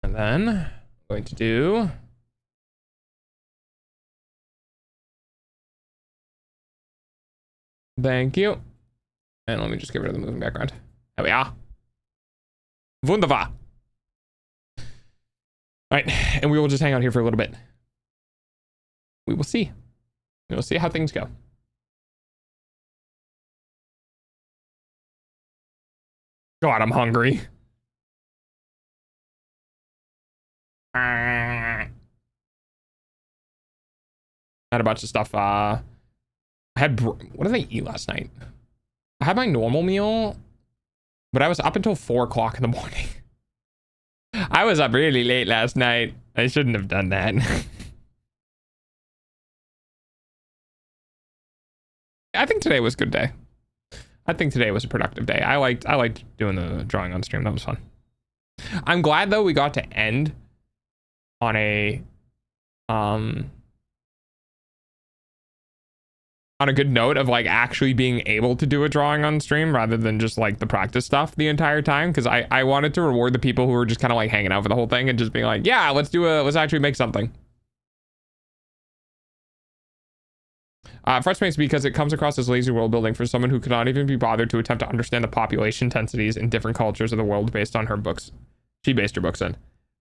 And then I'm going to do thank you. And let me just get rid of the moving background. There we are. Wunderbar. All right, and we will just hang out here for a little bit. We will see. We'll see how things go. God, I'm hungry. I had a bunch of stuff. I had, what did I eat last night? I had my normal meal, but I was up until 4 o'clock in the morning. I was up really late last night. I shouldn't have done that. I think today was a good day. I think today was a productive day. I liked doing the drawing on stream. That was fun. I'm glad though we got to end on a good note of like actually being able to do a drawing on stream rather than just like the practice stuff the entire time, because I wanted to reward the people who were just kind of like hanging out for the whole thing and just being like, yeah, let's actually make something. Frustrates me because it comes across as lazy world building for someone who could not even be bothered to attempt to understand the population densities in different cultures of the world based on her books. She based her books in.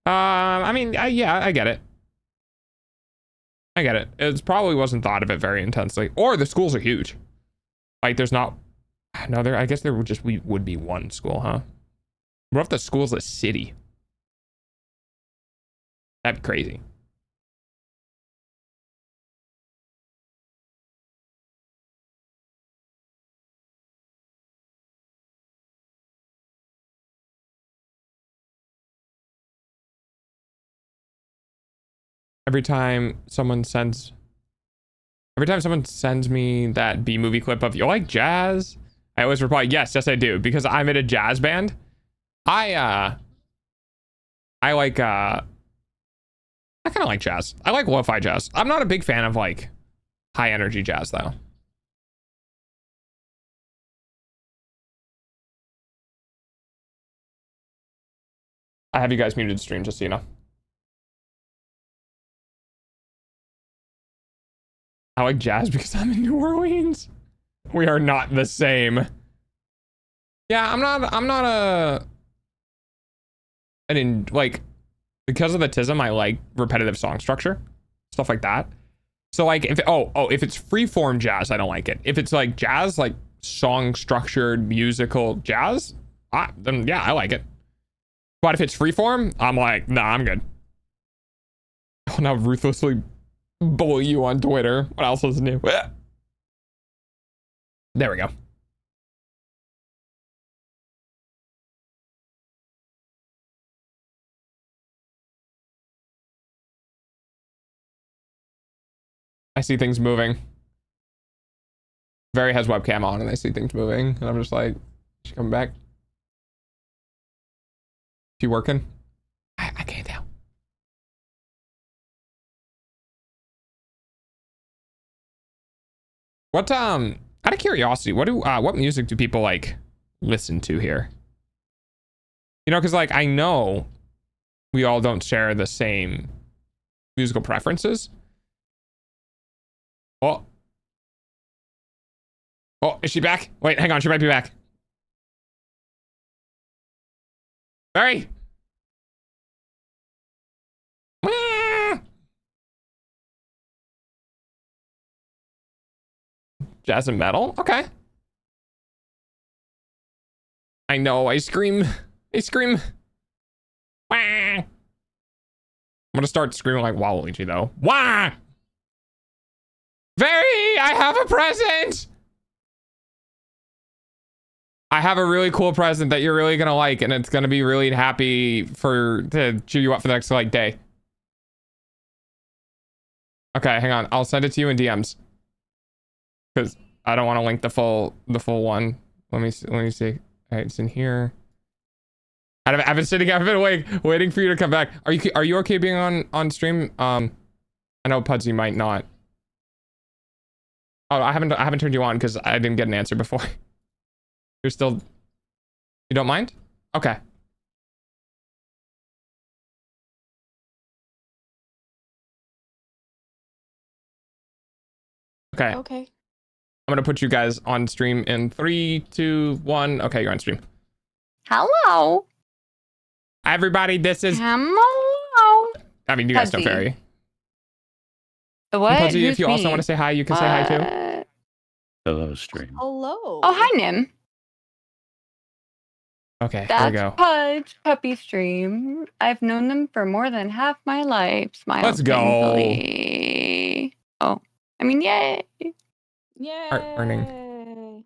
I mean, yeah, I get it. I get it. It probably wasn't thought of it very intensely. Or the schools are huge. Like, there's not... No, I guess there would be one school, huh? What if the school's a city? That'd be crazy. Every time someone sends me that B movie clip of, you like jazz? I always reply, yes, I do, because I'm in a jazz band I like I kind of like jazz. I like lo-fi jazz. I'm not a big fan of like high energy jazz though. I have you guys muted stream just so you know. I like jazz because I'm in New Orleans. We are not the same. Yeah, I'm not like, because of the tism, I like repetitive song structure, stuff like that. So like if if it's freeform jazz, I don't like it. If it's like jazz, like song structured musical jazz, then yeah, I like it. But if it's freeform, I'm like, nah, I'm good. I'll now ruthlessly bully you on Twitter. What else is new? There we go. I see things moving. Very has webcam on and I see things moving. And I'm just like, she coming back? She working? I can't tell. What out of curiosity, what music do people like listen to here? You know, because like I know we all don't share the same musical preferences. Oh, is she back? Wait, hang on, she might be back. Barry. Jazz and metal? Okay. I know, I scream. Wah! I'm gonna start screaming like Waluigi though. Wah! Very, I have a present! I have a really cool present that you're really gonna like, and it's gonna be really happy to cheer you up for the next like day. Okay, hang on. I'll send it to you in DMs. Because I don't want to link the full one. Let me see. All right, it's in here. I've been awake, waiting for you to come back. Are you okay being on stream? I know Pudsey might not. Oh, I haven't turned you on because I didn't get an answer before. You don't mind? Okay. Okay. Okay. I'm gonna put you guys on stream in 3, 2, 1. Okay, you're on stream. Hello. Everybody, this is. Hello. I mean, you guys know Pudsey. Fairy. What? Pudsey, if Who's you also me? want to say hi, you can say hi too. Hello, stream. Hello. Oh, hi, Nim. Okay, here we That's go. Pudge Puppy Stream. I've known them for more than half my life. Smiles Let's go. painfully. Oh, I mean, yay. Yay. Art earning.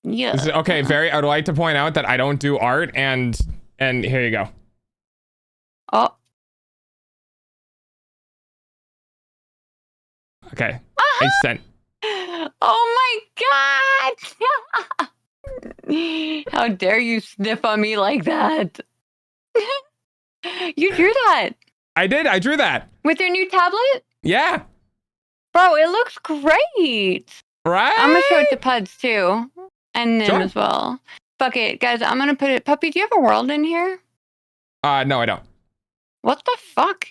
Yeah. Okay, very. I would like to point out that I don't do art, and here you go. Oh. Okay, I sent. Oh my god! How dare you sniff on me like that? You drew that I did. I drew that. with your new tablet? Yeah. Bro, it looks great. Right. I'm gonna show it to Puds too. And Nim Sure. as well. Fuck it. Guys, I'm gonna put it. Puppy, do you have a world in here? No, I don't. What the fuck?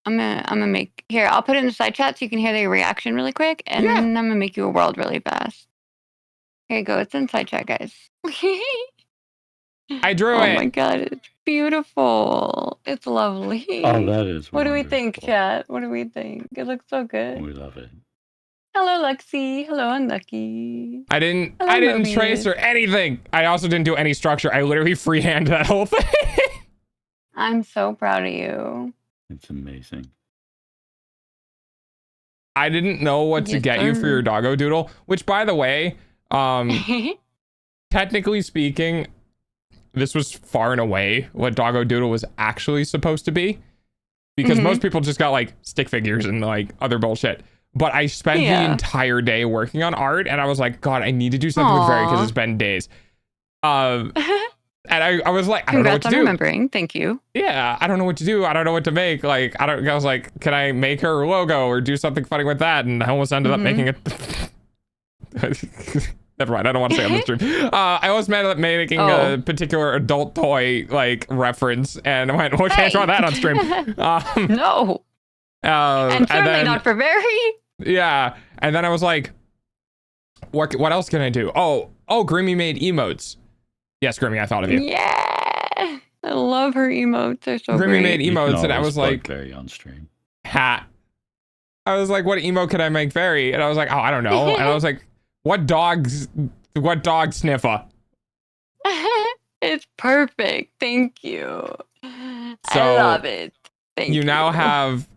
I'm gonna make here. I'll put it in the side chat so you can hear the reaction really quick, and Yeah. then I'm gonna make you a world really fast. Here you go. It's in side chat, guys. I drew it. Oh my god, it's beautiful. It's lovely. Oh, that is. What do we think, wonderful. chat? What do we think? It looks so good. We love it. Hello, Lexi. Hello, Unlucky. I didn't Hello, trace Mobius. or anything. I also didn't do any structure. I literally freehand that whole thing. I'm so proud of you. It's amazing. I didn't know what to Yes, get you for sir. your doggo doodle, which by the way, technically speaking, this was far and away what doggo doodle was actually supposed to be. Because Mhm. most people just got like stick figures and like other bullshit. But I spent the Yeah. entire day working on art and I was like, God, I need to do something with Fairy because Aw. it's been days. And I was like, I don't know what Congrats to on do. remembering. Thank you. Yeah, I don't know what to do. I don't know what to make. Like, I was like, can I make her logo or do something funny with that? And I almost ended up making it. Never mind. I don't want to say on the stream. I almost ended up making a particular adult toy like reference, and I went, well, can't draw that on stream. No. And certainly then, not for very. Yeah, and then I was like, what else can I do? Oh, Grimmy made emotes. Yes, Grimmy, I thought of you. Yeah. I love her emotes. They're so Grimmy great. made You can emotes, and I always was plug like, Barry on stream. I was like, what emote could I make Barry? And I was like, oh, I don't know. And I was like, what dog sniffer? It's perfect. Thank you. So I love it. Thank you. You now have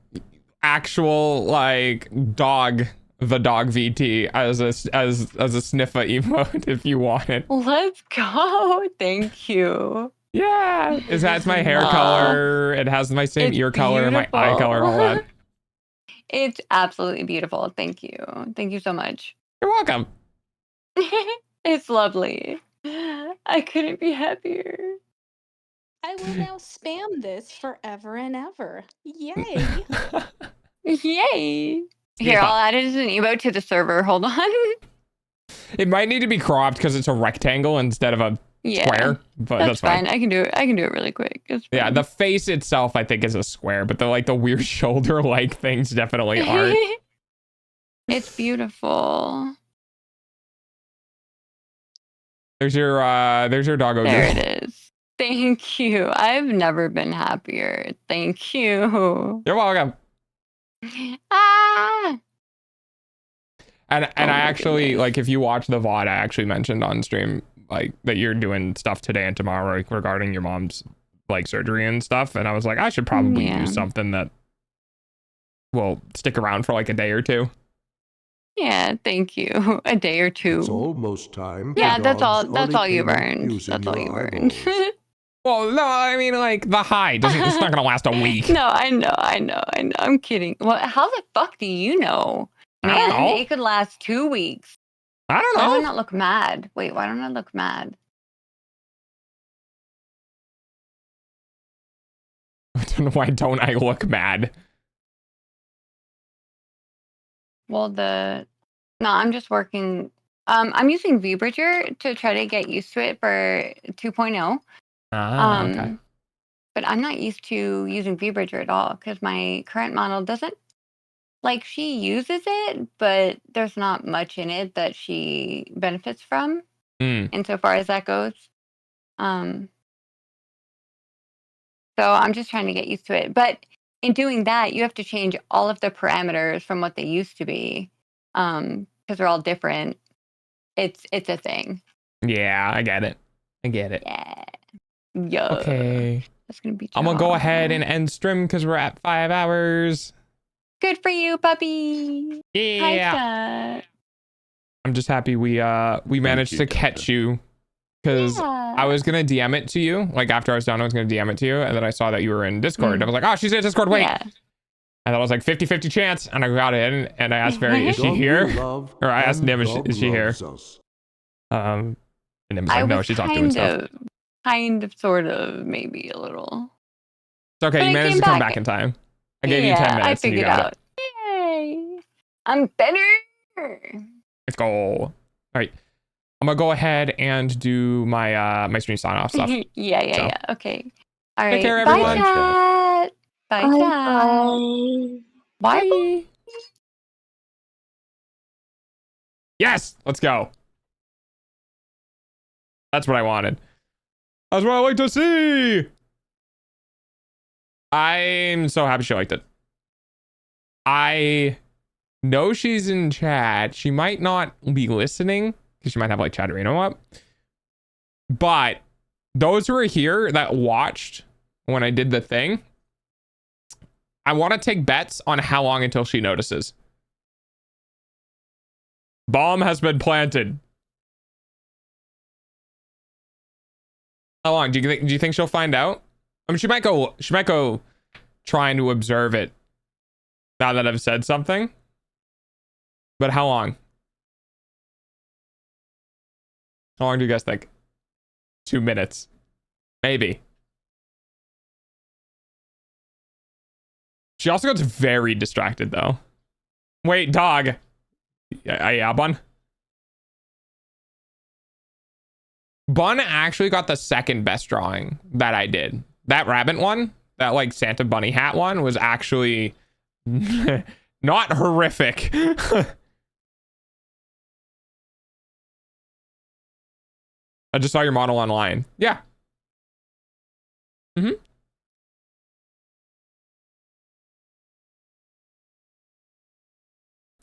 actual like the dog VT as a sniffer emote if you want it. Let's go. Thank you. Yeah, it has my hair color. It has my same It's ear color, my eye color, all that. It's absolutely beautiful. Thank you. Thank you so much. You're welcome. It's lovely. I couldn't be happier. I will now spam this forever and ever. Yay. Yay. Here, I'll add it as an emote to the server. Hold on. It might need to be cropped because it's a rectangle instead of a square, but that's fine. I can do it. I can do it really quick. Yeah, the face itself I think is a square, but the weird shoulder like things definitely aren't. It's beautiful. There's your doggo. There it is. Thank you. I've never been happier. Thank you. You're welcome. Ah. And I actually like, if you watch the VOD, I actually mentioned on stream like that you're doing stuff today and tomorrow like, regarding your mom's like surgery and stuff, and I was like, I should probably do something that will stick around for like a day or two. Yeah, thank you. A day or two. It's almost time. Yeah, for that's all. Dog's That's all you've payment earned. using That's all your you've earned. eyeballs. Well, no, I mean like the high doesn't. It's not gonna last a week. No, I know. I'm kidding. Well, how the fuck do you know? I don't know. It could last 2 weeks. I don't Why do I know. not look mad? Wait, why don't I look mad? Why don't I look mad? Well, no, I'm just working. I'm using VBridger to try to get used to it for 2.0. Okay. But I'm not used to using VBridger at all because my current model doesn't. Like, she uses it, but there's not much in it that she benefits from, insofar as that goes. So I'm just trying to get used to it. But in doing that, you have to change all of the parameters from what they used to be, because they're all different. It's a thing. Yeah, I get it. Yeah. Okay. That's gonna be. I'm gonna go ahead and end stream because we're at 5 hours. Good for you, puppy. Yeah. Hi, Scott. I'm just happy we managed to catch you, because I was gonna DM it to you. Like after I was done, I was gonna DM it to you, and then I saw that you were in Discord. I was like, oh, she's in Discord. Wait. Yeah. And I was like 50-50 chance, and I got in, and I asked Barry, is she Dog here? we love Or I asked and Nim, is dog she here? loves us. And Nim was like, no, she's off doing stuff. Kind of, sort of, maybe a little. It's okay, But you I managed came to come back. back in time. I gave you 10 minutes. I and you figured got out. it. Yay! I'm better. Let's go. All right, I'm gonna go ahead and do my my stream sign off stuff. Yeah. Okay. All right. Take care, Bye, everyone. chat. Bye, chat. Bye. Yes, let's go. That's what I wanted. That's what I like to see. I'm so happy she liked it. I know she's in chat. She might not be listening because she might have like Chatterino up. But those who are here that watched when I did the thing, I want to take bets on how long until she notices. Bomb has been planted. How long do you think she'll find out? I mean, she might go trying to observe it now that I've said something. But how long? How long do you guys think? 2 minutes. Maybe. She also gets very distracted though. Wait, dog. Yeah, Bun. Bun actually got the second best drawing that I did. That rabbit one, that like Santa bunny hat one was actually not horrific. I just saw your model online. Yeah. Mm-hmm.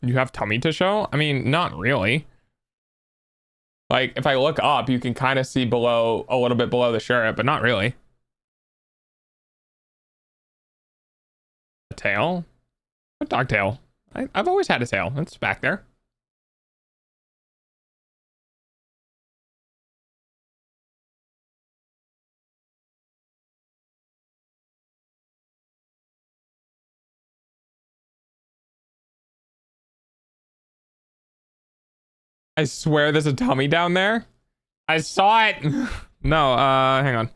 You have tummy to show? I mean, not really. Like, if I look up, you can kind of see below, a little bit below the shirt, but not really. A tail? What dog tail? I've always had a tail. It's back there. I swear there's a tummy down there. I saw it. No, hang on.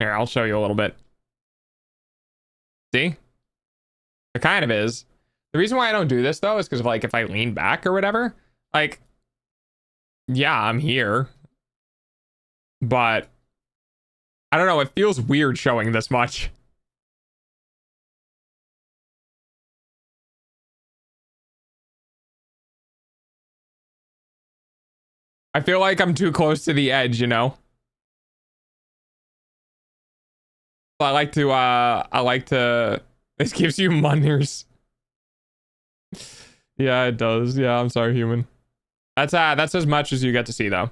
Here, I'll show you a little bit. See? It kind of is. The reason why I don't do this though is because like if I lean back or whatever, like, yeah, I'm here. But I don't know, it feels weird showing this much. I feel like I'm too close to the edge, you know? I like to, this gives you munners. Yeah, it does. Yeah, I'm sorry, human. That's as much as you get to see though.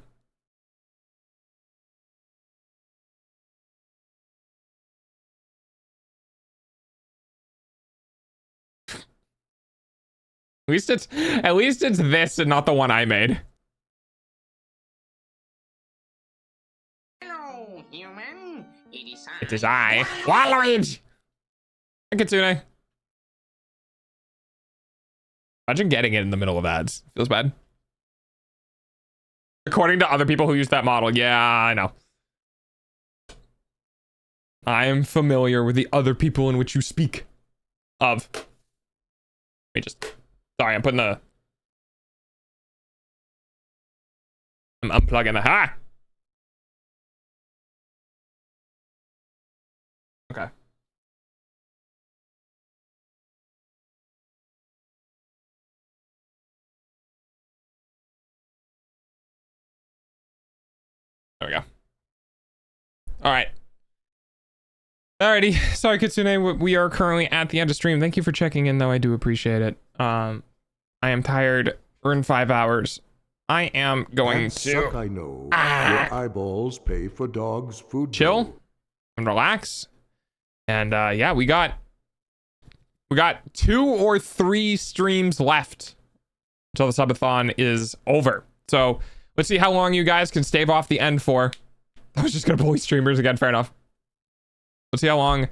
At least it's this and not the one I made. Hello, human. It is I, Waluigi. Kitsune. Imagine getting it in the middle of ads. Feels bad. According to other people who use that model. Yeah, I know. I am familiar with the other people in which you speak of. Let me just... Sorry, I'm putting the... I'm unplugging the... Ha! Okay. There we go. All right. Alrighty. Sorry, Kitsune. We are currently at the end of stream. Thank you for checking in, though. I do appreciate it. I am tired. We're in 5 hours. I am going That suck, to I know. Your eyeballs pay for dogs' food. chill bill. and relax. And yeah, we got 2 or 3 streams left until the Sub-A-Thon is over. So let's see how long you guys can stave off the end for. I was just gonna bully streamers again. Fair enough. Let's see how long,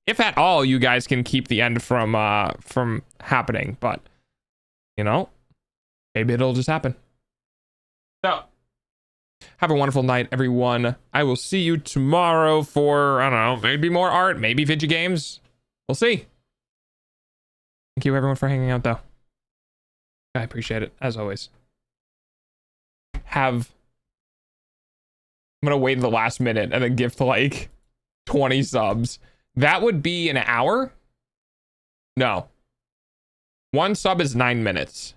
if at all, you guys can keep the end from happening. But you know, maybe it'll just happen. So have a wonderful night, everyone. I will see you tomorrow for, I don't know, maybe more art, maybe video games. We'll see. Thank you, everyone, for hanging out, though. I appreciate it, as always. I'm gonna wait in the last minute and then gift like 20 subs. That would be an hour? No. 1 sub is 9 minutes.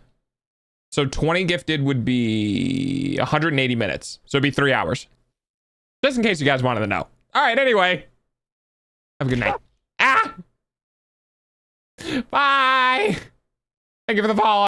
So 20 gifted would be 180 minutes. So it'd be 3 hours. Just in case you guys wanted to know. All right, anyway. Have a good night. Ah! Bye! Thank you for the follow.